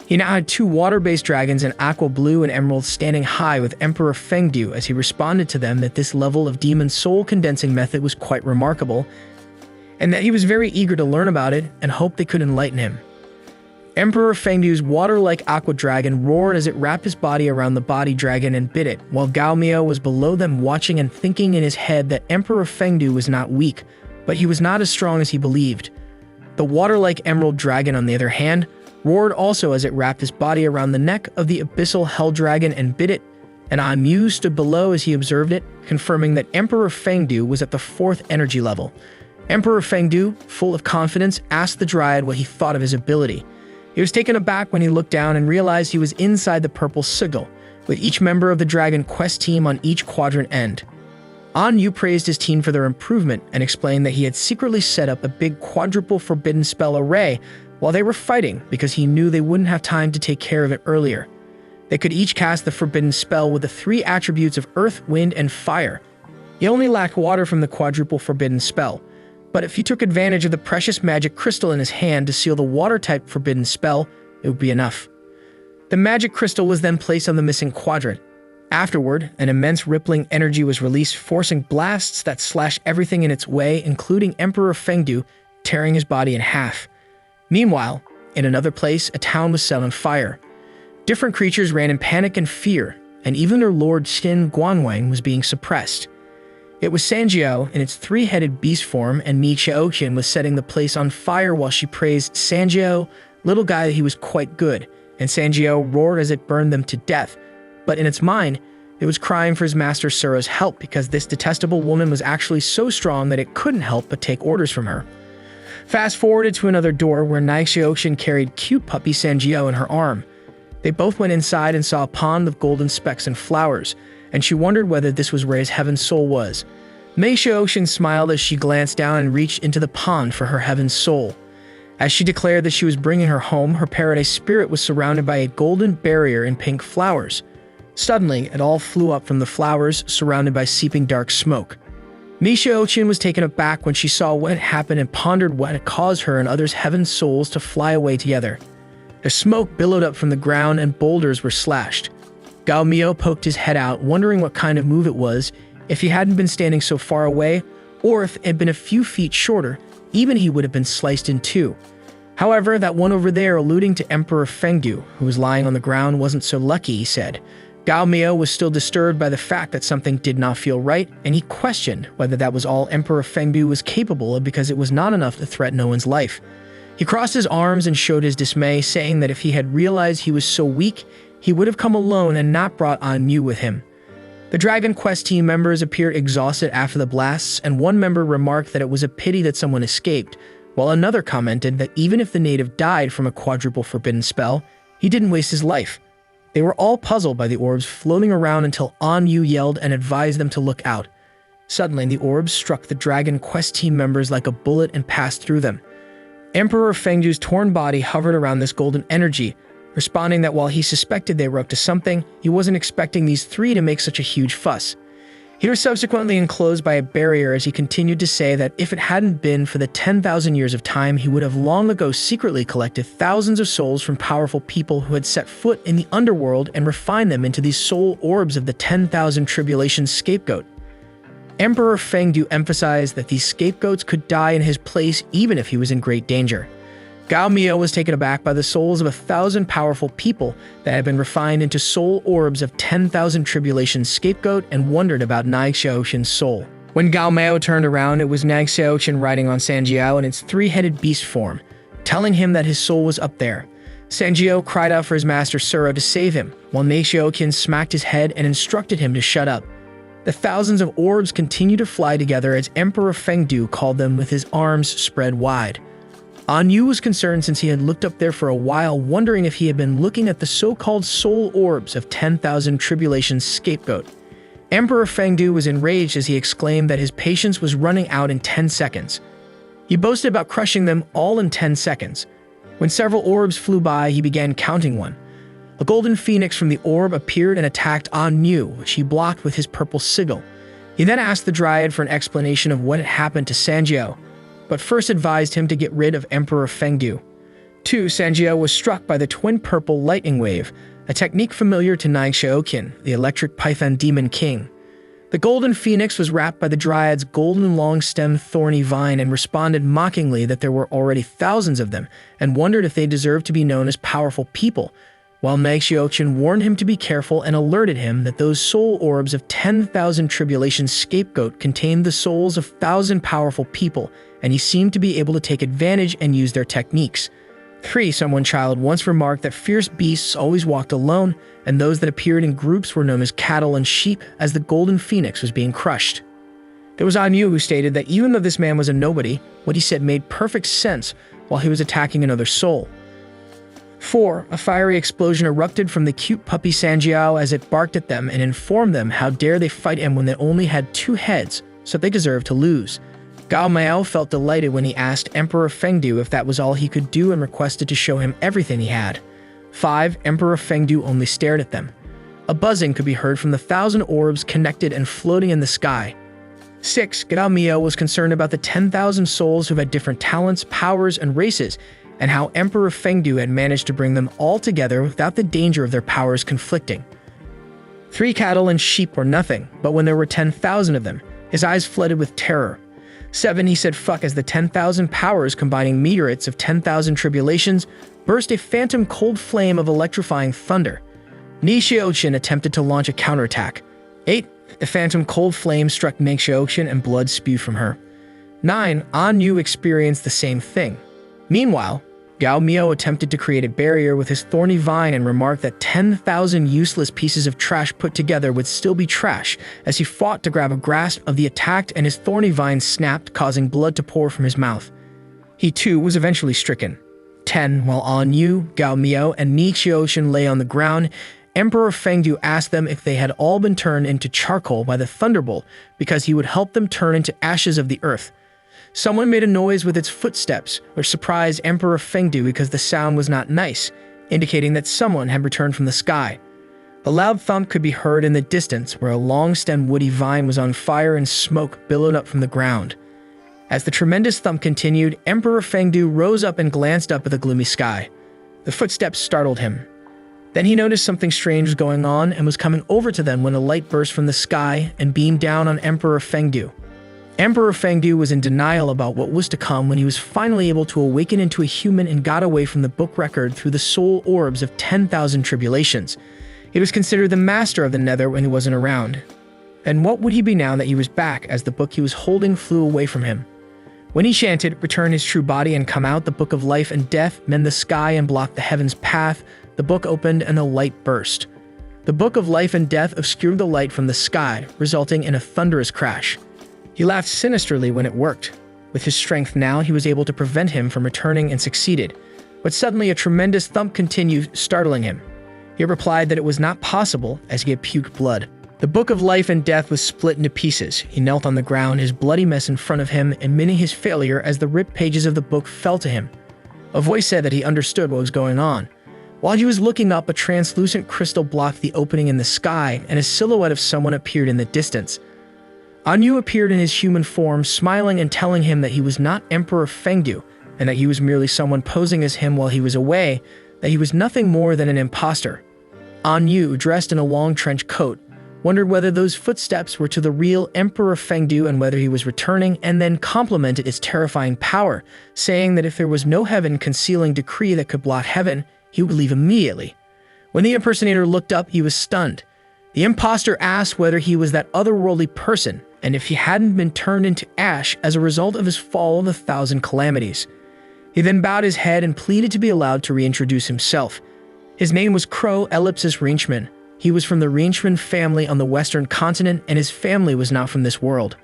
He now had two water-based dragons in aqua blue and emerald standing high with Emperor Fengdu as he responded to them that this level of demon soul condensing method was quite remarkable, and that he was very eager to learn about it and hoped they could enlighten him. Emperor Fengdu's water-like aqua dragon roared as it wrapped his body around the body dragon and bit it, while Gao Miao was below them watching and thinking in his head that Emperor Fengdu was not weak, but he was not as strong as he believed. The water-like emerald dragon, on the other hand, roared also as it wrapped his body around the neck of the abyssal hell dragon and bit it, and An Mu stood below as he observed it, confirming that Emperor Fengdu was at the 4th energy level. Emperor Fengdu, full of confidence, asked the dryad what he thought of his ability. He was taken aback when he looked down and realized he was inside the purple sigil, with each member of the Dragon Quest team on each quadrant end. An Yu praised his team for their improvement and explained that he had secretly set up a big quadruple forbidden spell array while they were fighting because he knew they wouldn't have time to take care of it earlier. They could each cast the forbidden spell with the 3 attributes of earth, wind, and fire. He only lacked water from the quadruple forbidden spell, but if he took advantage of the precious magic crystal in his hand to seal the water-type forbidden spell, it would be enough. The magic crystal was then placed on the missing quadrant. Afterward, an immense rippling energy was released, forcing blasts that slashed everything in its way, including Emperor Fengdu, tearing his body in half. Meanwhile, in another place, a town was set on fire. Different creatures ran in panic and fear, and even their lord Xin Guanwang was being suppressed. It was Sanjiao in its 3-headed beast form, and Mi Xiaoqian was setting the place on fire while she praised Sanjiao, little guy that he was quite good, and Sanjiao roared as it burned them to death. But in its mind, it was crying for his master Sura's help because this detestable woman was actually so strong that it couldn't help but take orders from her. Fast forwarded to another door where Nai Xiaoqian carried cute puppy Sanjiao in her arm. They both went inside and saw a pond of golden specks and flowers, and she wondered whether this was where his heaven soul was. Mei Xiaoqian smiled as she glanced down and reached into the pond for her heaven soul. As she declared that she was bringing her home, her paradise spirit was surrounded by a golden barrier and pink flowers. Suddenly, it all flew up from the flowers, surrounded by seeping dark smoke. Mi Xiaoqian was taken aback when she saw what had happened and pondered what had caused her and others' heaven souls to fly away together. The smoke billowed up from the ground and boulders were slashed. Gao Miao poked his head out, wondering what kind of move it was, if he hadn't been standing so far away, or if it had been a few feet shorter, even he would have been sliced in two. However, that one over there, alluding to Emperor Fengdu, who was lying on the ground, wasn't so lucky, he said. Gao Miao was still disturbed by the fact that something did not feel right, and he questioned whether that was all Emperor Fengdu was capable of because it was not enough to threaten no one's life. He crossed his arms and showed his dismay, saying that if he had realized he was so weak, he would have come alone and not brought An Mu with him. The Dragon Quest team members appeared exhausted after the blasts, and one member remarked that it was a pity that someone escaped, while another commented that even if the native died from a quadruple forbidden spell, he didn't waste his life. They were all puzzled by the orbs floating around until An Yu yelled and advised them to look out. Suddenly, the orbs struck the Dragon Quest team members like a bullet and passed through them. Emperor Fengdu's torn body hovered around this golden energy, responding that while he suspected they were up to something, he wasn't expecting these 3 to make such a huge fuss. He was subsequently enclosed by a barrier as he continued to say that if it hadn't been for the 10,000 years of time, he would have long ago secretly collected thousands of souls from powerful people who had set foot in the underworld and refined them into these soul orbs of the 10,000 tribulations scapegoat. Emperor Fengdu emphasized that these scapegoats could die in his place even if he was in great danger. Gao Miao was taken aback by the souls of 1,000 powerful people that had been refined into soul orbs of 10,000 tribulations scapegoat and wondered about Nai Xiaoqian's soul. When Gao Miao turned around, it was Nai Xiaoqian riding on Sanjiao in its 3-headed beast form, telling him that his soul was up there. Sanjiao cried out for his master Sura to save him, while Nai Xiaoqian smacked his head and instructed him to shut up. The thousands of orbs continued to fly together as Emperor Fengdu called them with his arms spread wide. Yu was concerned since he had looked up there for a while, wondering if he had been looking at the so-called soul orbs of 10,000 tribulations scapegoat. Emperor Fengdu was enraged as he exclaimed that his patience was running out in 10 seconds. He boasted about crushing them all in 10 seconds. When several orbs flew by, he began counting one. A golden phoenix from the orb appeared and attacked Yu, which he blocked with his purple sigil. He then asked the Dryad for an explanation of what had happened to Sanjiao, but first advised him to get rid of Emperor Fengdu. 2. Sanjiao was struck by the twin purple lightning wave, a technique familiar to Xiaoqin, the electric python demon king. The golden phoenix was wrapped by the Dryad's golden long-stemmed thorny vine and responded mockingly that there were already thousands of them and wondered if they deserved to be known as powerful people, while Xiaoqin warned him to be careful and alerted him that those soul orbs of 10,000 tribulations scapegoat contained the souls of 1,000 powerful people, and he seemed to be able to take advantage and use their techniques. 3. Someone child once remarked that fierce beasts always walked alone, and those that appeared in groups were known as cattle and sheep as the golden phoenix was being crushed. There was Yu who stated that even though this man was a nobody, what he said made perfect sense while he was attacking another soul. 4. A fiery explosion erupted from the cute puppy Sanjiao as it barked at them and informed them how dare they fight him when they only had 2 heads, so they deserved to lose. Gao Miao felt delighted when he asked Emperor Fengdu if that was all he could do and requested to show him everything he had. 5. Emperor Fengdu only stared at them. A buzzing could be heard from the 1,000 orbs connected and floating in the sky. 6. Gao Miao was concerned about the 10,000 souls who had different talents, powers, and races, and how Emperor Fengdu had managed to bring them all together without the danger of their powers conflicting. 3. Cattle and sheep were nothing, but when there were 10,000 of them, his eyes flooded with terror. 7. He said fuck as the 10,000 powers combining meteorites of 10,000 tribulations burst a phantom cold flame of electrifying thunder. Xiaoqin attempted to launch a counterattack. 8. The phantom cold flame struck Xiaoqin and blood spewed from her. 9. Yu experienced the same thing. Meanwhile, Gao Miao attempted to create a barrier with his thorny vine and remarked that 10,000 useless pieces of trash put together would still be trash as he fought to grab a grasp of the attacked and his thorny vine snapped, causing blood to pour from his mouth. He too was eventually stricken. 10. While Yu, Gao Miao, and Xiaoqin lay on the ground, Emperor Fengdu asked them if they had all been turned into charcoal by the thunderbolt because he would help them turn into ashes of the earth. Someone made a noise with its footsteps, which surprised Emperor Fengdu because the sound was not nice, indicating that someone had returned from the sky. A loud thump could be heard in the distance where a long-stemmed woody vine was on fire and smoke billowed up from the ground. As the tremendous thump continued, Emperor Fengdu rose up and glanced up at the gloomy sky. The footsteps startled him. Then he noticed something strange was going on and was coming over to them when a light burst from the sky and beamed down on Emperor Fengdu. Emperor Fengdu was in denial about what was to come when he was finally able to awaken into a human and got away from the book record through the soul orbs of 10,000 tribulations. He was considered the master of the nether when he wasn't around. And what would he be now that he was back as the book he was holding flew away from him? When he chanted, "Return his true body and come out," the book of life and death mend the sky and block the heaven's path. The book opened and the light burst. The book of life and death obscured the light from the sky, resulting in a thunderous crash. He laughed sinisterly when it worked. With his strength now, he was able to prevent him from returning and succeeded. But suddenly a tremendous thump continued, startling him. He replied that it was not possible as he had puked blood. The book of life and death was split into pieces. He knelt on the ground, his bloody mess in front of him, admitting his failure as the ripped pages of the book fell to him. A voice said that he understood what was going on. While he was looking up, a translucent crystal blocked the opening in the sky, and a silhouette of someone appeared in the distance. Yu appeared in his human form, smiling and telling him that he was not Emperor Fengdu, and that he was merely someone posing as him while he was away, that he was nothing more than an imposter. Yu, dressed in a long trench coat, wondered whether those footsteps were to the real Emperor Fengdu and whether he was returning, and then complimented its terrifying power, saying that if there was no heaven concealing decree that could block heaven, he would leave immediately. When the impersonator looked up, he was stunned. The imposter asked whether he was that otherworldly person, and if he hadn't been turned into ash as a result of his fall of 1,000 calamities. He then bowed his head and pleaded to be allowed to reintroduce himself. His name was Crow Ellipsis Reinchman. He was from the Reinchman family on the western continent, and his family was not from this world.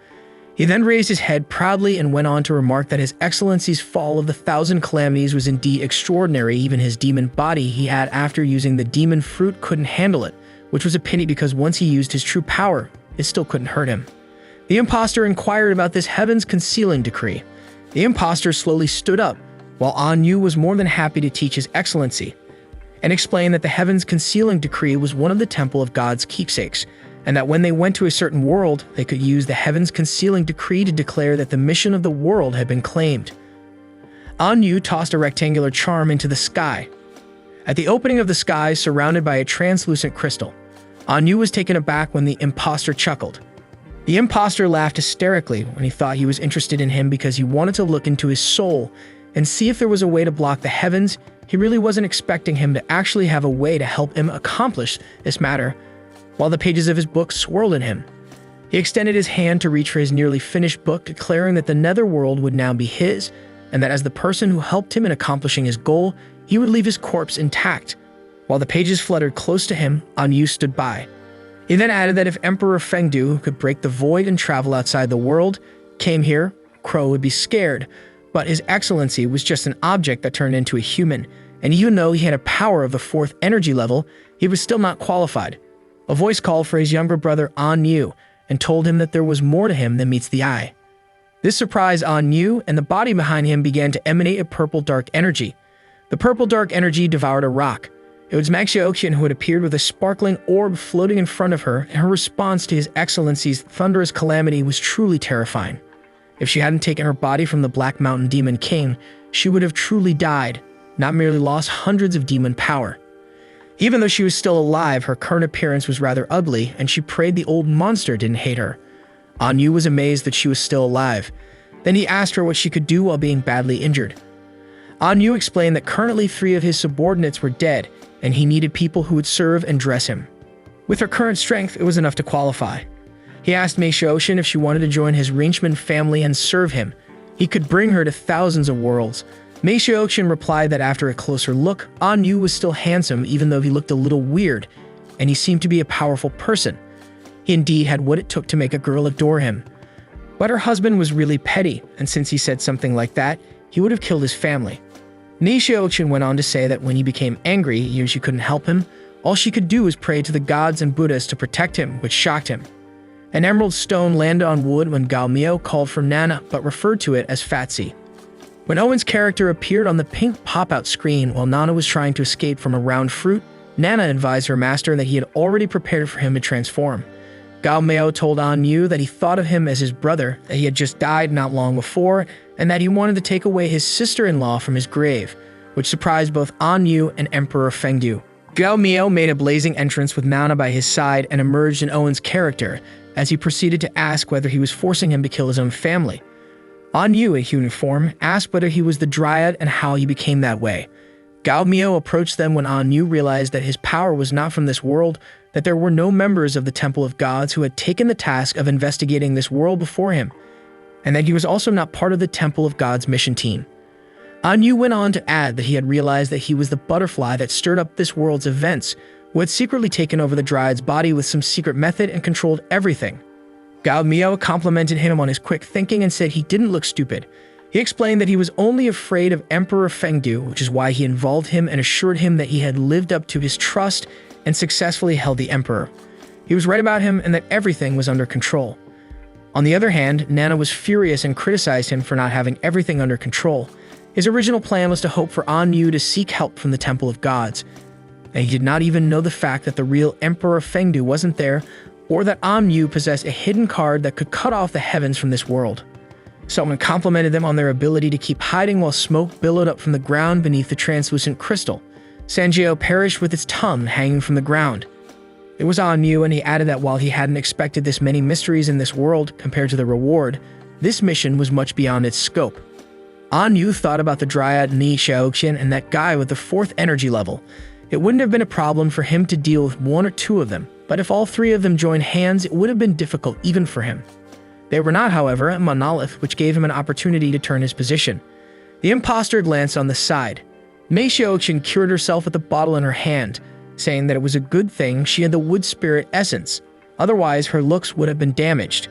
He then raised his head proudly and went on to remark that His Excellency's fall of the 1,000 calamities was indeed extraordinary. Even his demon body he had after using the demon fruit couldn't handle it, which was a pity because once he used his true power, it still couldn't hurt him. The impostor inquired about this heaven's concealing decree. The impostor slowly stood up, while An Yu was more than happy to teach His Excellency, and explained that the heaven's concealing decree was one of the Temple of God's keepsakes, and that when they went to a certain world, they could use the heaven's concealing decree to declare that the mission of the world had been claimed. An Yu tossed a rectangular charm into the sky. At the opening of the sky, surrounded by a translucent crystal, An Yu was taken aback when the impostor chuckled. The impostor laughed hysterically when he thought he was interested in him because he wanted to look into his soul and see if there was a way to block the heavens. He really wasn't expecting him to actually have a way to help him accomplish this matter, while the pages of his book swirled in him. He extended his hand to reach for his nearly finished book, declaring that the netherworld would now be his, and that as the person who helped him in accomplishing his goal, he would leave his corpse intact. While the pages fluttered close to him, An Yu stood by. He then added that if Emperor Fengdu, who could break the void and travel outside the world, came here, Crow would be scared, but His Excellency was just an object that turned into a human, and even though he had a power of the 4th energy level, he was still not qualified. A voice called for his younger brother An Yu and told him that there was more to him than meets the eye. This surprised An Yu, and the body behind him began to emanate a purple dark energy. The purple dark energy devoured a rock. It was Xiaoqian who had appeared with a sparkling orb floating in front of her, and her response to His Excellency's thunderous calamity was truly terrifying. If she hadn't taken her body from the Black Mountain Demon King, she would have truly died, not merely lost hundreds of demon power. Even though she was still alive, her current appearance was rather ugly, and she prayed the old monster didn't hate her. An Yu was amazed that she was still alive. Then he asked her what she could do while being badly injured. An Yu explained that currently 3 of his subordinates were dead, and he needed people who would serve and dress him. With her current strength, it was enough to qualify. He asked Mei Xiaoxian if she wanted to join his Rinchman family and serve him. He could bring her to thousands of worlds. Mei Xiaoxian replied that after a closer look, An Yu was still handsome even though he looked a little weird, and he seemed to be a powerful person. He indeed had what it took to make a girl adore him. But her husband was really petty, and since he said something like that, he would have killed his family. Mei Xiaoxian went on to say that when he became angry, he knew she couldn't help him. All she could do was pray to the gods and Buddhas to protect him, which shocked him. An emerald stone landed on wood when Gao Miao called for Nana, but referred to it as Fatsi. When Owen's character appeared on the pink pop-out screen while Nana was trying to escape from a round fruit, Nana advised her master that he had already prepared for him to transform. Gao Miao told An Yu that he thought of him as his brother, that he had just died not long before, and that he wanted to take away his sister-in-law from his grave, which surprised both An Yu and Emperor Fengdu. Gao Miao made a blazing entrance with Nana by his side and emerged in Owen's character, as he proceeded to ask whether he was forcing him to kill his own family. An Yu, in human form, asked whether he was the Dryad and how he became that way. Gao Miao approached them when An Yu realized that his power was not from this world, that there were no members of the Temple of Gods who had taken the task of investigating this world before him, and that he was also not part of the Temple of Gods mission team. An Yu went on to add that he had realized that he was the butterfly that stirred up this world's events, who had secretly taken over the Dryad's body with some secret method and controlled everything. Gao Miao complimented him on his quick thinking and said he didn't look stupid. He explained that he was only afraid of Emperor Fengdu, which is why he involved him, and assured him that he had lived up to his trust and successfully held the Emperor. He was right about him and that everything was under control. On the other hand, Nana was furious and criticized him for not having everything under control. His original plan was to hope for An Yu to seek help from the Temple of Gods, and he did not even know the fact that the real Emperor Fengdu wasn't there, or that An Yu possessed a hidden card that could cut off the heavens from this world. Someone complimented them on their ability to keep hiding while smoke billowed up from the ground beneath the translucent crystal. Sanjiao perished with its tongue hanging from the ground. It was An Yu, and he added that while he hadn't expected this many mysteries in this world compared to the reward, this mission was much beyond its scope. An Yu thought about the Dryad Ni Xiaoqian and that guy with the 4th energy level. It wouldn't have been a problem for him to deal with 1 or 2 of them, but if all 3 of them joined hands, it would have been difficult even for him. They were not, however, a monolith, which gave him an opportunity to turn his position. The impostor glanced on the side. Mei Xiaoqian cured herself with the bottle in her hand, saying that it was a good thing she had the wood spirit essence, otherwise her looks would have been damaged.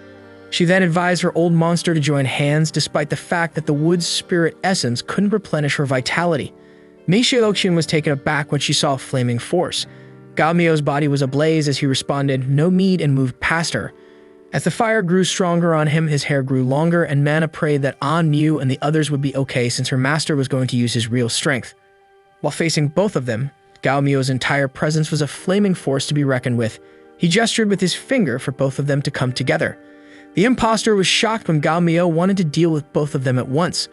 She then advised her old monster to join hands despite the fact that the wood's spirit essence couldn't replenish her vitality. Mei Xiaoqian was taken aback when she saw a flaming force. Gao Miao's body was ablaze as he responded, "No meat," and moved past her. As the fire grew stronger on him, his hair grew longer, and Mana prayed that An Yu and the others would be okay since her master was going to use his real strength. While facing both of them, Gao Miao's entire presence was a flaming force to be reckoned with. He gestured with his finger for both of them to come together. The imposter was shocked when Gao Miao wanted to deal with both of them at once.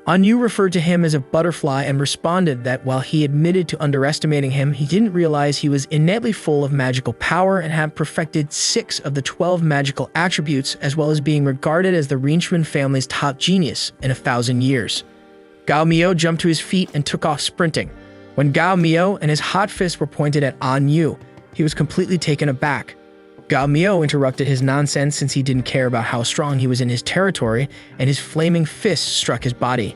An Yu referred to him as a butterfly and responded that while he admitted to underestimating him, he didn't realize he was innately full of magical power and had perfected 6 of the 12 magical attributes, as well as being regarded as the Reincarnated family's top genius in 1,000 years. Gao Miao jumped to his feet and took off sprinting. When Gao Miao and his hot fists were pointed at An Yu, he was completely taken aback. Gao Miao interrupted his nonsense since he didn't care about how strong he was in his territory, and his flaming fist struck his body.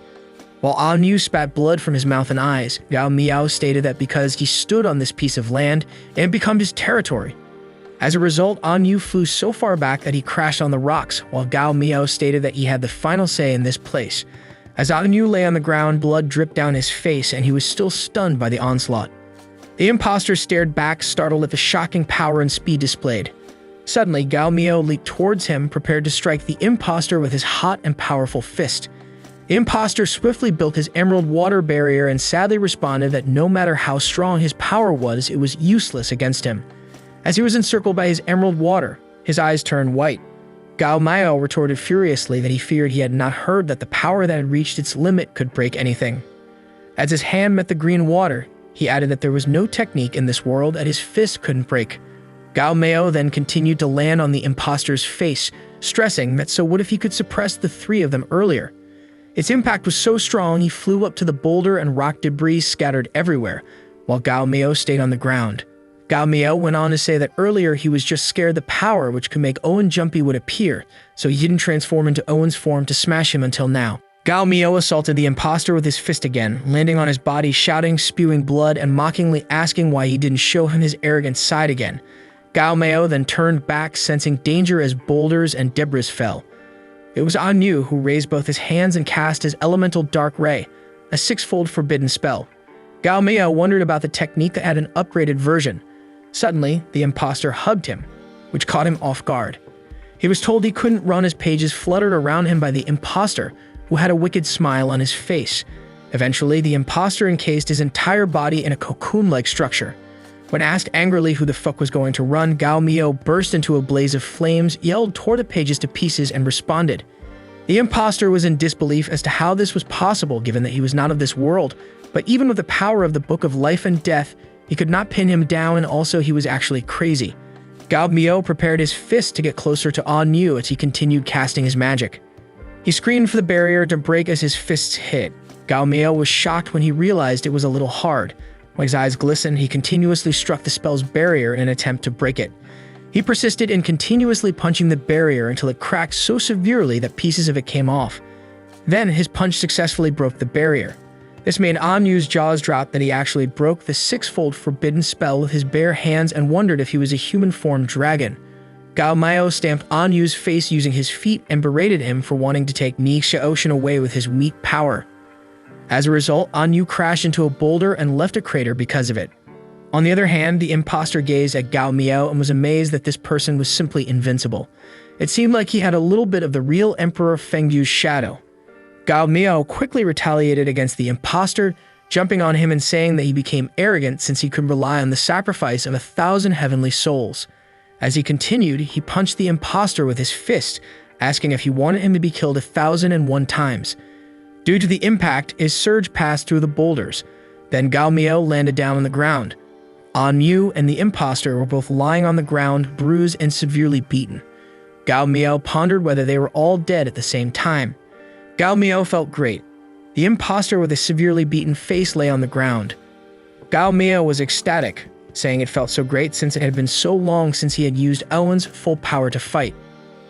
While An Yu spat blood from his mouth and eyes, Gao Miao stated that because he stood on this piece of land, it had become his territory. As a result, An Yu flew so far back that he crashed on the rocks, while Gao Miao stated that he had the final say in this place. As An Yu lay on the ground, blood dripped down his face, and he was still stunned by the onslaught. The imposter stared back, startled at the shocking power and speed displayed. Suddenly, Gao Miao leaped towards him, prepared to strike the imposter with his hot and powerful fist. The imposter swiftly built his emerald water barrier and sadly responded that no matter how strong his power was, it was useless against him. As he was encircled by his emerald water, his eyes turned white. Gao Miao retorted furiously that he feared he had not heard that the power that had reached its limit could break anything. As his hand met the green water, he added that there was no technique in this world that his fist couldn't break. Gao Miao then continued to land on the imposter's face, stressing that so what if he could suppress the 3 of them earlier? Its impact was so strong he flew up to the boulder and rock debris scattered everywhere, while Gao Miao stayed on the ground. Gao Miao went on to say that earlier he was just scared the power which could make Owen jumpy would appear, so he didn't transform into Owen's form to smash him until now. Gao Miao assaulted the imposter with his fist again, landing on his body, shouting, spewing blood, and mockingly asking why he didn't show him his arrogant side again. Gao Miao then turned back, sensing danger as boulders and debris fell. It was An Yu who raised both his hands and cast his elemental dark ray, a 6-fold forbidden spell. Gao Miao wondered about the technique that had an upgraded version. Suddenly, the imposter hugged him, which caught him off guard. He was told he couldn't run as pages fluttered around him by the imposter, who had a wicked smile on his face. Eventually, the imposter encased his entire body in a cocoon-like structure. When asked angrily who the fuck was going to run, Gao Miao burst into a blaze of flames, yelled, tore the pages to pieces, and responded. The imposter was in disbelief as to how this was possible given that he was not of this world, but even with the power of the Book of Life and Death, he could not pin him down, and also he was actually crazy. Gao Miao prepared his fist to get closer to An Yu as he continued casting his magic. He screamed for the barrier to break as his fists hit. Gao Miao was shocked when he realized it was a little hard. When his eyes glistened, he continuously struck the spell's barrier in an attempt to break it. He persisted in continuously punching the barrier until it cracked so severely that pieces of it came off. Then, his punch successfully broke the barrier. This made An Yu's jaws drop that he actually broke the 6-fold forbidden spell with his bare hands and wondered if he was a human-formed dragon. Gao Miao stamped An Yu's face using his feet and berated him for wanting to take Mei Xiaoqian away with his weak power. As a result, An Yu crashed into a boulder and left a crater because of it. On the other hand, the imposter gazed at Gao Miao and was amazed that this person was simply invincible. It seemed like he had a little bit of the real Emperor Fengyu's shadow. Gao Miao quickly retaliated against the imposter, jumping on him and saying that he became arrogant since he could rely on the sacrifice of 1,000 heavenly souls. As he continued, he punched the imposter with his fist, asking if he wanted him to be killed 1,001 times. Due to the impact, his surge passed through the boulders. Then Gao Miao landed down on the ground. An Yu and the imposter were both lying on the ground, bruised and severely beaten. Gao Miao pondered whether they were all dead at the same time. Gao Miao felt great. The imposter with a severely beaten face lay on the ground. Gao Miao was ecstatic, saying it felt so great since it had been so long since he had used Owen's full power to fight.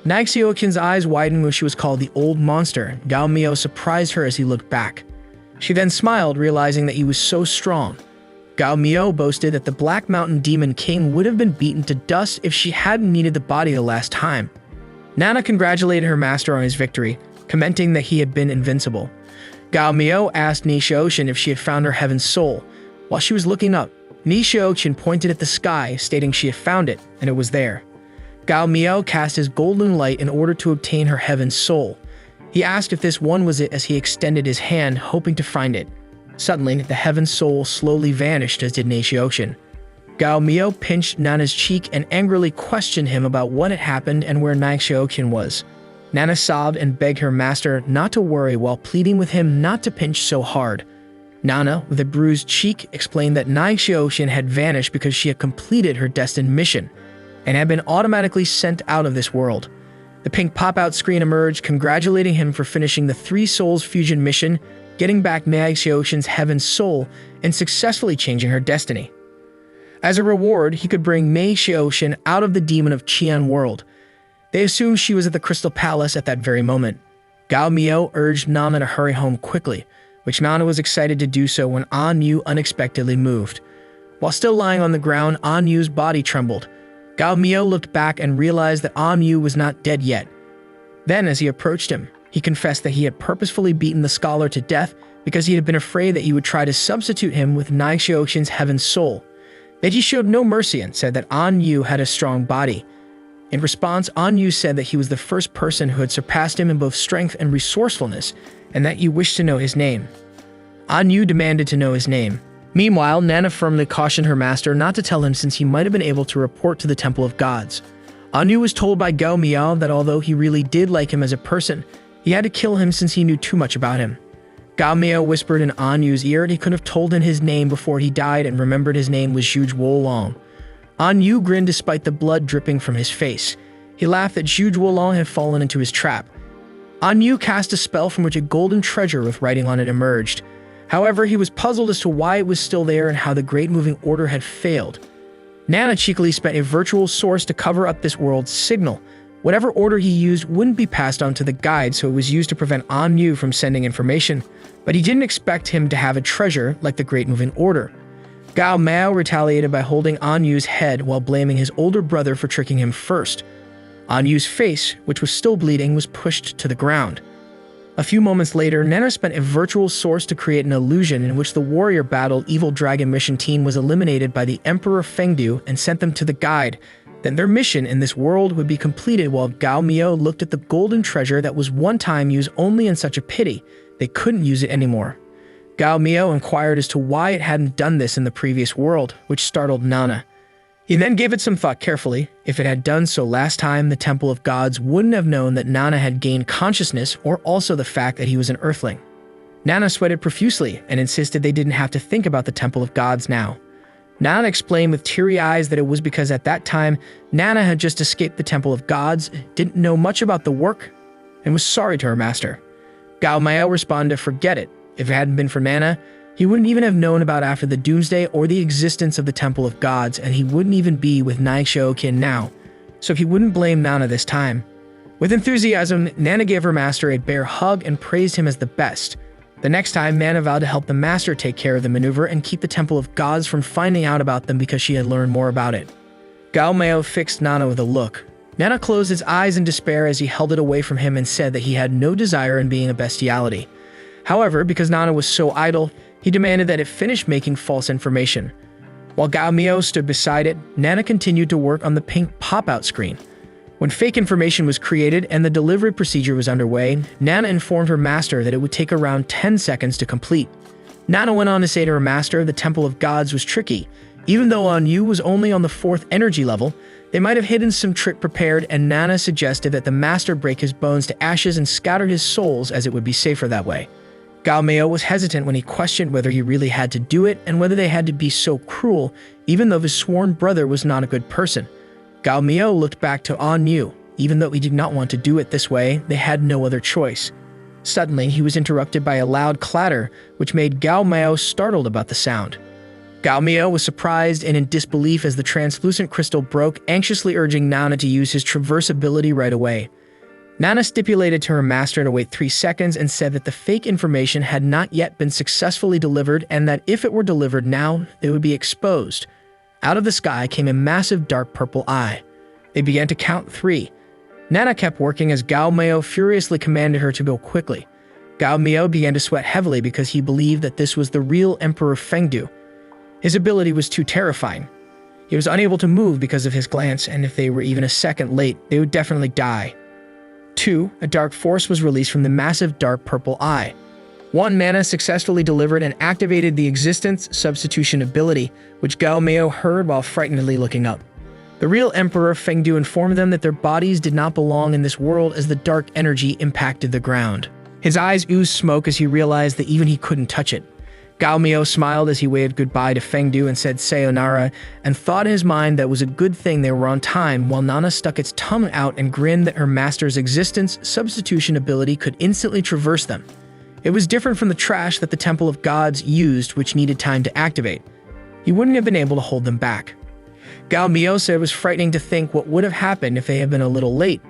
Nag Xiaoqian's eyes widened when she was called the Old Monster. Gao Miao surprised her as he looked back. She then smiled, realizing that he was so strong. Gao Miao boasted that the Black Mountain Demon King would have been beaten to dust if she hadn't needed the body the last time. Nana congratulated her master on his victory, commenting that he had been invincible. Gao Miao asked Ni Xiaoxin if she had found her heaven's soul. While she was looking up, Ni Xiaoxin pointed at the sky, stating she had found it, and it was there. Gao Miao cast his golden light in order to obtain her heaven's soul. He asked if this one was it as he extended his hand, hoping to find it. Suddenly, the heaven's soul slowly vanished, as did Ni Xiaoxin. Gao Miao pinched Nana's cheek and angrily questioned him about what had happened and where Ni Xiaoxin was. Nana sobbed and begged her master not to worry while pleading with him not to pinch so hard. Nana, with a bruised cheek, explained that Ni Xiaoxin had vanished because she had completed her destined mission and had been automatically sent out of this world. The pink pop-out screen emerged, congratulating him for finishing the Three Souls fusion mission, getting back Ni Xiaoxin's heaven's soul, and successfully changing her destiny. As a reward, he could bring Ni Xiaoxin out of the demon of Qian world. They assumed she was at the Crystal Palace at that very moment. Gao Miao urged Nana to hurry home quickly, which Nana was excited to do so when An Yu unexpectedly moved. While still lying on the ground, An Yu's body trembled. Gao Miao looked back and realized that An Yu was not dead yet. Then, as he approached him, he confessed that he had purposefully beaten the scholar to death because he had been afraid that he would try to substitute him with Ni Xiaoxin's heaven's soul. That he showed no mercy and said that An Yu had a strong body. In response, An Yu said that he was the first person who had surpassed him in both strength and resourcefulness, and that he wished to know his name. An Yu demanded to know his name. Meanwhile, Nana firmly cautioned her master not to tell him since he might have been able to report to the Temple of Gods. An Yu was told by Gao Miao that although he really did like him as a person, he had to kill him since he knew too much about him. Gao Miao whispered in An Yu's ear that he could have told him his name before he died and remembered his name was Zhuge Wolong. An Yu grinned despite the blood dripping from his face. He laughed that Zhuge Wolong had fallen into his trap. An Yu cast a spell from which a golden treasure with writing on it emerged. However, he was puzzled as to why it was still there and how the Great Moving Order had failed. Nana cheekily spent a virtual source to cover up this world's signal. Whatever order he used wouldn't be passed on to the guide, so it was used to prevent An Yu from sending information, but he didn't expect him to have a treasure like the Great Moving Order. Gao Miao retaliated by holding An Yu's head while blaming his older brother for tricking him first. An Yu's face, which was still bleeding, was pushed to the ground. A few moments later, Nana spent a virtual source to create an illusion in which the warrior-battled Evil Dragon mission team was eliminated by the Emperor Fengdu and sent them to the guide. Then their mission in this world would be completed while Gao Miao looked at the golden treasure that was one time used only in such a pity they couldn't use it anymore. Gao Miao inquired as to why it hadn't done this in the previous world, which startled Nana. He then gave it some thought carefully. If it had done so last time, the Temple of Gods wouldn't have known that Nana had gained consciousness or also the fact that he was an Earthling. Nana sweated profusely and insisted they didn't have to think about the Temple of Gods now. Nana explained with teary eyes that it was because at that time, Nana had just escaped the Temple of Gods, didn't know much about the work, and was sorry to her master. Gao Miao responded to forget it. If it hadn't been for Nana, he wouldn't even have known about after the Doomsday or the existence of the Temple of Gods, and he wouldn't even be with Ni Xiaoxin now, so he wouldn't blame Nana this time. With enthusiasm, Nana gave her master a bear hug and praised him as the best. The next time, Nana vowed to help the master take care of the maneuver and keep the Temple of Gods from finding out about them because she had learned more about it. Gao Miao fixed Nana with a look. Nana closed his eyes in despair as he held it away from him and said that he had no desire in being a bestiality. However, because Nana was so idle, he demanded that it finish making false information. While Gao Miao stood beside it, Nana continued to work on the pink pop-out screen. When fake information was created and the delivery procedure was underway, Nana informed her master that it would take around 10 seconds to complete. Nana went on to say to her master the Temple of Gods was tricky. Even though An Yu was only on the 4th energy level, they might have hidden some trick prepared, and Nana suggested that the master break his bones to ashes and scatter his souls as it would be safer that way. Gao Miao was hesitant when he questioned whether he really had to do it and whether they had to be so cruel, even though his sworn brother was not a good person. Gao Miao looked back to An Yu. Even though he did not want to do it this way, they had no other choice. Suddenly, he was interrupted by a loud clatter, which made Gao Miao startled about the sound. Gao Miao was surprised and in disbelief as the translucent crystal broke, anxiously urging Nana to use his traverse ability right away. Nana stipulated to her master to wait 3 seconds and said that the fake information had not yet been successfully delivered and that if it were delivered now, they would be exposed. Out of the sky came a massive dark purple eye. They began to count 3. Nana kept working as Gao Meo furiously commanded her to go quickly. Gao Meo began to sweat heavily because he believed that this was the real Emperor Fengdu. His ability was too terrifying. He was unable to move because of his glance, and if they were even a second late, they would definitely die. 2. A dark force was released from the massive dark purple eye. 1. Nana successfully delivered and activated the existence substitution ability, which Gao Meo heard while frightenedly looking up. The real Emperor Fengdu informed them that their bodies did not belong in this world as the dark energy impacted the ground. His eyes oozed smoke as he realized that even he couldn't touch it. Gao Meo smiled as he waved goodbye to Fengdu and said sayonara, and thought in his mind that it was a good thing they were on time, while Nana stuck its tongue out and grinned that her master's existence substitution ability could instantly traverse them. It was different from the trash that the Temple of Gods used, which needed time to activate. He wouldn't have been able to hold them back. Gao Meo said it was frightening to think what would have happened if they had been a little late.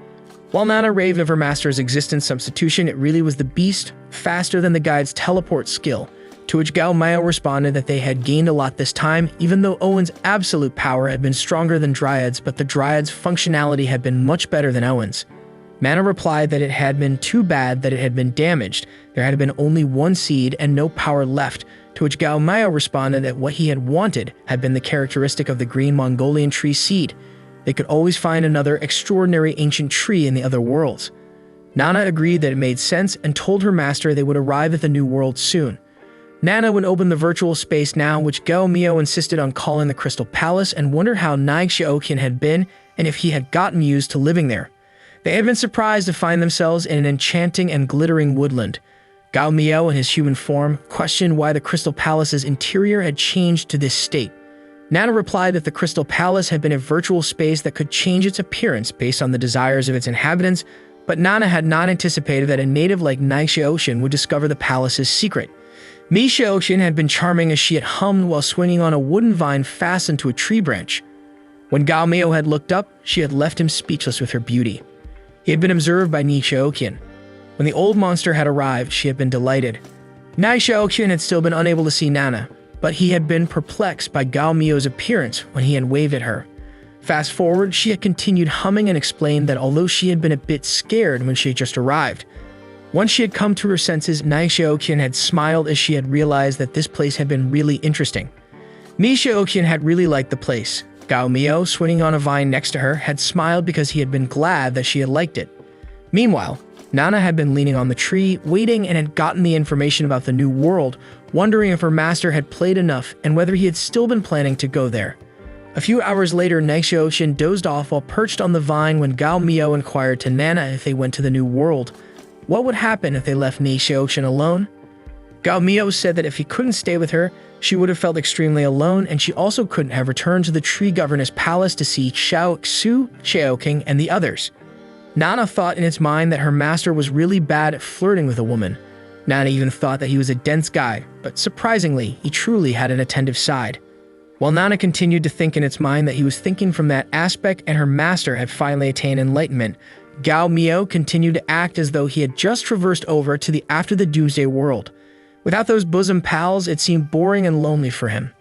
While Nana raved of her master's existence substitution, it really was the beast, faster than the guide's teleport skill, to which Gao Meo responded that they had gained a lot this time, even though Owen's absolute power had been stronger than Dryad's, but the Dryad's functionality had been much better than Owen's. Nana replied that it had been too bad that it had been damaged. There had been only one seed and no power left, to which Gao Meo responded that what he had wanted had been the characteristic of the green Mongolian tree seed. They could always find another extraordinary ancient tree in the other worlds. Nana agreed that it made sense and told her master they would arrive at the new world soon. Nana would open the virtual space now, which Gao Meo insisted on calling the Crystal Palace, and wondered how Naig Xiaoqian had been and if he had gotten used to living there. They had been surprised to find themselves in an enchanting and glittering woodland. Gao Meo, in his human form, questioned why the Crystal Palace's interior had changed to this state. Nana replied that the Crystal Palace had been a virtual space that could change its appearance based on the desires of its inhabitants, but Nana had not anticipated that a native like Naig Xiaoqian would discover the palace's secret. Mi Xiaoqian had been charming as she had hummed while swinging on a wooden vine fastened to a tree branch. When Gao Meo had looked up, she had left him speechless with her beauty. He had been observed by Naig Xiaoqian. When the old monster had arrived, she had been delighted. Naig Xiaoqian had still been unable to see Nana, but he had been perplexed by Gao Meo's appearance when he had waved at her. Fast forward, she had continued humming and explained that although she had been a bit scared when she had just arrived, once she had come to her senses, Naig Xiaoqian had smiled as she had realized that this place had been really interesting. Mi Xiaoqian had really liked the place. Gao Meo, swinging on a vine next to her, had smiled because he had been glad that she had liked it. Meanwhile, Nana had been leaning on the tree, waiting, and had gotten the information about the new world, wondering if her master had played enough and whether he had still been planning to go there. A few hours later, Naig Xiaoqian dozed off while perched on the vine when Gao Meo inquired to Nana if they went to the new world. What would happen if they left Naig Xiaoqian alone? Gao Meo said that if he couldn't stay with her, she would have felt extremely alone, and she also couldn't have returned to the tree governor's palace to see Xiao Xu, Xiaoqing, and the others. Nana thought in its mind that her master was really bad at flirting with a woman. Nana even thought that he was a dense guy, but surprisingly, he truly had an attentive side. While Nana continued to think in its mind that he was thinking from that aspect and her master had finally attained enlightenment, Gao Meo continued to act as though he had just traversed over to the after the Doomsday world. Without those bosom pals, it seemed boring and lonely for him.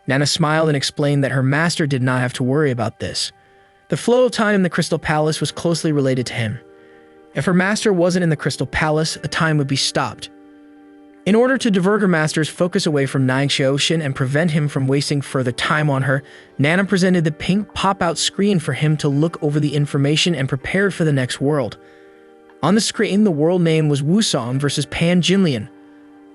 Nana smiled and explained that her master did not have to worry about this. The flow of time in the Crystal Palace was closely related to him. If her master wasn't in the Crystal Palace, the time would be stopped. In order to divert her master's focus away from Naig Xiaoqian and prevent him from wasting further time on her, Nana presented the pink pop-out screen for him to look over the information and prepared for the next world. On the screen, the world name was Wusong versus Pan Jinlian.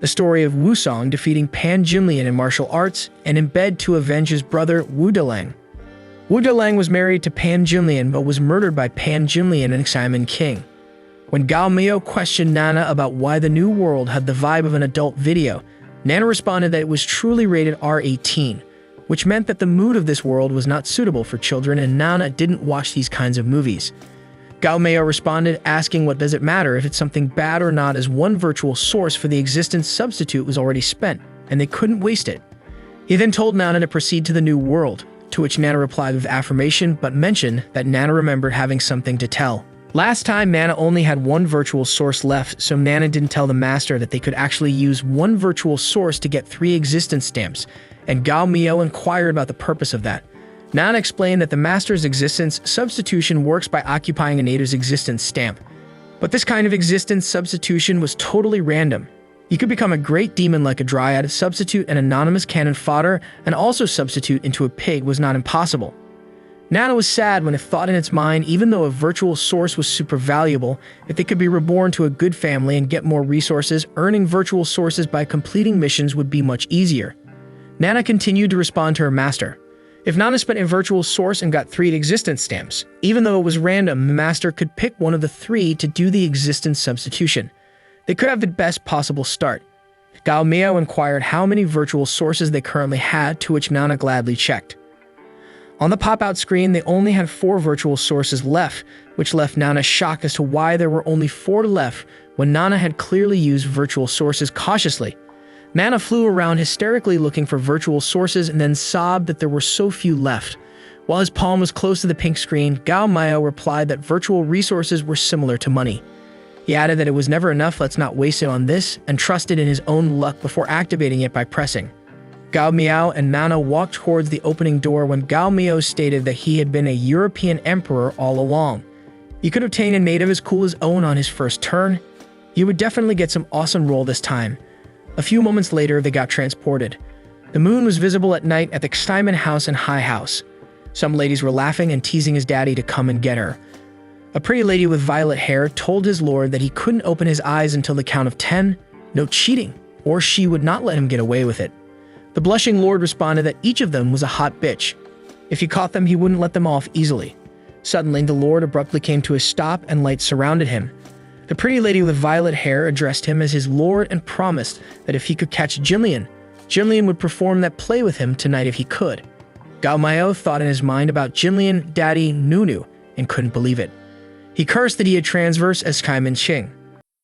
The story of Wusong defeating Pan Jinlian in martial arts and in bed to avenge his brother Wu Delang. Wu Delang was married to Pan Jinlian but was murdered by Pan Jinlian and Xiamen King. When Gao Meo questioned Nana about why the new world had the vibe of an adult video, Nana responded that it was truly rated R18, which meant that the mood of this world was not suitable for children and Nana didn't watch these kinds of movies. Gao Meo responded, asking what does it matter if it's something bad or not, as one virtual source for the existence substitute was already spent, and they couldn't waste it. He then told Nana to proceed to the new world, to which Nana replied with affirmation but mentioned that Nana remembered having something to tell. Last time, Nana only had one virtual source left, so Nana didn't tell the master that they could actually use one virtual source to get 3 existence stamps, and Gao Meo inquired about the purpose of that. Nana explained that the master's existence substitution works by occupying a native's existence stamp. But this kind of existence substitution was totally random. You could become a great demon like a dryad, substitute an anonymous cannon fodder, and also substitute into a pig was not impossible. Nana was sad when it thought in its mind, even though a virtual source was super valuable, if they could be reborn to a good family and get more resources, earning virtual sources by completing missions would be much easier. Nana continued to respond to her master. If Nana spent a virtual source and got 3 existence stamps, even though it was random, the master could pick one of the 3 to do the existence substitution. They could have the best possible start. Gao Miao inquired how many virtual sources they currently had, to which Nana gladly checked. On the pop-out screen, they only had 4 virtual sources left, which left Nana shocked as to why there were only 4 left when Nana had clearly used virtual sources cautiously. Nana flew around hysterically looking for virtual sources and then sobbed that there were so few left. While his palm was close to the pink screen, Gao Miao replied that virtual resources were similar to money. He added that it was never enough, let's not waste it on this, and trusted in his own luck before activating it by pressing. Gao Miao and Nana walked towards the opening door when Gao Miao stated that he had been a European emperor all along. You could obtain a native as cool as Owen on his first turn. You would definitely get some awesome roll this time. A few moments later, they got transported. The moon was visible at night at the Steinman house and High House. Some ladies were laughing and teasing his daddy to come and get her. A pretty lady with violet hair told his lord that he couldn't open his eyes until the count of 10, no cheating, or she would not let him get away with it. The blushing lord responded that each of them was a hot bitch. If he caught them, he wouldn't let them off easily. Suddenly, the lord abruptly came to a stop and lights surrounded him. The pretty lady with violet hair addressed him as his lord and promised that if he could catch Jinlian, Jinlian would perform that play with him tonight if he could. Gao Miao thought in his mind about Jinlian, Daddy, Nunu, and couldn't believe it. He cursed that he had transversed as Kaiman Qing.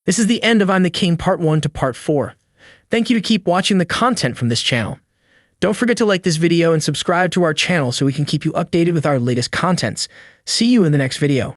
This is the end of I'm the King Part 1 to Part 4. Thank you to keep watching the content from this channel. Don't forget to like this video and subscribe to our channel so we can keep you updated with our latest contents. See you in the next video.